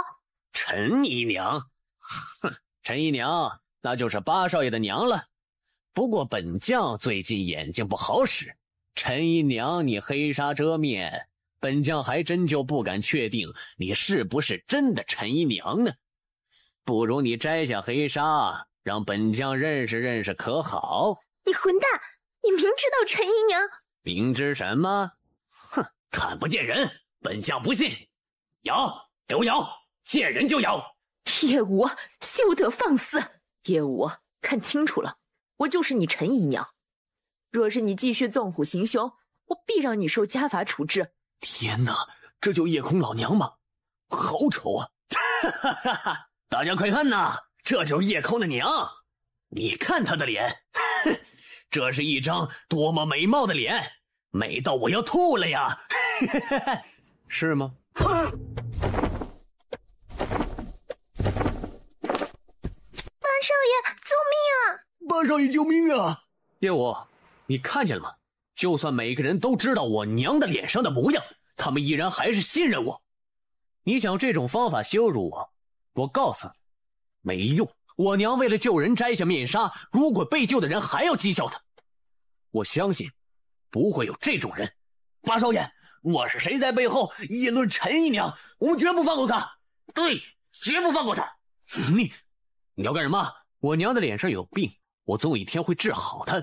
陈姨娘？哼，陈姨娘那就是八少爷的娘了。不过本将最近眼睛不好使，陈姨娘你黑纱遮面，本将还真就不敢确定你是不是真的陈姨娘呢。不如你摘下黑纱，让本将认识认识可好？你混蛋，你明知道陈姨娘……明知什么？哼，看不见人，本将不信。咬，给我咬，见人就咬！叶武，休得放肆！叶武，看清楚了，我就是你陈姨娘。若是你继续纵虎行凶，我必让你受家法处置。天哪，这就夜空老娘吗？好丑啊！哈哈哈！大家快看呐，这就是夜空的娘！你看她的脸，哼，这是一张多么美貌的脸，美到我要吐了呀！是吗？八少爷救命啊！叶武，你看见了吗？就算每个人都知道我娘的脸上的模样，他们依然还是信任我。你想用这种方法羞辱我，我告诉你，没用。我娘为了救人摘下面纱，如果被救的人还要讥笑她，我相信不会有这种人。八少爷，我是谁在背后议论陈姨娘，我们绝不放过她。对，绝不放过她。你要干什么？我娘的脸上有病，我总有一天会治好她。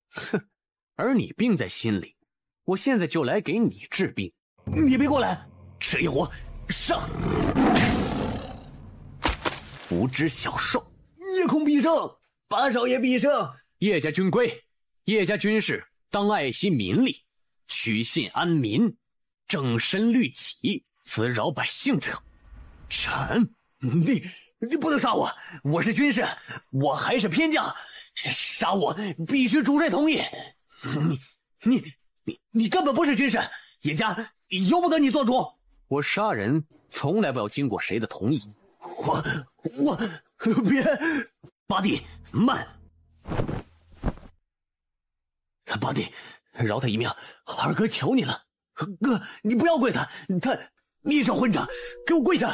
哼，而你病在心里，我现在就来给你治病。你别过来，陈一虎，上！无知小兽，叶空必胜，八少爷必胜。叶家军规，叶家军士当爱惜民力，取信安民，正身律己，滋扰百姓者。臣，你不能杀我，我是军士，我还是偏将，杀我必须主帅同意。你根本不是军士，叶家由不得你做主。我杀人从来不要经过谁的同意。我别，八弟慢。八弟，饶他一命，二哥求你了。哥，你不要跪他，你这混账，给我跪下！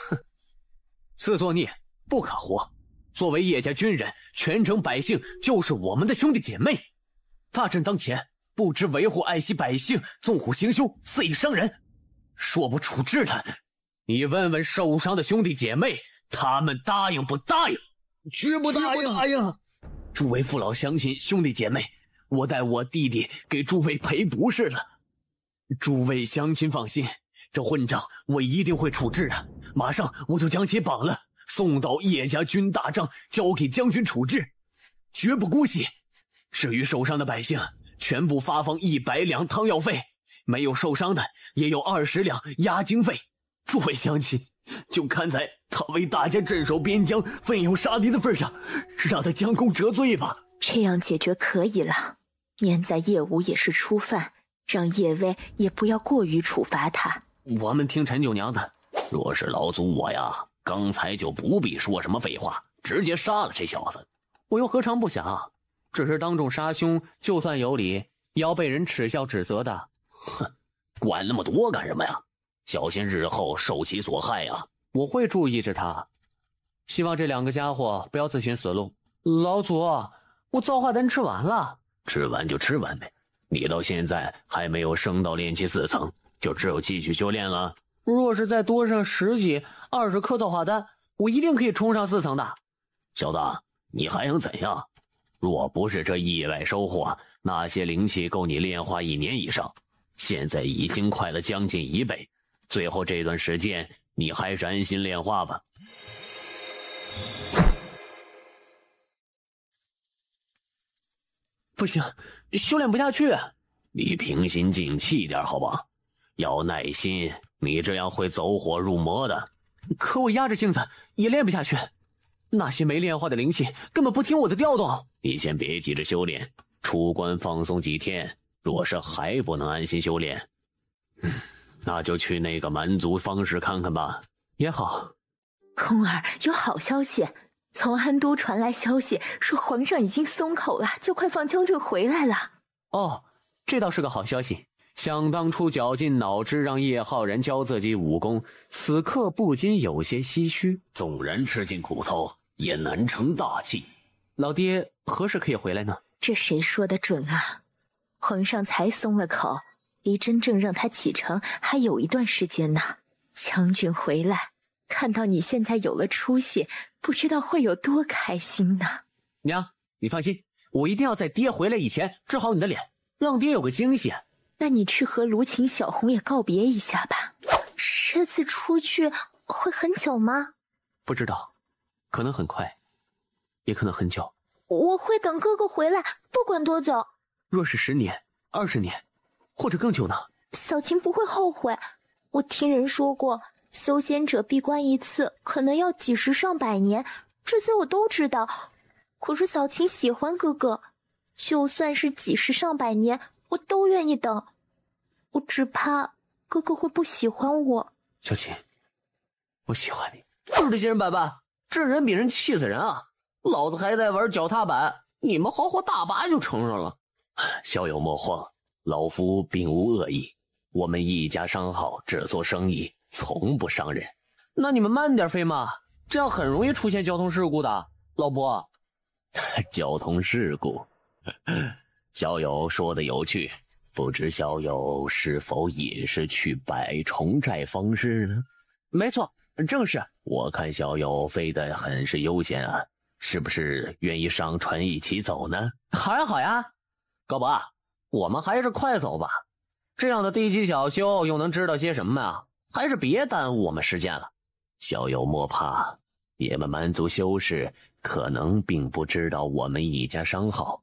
哼，自作孽不可活。作为叶家军人，全城百姓就是我们的兄弟姐妹。大阵当前，不知维护爱惜百姓，纵虎行凶，肆意伤人，说不处置他，你问问受伤的兄弟姐妹，他们答应不答应？绝不答应。诸位父老乡亲兄弟姐妹，我带我弟弟给诸位赔不是了。诸位乡亲放心，这混账我一定会处置的，马上我就将其绑了，送到叶家军大帐，交给将军处置，绝不姑息。至于受伤的百姓，全部发放100两汤药费，没有受伤的也有20两押经费。诸位乡亲，就看在他为大家镇守边疆、奋勇杀敌的份上，让他将功折罪吧。这样解决可以了，念在叶武也是初犯，让叶威也不要过于处罚他。我们听陈九娘的。若是老祖我呀，刚才就不必说什么废话，直接杀了这小子。我又何尝不想？只是当众杀兄，就算有理，也要被人耻笑指责的。哼，管那么多干什么呀？小心日后受其所害呀！我会注意着他。希望这2个家伙不要自寻死路。老祖，我造化丹吃完了。吃完就吃完呗。你到现在还没有升到炼气4层，就只有继续修炼了。若是再多上10几、20颗造化丹，我一定可以冲上4层的。小子，你还想怎样？若不是这意外收获，那些灵气够你炼化1年以上，现在已经快了将近1倍。最后这段时间，你还是安心炼化吧。不行，修炼不下去。你平心静气点好吧，要耐心，你这样会走火入魔的。可我压着性子也练不下去，那些没炼化的灵气根本不听我的调动。你先别急着修炼，出关放松几天，若是还不能安心修炼，那就去那个蛮族方室看看吧。也好。空儿，有好消息，从安都传来消息，说皇上已经松口了，就快放江浙回来了。哦，这倒是个好消息。想当初绞尽脑汁让叶浩然教自己武功，此刻不禁有些唏嘘。纵然吃尽苦头，也难成大器。老爹何时可以回来呢？这谁说的准啊？皇上才松了口，离真正让他启程还有一段时间呢。将军回来，看到你现在有了出息，不知道会有多开心呢。娘，你放心，我一定要在爹回来以前治好你的脸，让爹有个惊喜。那你去和卢晴、小红也告别一下吧。这次出去会很久吗？不知道，可能很快，也可能很久。我会等哥哥回来，不管多久。若是10年、20年，或者更久呢？小晴不会后悔。我听人说过，修仙者闭关一次可能要几十上百年，这些我都知道。可是小晴喜欢哥哥，就算是几十上百年，我都愿意等。我只怕哥哥会不喜欢我。小晴，我喜欢你。就是这些人摆办，这人比人气死人啊！老子还在玩脚踏板，你们好好大把就承认了。小友莫慌，老夫并无恶意，我们一家商号只做生意，从不伤人。那你们慢点飞嘛，这样很容易出现交通事故的，老伯。交通事故？小友说的有趣，不知小友是否也是去百虫寨方士呢？没错，正是。我看小友飞得很是悠闲啊，是不是愿意上船一起走呢？好呀好呀，高伯，我们还是快走吧，这样的低级小修又能知道些什么呀？还是别耽误我们时间了。小友莫怕，你们蛮族修士可能并不知道我们一家商号。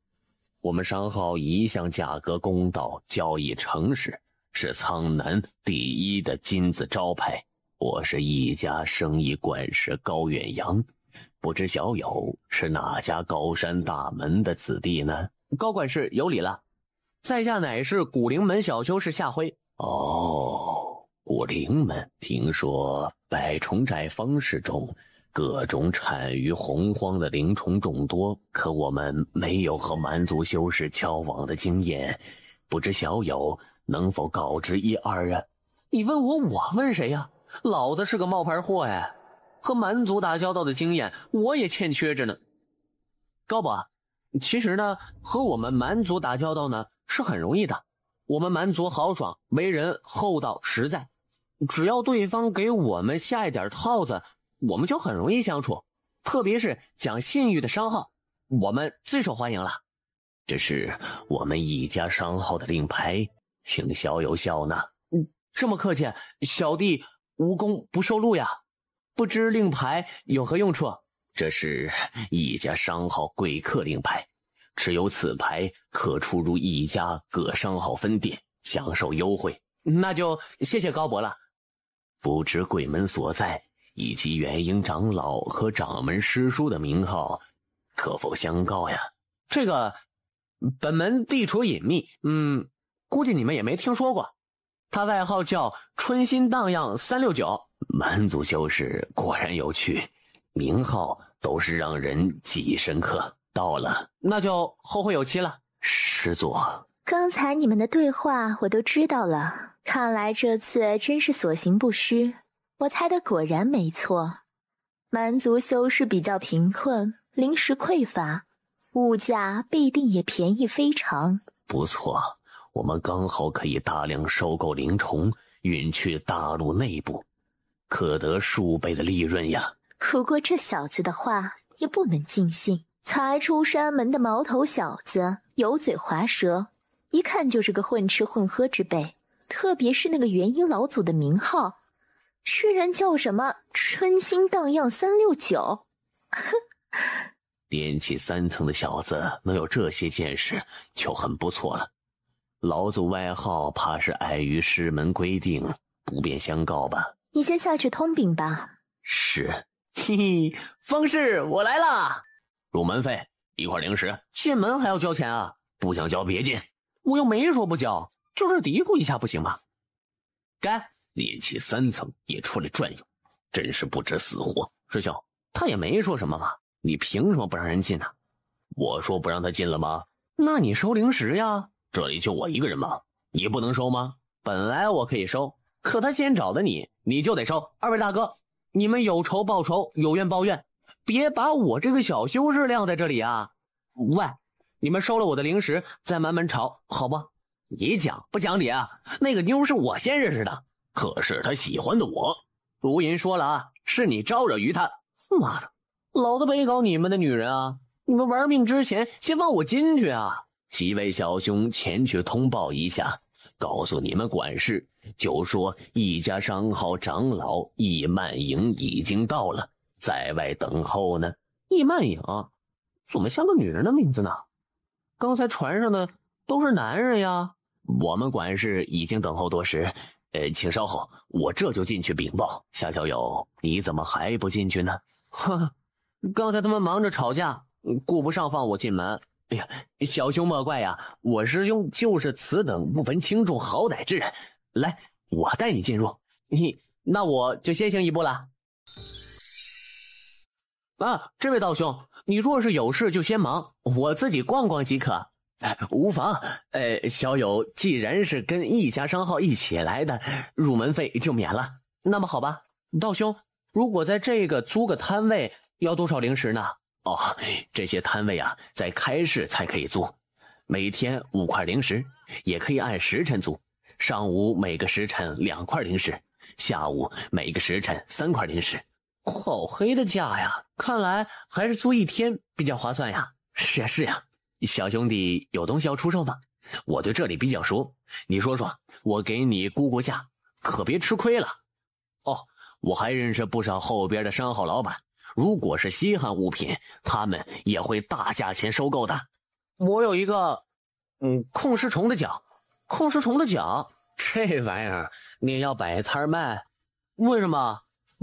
我们商号一向价格公道，交易诚实，是苍南第一的金字招牌。我是一家生意管事高远阳，不知小友是哪家高山大门的子弟呢？高管事有礼了，在下乃是古灵门小修士夏辉。哦，古灵门，听说百虫寨方士中各种产于洪荒的灵虫众多，可我们没有和蛮族修士交往的经验，不知小友能否告知一二啊？你问我问谁呀？老子是个冒牌货哎，和蛮族打交道的经验我也欠缺着呢。高伯，其实呢，和我们蛮族打交道呢是很容易的。我们蛮族豪爽，为人厚道实在，只要对方给我们下一点套子，我们就很容易相处。特别是讲信誉的商号，我们最受欢迎了。这是我们一家商号的令牌，请小友笑纳。这么客气，小弟无功不受禄呀。不知令牌有何用处？这是一家商号贵客令牌，持有此牌可出入一家各商号分店，享受优惠。那就谢谢高伯了。不知贵门所在，以及元婴长老和掌门师叔的名号，可否相告呀？这个本门地处隐秘，估计你们也没听说过。他外号叫春心荡漾369。蛮族修士果然有趣，名号都是让人记忆深刻。到了，那就后会有期了。师座，刚才你们的对话我都知道了，看来这次真是所行不虚。我猜的果然没错，蛮族修士比较贫困，灵石匮乏，物价必定也便宜非常。不错，我们刚好可以大量收购灵虫，运去大陆内部，可得数倍的利润呀。不过这小子的话也不能尽信，才出山门的毛头小子，油嘴滑舌，一看就是个混吃混喝之辈。特别是那个元婴老祖的名号，居然叫什么春心荡漾369。练气3层的小子能有这些见识就很不错了。老祖外号怕是碍于师门规定，不便相告吧？你先下去通禀吧。是。嘿嘿，方士我来了。入门费1块灵石，进门还要交钱啊？不想交别进。我又没说不交，就是嘀咕一下不行吗？该。练气3层也出来转悠，真是不知死活。师兄，他也没说什么嘛，你凭什么不让人进呢？我说不让他进了吗？那你收灵石呀？这里就我一个人吗？你不能收吗？本来我可以收，可他先找的你，你就得收。二位大哥，你们有仇报仇，有怨报怨，别把我这个小修士晾在这里啊！喂，你们收了我的灵石，再慢慢吵，好不？你讲不讲理啊？那个妞是我先认识的，可是他喜欢的我。如云说了啊，是你招惹于他。妈的，老子没搞你们的女人啊！你们玩命之前，先放我进去啊！几位小兄前去通报一下，告诉你们管事，就说一家商号长老易曼莹已经到了，在外等候呢。易曼莹怎么像个女人的名字呢？刚才船上的都是男人呀。我们管事已经等候多时，请稍后，我这就进去禀报。夏小友，你怎么还不进去呢？呵，刚才他们忙着吵架，顾不上放我进门。哎呀，小兄莫怪呀，我师兄就是此等不分轻重好歹之人。来，我带你进入。那我就先行一步了。啊，这位道兄，你若是有事就先忙，我自己逛逛即可。无妨。小友既然是跟一家商号一起来的，入门费就免了。那么好吧，道兄，如果在这个租个摊位，要多少零食呢？哦，这些摊位啊，在开市才可以租，每天5块零食，也可以按时辰租。上午每个时辰2块零食，下午每个时辰3块零食。好黑的价呀！看来还是租一天比较划算呀。是呀是呀，小兄弟有东西要出售吗？我对这里比较熟，你说说，我给你估估价，可别吃亏了。哦，我还认识不少后边的商号老板，如果是稀罕物品，他们也会大价钱收购的。我有一个控尸虫的脚。控尸虫的脚，这玩意儿你要摆摊卖，为什么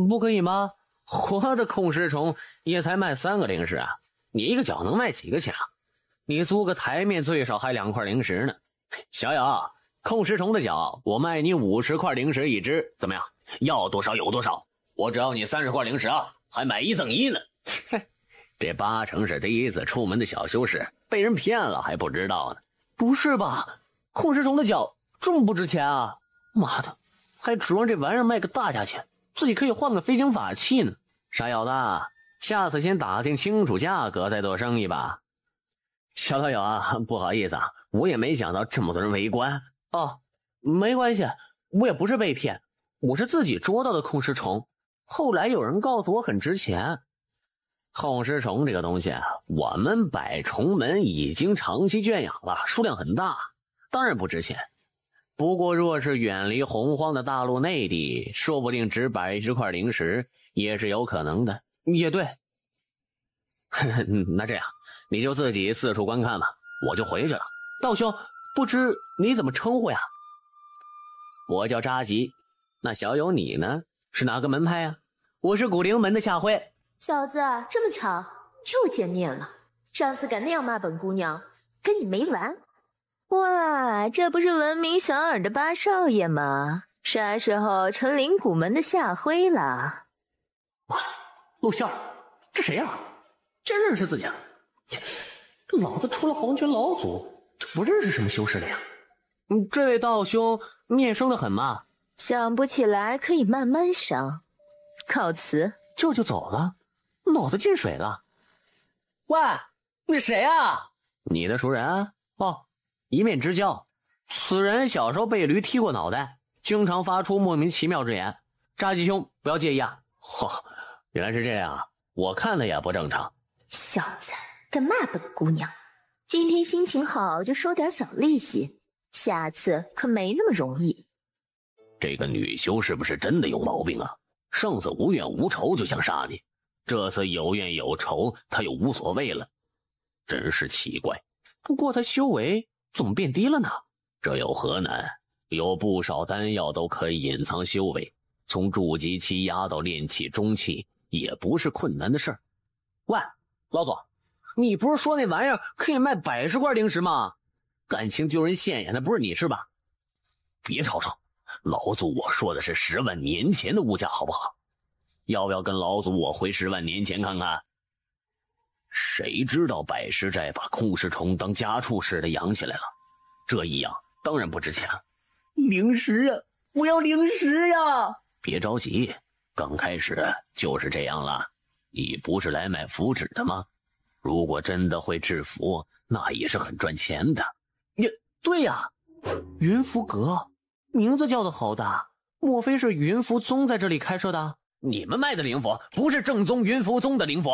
不可以吗？活的控尸虫也才卖3个零食啊，你一个脚能卖几个钱啊？你租个台面最少还2块零食呢。小友，控尸虫的脚我卖你50块零食一只，怎么样？要多少有多少，我只要你30块零食啊，还买1赠1呢。这8成是第一次出门的小修士，被人骗了还不知道呢。不是吧？控尸虫的脚这么不值钱啊？妈的，还指望这玩意儿卖个大价钱，自己可以换个飞行法器呢。傻小子，下次先打听清楚价格再做生意吧。小老友啊，不好意思啊，我也没想到这么多人围观。哦，没关系，我也不是被骗，我是自己捉到的控尸虫，后来有人告诉我很值钱。控尸虫这个东西啊，我们百虫门已经长期圈养了，数量很大，当然不值钱。不过若是远离洪荒的大陆内地，说不定只110块零食也是有可能的。也对。那这样你就自己四处观看吧，我就回去了。道兄，不知你怎么称呼呀？我叫扎吉。那小友你呢？是哪个门派呀？我是古灵门的夏辉。小子，这么巧，又见面了。上次敢那样骂本姑娘，跟你没完。哇，这不是闻名遐迩的八少爷吗？啥时候成灵谷门的夏辉了？哇，陆笑，这谁呀？真认识自己啊？老子除了黄泉老祖，就不认识什么修士了呀。这位道兄面生得很嘛？想不起来可以慢慢想。告辞。这就走了？脑子进水了？喂，你谁啊？你的熟人？哦，一面之交。此人小时候被驴踢过脑袋，经常发出莫名其妙之言。扎吉兄不要介意啊。原来是这样，我看了也不正常。小子，敢骂本姑娘，今天心情好就收点小利息，下次可没那么容易。这个女修是不是真的有毛病啊？上次无怨无仇就想杀你，这次有怨有仇他又无所谓了，真是奇怪。不过他修为怎么变低了呢？这有何难？有不少丹药都可以隐藏修为，从筑基期压到炼气中期也不是困难的事儿。喂，老左，你不是说那玩意儿可以卖110块零食吗？感情丢人现眼的不是你是吧？别吵吵，老祖我说的是10万年前的物价好不好？要不要跟老祖我回10万年前看看？谁知道百尸寨把控尸虫当家畜似的养起来了，这一养当然不值钱。零食啊，我要零食呀！别着急，刚开始就是这样了。你不是来买符纸的吗？如果真的会制符，那也是很赚钱的。也对呀，云符阁，名字叫的好大，莫非是云符宗在这里开设的？你们卖的灵符不是正宗云符宗的灵符。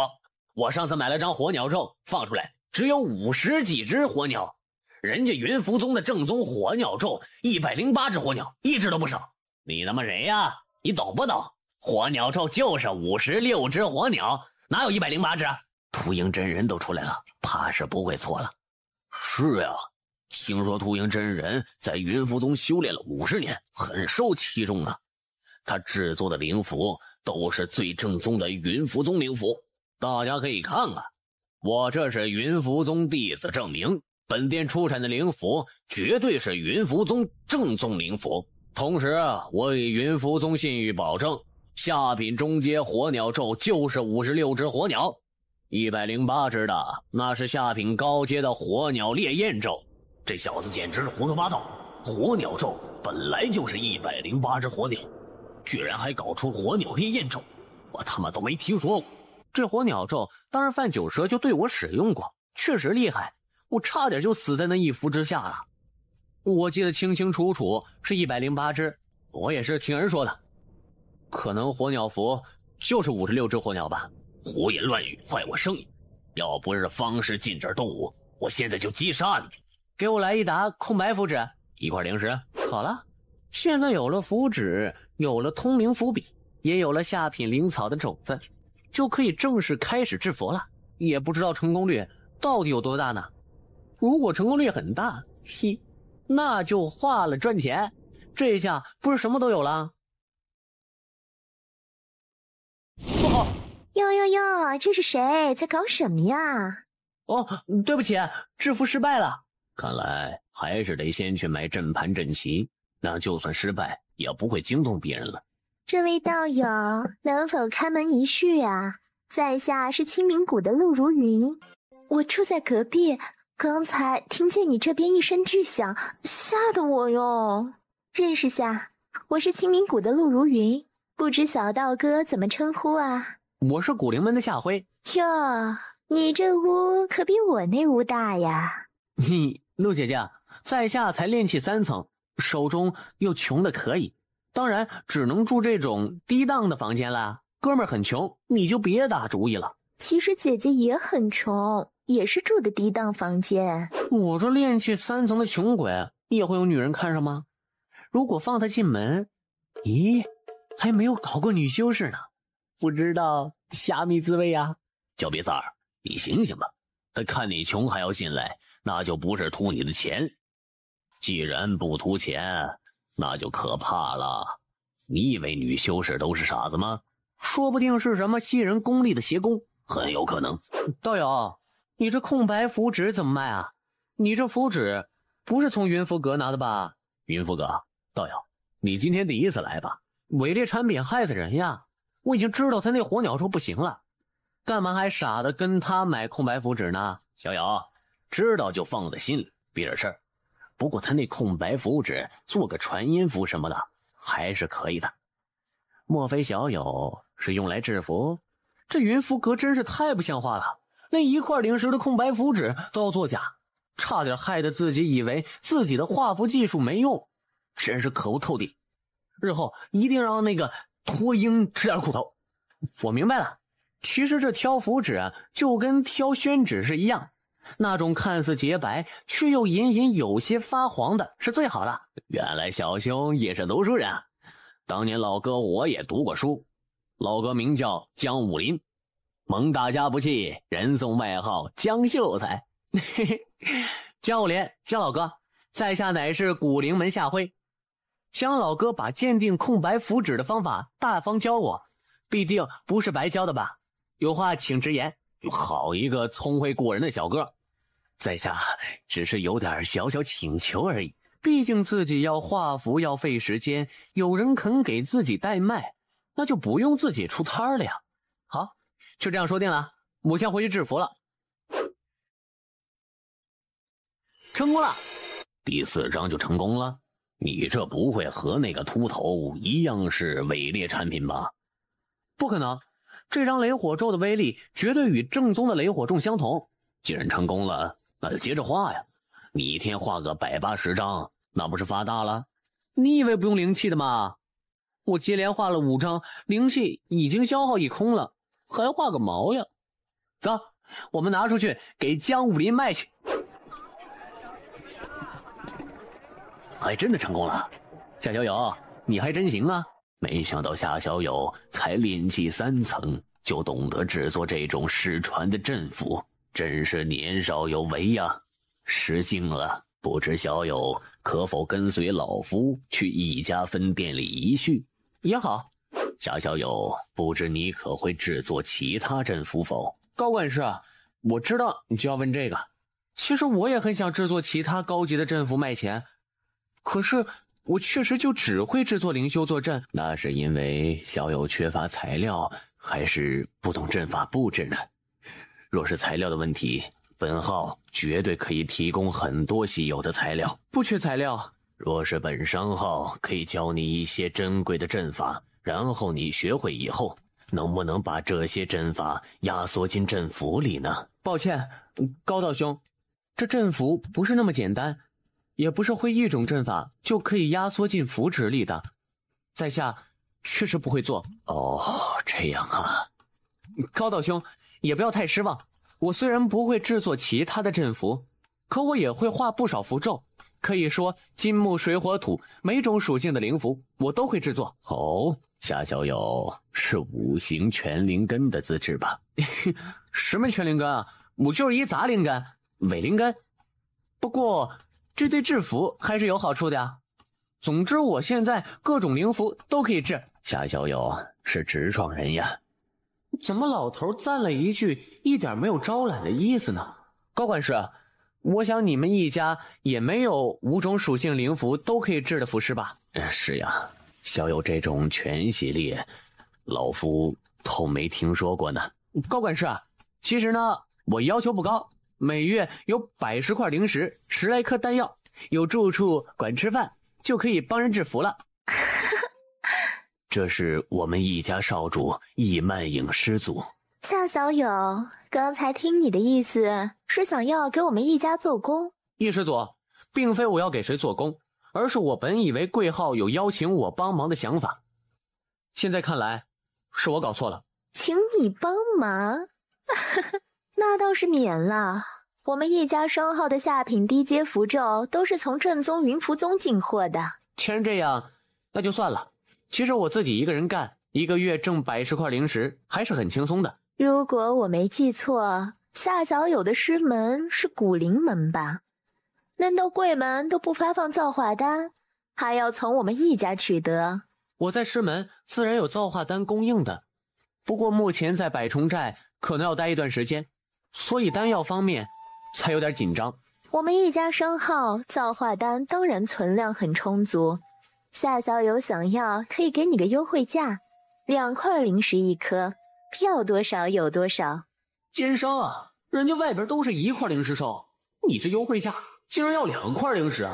我上次买了张火鸟咒放出来，只有50几只火鸟，人家云符宗的正宗火鸟咒108只火鸟，一只都不少。你他妈谁呀？你懂不懂？火鸟咒就是56只火鸟，哪有108只？秃鹰真人都出来了，怕是不会错了。是呀，听说秃鹰真人在云符宗修炼了50年，很受器重啊。他制作的灵符都是最正宗的云符宗灵符，大家可以看看。我这是云符宗弟子证明，本店出产的灵符绝对是云符宗正宗灵符。同时我以云符宗信誉保证，下品中阶火鸟咒就是56只火鸟。108只的，那是下品高阶的火鸟烈焰咒。这小子简直是胡说八道！火鸟咒本来就是108只火鸟，居然还搞出火鸟烈焰咒，我他妈都没听说过。这火鸟咒当然范九蛇就对我使用过，确实厉害，我差点就死在那一符之下了。我记得清清楚楚是108只，我也是听人说的。可能火鸟符就是56只火鸟吧。胡言乱语，坏我声誉！要不是方氏禁止动武，我现在就击杀你。给我来一沓空白符纸，1块零食。好了，现在有了符纸，有了通灵符笔，也有了下品灵草的种子，就可以正式开始制符了。也不知道成功率到底有多大呢？如果成功率很大，嘿，那就化了赚钱，这下不是什么都有了？不好！哟哟哟，这是谁在搞什么呀？哦，对不起，制符失败了。看来还是得先去买阵盘阵旗，那就算失败也不会惊动别人了。这位道友，能否开门一叙啊？在下是清明谷的陆如云，我住在隔壁，刚才听见你这边一声巨响，吓得我哟。认识下，我是清明谷的陆如云，不知小道哥怎么称呼啊？我是古灵门的夏辉。哟，你这屋可比我那屋大呀。陆姐姐，在下才炼气3层，手中又穷的可以，当然只能住这种低档的房间啦。哥们儿很穷，你就别打主意了。其实姐姐也很穷，也是住的低档房间。我这炼气3层的穷鬼也会有女人看上吗？如果放他进门，咦，还没有搞过女修士呢，不知道虾米滋味呀。小瘪三儿，你醒醒吧，他看你穷还要进来，那就不是图你的钱。既然不图钱，那就可怕了。你以为女修士都是傻子吗？说不定是什么吸人功力的邪功，很有可能。道友，你这空白符纸怎么卖啊？你这符纸不是从云符阁拿的吧？云符阁，道友，你今天第一次来吧？伪劣产品害死人呀！我已经知道他那火鸟咒不行了，干嘛还傻的跟他买空白符纸呢？小友，知道就放在心里，别惹事儿。不过他那空白符纸做个传音符什么的还是可以的。莫非小友是用来制符？这云符阁真是太不像话了，连1块零食的空白符纸都要作假，差点害得自己以为自己的画符技术没用，真是可恶透顶。日后一定让那个脱鹰吃点苦头。我明白了，其实这挑符纸啊，就跟挑宣纸是一样，那种看似洁白却又隐隐有些发黄的是最好的。原来小兄也是读书人啊！当年老哥我也读过书，老哥名叫江武林，蒙大家不弃，人送外号江秀才。江武林，江老哥，在下乃是古灵门夏辉。江老哥把鉴定空白符纸的方法大方教我，必定不是白教的吧？有话请直言。好一个聪慧过人的小哥，在下只是有点小小请求而已。毕竟自己要画符要费时间，有人肯给自己代卖，那就不用自己出摊了呀。好，就这样说定了，我先回去制符了。成功了，第4章就成功了。你这不会和那个秃头一样是伪劣产品吧？不可能，这张雷火咒的威力绝对与正宗的雷火咒相同。既然成功了，那就接着画呀。你一天画个180张，那不是发大了？你以为不用灵气的吗？我接连画了5张，灵气已经消耗一空了，还画个毛呀！走，我们拿出去给江武林卖去。还真的成功了，夏小友，你还真行啊！没想到夏小友才炼气3层就懂得制作这种失传的阵符，真是年少有为呀！失敬了，不知小友可否跟随老夫去一家分店里一叙？也好。夏小友，不知你可会制作其他阵符否？高管事，我知道你就要问这个。其实我也很想制作其他高级的阵符卖钱，可是我确实就只会制作灵修坐阵。那是因为小友缺乏材料，还是不懂阵法布置呢？若是材料的问题，本号绝对可以提供很多稀有的材料。不缺材料。若是本商号可以教你一些珍贵的阵法，然后你学会以后，能不能把这些阵法压缩进阵符里呢？抱歉，高道兄，这阵符不是那么简单，也不是会一种阵法就可以压缩进符纸里的。在下确实不会做。哦，这样啊。高道兄，也不要太失望。我虽然不会制作其他的阵符，可我也会画不少符咒。可以说金木水火土每种属性的灵符我都会制作。哦，夏小友是五行全灵根的资质吧？什么全灵根啊？我就是一杂灵根、伪灵根。不过这对制符还是有好处的呀。总之我现在各种灵符都可以制。夏小友是直爽人呀。怎么老头赞了一句，一点没有招揽的意思呢？高管事，我想你们一家也没有5种属性灵符都可以制的符师吧？是呀，小友这种全系列，老夫都没听说过呢。高管事，其实呢，我要求不高，每月有110块零食，10来颗丹药，有住处管吃饭，就可以帮人制符了。这是我们一家少主易曼影师祖。夏小友，刚才听你的意思是想要给我们一家做工？易师祖，并非我要给谁做工，而是我本以为贵号有邀请我帮忙的想法，现在看来是我搞错了。请你帮忙？那倒是免了。我们一家商号的下品低阶符咒都是从正宗云符宗进货的。既然这样，那就算了。其实我自己一个人干，1个月挣110块零食还是很轻松的。如果我没记错，夏小友的师门是古灵门吧？难道贵门都不发放造化丹，还要从我们一家取得？我在师门自然有造化丹供应的，不过目前在百虫寨可能要待一段时间，所以丹药方面才有点紧张。我们一家商号造化丹当然存量很充足，夏小友想要可以给你个优惠价，2块零食1颗，要多少有多少。奸商啊，人家外边都是1块零食收，你这优惠价竟然要2块零食，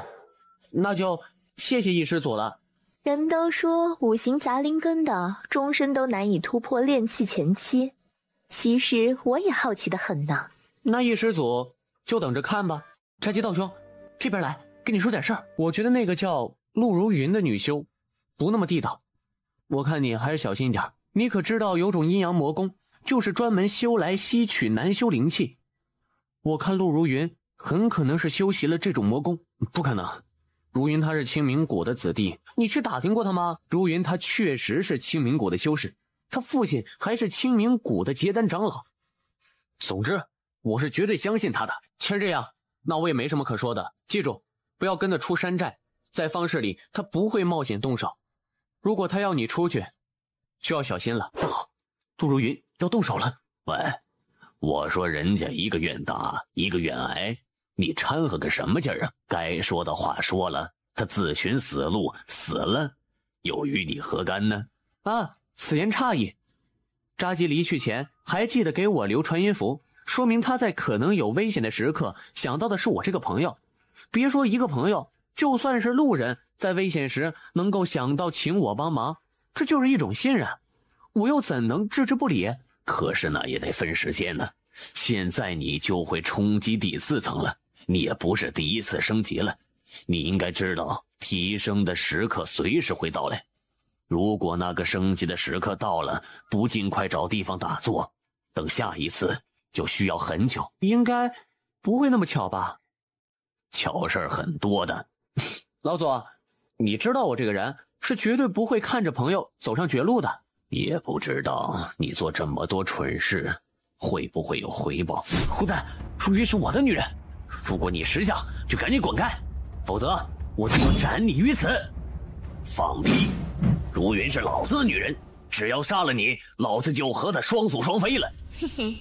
那就谢谢易师祖了。人都说五行杂灵根的终身都难以突破炼气前期，其实我也好奇的很呢。那易师祖就等着看吧。柴吉道兄，这边来，跟你说点事儿。我觉得那个叫陆如云的女修不那么地道，我看你还是小心一点。你可知道有种阴阳魔功，就是专门修来吸取难修灵气。我看陆如云很可能是修习了这种魔功。不可能，如云他是清明谷的子弟，你去打听过他吗？如云他确实是清明谷的修士，他父亲还是清明谷的结丹长老。总之我是绝对相信他的。既然这样，那我也没什么可说的。记住，不要跟他出山寨，在方室里他不会冒险动手，如果他要你出去就要小心了。不好，杜如云要动手了。喂，我说人家一个愿打一个愿挨，你掺和个什么劲儿啊？该说的话说了，他自寻死路，死了又与你何干呢？啊，此言差矣。扎基离去前还记得给我留传音符，说明他在可能有危险的时刻想到的是我这个朋友。别说一个朋友，就算是路人，在危险时能够想到请我帮忙，这就是一种信任，我又怎能置之不理？可是那也得分时间呢。现在你就会冲击第4层了，你也不是第1次升级了，你应该知道提升的时刻随时会到来。如果那个升级的时刻到了，不尽快找地方打坐，等下一次就需要很久。应该不会那么巧吧？巧事儿很多的。老左，你知道我这个人是绝对不会看着朋友走上绝路的。也不知道你做这么多蠢事会不会有回报。胡子，如云是我的女人，如果你识相就赶紧滚开，否则我就要斩你于此。放屁！如云是老子的女人，只要杀了你，老子就和她双宿双飞了。嘿嘿，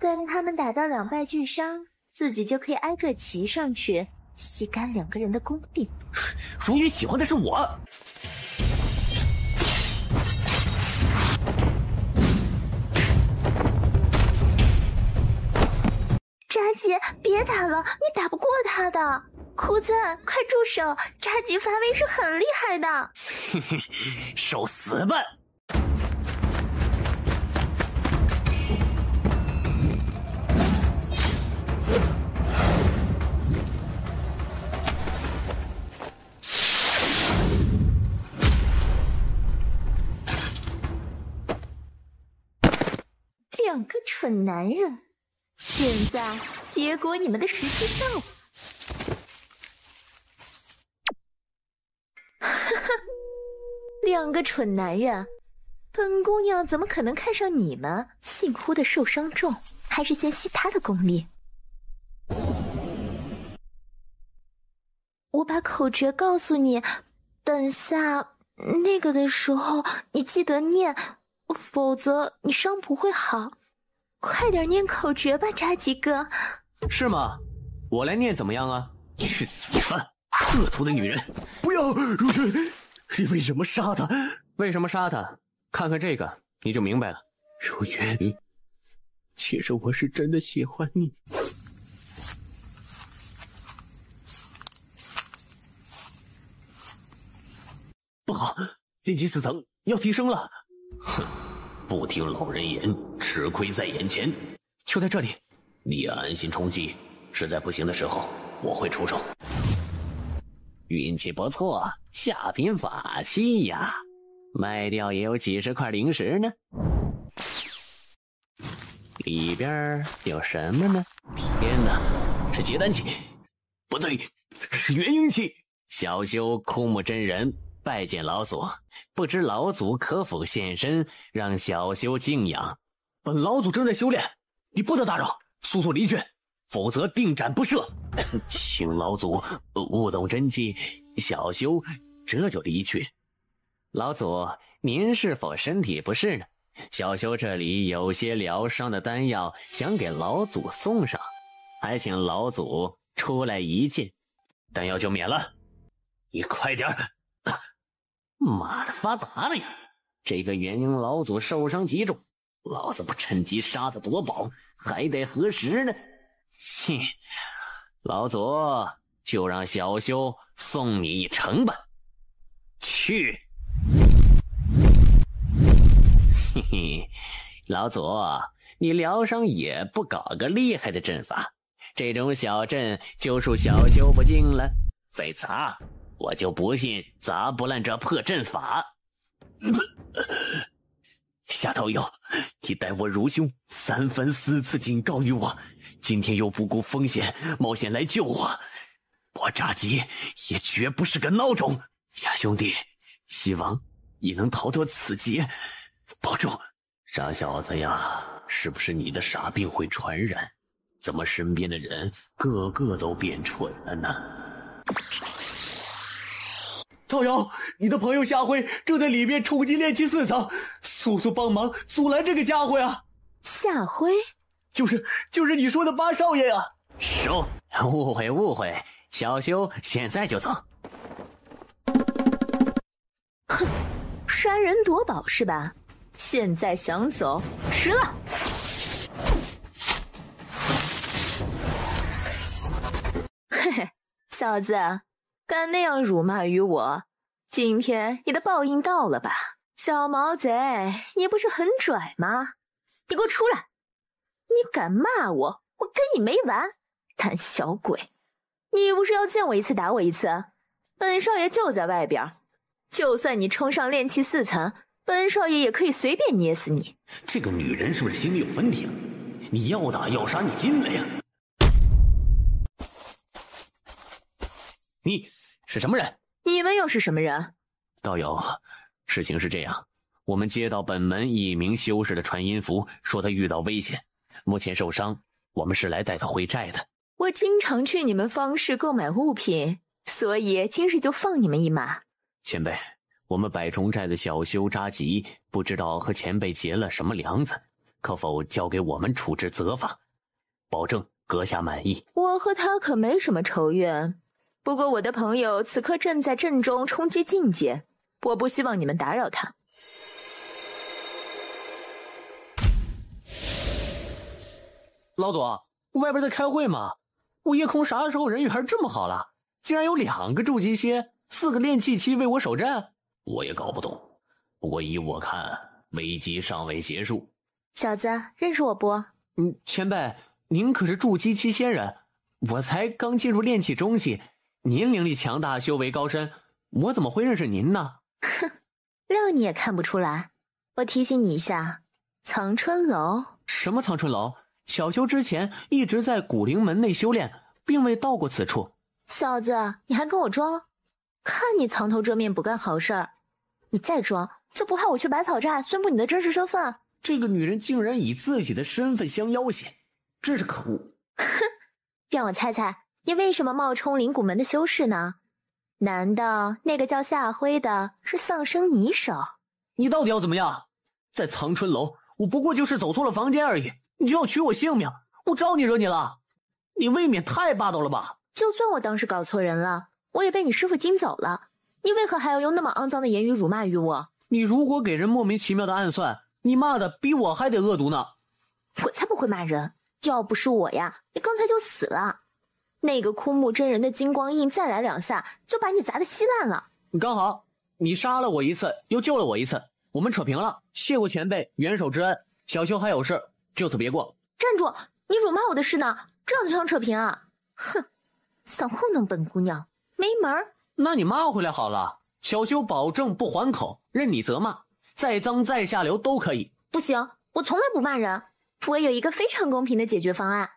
等他们打到2败俱伤，自己就可以挨个骑上去，吸干2个人的功力。如云喜欢的是我。吉，别打了，你打不过他的。胡赞，快住手！妲己发威是很厉害的。受死吧！两个蠢男人，现在结果你们的时机到了。两个蠢男人，本姑娘怎么可能看上你们？姓胡的受伤重，还是先吸他的功力。我把口诀告诉你，等下那个的时候你记得念，否则你伤不会好。快点念口诀吧，妲己哥。是吗？我来念怎么样啊？去死吧！恶毒的女人！不要，如雪，你为什么杀他？为什么杀他？看看这个，你就明白了。如雪，其实我是真的喜欢你。不好，炼级4层要提升了。哼，不听老人言，吃亏在眼前。就在这里，你安心充饥，实在不行的时候，我会出手。运气不错，下品法器呀，卖掉也有几十块灵石呢。里边有什么呢？天哪，是结丹器？不对，是元婴器。小修枯木真人拜见老祖，不知老祖可否现身，让小修敬仰？本老祖正在修炼，你不得打扰，速速离去，否则定斩不赦。请老祖勿动真气，小修这就离去。老祖，您是否身体不适呢？小修这里有些疗伤的丹药，想给老祖送上，还请老祖出来一见。丹药就免了，你快点儿！妈的，发达了呀！这个元婴老祖受伤极重，老子不趁机杀他夺宝，还得何时呢？哼，老祖就让小修送你一程吧。去！嘿嘿，老祖，你疗伤也不搞个厉害的阵法，这种小阵就属小修不精了。再砸，我就不信砸不烂这破阵法。夏道友，你待我如兄，3番4次警告于我，今天又不顾风险冒险来救我，我妲己也绝不是个孬种。夏兄弟，希望你能逃脱此劫，保重。傻小子呀，是不是你的傻病会传染？怎么身边的人个个都变蠢了呢？道友，你的朋友夏辉正在里面冲击炼气4层，速速帮忙阻拦这个家伙呀！夏辉，就是你说的八少爷呀！收，误会，小修现在就走。哼，杀人夺宝是吧？现在想走，迟了。嘿嘿，小子，敢那样辱骂于我，今天你的报应到了吧？小毛贼，你不是很拽吗？你给我出来！你敢骂我，我跟你没完！胆小鬼，你不是要见我一次打我一次？本少爷就在外边，就算你冲上炼气4层，本少爷也可以随便捏死你。这个女人是不是心里有问题？你要打要杀，你进来呀！你是什么人？你们又是什么人？道友，事情是这样，我们接到本门一名修士的传音符，说他遇到危险，目前受伤，我们是来带他回寨的。我经常去你们方氏购买物品，所以今日就放你们一马。前辈，我们百虫寨的小修妲己不知道和前辈结了什么梁子，可否交给我们处置责罚，保证阁下满意。我和他可没什么仇怨，不过我的朋友此刻正在阵中冲击境界，我不希望你们打扰他。老祖，外边在开会嘛。我夜空啥时候人缘这么好了？竟然有2个筑基蝎，4个炼气期为我守阵。我也搞不懂，不过依我看，危机尚未结束。小子，认识我不？前辈，您可是筑基期仙人，我才刚进入炼气中期，您灵力强大，修为高深，我怎么会认识您呢？哼，谅你也看不出来。我提醒你一下，藏春楼。什么藏春楼？小修之前一直在古灵门内修炼，并未到过此处。小子，你还跟我装？看你藏头遮面不干好事儿，你再装就不怕我去百草寨宣布你的真实身份？这个女人竟然以自己的身份相要挟，真是可恶！哼，让我猜猜，你为什么冒充灵谷门的修士呢？难道那个叫夏辉的是丧生泥手？你到底要怎么样？在藏春楼，我不过就是走错了房间而已，你就要取我性命？我招你惹你了？你未免太霸道了吧！就算我当时搞错人了，我也被你师父惊走了，你为何还要用那么肮脏的言语辱骂于我？你如果给人莫名其妙的暗算，你骂的比我还得恶毒呢。我才不会骂人，要不是我呀，你刚才就死了。那个枯木真人的金光印再来2下，就把你砸得稀烂了。刚好，你杀了我一次，又救了我一次，我们扯平了，谢过前辈元首之恩。小修还有事，就此别过。站住！你辱骂我的事呢，这样就想扯平啊？哼，想糊弄本姑娘，没门儿！那你骂回来好了，小修保证不还口，任你责骂，再脏再下流都可以。不行，我从来不骂人，我有一个非常公平的解决方案。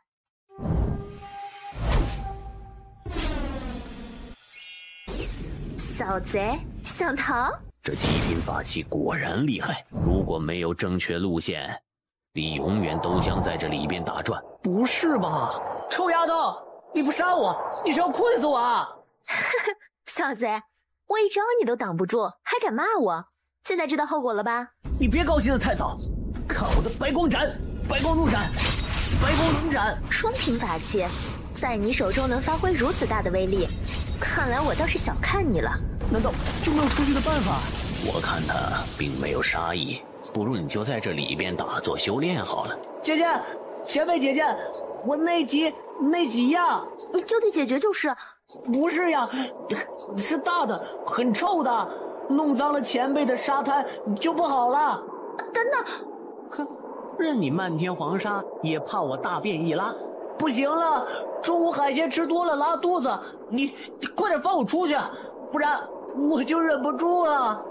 小贼想逃？这极品法器果然厉害，如果没有正确路线，你永远都将在这里边打转。不是吧，臭丫头，你不杀我，你是要困死我啊！小贼，我一招你都挡不住，还敢骂我？现在知道后果了吧？你别高兴得太早，看我的白光斩、白光怒斩、白光轮斩！双品法器，在你手中能发挥如此大的威力，看来我倒是小看你了。难道就没有出去的办法？我看他并没有杀意，不如你就在这里边打坐修炼好了。姐姐，前辈姐姐，我那几呀，就地解决就是。不是呀，是大的，很臭的，弄脏了前辈的沙滩就不好了。等等，哼，任你漫天黄沙，也怕我大便一拉。不行了，中午海鲜吃多了拉肚子，你快点放我出去，不然我就忍不住了。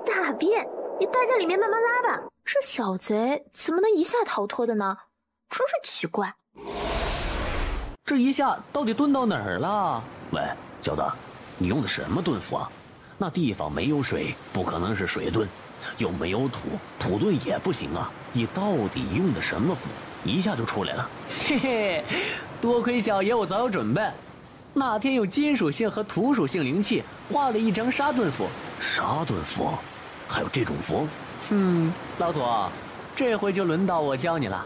大便，你待在里面慢慢拉吧。这小贼怎么能一下逃脱的呢？真是奇怪。这一下到底遁到哪儿了？喂，小子，你用的什么遁符啊？那地方没有水，不可能是水遁，又没有土，土遁也不行啊。你到底用的什么符？一下就出来了。嘿嘿，多亏小爷我早有准备，那天用金属性和土属性灵气画了一张沙遁符。沙遁符？还有这种符？老左，这回就轮到我教你了。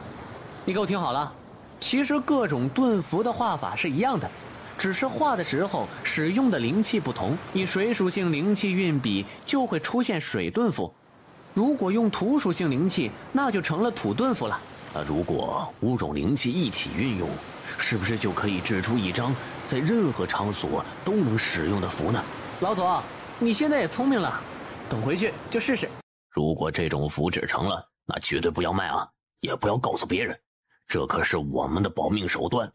你给我听好了，其实各种遁符的画法是一样的，只是画的时候使用的灵气不同。以水属性灵气运笔，就会出现水遁符；如果用土属性灵气，那就成了土遁符了。那如果5种灵气一起运用，是不是就可以制出一张在任何场所都能使用的符呢？老左，你现在也聪明了，等回去就试试。如果这种符纸成了，那绝对不要卖啊，也不要告诉别人，这可是我们的保命手段。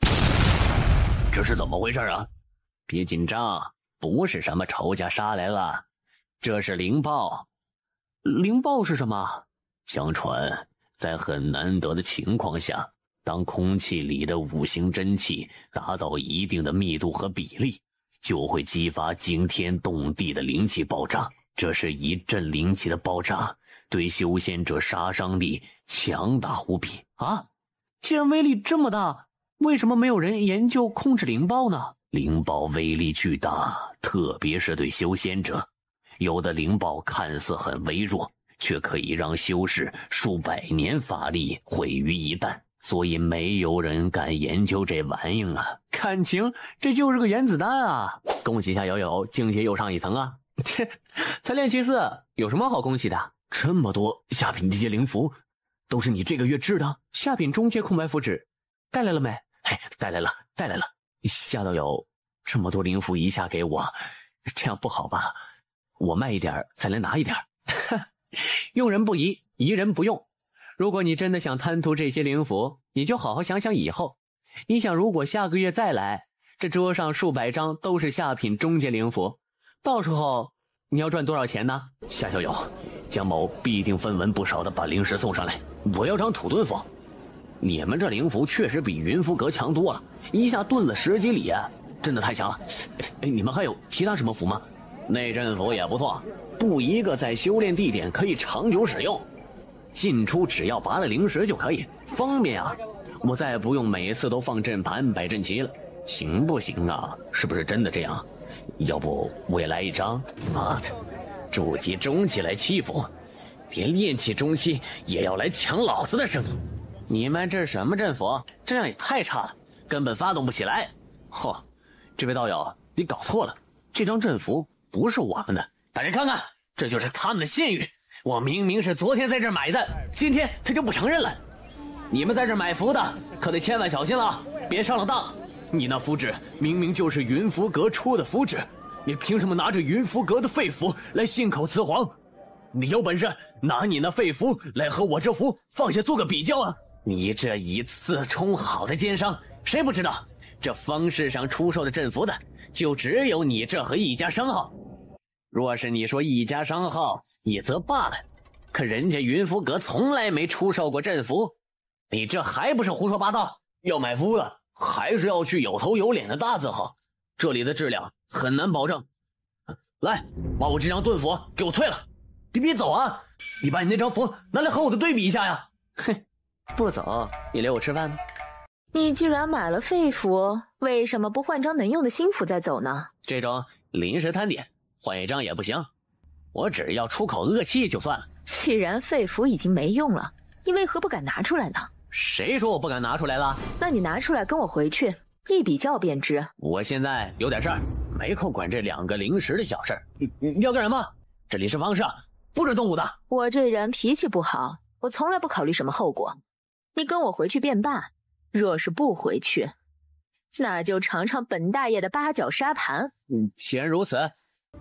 这是怎么回事啊？别紧张，不是什么仇家杀来了，这是灵豹。灵豹是什么？相传在很难得的情况下，当空气里的5行真气达到一定的密度和比例，就会激发惊天动地的灵气爆炸。这是一阵灵气的爆炸，对修仙者杀伤力强大无比啊！既然威力这么大，为什么没有人研究控制灵豹呢？灵豹威力巨大，特别是对修仙者。有的灵豹看似很微弱，却可以让修士数百年法力毁于一旦，所以没有人敢研究这玩意啊。感情这就是个原子弹啊！恭喜一下友友，境界又上一层啊！才练气4，有什么好恭喜的？这么多下品低阶灵符，都是你这个月制的？下品中阶空白符纸带来了没？嘿，带来了。夏道友，这么多灵符一下给我，这样不好吧？我卖一点，再来拿一点。用人不疑，疑人不用。如果你真的想贪图这些灵符，你就好好想想以后。你想，如果下个月再来，这桌上数百张都是下品中阶灵符，到时候你要赚多少钱呢？夏校友，江某必定分文不少的把灵石送上来。我要张土遁符。你们这灵符确实比云符阁强多了，一下遁了10几里啊，真的太强了。你们还有其他什么符吗？内阵符也不错，布一个在修炼地点可以长久使用，进出只要拔了灵石就可以，方便啊。我再不用每次都放阵盘摆阵旗了，行不行啊？是不是真的这样？要不我也来一张？妈的，筑基中期来欺负，连炼气中期也要来抢老子的生意。你们这什么阵符？质量也太差了，根本发动不起来。嚯，这位道友，你搞错了，这张阵符不是我们的。大家看看，这就是他们的信誉。我明明是昨天在这儿买的，今天他就不承认了。你们在这儿买符的，可得千万小心了，别上了当。你那符纸明明就是云符阁出的符纸，你凭什么拿着云符阁的废符来信口雌黄？你有本事拿你那废符来和我这符放下做个比较啊！你这以次充好的奸商，谁不知道？这方市上出售的阵符的，就只有你这和一家商号。若是你说一家商号，也则罢了，可人家云符阁从来没出售过阵符，你这还不是胡说八道？要买符的，还是要去有头有脸的大字号，这里的质量很难保证。来，把我这张遁符给我退了！你别走啊！你把你那张符拿来和我的对比一下呀！哼，不走，你留我吃饭。你既然买了废符，为什么不换张能用的新符再走呢？这种临时摊点，换一张也不行。我只要出口恶气就算了。既然废符已经没用了，你为何不敢拿出来呢？谁说我不敢拿出来了？那你拿出来跟我回去，一比较便知。我现在有点事儿，没空管这2个灵石的小事儿。你要干什么？这里是方市，不准动武的。我这人脾气不好，我从来不考虑什么后果。你跟我回去便罢，若是不回去，那就尝尝本大爷的8角沙盘。既然如此，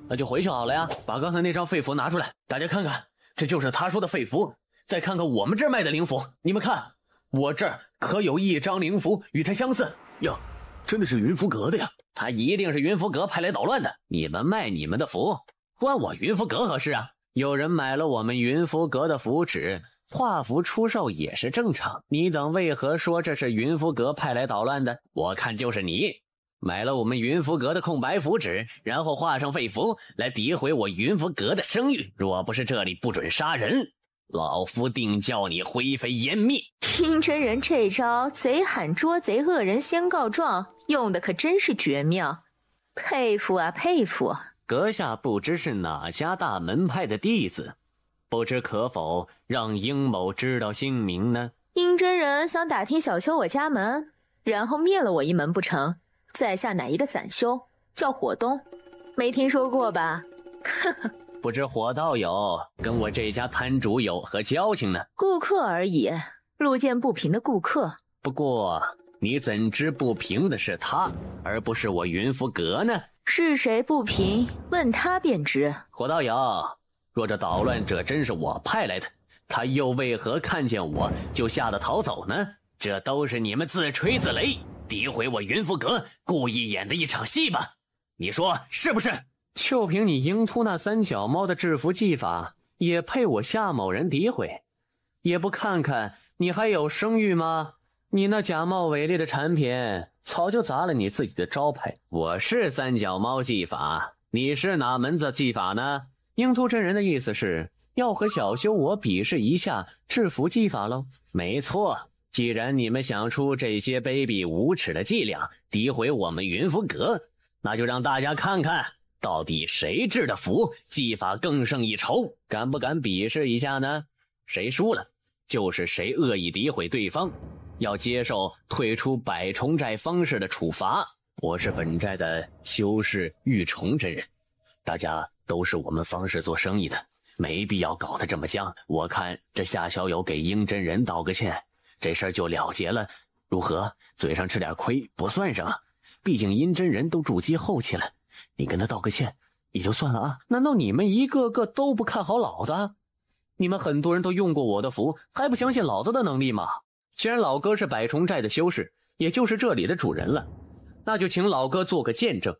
那就回去好了呀。把刚才那张废符拿出来，大家看看，这就是他说的废符。再看看我们这儿卖的灵符，你们看，我这儿可有1张灵符与它相似哟，真的是云符阁的呀！他一定是云符阁派来捣乱的。你们卖你们的符，关我云符阁何事啊？有人买了我们云符阁的符纸，画符出售也是正常。你等为何说这是云符阁派来捣乱的？我看就是你买了我们云符阁的空白符纸，然后画上废符来诋毁我云符阁的声誉。若不是这里不准杀人，老夫定叫你灰飞烟灭。听真人这招贼喊捉贼，恶人先告状，用的可真是绝妙，佩服啊佩服。阁下不知是哪家大门派的弟子，不知可否让殷某知道姓名呢？殷真人想打听小修我家门，然后灭了我一门不成？在下哪一个散修叫火东，没听说过吧？呵呵。不知火道友跟我这家摊主有何交情呢？顾客而已，路见不平的顾客。不过你怎知不平的是他，而不是我云符阁呢？是谁不平，问他便知。火道友，若这捣乱者真是我派来的，他又为何看见我就吓得逃走呢？这都是你们自吹自擂，诋毁我云符阁，故意演的一场戏吧？你说是不是？就凭你鹰突那3脚猫的制服技法，也配我夏某人诋毁？也不看看你还有声誉吗？你那假冒伪劣的产品早就砸了你自己的招牌。我是3脚猫技法，你是哪门子技法呢？鹰突真人的意思是要和小修我比试一下制服技法喽。没错，既然你们想出这些卑鄙无耻的伎俩诋毁我们云符阁，那就让大家看看到底谁制的符技法更胜一筹，敢不敢比试一下呢？谁输了就是谁恶意诋毁对方，要接受退出百虫寨方式的处罚。我是本寨的修士玉虫真人，大家都是我们方式做生意的，没必要搞得这么僵。我看这夏小友给殷真人道个歉，这事儿就了结了，如何？嘴上吃点亏不算什么，毕竟阴真人都筑基后期了，你跟他道个歉也就算了啊。难道你们一个个都不看好老子？你们很多人都用过我的符，还不相信老子的能力吗？既然老哥是百虫寨的修士，也就是这里的主人了，那就请老哥做个见证，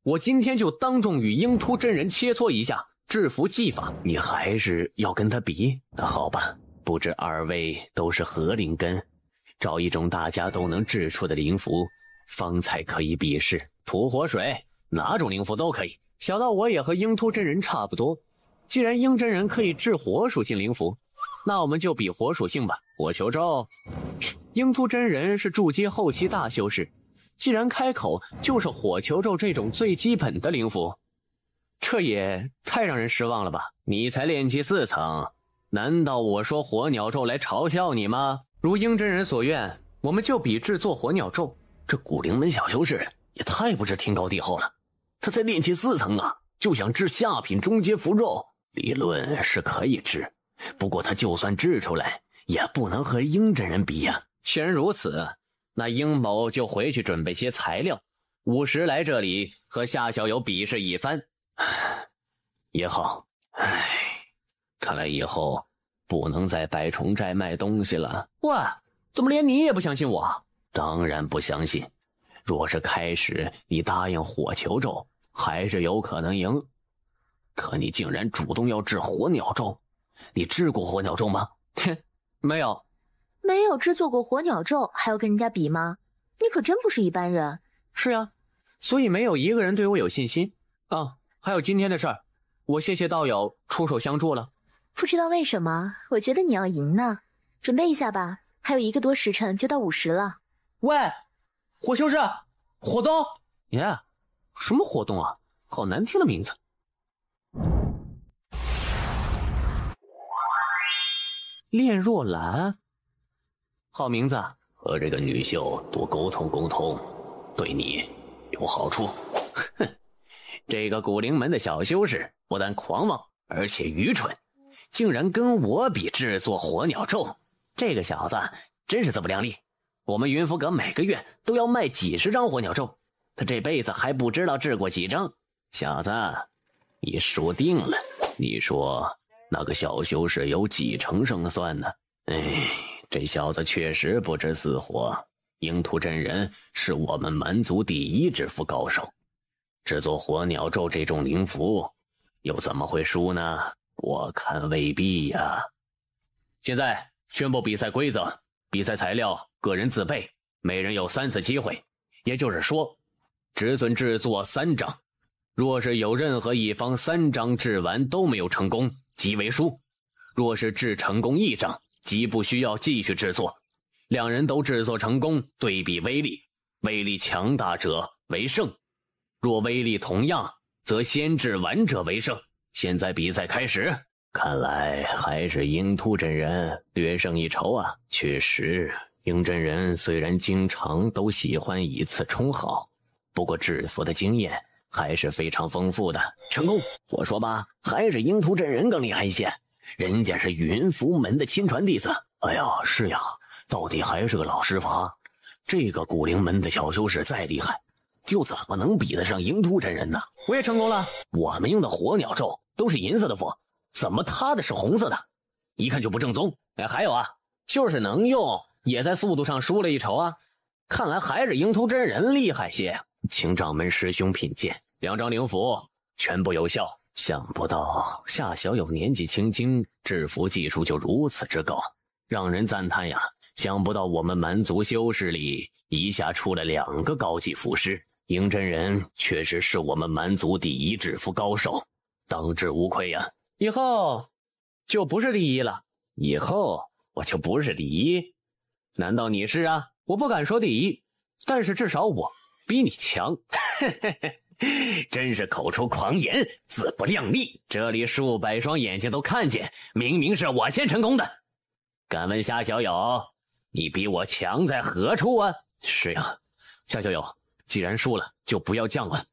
我今天就当众与鹰突真人切磋一下制符技法。你还是要跟他比？那好吧，不知二位都是何灵根，找一种大家都能制出的灵符，方才可以比试。土火水，哪种灵符都可以。小到我也和鹰突真人差不多，既然鹰真人可以制火属性灵符，那我们就比火属性吧。火球咒，鹰突真人是筑基后期大修士，既然开口就是火球咒这种最基本的灵符，这也太让人失望了吧？你才炼气4层，难道我说火鸟咒来嘲笑你吗？如鹰真人所愿，我们就比制作火鸟咒。这古灵门小修士也太不知天高地厚了，他才炼气4层啊，就想制下品中阶符咒。理论是可以制，不过他就算制出来也不能和鹰真人比呀。既然如此，那鹰某就回去准备些材料，5时来这里和夏小友比试一番。也好，看来以后不能在百虫寨卖东西了。喂，怎么连你也不相信我？当然不相信，若是开始你答应火球咒，还是有可能赢。可你竟然主动要制火鸟咒，你制过火鸟咒吗？没有。没有制作过火鸟咒，还要跟人家比吗？你可真不是一般人。是呀，所以没有一个人对我有信心啊。还有今天的事儿，我谢谢道友出手相助了。不知道为什么，我觉得你要赢呢。准备一下吧，还有1个多时辰就到5时了。喂，火修士，活动？耶，什么活动啊？好难听的名字。炼若兰，好名字。和这个女秀多沟通沟通，对你有好处。哼，这个古灵门的小修士不但狂妄，而且愚蠢，竟然跟我比制作火鸟咒。这个小子真是自不量力。我们云浮阁每个月都要卖几十张火鸟咒，他这辈子还不知道制过几张。小子，你输定了。你说那个小修士有几成胜算呢？这小子确实不知死活。鹰突真人是我们蛮族第1制符高手，制作火鸟咒这种灵符，又怎么会输呢？我看未必呀。现在宣布比赛规则，比赛材料个人自备，每人有3次机会，也就是说，只准制作3张。若是有任何一方3张制完都没有成功，即为输；若是制成功1张，即不需要继续制作。2人都制作成功，对比威力，威力强大者为胜。若威力同样，则先制完者为胜。现在比赛开始。看来还是鹰突真人略胜一筹啊。确实，鹰真人虽然经常都喜欢以次充好，不过制服的经验还是非常丰富的。成功，我说吧，还是鹰突真人更厉害一些，人家是云浮门的亲传弟子。哎呀，是呀，到底还是个老师傅啊。这个古灵门的小修士再厉害，就怎么能比得上鹰突真人呢？我也成功了。我们用的火鸟咒都是银色的符，怎么他的是红色的？一看就不正宗。还有啊，就是能用，也在速度上输了一筹啊。看来还是鹰突真人厉害些。请掌门师兄品鉴，2张灵符全部有效。想不到夏小友年纪轻轻，制符技术就如此之高，让人赞叹呀。想不到我们蛮族修士里一下出了2个高级符师，鹰真人确实是我们蛮族第1制符高手，当之无愧呀。以后就不是第1了。以后我就不是第1？难道你是啊？我不敢说第1，但是至少我比你强。真是口出狂言，自不量力。这里数百双眼睛都看见，明明是我先成功的。敢问夏小友，你比我强在何处啊？是呀，夏小友，既然输了就不要犟了，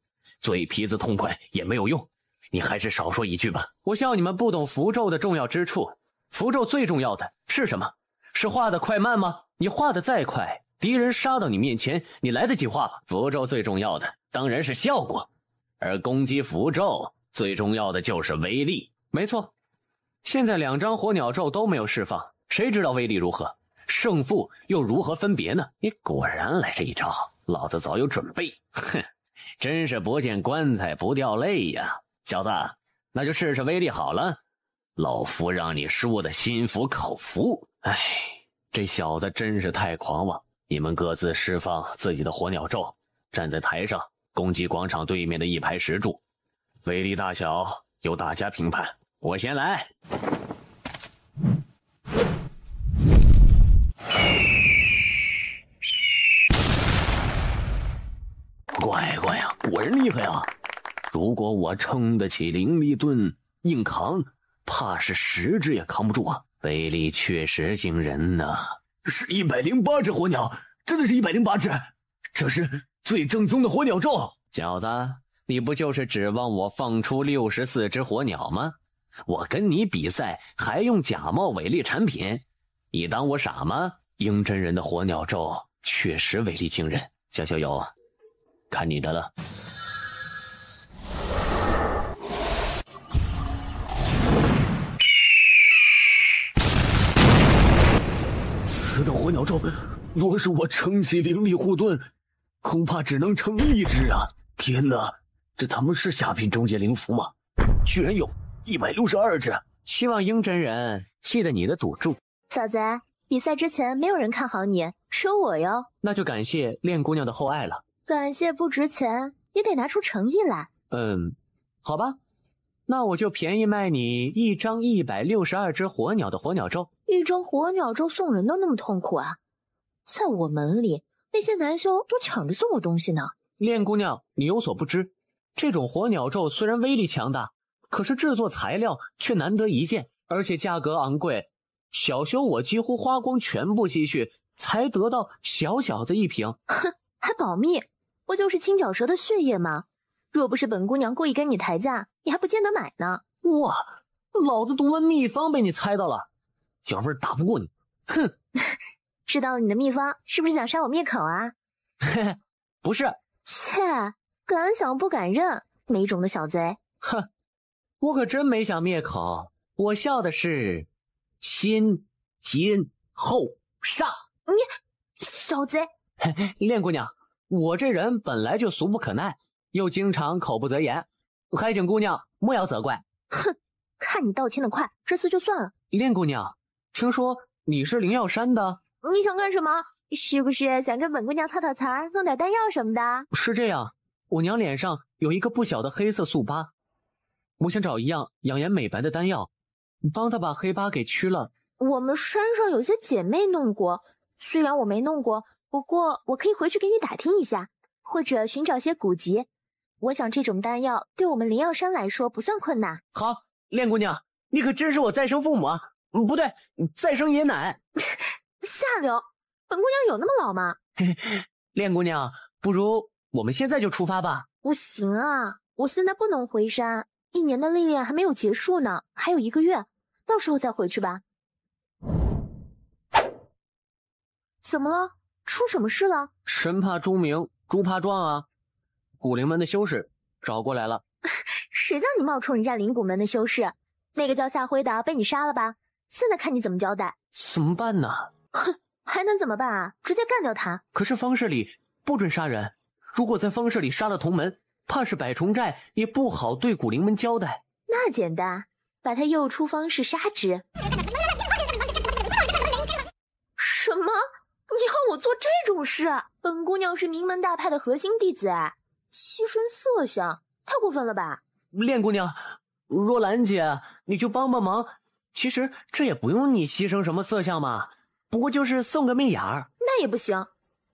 嘴皮子痛快也没有用，你还是少说一句吧。我笑你们不懂符咒的重要之处。符咒最重要的是什么？是画的快慢吗？你画的再快，敌人杀到你面前，你来得及化吗？符咒最重要的当然是效果，而攻击符咒最重要的就是威力。没错，现在2张火鸟咒都没有释放，谁知道威力如何？胜负又如何分别呢？你果然来这一招，老子早有准备。哼，真是不见棺材不掉泪呀，小子，那就试试威力好了。老夫让你输得心服口服。哎，这小子真是太狂妄。你们各自释放自己的火鸟咒，站在台上攻击广场对面的一排石柱，威力大小由大家评判。我先来。乖乖呀，果然厉害啊！如果我撑得起灵力盾硬扛，怕是10只也扛不住啊！威力确实惊人呐，是108只火鸟，真的是108只，这是最正宗的火鸟咒。小子，你不就是指望我放出64只火鸟吗？我跟你比赛还用假冒伪劣产品？你当我傻吗？鹰真人的火鸟咒确实威力惊人，江小友，看你的了。此等火鸟咒，若是我撑起灵力护盾，恐怕只能撑1只啊！天哪，这他妈是下品中阶灵符吗？居然有162只！希望鹰真人记得你的赌注。小子，比赛之前没有人看好你，只有我哟。那就感谢恋姑娘的厚爱了。感谢不值钱，也得拿出诚意来。好吧，那我就便宜卖你1张162只火鸟的火鸟咒。1张火鸟咒送人都那么痛苦啊？在我门里，那些男修都抢着送我东西呢。恋姑娘，你有所不知，这种火鸟咒虽然威力强大，可是制作材料却难得一见，而且价格昂贵。小修我几乎花光全部积蓄，才得到小小的一瓶。哼，还保密？不就是青角蛇的血液吗？若不是本姑娘故意跟你抬价，你还不见得买呢。哇，老子独门秘方被你猜到了，小味打不过你。哼，知道了你的秘方，是不是想杀我灭口啊？嘿嘿，不是。切，敢想不敢认，没种的小贼。哼，我可真没想灭口，我笑的是先奸后杀。你小贼！恋姑娘，我这人本来就俗不可耐，又经常口不择言，还请姑娘莫要责怪。哼，看你道歉的快，这次就算了。恋姑娘，听说你是灵药山的？你想干什么？是不是想跟本姑娘套套词儿，弄点丹药什么的？是这样，我娘脸上有一个不小的黑色素疤，我想找一样养颜美白的丹药，帮她把黑疤给去了。我们山上有些姐妹弄过，虽然我没弄过，不过我可以回去给你打听一下，或者寻找些古籍。我想这种丹药对我们灵药山来说不算困难。好，恋姑娘，你可真是我再生父母啊！不对，再生爷奶。下流！本姑娘有那么老吗？恋姑娘，不如我们现在就出发吧。不行啊，我现在不能回山，1年的历练还没有结束呢，还有1个月，到时候再回去吧。怎么了？出什么事了？神怕猪鸣，猪怕壮啊！古灵门的修士找过来了。谁让你冒充人家灵谷门的修士？那个叫夏辉的被你杀了吧？现在看你怎么交代。怎么办呢？哼，还能怎么办啊？直接干掉他。可是方室里不准杀人，如果在方室里杀了同门，怕是百虫寨也不好对古灵门交代。那简单，把他诱出方室杀之。什么？你要我做这种事？本姑娘是名门大派的核心弟子，牺牲色相，太过分了吧？恋姑娘，若兰姐，你就帮帮忙。其实这也不用你牺牲什么色相嘛，不过就是送个媚眼儿。那也不行，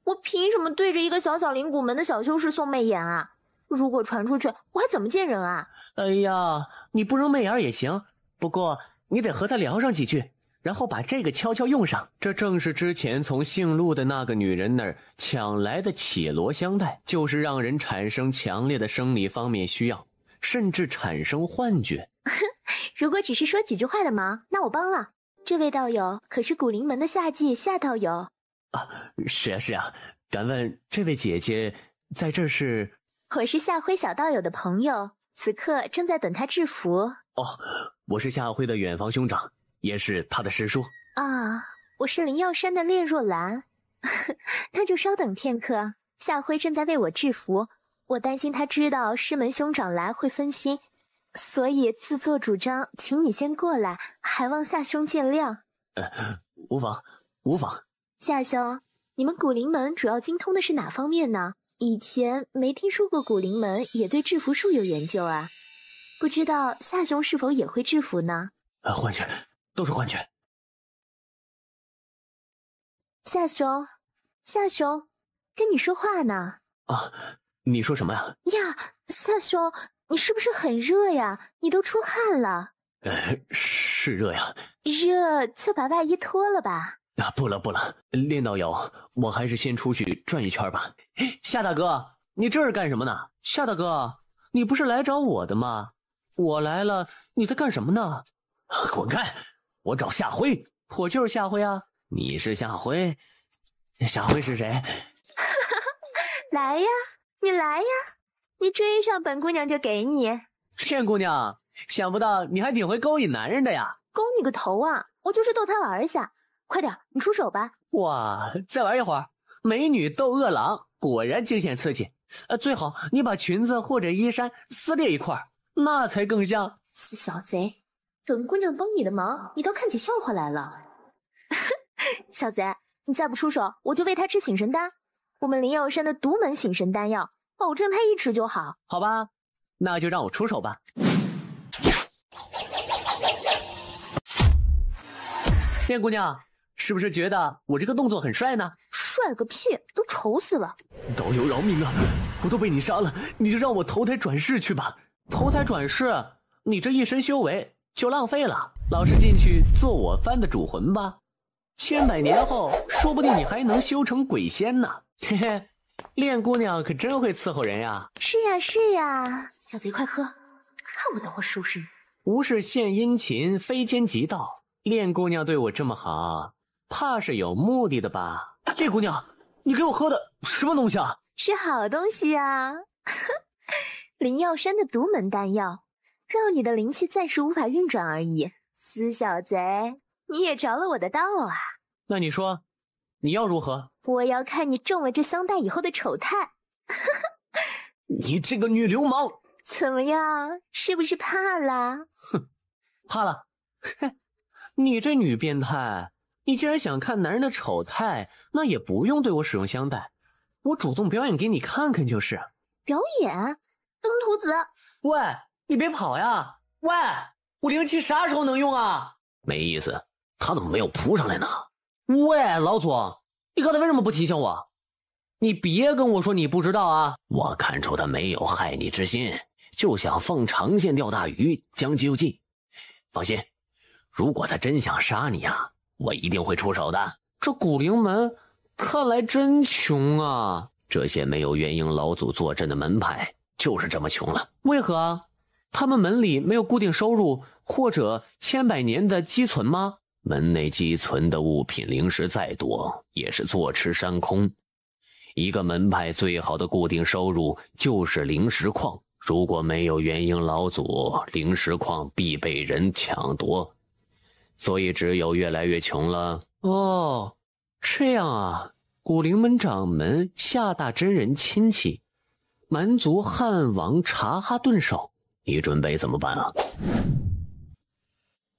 我凭什么对着一个小小灵谷门的小修士送媚眼啊？如果传出去，我还怎么见人啊？哎呀，你不扔媚眼也行，不过你得和他聊上几句，然后把这个悄悄用上。这正是之前从姓陆的那个女人那儿抢来的绮罗香袋，就是让人产生强烈的生理方面需要，甚至产生幻觉。如果只是说几句话的忙，那我帮了。这位道友可是古灵门的夏季夏道友，啊，是啊是啊，敢问这位姐姐在这是？我是夏辉小道友的朋友，此刻正在等他制服。哦，我是夏辉的远房兄长，也是他的师叔。啊，我是灵耀山的烈若兰。那就稍等片刻，夏辉正在为我制服，我担心他知道师门兄长来会分心，所以自作主张请你先过来，还望夏兄见谅。无妨，无妨。夏兄，你们古灵门主要精通的是哪方面呢？以前没听说过古灵门也对制服术有研究啊，不知道夏兄是否也会制服呢？幻觉，都是幻觉。夏兄，夏兄，跟你说话呢。啊，你说什么呀？呀，夏兄，你是不是很热呀？你都出汗了。是热呀。热就把外衣脱了吧。啊，不了不了，练道友，我还是先出去转一圈吧。夏大哥，你这是干什么呢？夏大哥，你不是来找我的吗？我来了，你在干什么呢？滚开！我找夏辉。我就是夏辉啊。你是夏辉？夏辉是谁？来呀，你来呀，你追上本姑娘就给你。骗姑娘，想不到你还挺会勾引男人的呀。勾你个头啊，我就是逗他玩一下。快点，你出手吧。哇，再玩一会儿，美女斗恶狼，果然惊险刺激。最好你把裙子或者衣衫撕裂一块，那才更像。死小贼，本姑娘帮你的忙，你倒看起笑话来了。小贼，你再不出手，我就喂他吃醒神丹。我们灵耀山的独门醒神丹药，保证他一吃就好。好吧，那就让我出手吧。骗姑娘，是不是觉得我这个动作很帅呢？帅个屁，都丑死了。道友饶命啊！我都被你杀了，你就让我投胎转世去吧。投胎转世，你这一身修为就浪费了。老实进去做我番的主魂吧。千百年后，说不定你还能修成鬼仙呢。嘿嘿，练姑娘可真会伺候人呀。是呀是呀，小贼快喝，看不得我收拾你。无事献殷勤，非奸即盗。练姑娘对我这么好，怕是有目的的吧？练姑娘，你给我喝的什么东西啊？是好东西啊。灵耀山的独门丹药，让你的灵气暂时无法运转而已。死小贼，你也着了我的道啊。那你说，你要如何？我要看你中了这桑丹以后的丑态。你这个女流氓！怎么样，是不是怕啦？哼，怕了。嘿，你这女变态，你既然想看男人的丑态，那也不用对我使用香袋，我主动表演给你看看就是。表演？登徒子！喂，你别跑呀！喂，我灵气啥时候能用啊？没意思，他怎么没有扑上来呢？喂，老祖，你刚才为什么不提醒我？你别跟我说你不知道啊！我看出他没有害你之心，就想放长线钓大鱼，将计就计。放心，如果他真想杀你啊，我一定会出手的。这古灵门看来真穷啊！这些没有元婴老祖坐镇的门派就是这么穷了。为何啊？他们门里没有固定收入或者千百年的积存吗？门内积存的物品灵石再多，也是坐吃山空。一个门派最好的固定收入就是灵石矿，如果没有元婴老祖，灵石矿必被人抢夺，所以只有越来越穷了。哦，这样啊。古灵门掌门夏大真人亲戚，蛮族汉王察哈顿手，你准备怎么办啊？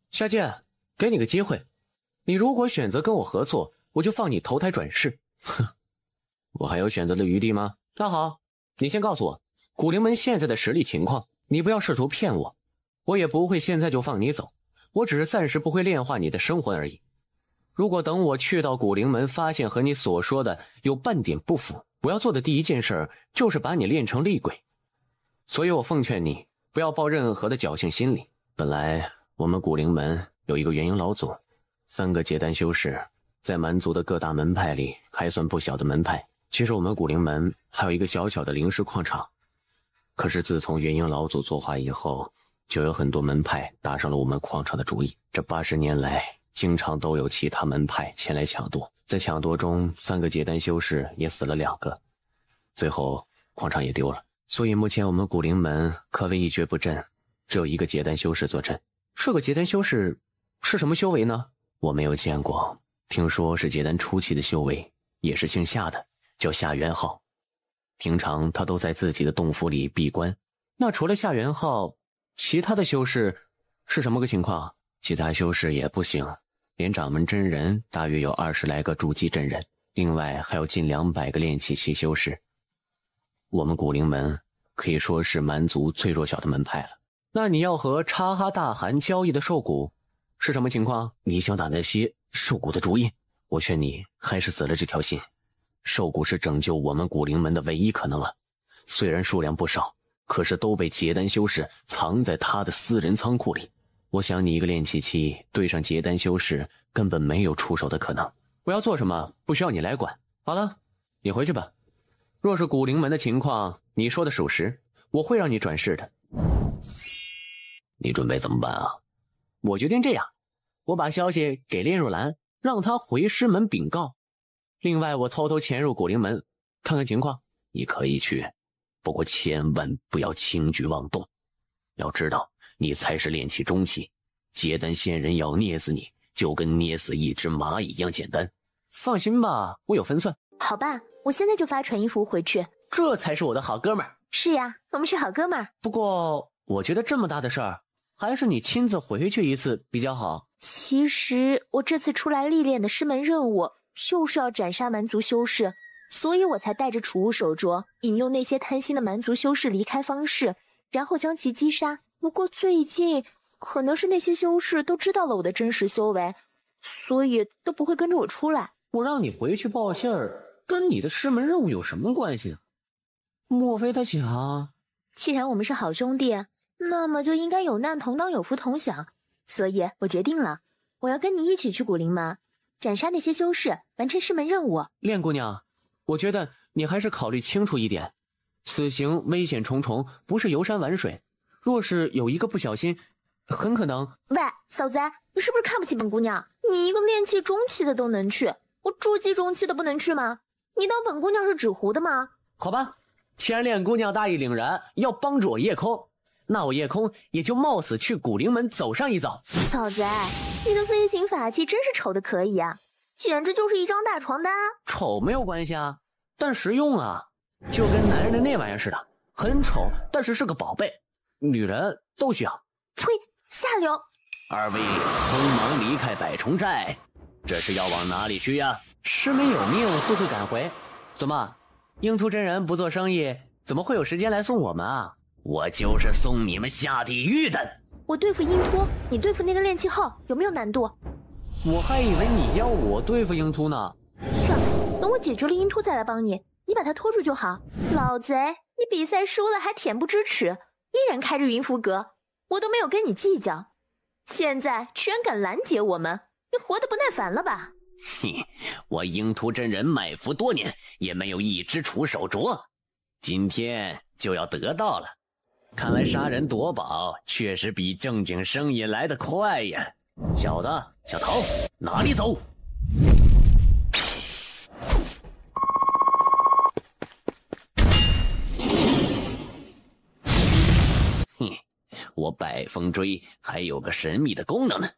夏剑，给你个机会，你如果选择跟我合作，我就放你投胎转世。哼，我还有选择的余地吗？那好，你先告诉我古灵门现在的实力情况，你不要试图骗我，我也不会现在就放你走，我只是暂时不会炼化你的生魂而已。如果等我去到古灵门，发现和你所说的有半点不符，我要做的第一件事就是把你炼成厉鬼。所以我奉劝你不要抱任何的侥幸心理。本来我们古灵门有一个元婴老祖，3个结丹修士，在蛮族的各大门派里还算不小的门派。其实我们古灵门还有一个小小的灵石矿场，可是自从元婴老祖作化以后，就有很多门派打上了我们矿场的主意。这80年来，经常都有其他门派前来抢夺。在抢夺中，3个结丹修士也死了2个，最后矿场也丢了。所以目前我们古灵门可谓一蹶不振，只有1个结丹修士坐镇。这个结丹修士是什么修为呢？我没有见过，听说是结丹初期的修为，也是姓夏的，叫夏元浩。平常他都在自己的洞府里闭关。那除了夏元浩，其他的修士是什么个情况？其他修士也不行，连掌门真人大约有20来个筑基真人，另外还有近200个炼气期修士。我们古灵门可以说是蛮族最弱小的门派了。那你要和察哈大汗交易的兽骨是什么情况？你想打那些兽骨的主意？我劝你还是死了这条心。兽骨是拯救我们古灵门的唯一可能了，虽然数量不少，可是都被结丹修士藏在他的私人仓库里。我想你一个炼气期对上结丹修士根本没有出手的可能。我要做什么不需要你来管。好了，你回去吧。若是古灵门的情况你说的属实，我会让你转世的。你准备怎么办啊？我决定这样，我把消息给炼若兰，让她回师门禀告。另外我偷偷潜入古灵门看看情况。你可以去，不过千万不要轻举妄动。要知道你才是炼气中期，结丹仙人要捏死你就跟捏死一只蚂蚁一样简单。放心吧，我有分寸。好吧，我现在就发传音符回去。这才是我的好哥们儿。是呀，我们是好哥们儿。不过我觉得这么大的事儿，还是你亲自回去一次比较好。其实我这次出来历练的师门任务就是要斩杀蛮族修士，所以我才带着储物手镯，引诱那些贪心的蛮族修士离开方室，然后将其击杀。不过最近可能是那些修士都知道了我的真实修为，所以都不会跟着我出来。我让你回去报信儿，跟你的师门任务有什么关系呢？莫非他想……既然我们是好兄弟，那么就应该有难同当，有福同享。所以我决定了，我要跟你一起去古灵门，斩杀那些修士，完成师门任务。炼姑娘，我觉得你还是考虑清楚一点，此行危险重重，不是游山玩水。若是有一个不小心，很可能……喂，小子，你是不是看不起本姑娘？你一个炼气中期的都能去，我筑基中期的不能去吗？你当本姑娘是纸糊的吗？好吧，既然炼姑娘大义凛然，要帮助我夜空，那我夜空也就冒死去古灵门走上一遭。小子，你的飞行法器真是丑的可以啊，简直就是一张大床单。丑没有关系啊，但实用啊，就跟男人的那玩意儿似的，很丑，但是是个宝贝，女人都需要。呸，下流！二位匆忙离开百虫寨，这是要往哪里去呀？师门有命，速速赶回。怎么，鹰秃真人不做生意，怎么会有时间来送我们啊？我就是送你们下地狱的。我对付鹰秃，你对付那个炼气号，有没有难度？我还以为你要我对付鹰秃呢。算了，等我解决了鹰秃再来帮你，你把他拖住就好。老贼，你比赛输了还恬不知耻，依然开着云符阁，我都没有跟你计较，现在居然敢拦截我们，你活得不耐烦了吧？哼，我鹰秃真人埋伏多年，也没有一只储手镯，今天就要得到了。看来杀人夺宝确实比正经生意来得快呀！小子，小桃，哪里走？哼，我百风锥还有个神秘的功能呢，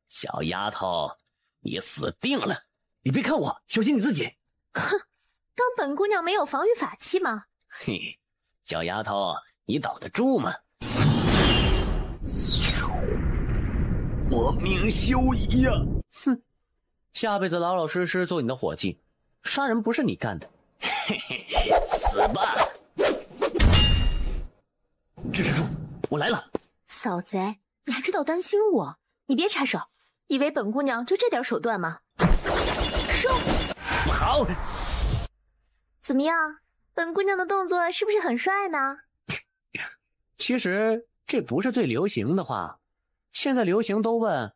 小丫头，你死定了！你别看我，小心你自己。哼，当本姑娘没有防御法器吗？嘿，小丫头，你挡得住吗？我命休矣呀！哼，下辈子老老实实做你的伙计，杀人不是你干的。嘿嘿，死吧！支持住，我来了。嫂子，你还知道担心我？你别插手，以为本姑娘就这点手段吗？收！不好！怎么样，本姑娘的动作是不是很帅呢？其实这不是最流行的话，现在流行都问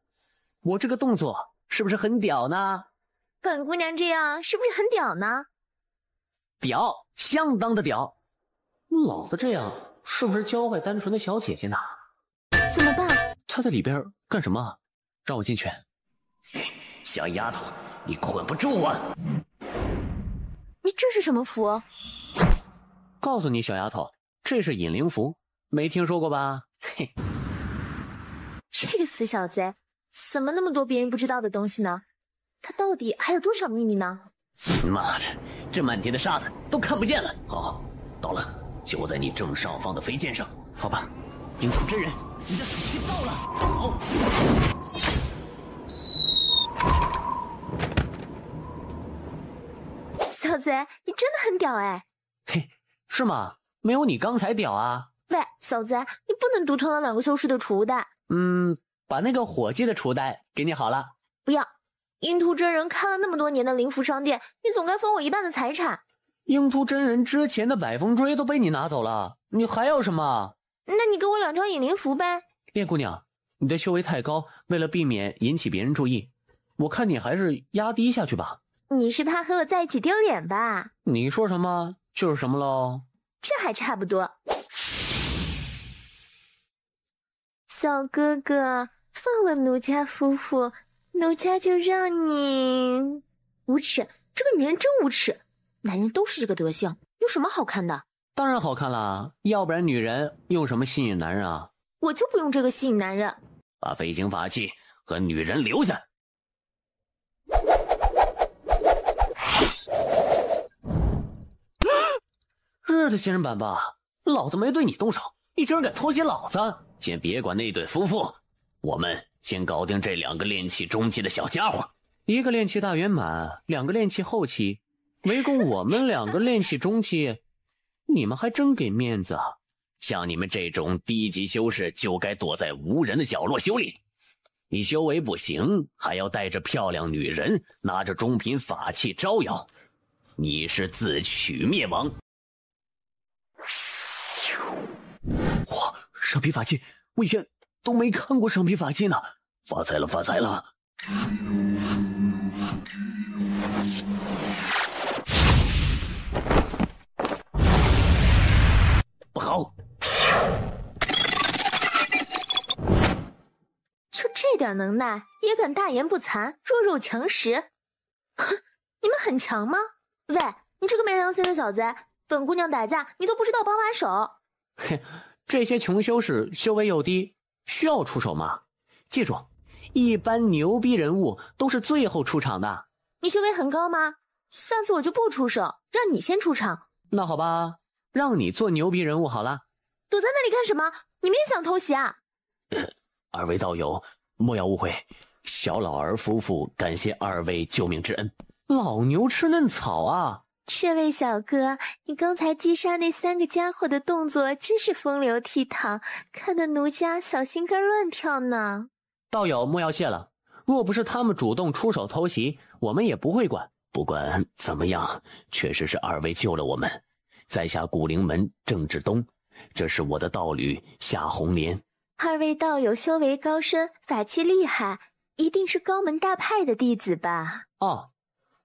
我这个动作是不是很屌呢？本姑娘这样是不是很屌呢？屌，相当的屌。老子这样是不是教坏单纯的小姐姐呢？怎么办？她在里边干什么？让我进去。小丫头，你捆不住我！你这是什么符？告诉你，小丫头，这是引灵符，没听说过吧？嘿，这个死小子，怎么那么多别人不知道的东西呢？他到底还有多少秘密呢？妈的，这满天的沙子都看不见了。好，到了，就在你正上方的飞剑上。好吧，净土真人，你的死期到了。好。小子，你真的很屌哎！嘿，是吗？没有你刚才屌啊！喂，小子，你不能独吞了2个修士的储物袋。把那个伙计的储物袋给你好了。不要，阴秃真人开了那么多年的灵符商店，你总该分我1半的财产。阴秃真人之前的百风锥都被你拿走了，你还要什么？那你给我2条引灵符呗。烈姑娘，你的修为太高，为了避免引起别人注意，我看你还是压低下去吧。你是怕和我在一起丢脸吧？你说什么就是什么喽。这还差不多。小哥哥，放了奴家夫妇，奴家就让你……无耻！这个女人真无耻！男人都是这个德行，有什么好看的？当然好看了，要不然女人用什么吸引男人啊？我就不用这个吸引男人。把飞行法器和女人留下。日的仙人板吧，老子没对你动手，你竟然敢偷袭老子！先别管那对夫妇，我们先搞定这2个炼气中期的小家伙。1个炼气大圆满，2个炼气后期，围攻我们2个炼气中期，你们还真给面子啊！像你们这种低级修士就该躲在无人的角落修炼，你修为不行，还要带着漂亮女人，拿着中品法器招摇，你是自取灭亡。哇，上品法器，我以前都没看过上品法器呢，发财了，发财了！不好，就这点能耐，也敢大言不惭，弱肉强食？哼，你们很强吗？喂，你这个没良心的小子，本姑娘打架你都不知道帮把手。哼，这些穷修士修为又低，需要出手吗？记住，一般牛逼人物都是最后出场的。你修为很高吗？下次我就不出手，让你先出场。那好吧，让你做牛逼人物好了。躲在那里干什么？你们也想偷袭啊？二位道友莫要误会，小老儿夫妇感谢2位救命之恩。老牛吃嫩草啊！这位小哥，你刚才击杀那3个家伙的动作真是风流倜傥，看得奴家小心肝乱跳呢。道友莫要谢了，若不是他们主动出手偷袭，我们也不会管。不管怎么样，确实是2位救了我们。在下古灵门郑志东，这是我的道侣夏红莲。2位道友修为高深，法器厉害，一定是高门大派的弟子吧？哦，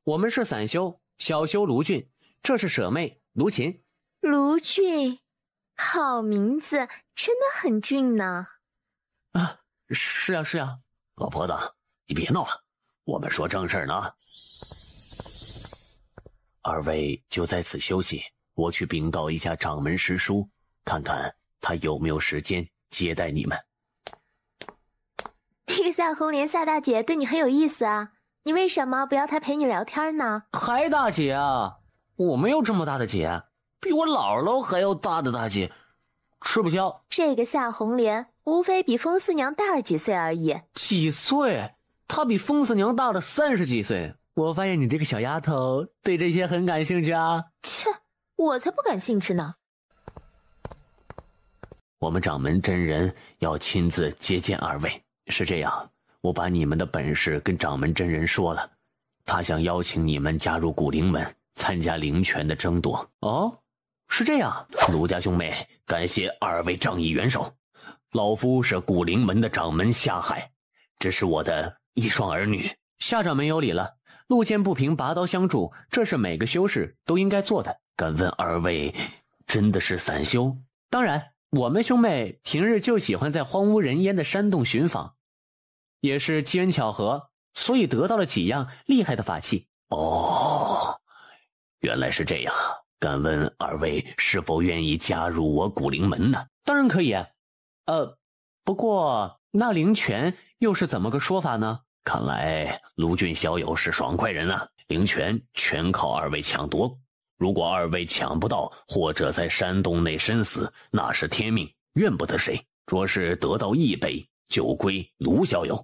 我们是散修，小修卢俊，这是舍妹卢琴。卢俊，好名字，真的很俊呢。啊，是啊是啊。老婆子，你别闹了，我们说正事呢。2位就在此休息，我去禀告一下掌门师叔，看看他有没有时间接待你们。那个夏红莲夏大姐对你很有意思啊，你为什么不要她陪你聊天呢？还大姐啊？我没有这么大的姐，比我姥姥还要大的大姐，吃不消。这个夏红莲无非比风四娘大了几岁而已。几岁？她比风四娘大了30几岁。我发现你这个小丫头对这些很感兴趣啊。切，我才不感兴趣呢。我们掌门真人要亲自接见2位。是这样，我把你们的本事跟掌门真人说了，他想邀请你们加入古灵门，参加灵泉的争夺。哦，是这样。卢家兄妹，感谢2位仗义援手。老夫是古灵门的掌门夏海，这是我的一双儿女。夏掌门有礼了。路见不平拔刀相助，这是每个修士都应该做的。敢问2位，真的是散修？当然，我们兄妹平日就喜欢在荒无人烟的山洞寻访，也是机缘巧合所以得到了几样厉害的法器。哦，原来是这样。敢问二位是否愿意加入我古灵门呢？当然可以。不过那灵泉又是怎么个说法呢？看来卢俊小友是爽快人啊，灵泉全靠二位抢夺。如果二位抢不到，或者在山洞内身死，那是天命，怨不得谁。若是得到1杯，就归卢小友；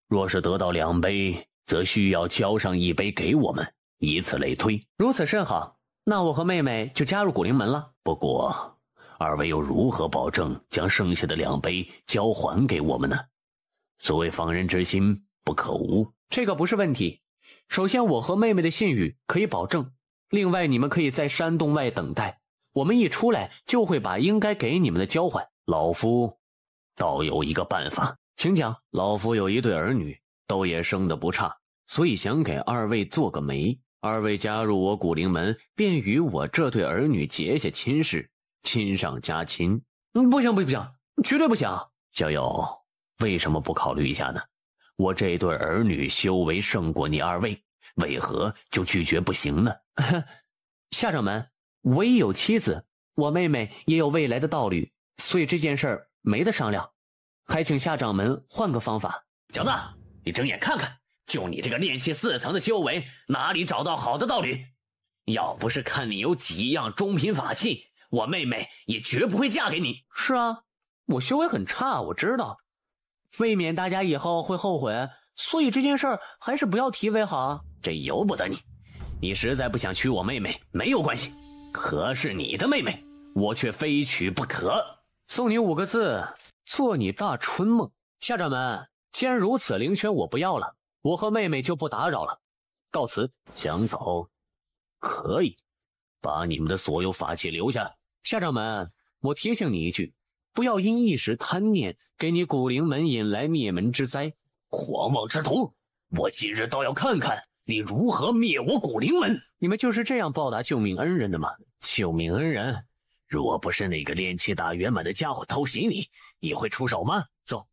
若是得到2杯，则需要交上1杯给我们，以此类推。如此甚好，那我和妹妹就加入古灵门了。不过，二位又如何保证将剩下的2杯交还给我们呢？所谓防人之心不可无，这个不是问题。首先，我和妹妹的信誉可以保证。另外，你们可以在山洞外等待，我们一出来就会把应该给你们的交还。老夫倒有一个办法，请讲。老夫有一对儿女，都也生得不差，所以想给二位做个媒。二位加入我古灵门，便与我这对儿女结下亲事，亲上加亲。不行，绝对不行。小友，为什么不考虑一下呢？我这对儿女修为胜过你二位，为何就拒绝不行呢？夏掌门，我已有妻子，我妹妹也有未来的道侣，所以这件事儿没得商量，还请夏掌门换个方法。小子，你睁眼看看，就你这个炼气4层的修为，哪里找到好的道侣？要不是看你有几样中品法器，我妹妹也绝不会嫁给你。是啊，我修为很差，我知道，未免大家以后会后悔，所以这件事儿还是不要提为好。这由不得你，你实在不想娶我妹妹没有关系，可是你的妹妹我却非娶不可。送你5个字，做你大春梦。夏掌门，既然如此，灵泉我不要了，我和妹妹就不打扰了，告辞。想走可以，把你们的所有法器留下。夏掌门，我提醒你一句，不要因一时贪念给你古灵门引来灭门之灾。狂妄之徒，我今日倒要看看你如何灭我古灵门！你们就是这样报答救命恩人的吗？救命恩人，若不是那个炼气大圆满的家伙偷袭你，你会出手吗？走。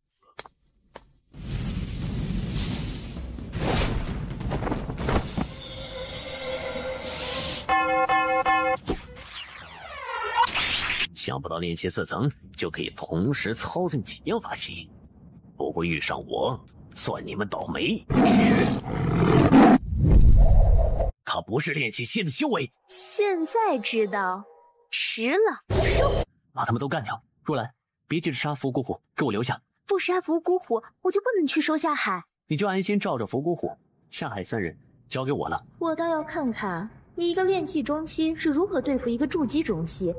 想不到炼气4层就可以同时操纵几样法器，不过遇上我，算你们倒霉。他不是炼气7的修为，现在知道，迟了。收！把他们都干掉。若兰，别急着杀伏古虎，给我留下。不杀伏古虎，我就不能去收下海。你就安心罩着伏古虎，下海3人交给我了。我倒要看看你一个炼气中期是如何对付一个筑基中期，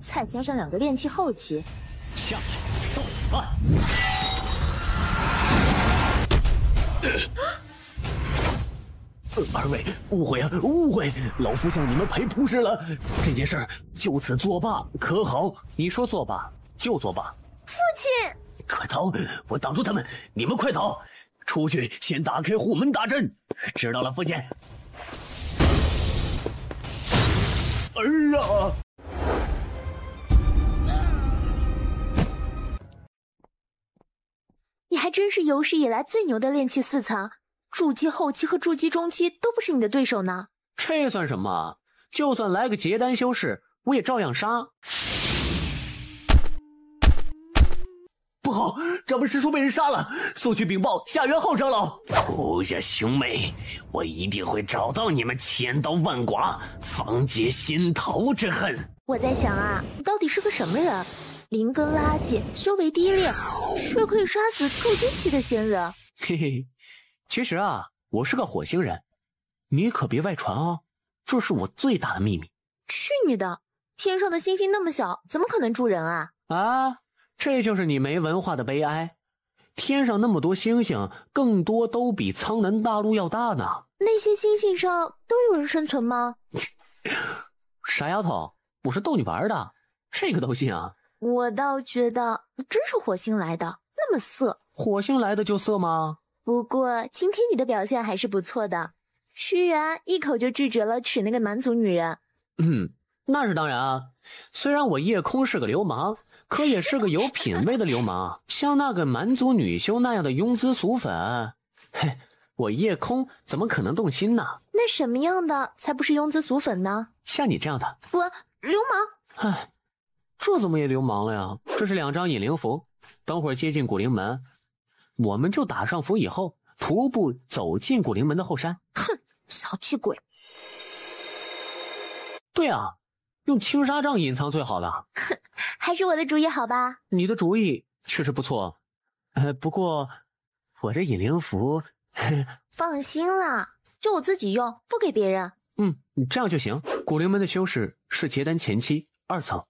再加上2个炼气后期。下海受死吧！二位误会啊，误会！老夫向你们赔不是了，这件事儿就此作罢，可好？你说作罢就作罢。父亲，快逃！我挡住他们，你们快逃！出去先打开护门大阵。知道了，父亲。儿啊！你还真是有史以来最牛的炼气4层。筑基后期和筑基中期都不是你的对手呢。这算什么？就算来个结丹修士，我也照样杀。不好，掌门师叔被人杀了，速去禀报夏元浩长老。胡家兄妹，我一定会找到你们千刀万剐，方解心头之恨。我在想啊，你到底是个什么人？灵根垃圾，修为低劣，却可以杀死筑基期的仙人。嘿嘿。其实啊，我是个火星人，你可别外传哦，这是我最大的秘密。去你的！天上的星星那么小，怎么可能住人啊？啊，这就是你没文化的悲哀。天上那么多星星，更多都比苍南大陆要大呢。那些星星上都有人生存吗？傻丫头，我是逗你玩的，这个都信啊？我倒觉得真是火星来的，那么色。火星来的就色吗？不过今天你的表现还是不错的，居然一口就拒绝了娶那个蛮族女人。那是当然啊，虽然我夜空是个流氓，可也是个有品位的流氓。像那个蛮族女修那样的庸脂俗粉，嘿，我夜空怎么可能动心呢？那什么样的才不是庸脂俗粉呢？像你这样的，不，流氓！唉，这怎么也流氓了呀？这是2张引灵符，等会儿接近古灵门，我们就打上符以后，徒步走进古灵门的后山。哼，小气鬼！对啊，用青纱帐隐藏最好了。哼，还是我的主意好吧？你的主意确实不错，不过我这引灵符，放心啦，就我自己用，不给别人。这样就行。古灵门的修士是结丹前期2层，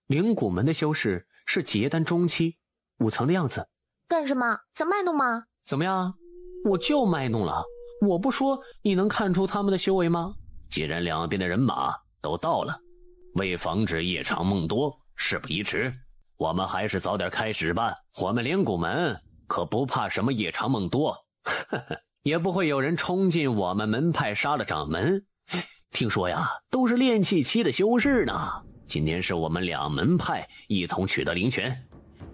灵谷门的修士是结丹中期5层的样子。干什么？想卖弄吗？怎么样？我就卖弄了，我不说你能看出他们的修为吗？既然两边的人马都到了，为防止夜长梦多，事不宜迟，我们还是早点开始吧。我们灵谷门可不怕什么夜长梦多，也不会有人冲进我们门派杀了掌门。听说呀，都是炼气期的修士呢。今天是我们2门派一同取得灵泉，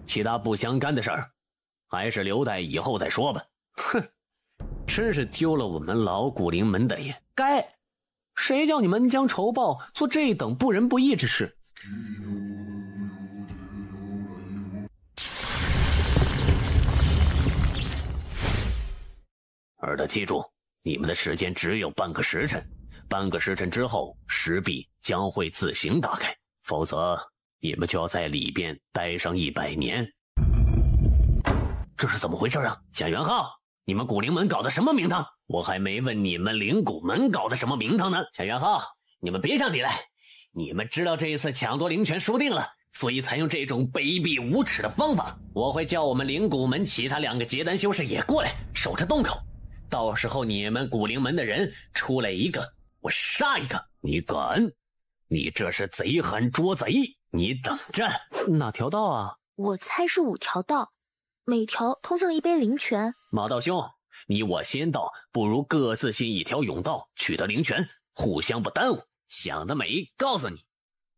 其他不相干的事儿，还是留待以后再说吧。哼，真是丢了我们老古灵门的脸。该，谁叫你们恩将仇报，做这等不仁不义之事？尔的记住，你们的时间只有半个时辰，半个时辰之后，石壁将会自行打开，否则你们就要在里边待上100年。这是怎么回事啊？贾元浩，你们古灵门搞的什么名堂？我还没问你们灵谷门搞的什么名堂呢。贾元浩，你们别上底来，你们知道这一次抢夺灵泉输定了，所以才用这种卑鄙无耻的方法。我会叫我们灵谷门其他2个结丹修士也过来守着洞口，到时候你们古灵门的人出来一个，我杀一个。你敢？你这是贼喊捉贼，你等着。哪条道啊？我猜是5条道，每条通向一杯灵泉。马道兄，你我先到，不如各自信一条甬道，取得灵泉，互相不耽误。想得美！告诉你，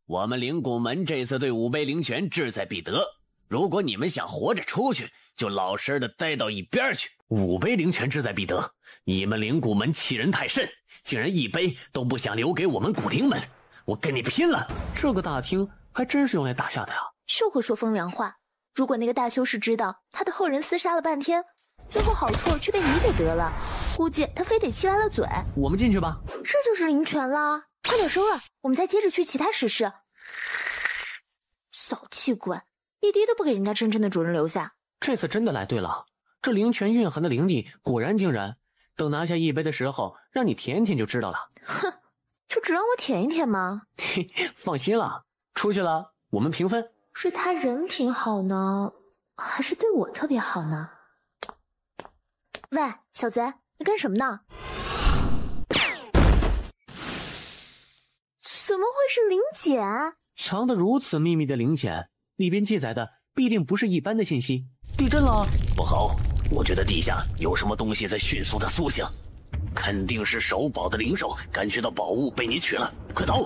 我们灵谷门这次对5杯灵泉志在必得。如果你们想活着出去，就老实的待到一边去。5杯灵泉志在必得，你们灵谷门欺人太甚，竟然1杯都不想留给我们古灵门，我跟你拼了！这个大厅还真是用来打架的呀。就会说风凉话。如果那个大修士知道他的后人厮杀了半天，最后好处却被你给得了，估计他非得气歪了嘴。我们进去吧。这就是灵泉啦，快点收了，我们再接着去其他石室。小气鬼，一滴都不给人家真正的主人留下。这次真的来对了，这灵泉蕴含的灵力果然惊人。等拿下1杯的时候，让你舔舔就知道了。哼，就只让我舔一舔吗？嘿，放心了，出去了我们平分。是他人品好呢，还是对我特别好呢？喂，小贼，你干什么呢？怎么会是灵简？藏得如此秘密的灵简，里边记载的必定不是一般的信息。地震了！不好，我觉得地下有什么东西在迅速的苏醒，肯定是守宝的灵兽感觉到宝物被你取了，快逃！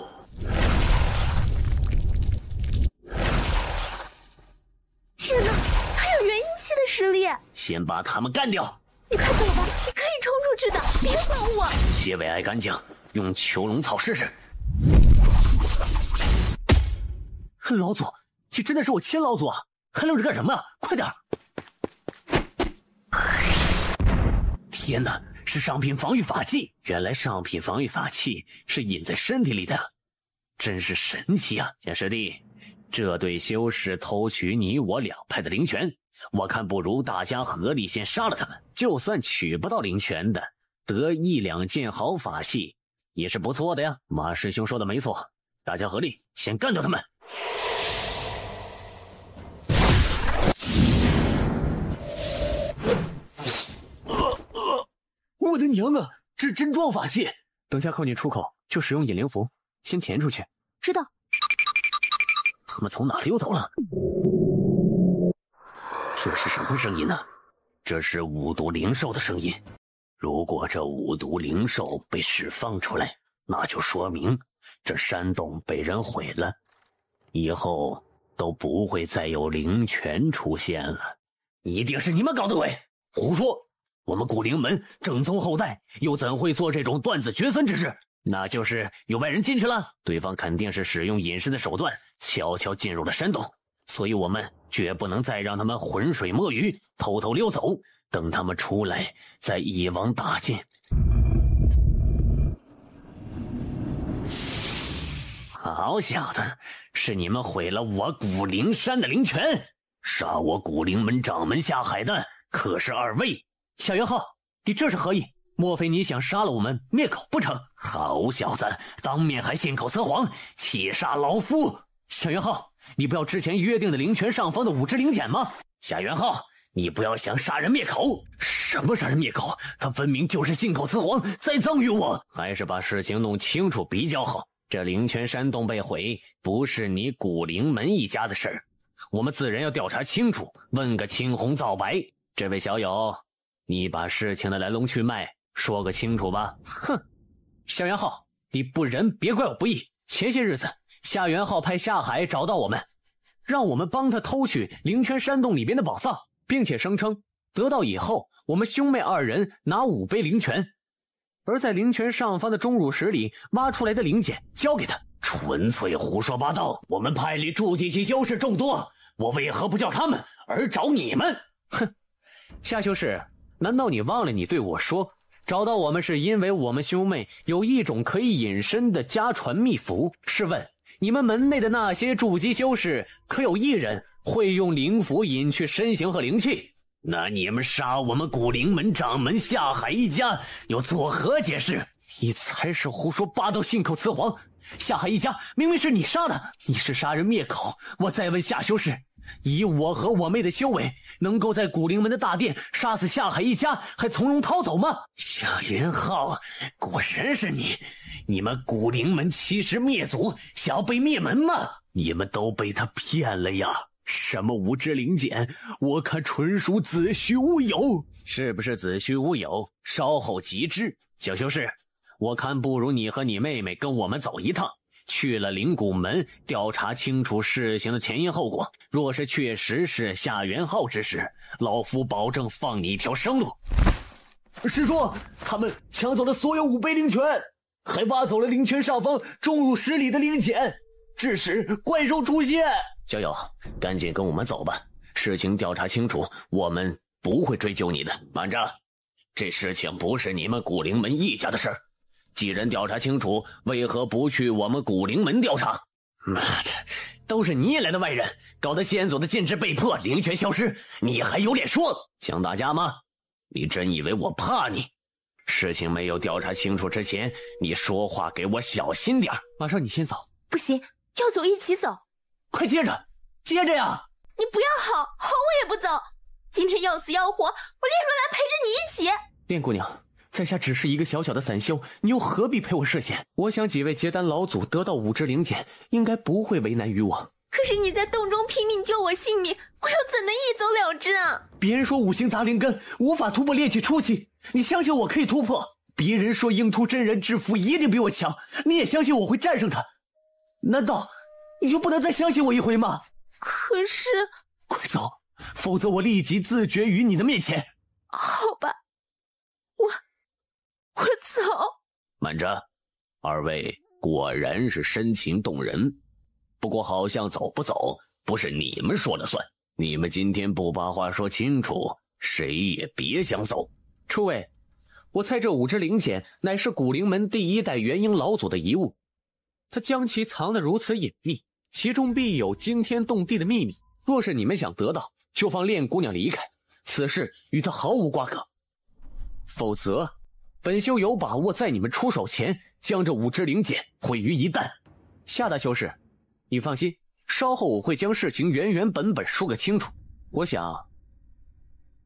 天哪，还有元婴期的实力！先把他们干掉！你快走吧，你可以冲出去的，别管我！血尾爱干净，用囚龙草试试。老祖，你真的是我亲老祖啊！还愣着干什么？快点！天哪，是上品防御法器！原来上品防御法器是隐在身体里的，真是神奇啊！剑师弟，这对修士偷取你我2派的灵泉，我看不如大家合力先杀了他们。就算取不到灵泉的，得1、2件好法器也是不错的呀。马师兄说的没错，大家合力先干掉他们。我的娘啊，这是真撞法器！等下靠近出口就使用引灵符，先潜出去。知道。他们从哪溜走了？这是什么声音呢？这是5毒灵兽的声音。如果这5毒灵兽被释放出来，那就说明这山洞被人毁了，以后都不会再有灵泉出现了。一定是你们搞的鬼！胡说！我们古灵门正宗后代又怎会做这种断子绝孙之事？那就是有外人进去了，对方肯定是使用隐身的手段，悄悄进入了山洞。所以我们绝不能再让他们浑水摸鱼，偷偷溜走，等他们出来再一网打尽。好小子，是你们毁了我古灵山的灵泉，杀我古灵门掌门下海的可是二位。夏元浩，你这是何意？莫非你想杀了我们灭口不成？好小子，当面还信口雌黄，气杀老夫！夏元浩，你不要之前约定的灵泉上方的五只灵茧吗？夏元浩，你不要想杀人灭口！什么杀人灭口？他分明就是信口雌黄，栽赃于我。还是把事情弄清楚比较好。这灵泉山洞被毁，不是你古灵门一家的事儿，我们自然要调查清楚，问个青红皂白。这位小友，你把事情的来龙去脉说个清楚吧。哼，夏元浩，你不仁别怪我不义。前些日子夏元浩派夏海找到我们，让我们帮他偷取灵泉山洞里边的宝藏，并且声称得到以后我们兄妹二人拿5杯灵泉，而在灵泉上方的钟乳石里挖出来的灵茧交给他。纯粹胡说八道！我们派里筑基期修士众多，我为何不叫他们而找你们？哼，夏修士，难道你忘了你对我说，找到我们是因为我们兄妹有一种可以隐身的家传秘符？试问你们门内的那些筑基修士，可有一人会用灵符隐去身形和灵气？那你们杀我们古灵门掌门夏海一家又作何解释？你才是胡说八道，信口雌黄！夏海一家明明是你杀的，你是杀人灭口。我再问夏修士，以我和我妹的修为，能够在古灵门的大殿杀死夏海一家，还从容逃走吗？夏元浩，果然是你！你们古灵门欺师灭祖，想要被灭门吗？你们都被他骗了呀！什么5只灵茧，我看纯属子虚乌有。是不是子虚乌有，稍后即知。小修士，我看不如你和你妹妹跟我们走一趟，去了灵谷门调查清楚事情的前因后果。若是确实是夏元浩之事，老夫保证放你一条生路。师叔，他们抢走了所有5杯灵泉，还挖走了灵泉上方钟乳石里的灵茧，致使怪兽出现。小友，赶紧跟我们走吧，事情调查清楚，我们不会追究你的。慢着，这事情不是你们古灵门一家的事儿，既然调查清楚，为何不去我们古灵门调查？妈的，都是你引来的外人，搞得先祖的禁制被破，灵泉消失，你还有脸说？想打架吗？你真以为我怕你？事情没有调查清楚之前，你说话给我小心点。马上你先走。不行，要走一起走。快接着，接着呀！你不要好我也不走。今天要死要活，我练出来陪着你一起。莲姑娘，在下只是一个小小的散修，你又何必陪我涉险？我想几位结丹老祖得到5只灵茧，应该不会为难于我。可是你在洞中拼命救我性命，我又怎能一走了之啊？别人说五行杂灵根无法突破炼气初期，你相信我可以突破？别人说鹰突真人之符一定比我强，你也相信我会战胜他？难道你就不能再相信我一回吗？可是……快走，否则我立即自绝于你的面前。好吧，我走。慢着，二位果然是深情动人，不过好像走不走不是你们说了算。你们今天不把话说清楚，谁也别想走。诸位，我猜这5只灵茧乃是古灵门第1代元婴老祖的遗物，他将其藏得如此隐秘，其中必有惊天动地的秘密。若是你们想得到，就放恋姑娘离开，此事与他毫无瓜葛。否则，本修有把握在你们出手前将这5只灵茧毁于一旦。夏大修士，你放心，稍后我会将事情原原本本说个清楚。我想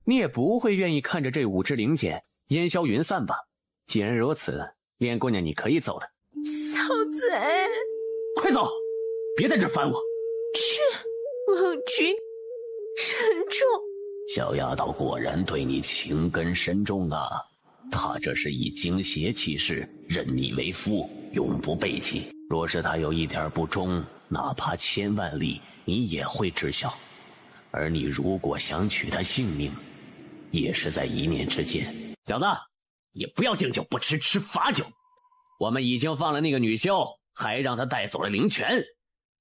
你也不会愿意看着这5只灵茧烟消云散吧？既然如此，恋姑娘你可以走了。小贼，快走，别在这烦我。孟君慎重。小丫头果然对你情根深重啊，她这是以精邪起誓，认你为夫，永不背弃。若是她有一点不忠，哪怕千万里，你也会知晓。而你如果想取她性命，也是在一念之间。小子，也不要敬酒不吃吃罚酒。我们已经放了那个女修，还让她带走了灵泉。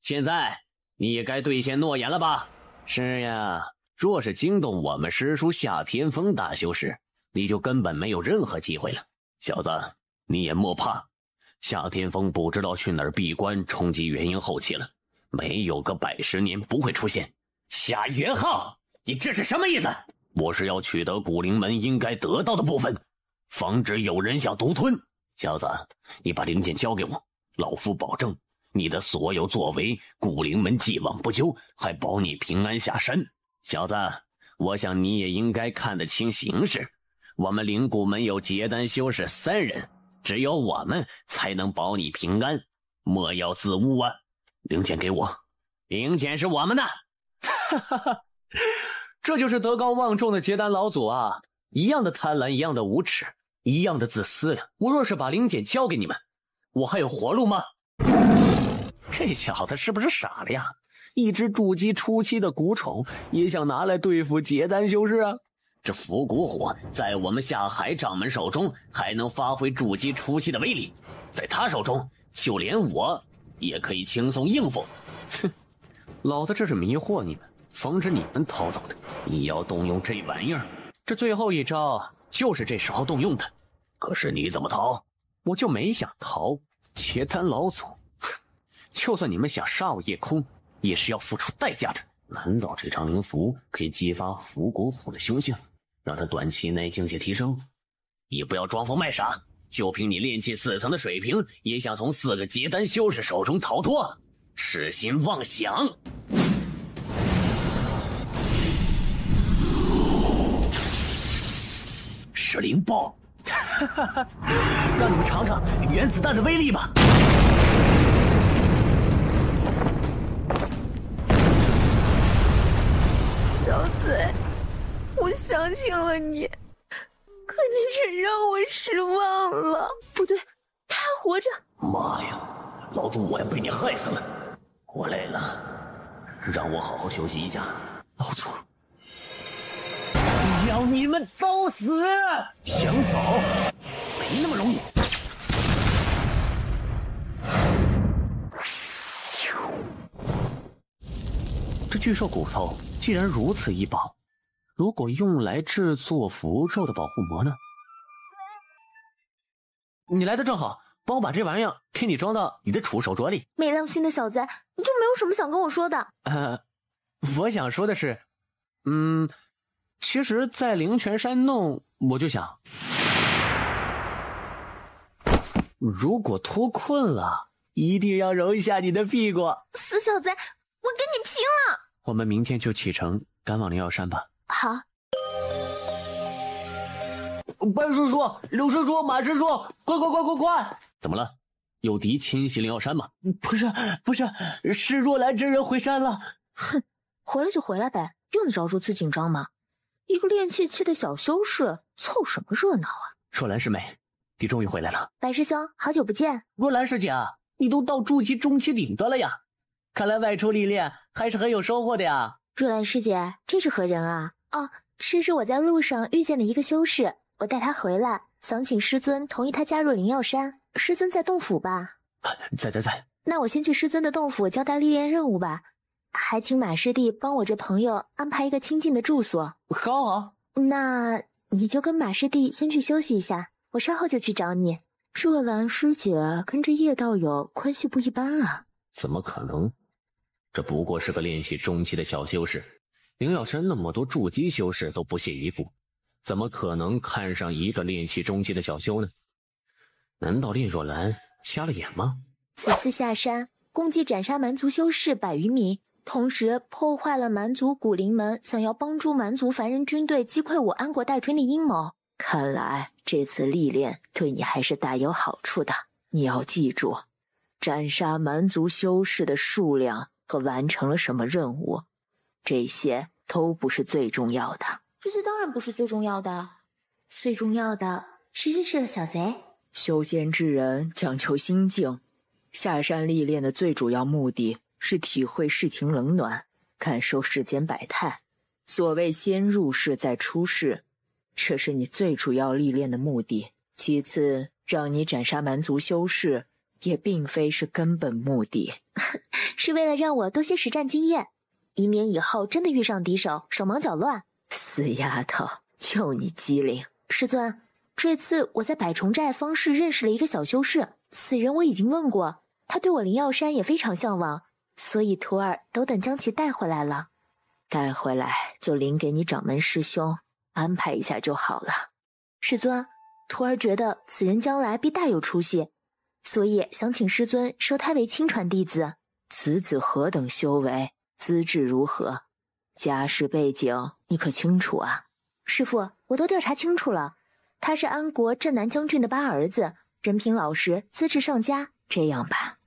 现在你也该兑现诺言了吧？是呀，若是惊动我们师叔夏天风大修士，你就根本没有任何机会了。小子，你也莫怕，夏天风不知道去哪儿闭关冲击元婴后期了，没有个110年不会出现。夏元浩，你这是什么意思？我是要取得古灵门应该得到的部分，防止有人想独吞。小子，你把灵剑交给我，老夫保证你的所有作为，古灵门既往不咎，还保你平安下山。小子，我想你也应该看得清形势。我们灵谷门有结丹修士3人，只有我们才能保你平安，莫要自误啊！灵剑给我，灵剑是我们的。哈哈哈，这就是德高望重的结丹老祖啊！一样的贪婪，一样的无耻，一样的自私呀！我若是把灵剑交给你们，我还有活路吗？这小子是不是傻了呀？一只筑基初期的蛊虫也想拿来对付结丹修士啊？这伏蛊火在我们下海掌门手中还能发挥筑基初期的威力，在他手中就连我也可以轻松应付。哼，老子这是迷惑你们，防止你们逃走的。你要动用这玩意儿，这最后一招就是这时候动用的。可是你怎么逃？我就没想逃。结丹老祖，就算你们想杀我夜空，也是要付出代价的。难道这张灵符可以激发伏蛊火的凶性，让他短期内境界提升？你不要装疯卖傻，就凭你炼气4层的水平，也想从4个结丹修士手中逃脱？痴心妄想！是灵爆！哈哈哈，让你们尝尝原子弹的威力吧！小嘴，我相信了你，可你真让我失望了。不对，他还活着！妈呀，老祖我要被你害死了！我累了，让我好好休息一下。老祖，要你们早死！想走，没那么容易。这巨兽骨头既然如此异宝，如果用来制作符咒的保护膜呢？你来的正好，帮我把这玩意儿给你装到你的储手镯里。没良心的小子，你就没有什么想跟我说的？我想说的是，其实在灵泉山弄，我就想，如果脱困了，一定要揉一下你的屁股。死小子，我跟你拼了！我们明天就启程赶往灵药山吧。好。班师叔、刘师叔、马师叔，快！怎么了？有敌侵袭灵药山吗？不是，是若兰真人回山了。哼，回来就回来呗，用得着如此紧张吗？一个练气期的小修士，凑什么热闹啊？若兰师妹，你终于回来了。白师兄，好久不见。若兰师姐，你都到筑基中期顶端了呀，看来外出历练还是很有收获的呀。若兰师姐，这是何人啊？哦，是我在路上遇见了一个修士，我带他回来，想请师尊同意他加入灵药山。师尊在洞府吧？在。那我先去师尊的洞府交代历练任务吧，还请马师弟帮我这朋友安排一个清静的住所。好。那你就跟马师弟先去休息一下，我稍后就去找你。若兰师姐跟这叶道友关系不一般啊？怎么可能？这不过是个练气中期的小修士，灵药山那么多筑基修士都不屑一顾，怎么可能看上一个练气中期的小修呢？难道叶若兰瞎了眼吗？此次下山攻击斩杀蛮族修士100余名，同时破坏了蛮族古灵门想要帮助蛮族凡人军队击溃我安国大军的阴谋。看来这次历练对你还是大有好处的。你要记住，斩杀蛮族修士的数量和完成了什么任务，这些都不是最重要的。这些当然不是最重要的，最重要的是认识了小贼。修仙之人讲求心境，下山历练的最主要目的是体会世情冷暖，感受世间百态。所谓先入世再出世，这是你最主要历练的目的。其次，让你斩杀蛮族修士，也并非是根本目的，是为了让我多些实战经验，以免以后真的遇上敌手手忙脚乱。死丫头，就你机灵。师尊，这次我在百虫寨方氏认识了一个小修士，此人我已经问过，他对我灵药山也非常向往，所以徒儿都等将其带回来了。带回来就领给你掌门师兄，安排一下就好了。师尊，徒儿觉得此人将来必大有出息，所以想请师尊收他为亲传弟子。此子何等修为，资质如何，家世背景你可清楚啊？师父，我都调查清楚了，他是安国镇南将军的8儿子，人品老实，资质上佳。这样吧，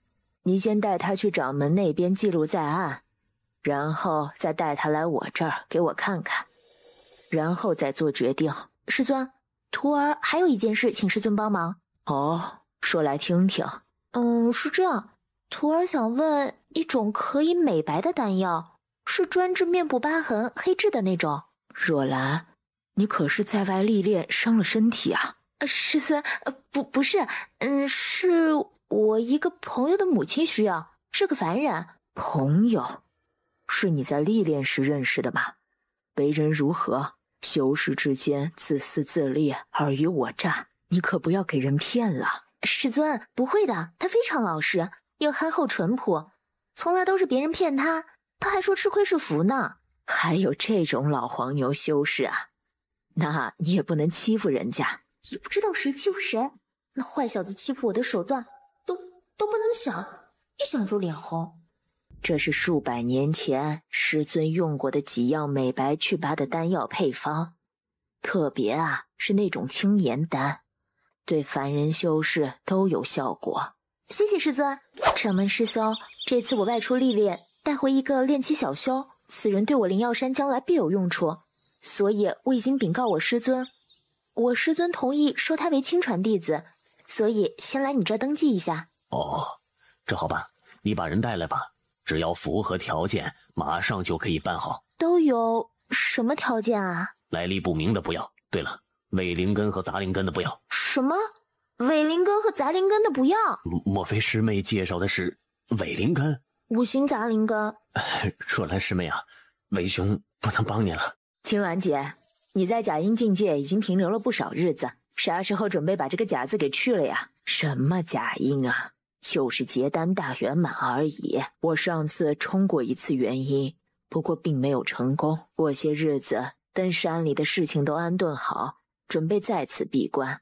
你先带他去掌门那边记录在案，然后再带他来我这儿给我看看，然后再做决定。师尊，徒儿还有一件事请师尊帮忙。哦，说来听听。是这样，徒儿想问一种可以美白的丹药，是专治面部疤痕、黑痣的那种。若兰，你可是在外历练伤了身体啊？师尊，不是，是我一个朋友的母亲需要，是个凡人。朋友？是你在历练时认识的吗？为人如何？修士之间自私自利，尔虞我诈，你可不要给人骗了。师尊，不会的，他非常老实，又憨厚淳朴，从来都是别人骗他，他还说吃亏是福呢。还有这种老黄牛修士啊？那你也不能欺负人家。也不知道谁欺负谁，那坏小子欺负我的手段都不能想，一想就脸红。这是数百年前师尊用过的几样美白祛疤的丹药配方，特别啊是那种青岩丹，对凡人修士都有效果。谢谢师尊。掌门师兄，这次我外出历练，带回一个练期小修，此人对我灵药山将来必有用处，所以我已经禀告我师尊，我师尊同意收他为亲传弟子，所以先来你这登记一下。哦，这好办，你把人带来吧，只要符合条件，马上就可以办好。都有什么条件啊？来历不明的不要。对了，伪灵根和杂灵根的不要。什么？伪灵根和杂灵根的不要？莫非师妹介绍的是伪灵根？5行杂灵根。若兰师妹啊，为兄不能帮你了。青鸾姐，你在假阴境界已经停留了不少日子，啥时候准备把这个假字给去了呀？什么假阴啊，就是结丹大圆满而已。我上次冲过一次元阴，不过并没有成功。过些日子等山里的事情都安顿好，准备再次闭关，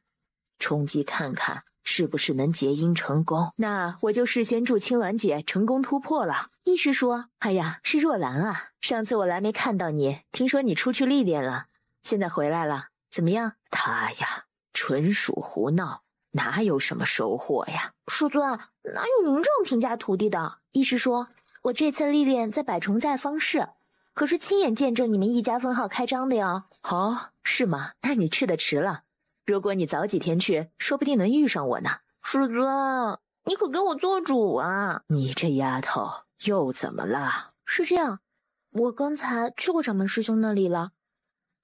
冲击看看是不是能结阴成功。那我就事先祝青鸾姐成功突破了。医师说，哎呀，是若兰啊，上次我来没看到你，听说你出去历练了，现在回来了，怎么样？他呀，纯属胡闹，哪有什么收获呀？师尊，哪有您这样评价徒弟的？医师说，我这次历练在百虫寨方氏，可是亲眼见证你们一家分号开张的呀。哦，是吗？那你去的迟了，如果你早几天去，说不定能遇上我呢。师尊，你可给我做主啊！你这丫头又怎么了？是这样，我刚才去过掌门师兄那里了，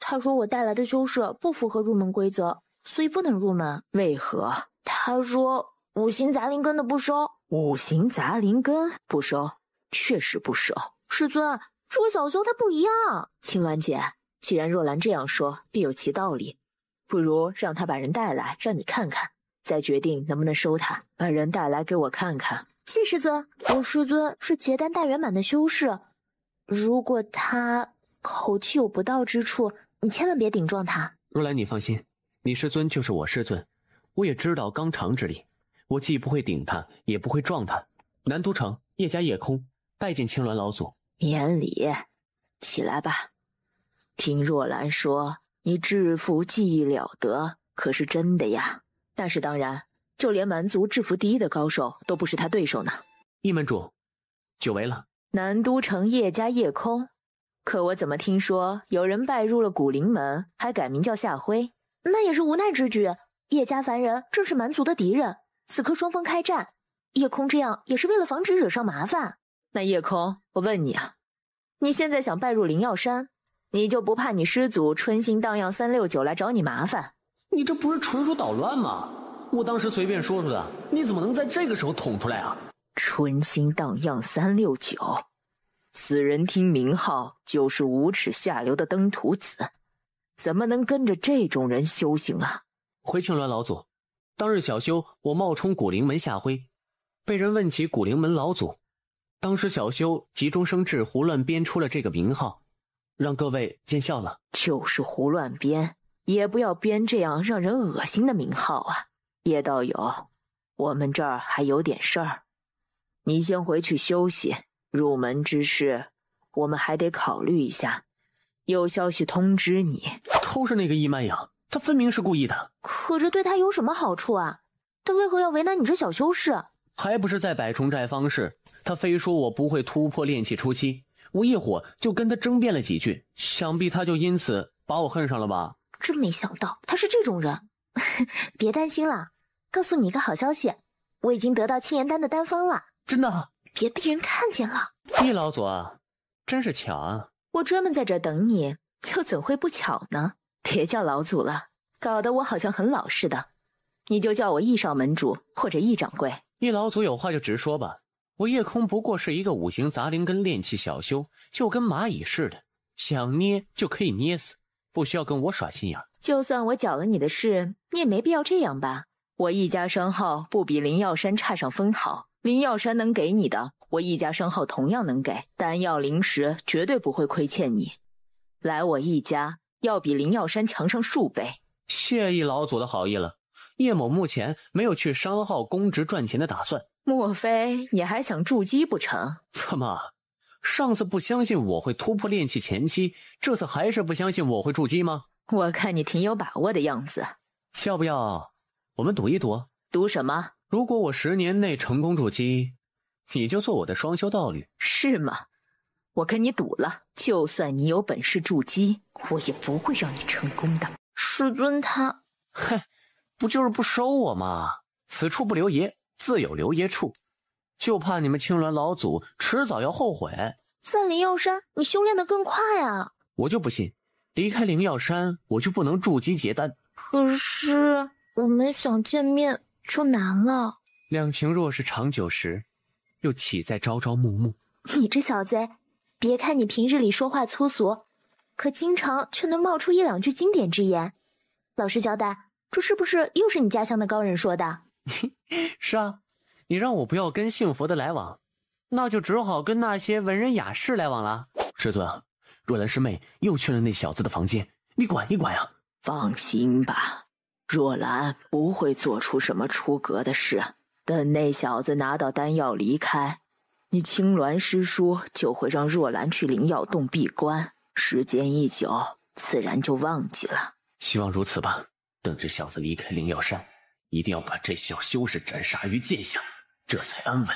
他说我带来的修士不符合入门规则，所以不能入门。为何？他说5行杂灵根的不收。5行杂灵根不收？确实不收。师尊，这个小修他不一样。青鸾姐，既然若兰这样说，必有其道理，不如让他把人带来，让你看看，再决定能不能收他。把人带来给我看看。谢师尊。我师尊是结丹大圆满的修士，如果他口气有不到之处，你千万别顶撞他。若兰，你放心，你师尊就是我师尊，我也知道纲常之理，我既不会顶他，也不会撞他。南都城叶家叶空拜见青鸾老祖。免礼，起来吧。听若兰说你制服技艺了得，可是真的呀？那是当然，就连蛮族制服第一的高手都不是他对手呢。叶门主，久违了。南都城叶家叶空，可我怎么听说有人拜入了古灵门，还改名叫夏辉？那也是无奈之举，叶家凡人正是蛮族的敌人，此刻双方开战，叶空这样也是为了防止惹上麻烦。那叶空，我问你啊，你现在想拜入灵药山，你就不怕你师祖春心荡漾369来找你麻烦？你这不是纯属捣乱吗？我当时随便说说的，你怎么能在这个时候捅出来啊？春心荡漾369，此人听名号就是无耻下流的登徒子，怎么能跟着这种人修行啊？回青鸾老祖，当日小修我冒充古灵门下辉，被人问起古灵门老祖，当时小修急中生智，胡乱编出了这个名号，让各位见笑了。就是胡乱编，也不要编这样让人恶心的名号啊！叶道友，我们这儿还有点事儿，你先回去休息。入门之事，我们还得考虑一下，有消息通知你。都是那个易曼阳，他分明是故意的。可这对他有什么好处啊？他为何要为难你这小修士？还不是在百虫寨方士，他非说我不会突破炼气初期，我一火就跟他争辩了几句，想必他就因此把我恨上了吧？真没想到他是这种人。别担心了，告诉你一个好消息，我已经得到青岩丹的丹方了。真的？别被人看见了。易老祖啊，真是巧啊！我专门在这等你，又怎会不巧呢？别叫老祖了，搞得我好像很老似的。你就叫我易少门主或者易掌柜。易老祖有话就直说吧，我夜空不过是一个五行杂灵跟炼气小修，就跟蚂蚁似的，想捏就可以捏死，不需要跟我耍心眼。就算我搅了你的事，你也没必要这样吧？我易家商号不比灵药山差上分毫，灵药山能给你的，我易家商号同样能给，丹药灵石绝对不会亏欠你。来我易家要比灵药山强上数倍。谢易老祖的好意了，叶某目前没有去商号公职赚钱的打算。莫非你还想筑基不成？怎么，上次不相信我会突破炼气前期，这次还是不相信我会筑基吗？我看你挺有把握的样子。要不要我们赌一赌？赌什么？如果我10年内成功筑基，你就做我的双修道侣。是吗？我跟你赌了，就算你有本事筑基，我也不会让你成功的。师尊他……嗨，不就是不收我吗？此处不留爷，自有留爷处。就怕你们青鸾老祖迟早要后悔。在灵药山，你修炼得更快啊！我就不信，离开灵药山，我就不能筑基结丹。可是我们想见面就难了。两情若是长久时，又岂在朝朝暮暮？你这小子，别看你平日里说话粗俗，可经常却能冒出1、2句经典之言。老实交代，这是不是又是你家乡的高人说的？是啊，你让我不要跟幸福的来往，那就只好跟那些文人雅士来往了。师尊啊，若兰师妹又去了那小子的房间，你管一管呀。放心吧，若兰不会做出什么出格的事。等那小子拿到丹药离开，你青鸾师叔就会让若兰去灵药洞闭关，时间一久，自然就忘记了。希望如此吧。等这小子离开灵药山，一定要把这小修士斩杀于剑下，这才安稳。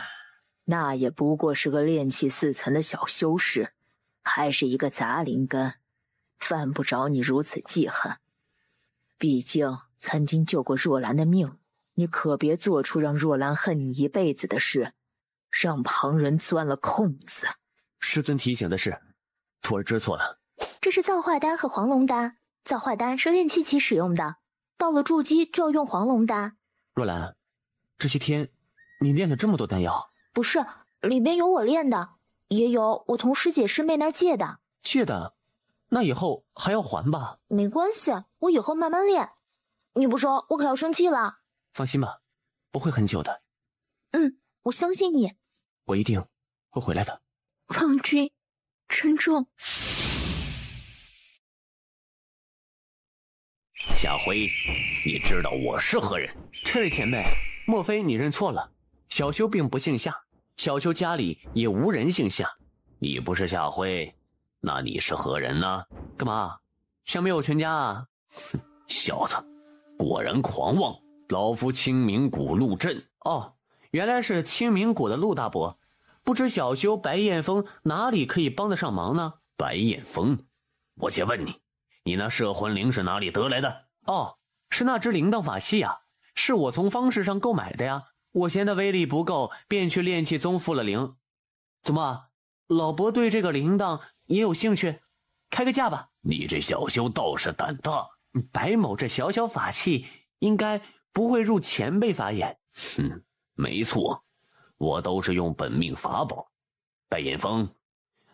那也不过是个炼气4层的小修士，还是一个杂灵根，犯不着你如此记恨。毕竟曾经救过若兰的命，你可别做出让若兰恨你一辈子的事，让旁人钻了空子。师尊提醒的是，徒儿知错了。这是造化丹和黄龙丹，造化丹是炼气期使用的，到了筑基就要用黄龙丹。若兰，这些天你练了这么多丹药？不是，里边有我练的，也有我从师姐师妹那儿借的。借的？那以后还要还吧？没关系，我以后慢慢练。你不收，我可要生气了。放心吧，不会很久的。我相信你。我一定会回来的。王君，珍重。夏辉，你知道我是何人？这位前辈，莫非你认错了？小修并不姓夏，小修家里也无人姓夏。你不是夏辉，那你是何人呢？干嘛？想灭我全家啊？哼，小子，果然狂妄！老夫清明谷陆震。哦，原来是清明谷的陆大伯。不知小修白燕峰哪里可以帮得上忙呢？白燕峰，我且问你，你那摄魂铃是哪里得来的？哦，是那只铃铛法器呀，是我从方士上购买的呀。我嫌它威力不够，便去炼气宗复了灵。怎么，老伯对这个铃铛也有兴趣？开个价吧。你这小修倒是胆大。白某这小小法器，应该不会入前辈法眼。没错，我都是用本命法宝。白眼风，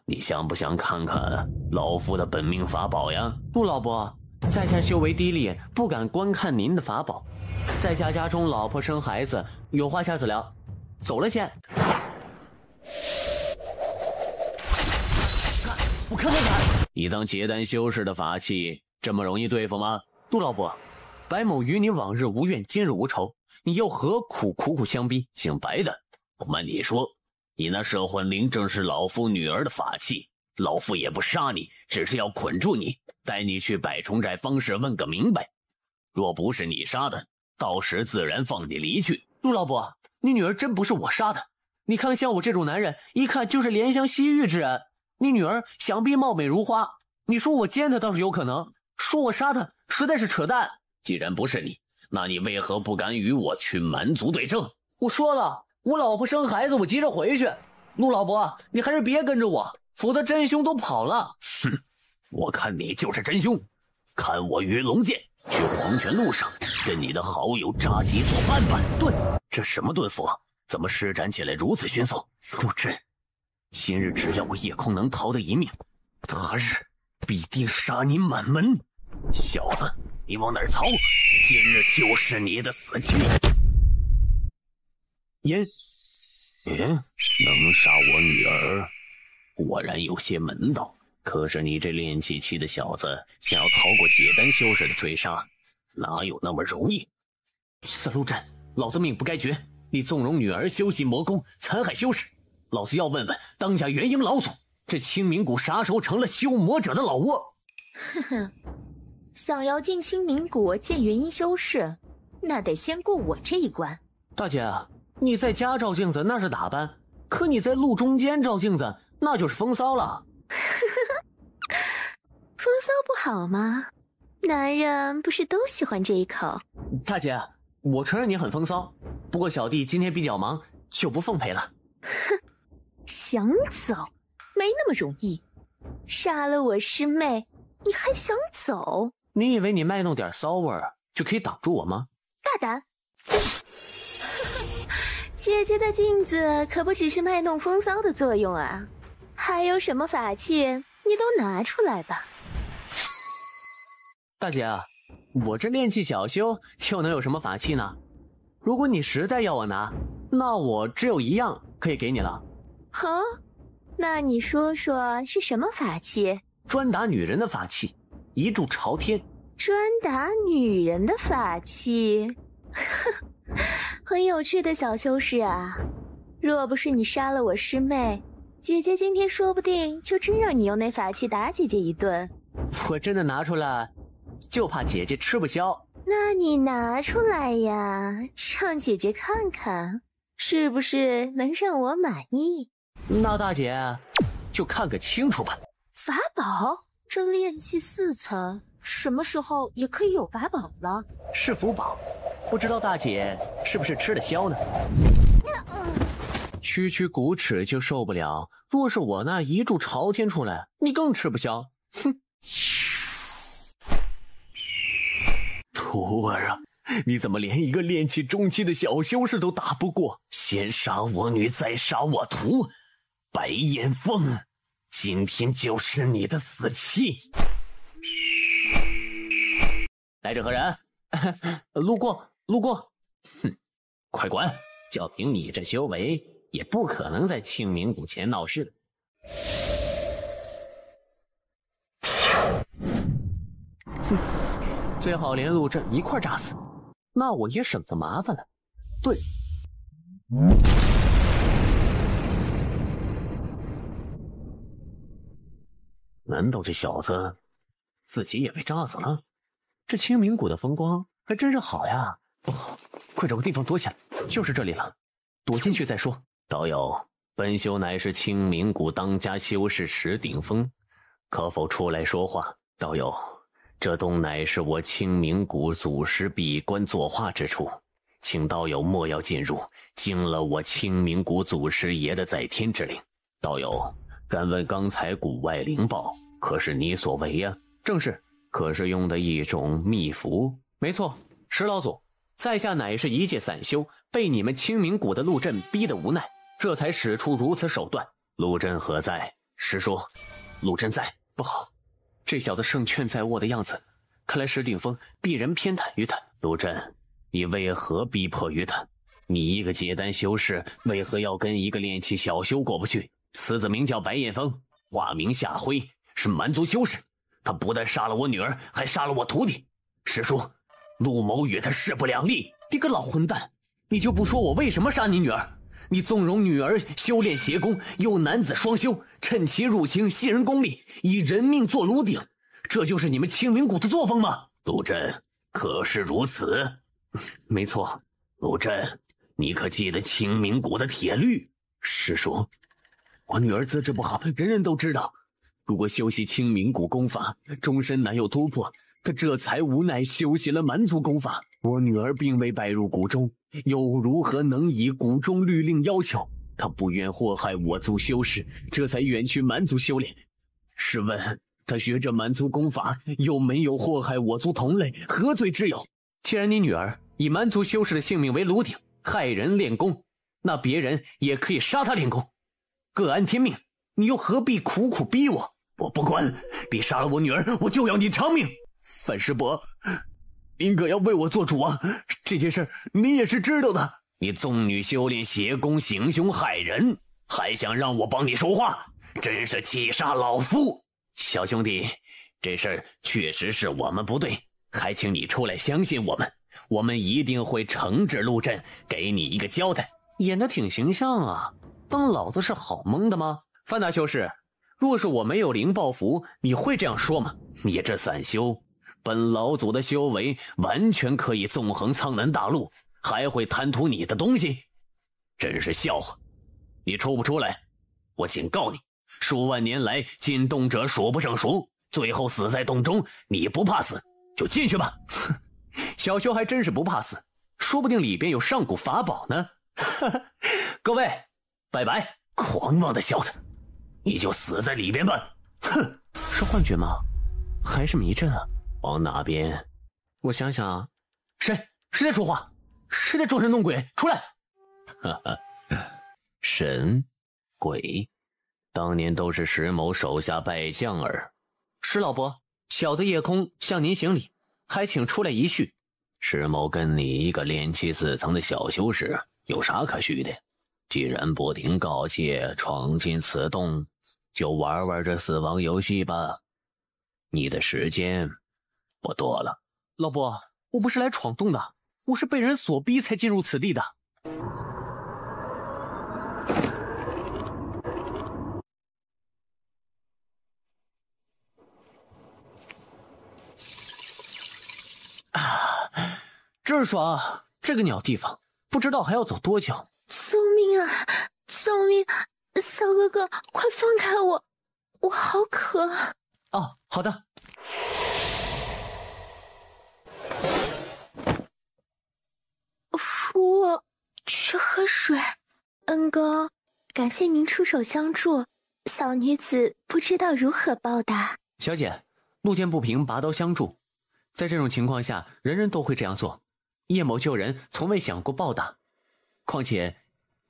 你想不想看看老夫的本命法宝呀？陆老伯，在下修为低劣，不敢观看您的法宝。在下家中老婆生孩子，有话下次聊。走了先。我看看看，你当结丹修士的法器这么容易对付吗？陆老伯，白某与你往日无怨，今日无仇，你又何苦苦苦相逼？姓白的，不瞒你说，你那摄魂铃正是老夫女儿的法器，老夫也不杀你，只是要捆住你，带你去百虫寨方氏问个明白。若不是你杀的，到时自然放你离去。陆老伯，你女儿真不是我杀的，你看像我这种男人，一看就是怜香惜玉之人。你女儿想必貌美如花，你说我奸她倒是有可能，说我杀她实在是扯淡。既然不是你，那你为何不敢与我去蛮族对证？我说了，我老婆生孩子，我急着回去。陆老伯，你还是别跟着我，否则真凶都跑了。我看你就是真凶。看我鱼龙剑去黄泉路上跟你的好友扎吉做伴吧。盾，这什么盾符？怎么施展起来如此迅速？陆震，今日只要我夜空能逃得一命，他日必定杀你满门。小子，你往哪儿逃？今日就是你的死期。能杀我女儿，果然有些门道。可是你这练气期的小子，想要逃过结丹修士的追杀，哪有那么容易？死陆震，老子命不该绝！你纵容女儿修习魔功，残害修士，老子要问问当家元婴老祖，这清明谷啥时候成了修魔者的老窝？想要进清明谷见元婴修士，那得先过我这一关。大姐，你在家照镜子那是打扮，可你在路中间照镜子那就是风骚了。风骚不好吗？男人不是都喜欢这一口？大姐，我承认你很风骚，不过小弟今天比较忙，就不奉陪了。哼，想走没那么容易，杀了我师妹你还想走？你以为你卖弄点骚味儿就可以挡住我吗？大胆！姐姐的镜子可不只是卖弄风骚的作用啊，还有什么法器你都拿出来吧。大姐，我这练气小修又能有什么法器呢？如果你实在要我拿，那我只有一样可以给你了。好，那你说说是什么法器？专打女人的法器，一柱朝天。专打女人的法器，很有趣的小修士啊。若不是你杀了我师妹，姐姐今天说不定就真让你用那法器打姐姐一顿。我真的拿出来，就怕姐姐吃不消。那你拿出来呀，让姐姐看看，是不是能让我满意？那大姐就看个清楚吧。法宝？这炼气4层，什么时候也可以有法宝了？是福宝，不知道大姐是不是吃得消呢？区区骨齿就受不了，若是我那一柱朝天出来，你更吃不消。哼！徒儿啊，你怎么连一个练气中期的小修士都打不过？先杀我女，再杀我徒，白眼凤，今天就是你的死期。来者何人？路过。哼，快管！就凭你这修为，也不可能在清明谷前闹事。哼，最好连陆震一块炸死，那我也省得麻烦了。对。难道这小子自己也被炸死了？这清明谷的风光还真是好呀！不好，快找个地方躲起来，就是这里了，躲进去再说。道友，本修乃是清明谷当家修士石顶峰，可否出来说话？道友，这洞乃是我清明谷祖师闭关作画之处，请道友莫要进入，惊了我清明谷祖师爷的在天之灵。道友，敢问刚才谷外灵报可是你所为呀，正是，可是用的一种秘符。没错，石老祖，在下乃是一介散修，被你们清明谷的陆震逼得无奈，这才使出如此手段。陆震何在？师叔，陆震在。不好，这小子胜券在握的样子，看来石鼎峰必然偏袒于他。陆震，你为何逼迫于他？你一个结丹修士，为何要跟一个炼气小修过不去？此子名叫白焰峰，化名夏辉，是蛮族修士。他不但杀了我女儿，还杀了我徒弟。师叔，陆某与他势不两立。你个老混蛋，你就不说我为什么杀你女儿？你纵容女儿修炼邪功，又男子双修，趁其入侵袭人功力，以人命做炉鼎，这就是你们清明谷的作风吗？陆震，可是如此？没错。陆震，你可记得清明谷的铁律？师叔，我女儿资质不好，人人都知道。如果修习清明谷功法，终身难有突破，他这才无奈修习了蛮族功法。我女儿并未拜入谷中，又如何能以谷中律令要求？她不愿祸害我族修士，这才远去蛮族修炼。试问她学这蛮族功法，又没有祸害我族同类，何罪之有？既然你女儿以蛮族修士的性命为炉鼎，害人练功，那别人也可以杀她练功，各安天命。你又何必苦苦逼我？我不管，你杀了我女儿，我就要你偿命。范师伯，您可要为我做主啊！这件事你也是知道的。你纵女修炼邪功，行凶害人，还想让我帮你说话，真是气杀老夫！小兄弟，这事儿确实是我们不对，还请你出来相信我们，我们一定会惩治陆震，给你一个交代。演得挺形象啊，当老子是好蒙的吗？范大修士，若是我没有灵抱符，你会这样说吗？你这散修，本老祖的修为完全可以纵横苍南大陆，还会贪图你的东西，真是笑话！你出不出来，我警告你，数万年来进洞者数不胜数，最后死在洞中，你不怕死就进去吧。小修还真是不怕死，说不定里边有上古法宝呢。各位，拜拜！狂妄的小子，你就死在里边吧！哼，是幻觉吗？还是迷阵啊？往哪边？我想想，谁在说话？谁在装神弄鬼？出来！哈哈，神鬼，当年都是石某手下败将儿。石老伯，小的夜空向您行礼，还请出来一叙。石某跟你一个炼气4层的小修士有啥可叙的？既然不听告诫，闯进此洞，就玩玩这死亡游戏吧。你的时间不多了。老伯，我不是来闯洞的，我是被人所逼才进入此地的。真爽！这个鸟地方，不知道还要走多久。救命啊！救命！小哥哥，快放开我！我好渴。哦，好的。扶我去喝水。恩公，感谢您出手相助，小女子不知道如何报答。小姐，路见不平拔刀相助，在这种情况下，人人都会这样做。叶某救人，从未想过报答，况且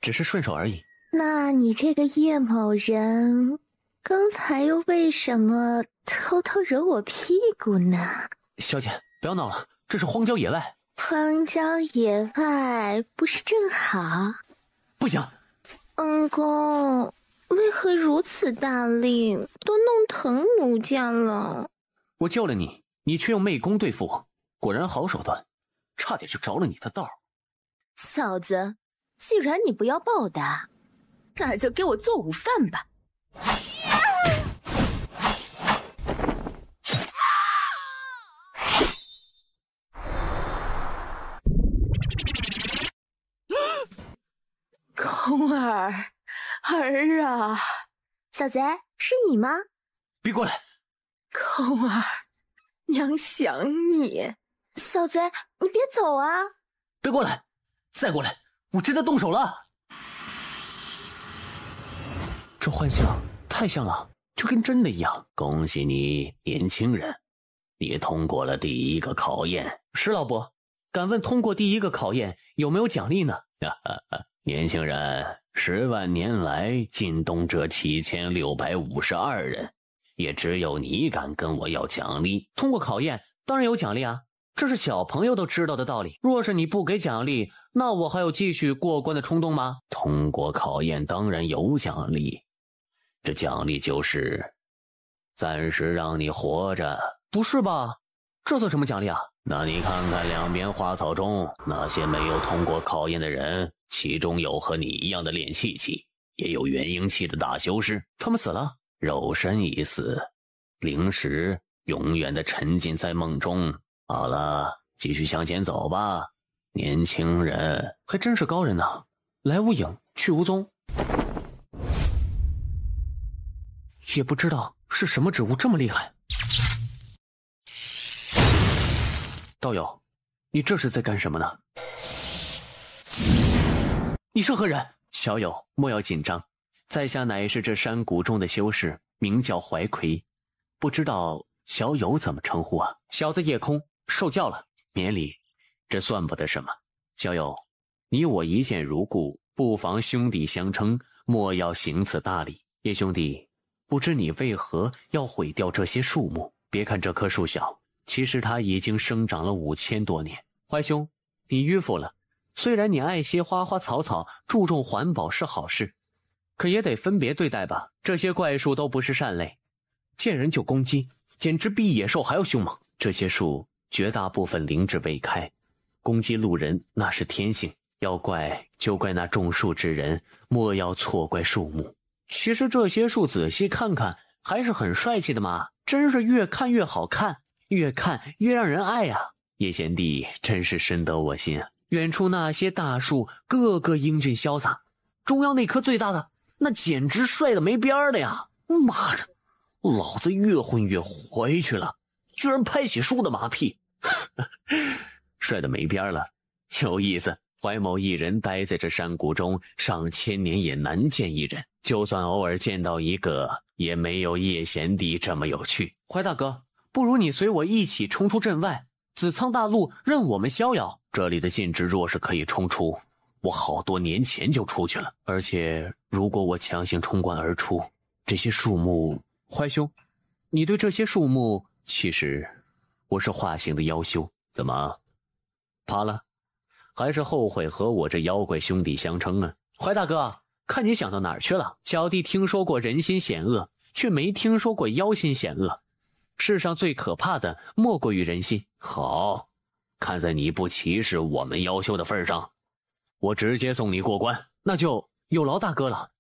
只是顺手而已。那你这个叶某人，刚才又为什么偷偷揉我屁股呢？小姐，不要闹了，这是荒郊野外。荒郊野外不是正好？不行。恩公，为何如此大力，都弄疼奴家了？我救了你，你却用媚功对付我，果然好手段，差点就着了你的道。嫂子，既然你不要报答，那就给我做午饭吧。空儿，儿啊！小贼，是你吗？别过来！空儿，娘想你。小贼，你别走啊！别过来！再过来，我真的动手了。这幻象太像了，就跟真的一样。恭喜你，年轻人，你通过了第一个考验。石老伯，敢问通过第一个考验有没有奖励呢？年轻人，10万年来进东者7652人，也只有你敢跟我要奖励。通过考验当然有奖励啊，这是小朋友都知道的道理。若是你不给奖励，那我还有继续过关的冲动吗？通过考验当然有奖励，这奖励就是暂时让你活着。不是吧？这算什么奖励啊？那你看看两边花草中那些没有通过考验的人，其中有和你一样的炼气器，也有元婴器的大修士，他们死了，肉身已死，灵识永远的沉浸在梦中。好了，继续向前走吧，年轻人。还真是高人呐，来无影去无踪，也不知道是什么植物这么厉害。道友，你这是在干什么呢？你是何人？小友莫要紧张，在下乃是这山谷中的修士，名叫怀奎，不知道小友怎么称呼啊？小子夜空，受教了。免礼，这算不得什么。小友，你我一见如故，不妨兄弟相称，莫要行此大礼。叶兄弟，不知你为何要毁掉这些树木？别看这棵树小，其实它已经生长了5000多年。怀兄，你迂腐了。虽然你爱惜花花草草，注重环保是好事，可也得分别对待吧。这些怪树都不是善类，见人就攻击，简直比野兽还要凶猛。这些树绝大部分灵智未开，攻击路人那是天性。要怪就怪那种树之人，莫要错怪树木。其实这些树仔细看看，还是很帅气的嘛，真是越看越好看，越看越让人爱啊。叶贤弟真是深得我心啊。远处那些大树个个英俊潇洒，中央那棵最大的那简直帅得没边儿的呀！妈的，老子越混越回去了，居然拍起树的马屁，帅得没边儿了，有意思。怀某一人待在这山谷中上千年，也难见一人，就算偶尔见到一个，也没有叶贤弟这么有趣。怀大哥，不如你随我一起冲出阵外，紫苍大陆任我们逍遥。这里的禁制若是可以冲出，我好多年前就出去了。而且如果我强行冲关而出，这些树木……怀兄，你对这些树木……其实我是化形的妖修，怎么怕了？还是后悔和我这妖怪兄弟相称啊？怀大哥，看你想到哪儿去了？小弟听说过人心险恶，却没听说过妖心险恶。世上最可怕的莫过于人心。好，看在你不歧视我们妖修的份上，我直接送你过关。那就有劳大哥了。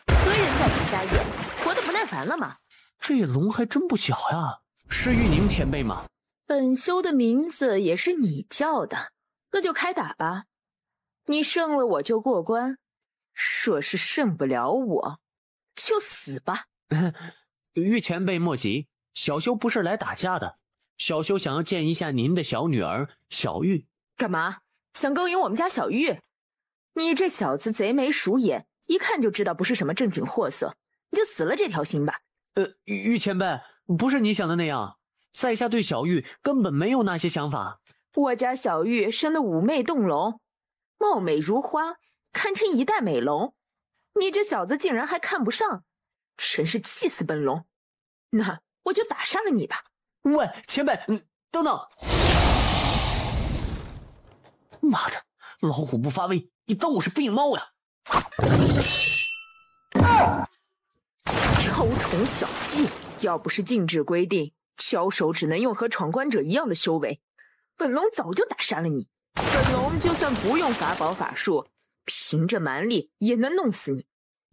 何人在此瞎眼？活得不耐烦了吗？这龙还真不小呀，是玉宁前辈吗？本修的名字也是你叫的，那就开打吧。你胜了我就过关，若是胜不了我，就死吧。玉前辈莫急，小修不是来打架的，小修想要见一下您的小女儿小玉。干嘛？想勾引我们家小玉？你这小子贼眉鼠眼，一看就知道不是什么正经货色，你就死了这条心吧。玉前辈，不是你想的那样，在下对小玉根本没有那些想法。我家小玉生得妩媚动容，貌美如花，堪称一代美龙，你这小子竟然还看不上，真是气死本龙。那我就打杀了你吧。喂，前辈，等等！妈的，老虎不发威，你当我是病猫呀？雕虫小技，要不是禁制规定，樵手只能用和闯关者一样的修为，本龙早就打杀了你。本龙就算不用法宝法术，凭着蛮力也能弄死你。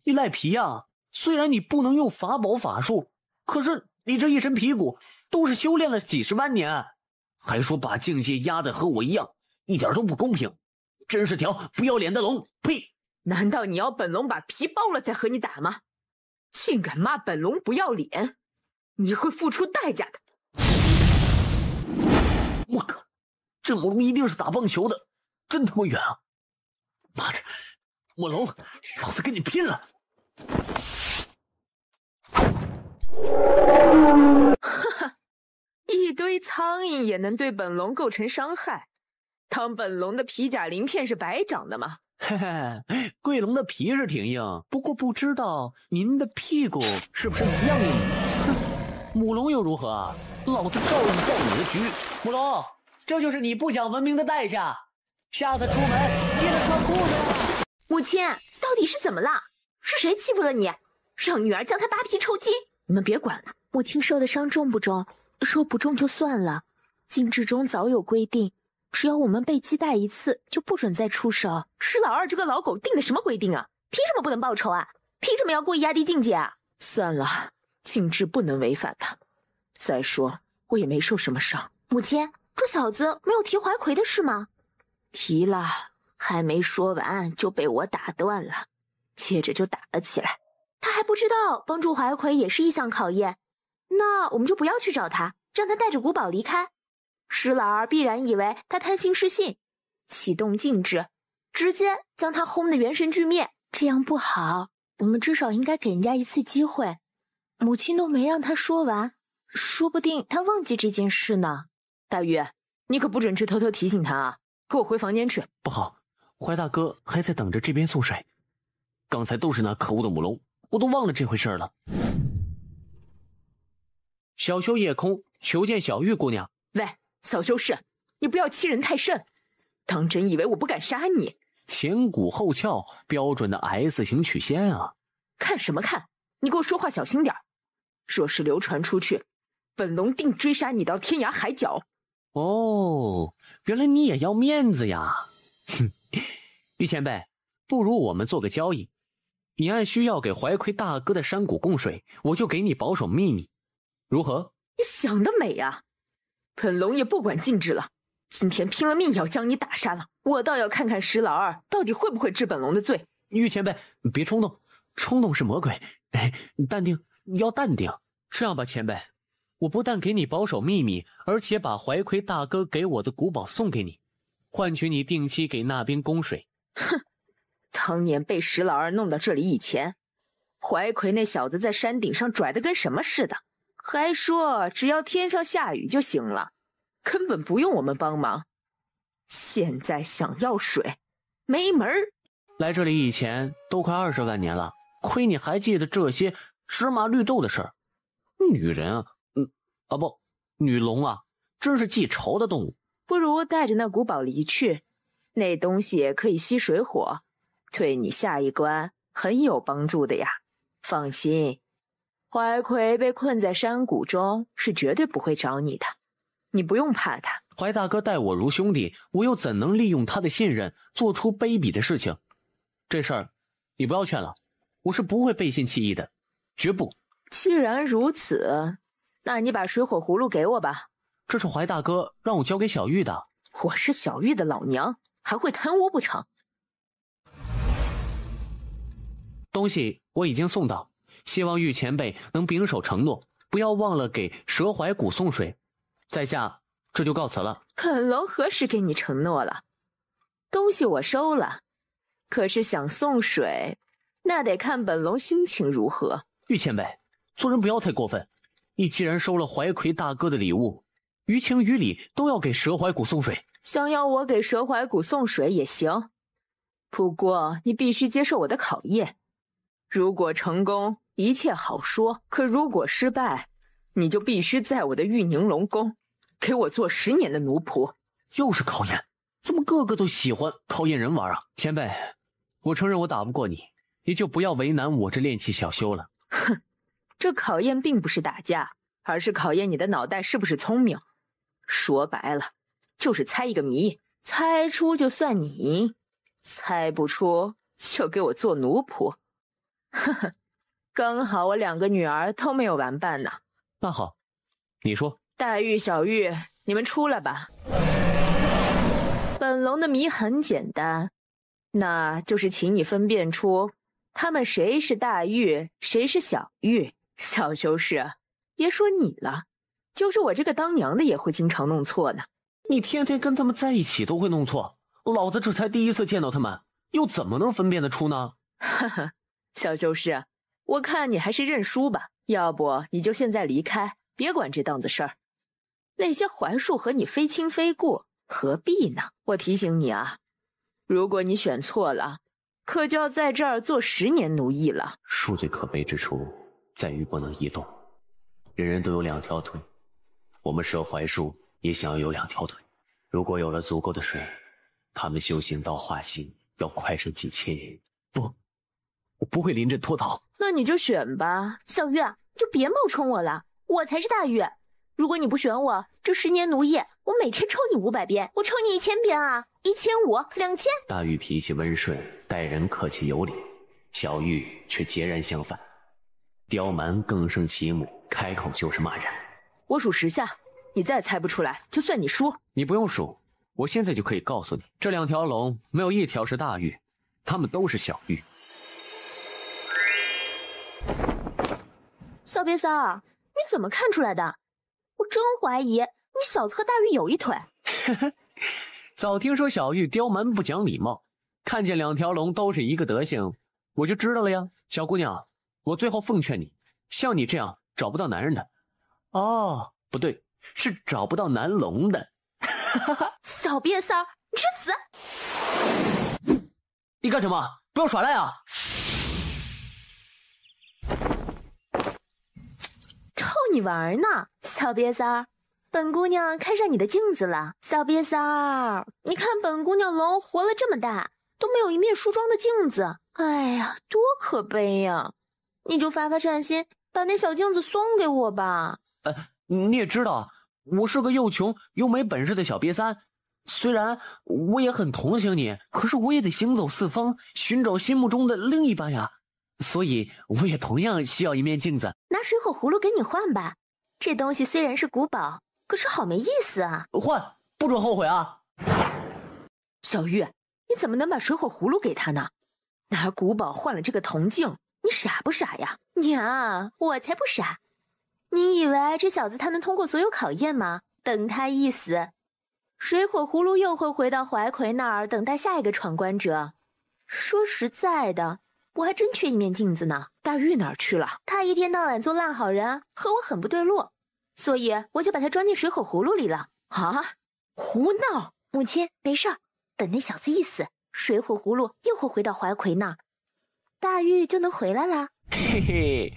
你赖皮呀！虽然你不能用法宝法术，可是你这一身皮骨都是修炼了几十万年，还说把境界压在和我一样，一点都不公平，真是条不要脸的龙！呸！难道你要本龙把皮剥了再和你打吗？竟敢骂本龙不要脸，你会付出代价的。我靠，这母龙一定是打棒球的，真他妈远啊！妈的，母龙，老子跟你拼了！哈哈，一堆苍蝇也能对本龙构成伤害，当本龙的皮甲鳞片是白长的吗？嘿嘿，贵龙的皮是挺硬，不过不知道您的屁股是不是一样硬？哼，母龙又如何啊？老子照样爆你的局！母龙，这就是你不讲文明的代价。下次出门记得穿裤子。母亲，到底是怎么了？是谁欺负了你？让女儿将他扒皮抽筋！你们别管了。母亲受的伤重不重？说不重就算了。禁制中早有规定，只要我们被击败一次，就不准再出手。施老二这个老狗定的什么规定啊？凭什么不能报仇啊？凭什么要故意压低境界啊？算了，禁制不能违反他。再说，我也没受什么伤。母亲，这小子没有提怀奎的事吗？提了，还没说完就被我打断了，接着就打了起来。他还不知道帮助怀奎也是一项考验，那我们就不要去找他，让他带着古堡离开。施老二必然以为他贪心失信，启动禁制，直接将他轰得元神俱灭。这样不好，我们至少应该给人家一次机会。母亲都没让他说完，说不定他忘记这件事呢。大玉，你可不准去偷偷提醒他啊！给我回房间去。不好，怀大哥还在等着这边送水。刚才都是那可恶的母龙，我都忘了这回事了。小修夜空求见小玉姑娘。喂，小修士，你不要欺人太甚，当真以为我不敢杀你？前鼓后翘，标准的 S 型曲线啊！看什么看？你给我说话小心点。若是流传出去，本龙定追杀你到天涯海角。哦，原来你也要面子呀！哼，玉前辈，不如我们做个交易，你按需要给怀奎大哥的山谷供水，我就给你保守秘密，如何？你想得美啊！本龙也不管禁制了，今天拼了命也要将你打杀了。我倒要看看石老二到底会不会治本龙的罪。玉前辈，别冲动，冲动是魔鬼。哎，淡定，要淡定。这样吧，前辈，我不但给你保守秘密，而且把怀奎大哥给我的古堡送给你，换取你定期给那边供水。哼，当年被石老二弄到这里以前，怀奎那小子在山顶上拽得跟什么似的，还说只要天上下雨就行了，根本不用我们帮忙。现在想要水，没门儿！来这里以前都快20万年了，亏你还记得这些芝麻绿豆的事儿。女人啊，女龙啊，真是记仇的动物。不如带着那古堡离去，那东西可以吸水火，对你下一关很有帮助的呀。放心，怀奎被困在山谷中是绝对不会找你的，你不用怕他。怀大哥待我如兄弟，我又怎能利用他的信任做出卑鄙的事情？这事儿你不要劝了，我是不会背信弃义的，绝不。既然如此，那你把水火葫芦给我吧。这是怀大哥让我交给小玉的。我是小玉的老娘，还会贪污不成？东西我已经送到，希望玉前辈能秉守承诺，不要忘了给蛇怀谷送水。在下这就告辞了。本龙何时给你承诺了？东西我收了，可是想送水，那得看本龙心情如何。玉前辈，做人不要太过分。你既然收了怀奎大哥的礼物，于情于理都要给蛇怀谷送水。想要我给蛇怀谷送水也行，不过你必须接受我的考验。如果成功，一切好说；可如果失败，你就必须在我的玉宁龙宫给我做10年的奴仆。又是考验，怎么个个都喜欢考验人玩啊？前辈，我承认我打不过你，也就不要为难我这练气小修了。哼，这考验并不是打架，而是考验你的脑袋是不是聪明。说白了，就是猜一个谜，猜出就算你赢，猜不出就给我做奴仆。呵呵，刚好我2个女儿都没有玩伴呢。那好，你说。大玉、小玉，你们出来吧。本龙的谜很简单，那就是请你分辨出他们谁是大玉，谁是小玉。小修士，别说你了，就是我这个当娘的也会经常弄错呢。你天天跟他们在一起都会弄错，老子这才第一次见到他们，又怎么能分辨得出呢？哈哈，小修士，我看你还是认输吧，要不你就现在离开，别管这档子事儿。那些槐树和你非亲非故，何必呢？我提醒你啊，如果你选错了，可就要在这儿做10年奴役了。树最可悲之处在于不能移动，人人都有2条腿，我们蛇槐树也想要有2条腿。如果有了足够的水，他们修行到化形要快上几千年。不，我不会临阵脱逃。那你就选吧。小玉，就别冒充我了，我才是大玉。如果你不选我，这10年奴役，我每天抽你500鞭，我抽你1000鞭啊，1500、2000。大玉脾气温顺，待人客气有礼，小玉却截然相反，刁蛮更胜其母，开口就是骂人。我数10下，你再猜不出来，就算你输。你不用数，我现在就可以告诉你，这2条龙没有1条是大玉，它们都是小玉。小瘪三儿，你怎么看出来的？我真怀疑你小子和大玉有一腿。早听说小玉刁蛮不讲礼貌，看见2条龙都是一个德行，我就知道了呀。小姑娘，我最后奉劝你，像你这样找不到男人的，哦，不对，是找不到男龙的。小瘪三儿，你去死！你干什么？不要耍赖啊！逗你玩呢，小瘪三儿。本姑娘看上你的镜子了，小瘪三儿，你看本姑娘龙活了这么大，都没有一面梳妆的镜子，哎呀，多可悲呀！你就发发善心，把那小镜子送给我吧。你也知道，我是个又穷又没本事的小瘪三，虽然我也很同情你，可是我也得行走四方，寻找心目中的另一半呀。所以我也同样需要一面镜子。拿水火葫芦给你换吧，这东西虽然是古堡，可是好没意思啊！换，不准后悔啊！小玉，你怎么能把水火葫芦给他呢？拿古堡换了这个铜镜，你傻不傻呀？娘，我才不傻！你以为这小子他能通过所有考验吗？等他一死，水火葫芦又会回到怀奎那儿等待下一个闯关者。说实在的，我还真缺一面镜子呢。大玉哪儿去了？他一天到晚做烂好人，和我很不对路，所以我就把他装进水火葫芦里了。啊！胡闹！母亲，没事儿，等那小子一死，水火葫芦又会回到怀奎那儿，大玉就能回来了。嘿嘿，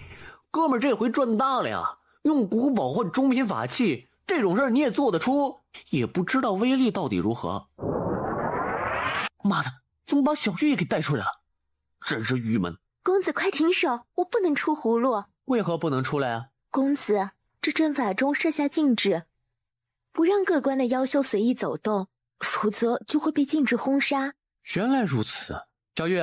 哥们儿这回赚大了呀！用古堡换中品法器，这种事儿你也做得出，也不知道威力到底如何。妈的，怎么把小玉也给带出来了？真是郁闷。公子快停手，我不能出葫芦。为何不能出来啊？公子，这阵法中设下禁止，不让各关的妖修随意走动，否则就会被禁止轰杀。原来如此，小玉，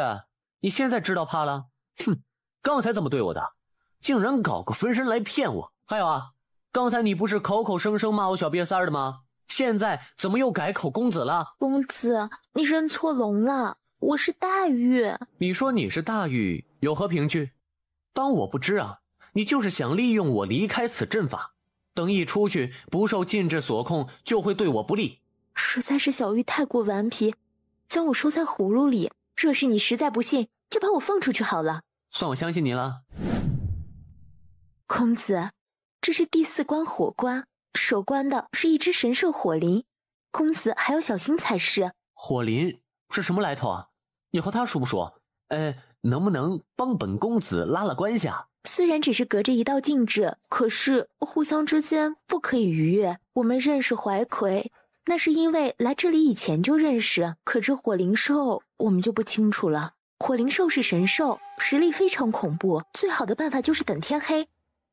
你现在知道怕了？哼，刚才怎么对我的？竟然搞个分身来骗我！还有啊，刚才你不是口口声声骂我小瘪三的吗？现在怎么又改口公子了？公子，你认错龙了，我是大玉。你说你是大玉，有何凭据？当我不知啊？你就是想利用我离开此阵法，等一出去不受禁制所控，就会对我不利。实在是小玉太过顽皮，将我收在葫芦里。若是你实在不信，就把我放出去好了。算我相信你了。公子，这是第4关火关，守关的是一只神兽火灵，公子还要小心才是。火灵是什么来头啊？你和他熟不熟？能不能帮本公子拉拉关系啊？虽然只是隔着一道禁制，可是互相之间不可以逾越。我们认识怀奎，那是因为来这里以前就认识，可这火灵兽我们就不清楚了。火灵兽是神兽，实力非常恐怖，最好的办法就是等天黑，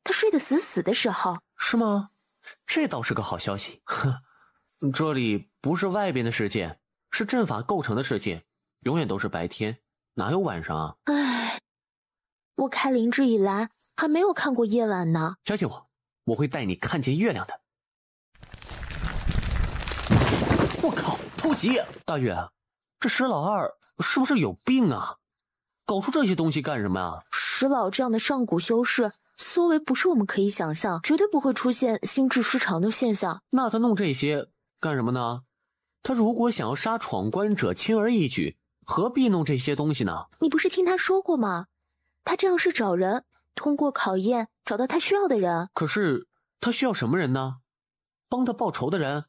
他睡得死死的时候。是吗？这倒是个好消息。哼，这里不是外边的世界，是阵法构成的世界，永远都是白天，哪有晚上啊？唉，我开灵智以来还没有看过夜晚呢。相信我，我会带你看见月亮的。我靠，偷袭！大月，这石老二是不是有病啊？搞出这些东西干什么呀？石老这样的上古修士，思维不是我们可以想象，绝对不会出现心智失常的现象。那他弄这些干什么呢？他如果想要杀闯关者轻而易举，何必弄这些东西呢？你不是听他说过吗？他这样是找人，通过考验找到他需要的人。可是他需要什么人呢？帮他报仇的人，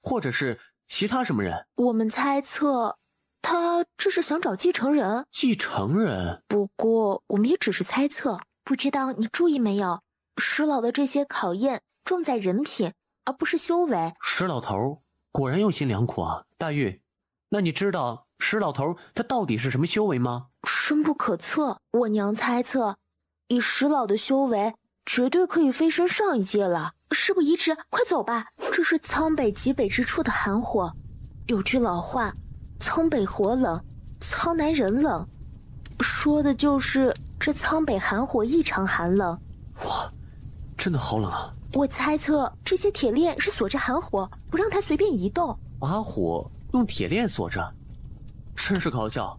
或者是其他什么人？我们猜测，他这是想找继承人。继承人？不过我们也只是猜测。不知道你注意没有，石老的这些考验重在人品，而不是修为。石老头果然用心良苦啊。大玉，那你知道石老头他到底是什么修为吗？深不可测。我娘猜测，以石老的修为，绝对可以飞升上一阶了。事不宜迟，快走吧。这是苍北极北之处的寒火，有句老话，苍北火冷，苍南人冷，说的就是这苍北寒火异常寒冷。哇，真的好冷啊！我猜测这些铁链是锁着寒火，不让它随便移动。把火用铁链锁着，真是搞笑。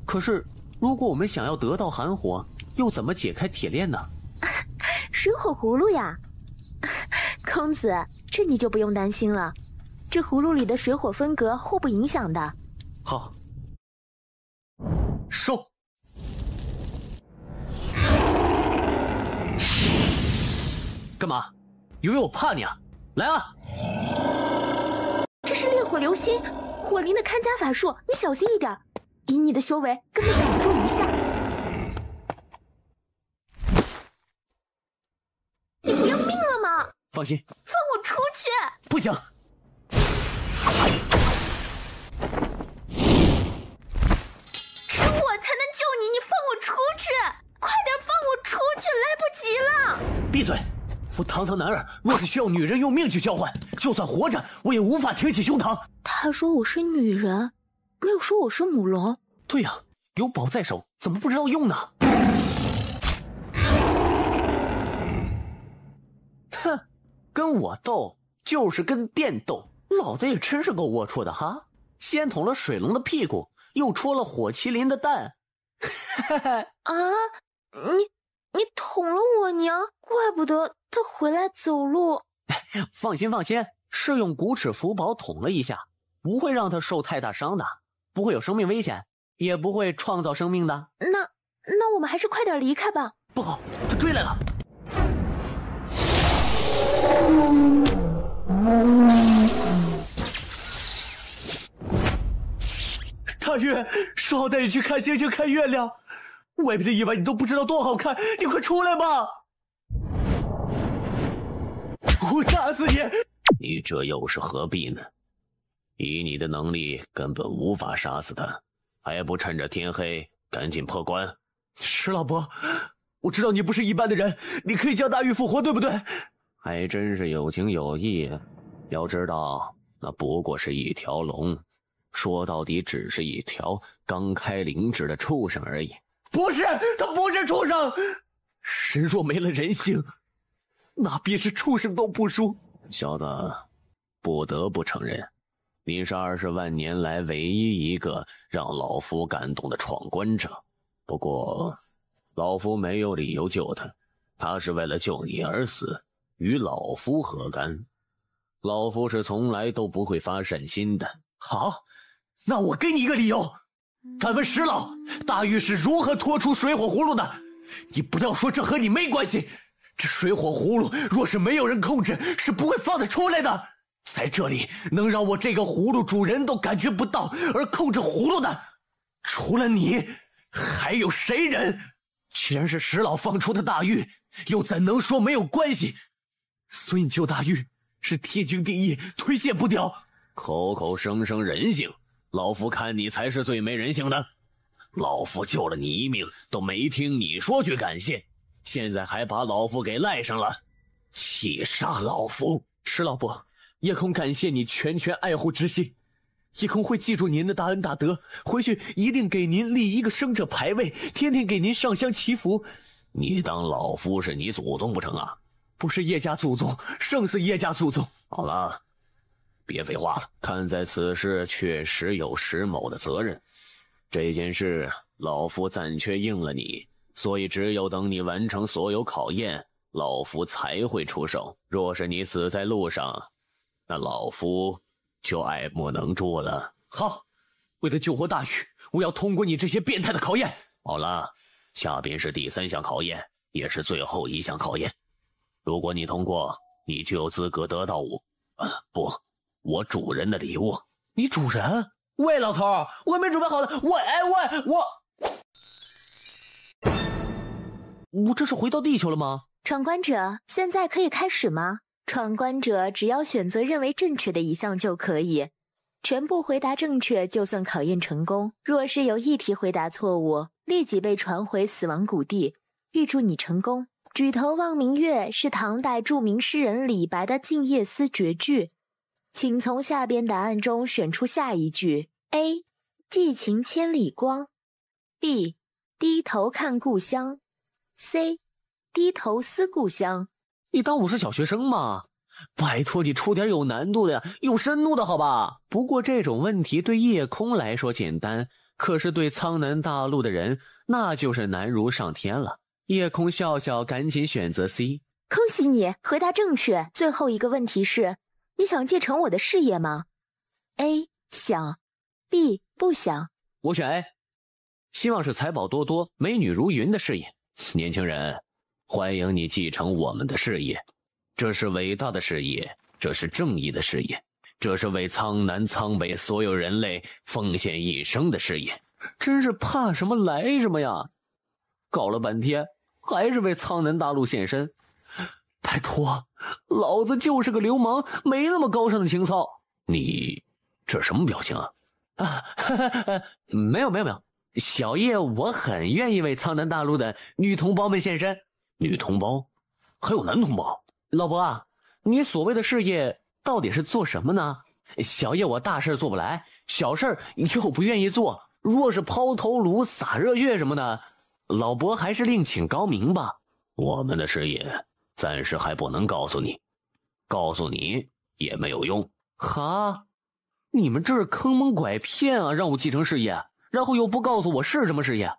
可是如果我们想要得到寒火，又怎么解开铁链呢？水火葫芦呀！公子，这你就不用担心了，这葫芦里的水火分隔互不影响的。好，收。干嘛？以为我怕你啊？来啊！这是烈火流星，火灵的看家法术，你小心一点，以你的修为根本挡不住一下。你不要命了吗？放心，放我出去！不行。只有我才能救你，你放我出去！快点放我出去，来不及了！闭嘴！我堂堂男儿，若是需要女人用命去交换，就算活着，我也无法挺起胸膛。他说我是女人，没有说我是母龙。对呀，有宝在手，怎么不知道用呢？哼，跟我斗就是跟电斗，老子也真是够龌龊的哈！先捅了水龙的屁股，又戳了火麒麟的蛋。啊，你捅了我娘，怪不得他回来走路。放心放心，是用骨齿符宝捅了一下，不会让他受太大伤的，不会有生命危险，也不会创造生命的。那我们还是快点离开吧。不好，他追来了。大月，说好带你去看星星看月亮，外面的夜晚你都不知道多好看，你快出来吧！我打死你！你这又是何必呢？以你的能力根本无法杀死他，还不趁着天黑赶紧破关？石老伯，我知道你不是一般的人，你可以将大玉复活，对不对？还真是有情有义。要知道，那不过是一条龙，说到底只是一条刚开灵智的畜生而已。不是，他不是畜生。人若没了人性，那便是畜生都不输。小子，不得不承认，你是20万年来唯一一个让老夫感动的闯关者。不过，老夫没有理由救他，他是为了救你而死，与老夫何干？老夫是从来都不会发善心的。好，那我给你一个理由。敢问石老，大玉是如何拖出水火葫芦的？你不要说这和你没关系，这水火葫芦若是没有人控制，是不会放得出来的。在这里能让我这个葫芦主人都感觉不到而控制葫芦的，除了你，还有谁人？既然是石老放出的大玉，又怎能说没有关系？所以救大玉是天经地义，推卸不掉。口口声声人性，老夫看你才是最没人性的。老夫救了你一命，都没听你说句感谢，现在还把老夫给赖上了，气杀老夫！石老伯，夜空感谢你全权爱护之心，夜空会记住您的大恩大德，回去一定给您立一个生者牌位，天天给您上香祈福。你当老夫是你祖宗不成啊？不是叶家祖宗，胜似叶家祖宗。好了，别废话了，看在此事确实有石某的责任，这件事老夫暂却应了你，所以只有等你完成所有考验，老夫才会出手。若是你死在路上，那老夫就爱莫能助了。好，为了救活大玉，我要通过你这些变态的考验。好了，下边是第3项考验，也是最后一项考验。如果你通过，你就有资格得到我主人的礼物。你主人？喂，老头，我还没准备好呢。我这是回到地球了吗？闯关者，现在可以开始吗？闯关者只要选择认为正确的一项就可以，全部回答正确就算考验成功。若是有一题回答错误，立即被传回死亡谷地。预祝你成功。举头望明月是唐代著名诗人李白的《静夜思》绝句，请从下边答案中选出下一句。 A. 寄情千里光， B. 低头看故乡， C. 低头思故乡。你当我是小学生吗？拜托你出点有难度的呀，有深度的好吧？不过这种问题对夜空来说简单，可是对苍南大陆的人那就是难如上天了。夜空笑笑，赶紧选择 C。 恭喜你，回答正确。最后一个问题是，你想继承我的事业吗？ A. 想， B. 不想。我选 A， 希望是财宝多多、美女如云的事业。年轻人，欢迎你继承我们的事业，这是伟大的事业，这是正义的事业，这是为苍南苍北所有人类奉献一生的事业。真是怕什么来什么呀，搞了半天还是为苍南大陆献身。拜托，老子就是个流氓，没那么高尚的情操。你这什么表情啊？没有，小叶我很愿意为苍南大陆的女同胞们献身。女同胞？还有男同胞？老伯啊，你所谓的事业到底是做什么呢？小叶我大事做不来，小事又不愿意做，若是抛头颅洒热血什么的，老伯还是另请高明吧。我们的事业暂时还不能告诉你，告诉你也没有用。哈，你们这是坑蒙拐骗啊，让我继承事业，然后又不告诉我是什么事业，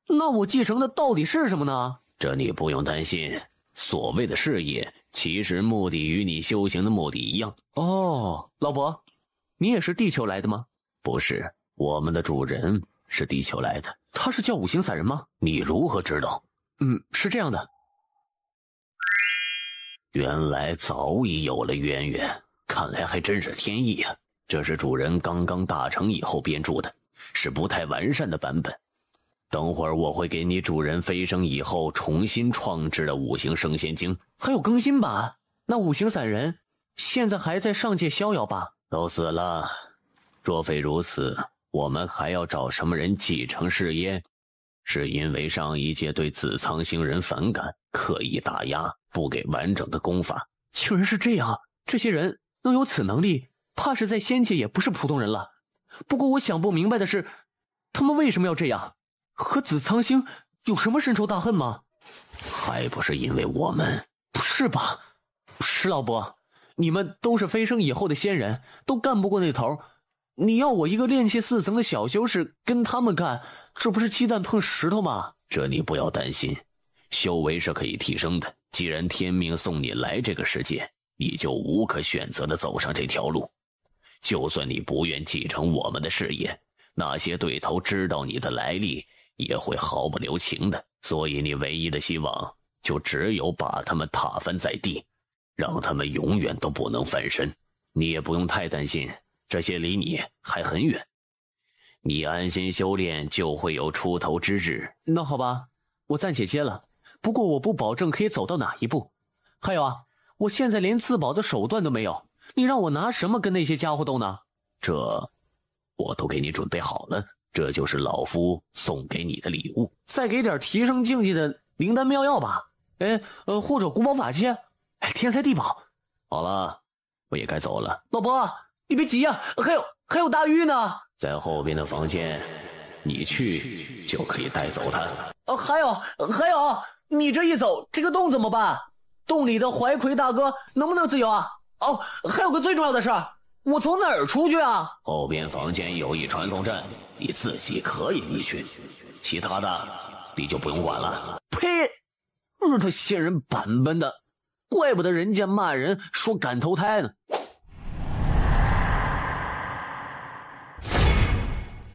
那我继承的到底是什么呢？这你不用担心，所谓的事业其实目的与你修行的目的一样。哦，老伯，你也是地球来的吗？不是，我们的主人是地球来的。他是叫五行散人吗？你如何知道？是这样的，原来早已有了渊源，看来还真是天意啊。这是主人刚刚大成以后编著的，是不太完善的版本。等会儿我会给你主人飞升以后重新创制的五行圣仙经。还有更新吧？那五行散人现在还在上界逍遥吧？都死了。若非如此，我们还要找什么人继承事业？是因为上一届对紫苍星人反感，刻意打压，不给完整的功法。竟然是这样，这些人能有此能力，怕是在仙界也不是普通人了。不过我想不明白的是，他们为什么要这样？和紫苍星有什么深仇大恨吗？还不是因为我们？不是吧？石老伯，你们都是飞升以后的仙人，都干不过那头，你要我一个炼气4层的小修士跟他们干，这不是鸡蛋碰石头吗？这你不要担心，修为是可以提升的。既然天命送你来这个世界，你就无可选择地走上这条路。就算你不愿继承我们的事业，那些对头知道你的来历，也会毫不留情的。所以你唯一的希望就只有把他们踏翻在地，让他们永远都不能翻身。你也不用太担心，这些离你还很远，你安心修炼就会有出头之日。那好吧，我暂且接了，不过我不保证可以走到哪一步。还有啊，我现在连自保的手段都没有，你让我拿什么跟那些家伙斗呢？这我都给你准备好了，这就是老夫送给你的礼物。再给点提升境界的灵丹妙药吧，或者古堡法器，天才地宝。好了，我也该走了。老伯，你别急呀，还有大玉呢，在后边的房间，你去就可以带走他。还有，你这一走，这个洞怎么办？洞里的怀奎大哥能不能自由啊？哦，还有个最重要的事儿，我从哪儿出去啊？后边房间有一传送阵，你自己可以离去，其他的你就不用管了。呸！日他仙人板板的，怪不得人家骂人说敢投胎呢。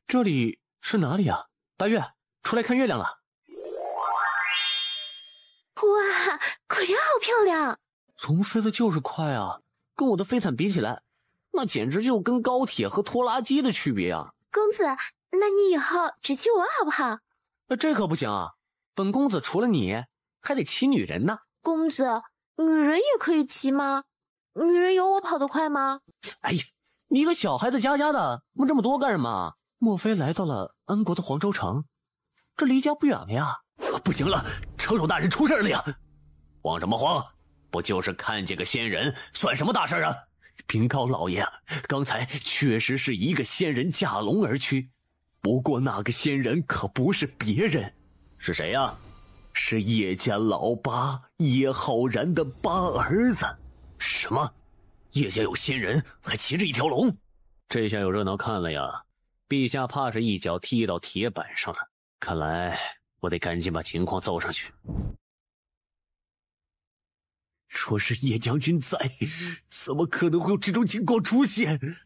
这里是哪里啊？大月，出来看月亮了。哇，果然好漂亮！龙飞的就是快啊，跟我的飞毯比起来，那简直就跟高铁和拖拉机的区别啊！公子，那你以后只骑我好不好？这可不行啊！本公子除了你，还得骑女人呢。公子，女人也可以骑吗？女人有我跑得快吗？哎呀，你一个小孩子家的，问这么多干什么？莫非来到了安国的黄州城？这离家不远了呀！不行了，城守大人出事了呀！慌什么慌？不就是看见个仙人，算什么大事啊？禀告老爷，刚才确实是一个仙人驾龙而去，不过那个仙人可不是别人，是谁呀？是叶家老八叶浩然的八儿子。什么？叶家有仙人，还骑着一条龙？这下有热闹看了呀！陛下怕是一脚踢到铁板上了，看来我得赶紧把情况奏上去。说是叶将军在，怎么可能会有这种情况出现？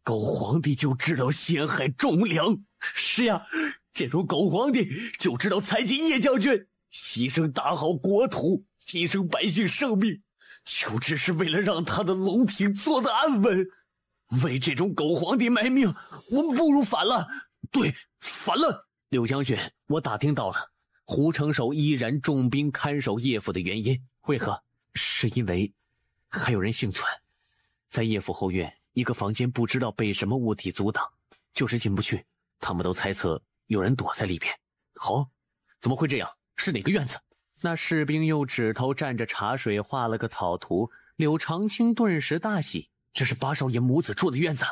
狗皇帝就知道陷害忠良。是呀，这种狗皇帝就知道猜忌叶将军，牺牲大好国土，牺牲百姓生命，就只是为了让他的龙庭坐得安稳。为这种狗皇帝卖命，我们不如反了。对，反了。柳将军，我打听到了，胡城守依然重兵看守叶府的原因，为何？是因为还有人幸存，在叶府后院一个房间，不知道被什么物体阻挡，就是进不去。他们都猜测有人躲在里边。好，怎么会这样？是哪个院子？那士兵用指头蘸着茶水画了个草图，柳长青顿时大喜。这是八少爷母子住的院子，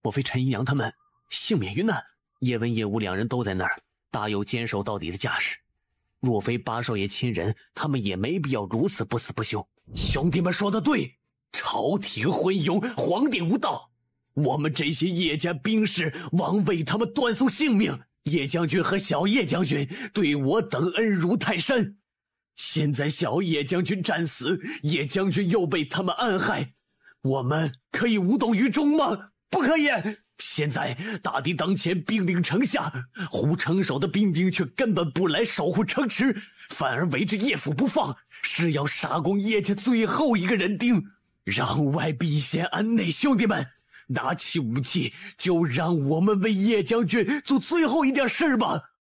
莫非陈姨娘他们幸免于难？叶文叶武两人都在那儿，大有坚守到底的架势。若非八少爷亲人，他们也没必要如此不死不休。兄弟们说的对，朝廷昏庸，皇帝无道，我们这些叶家兵士枉为他们断送性命。叶将军和小叶将军对我等恩如泰山，现在小叶将军战死，叶将军又被他们暗害，我们可以无动于衷吗？不可以！现在大敌当前，兵临城下，胡城守的兵丁却根本不来守护城池，反而围着叶府不放，是要杀光叶家最后一个人丁，让外必先安内。兄弟们，拿起武器，就让我们为叶将军做最后一点事吧。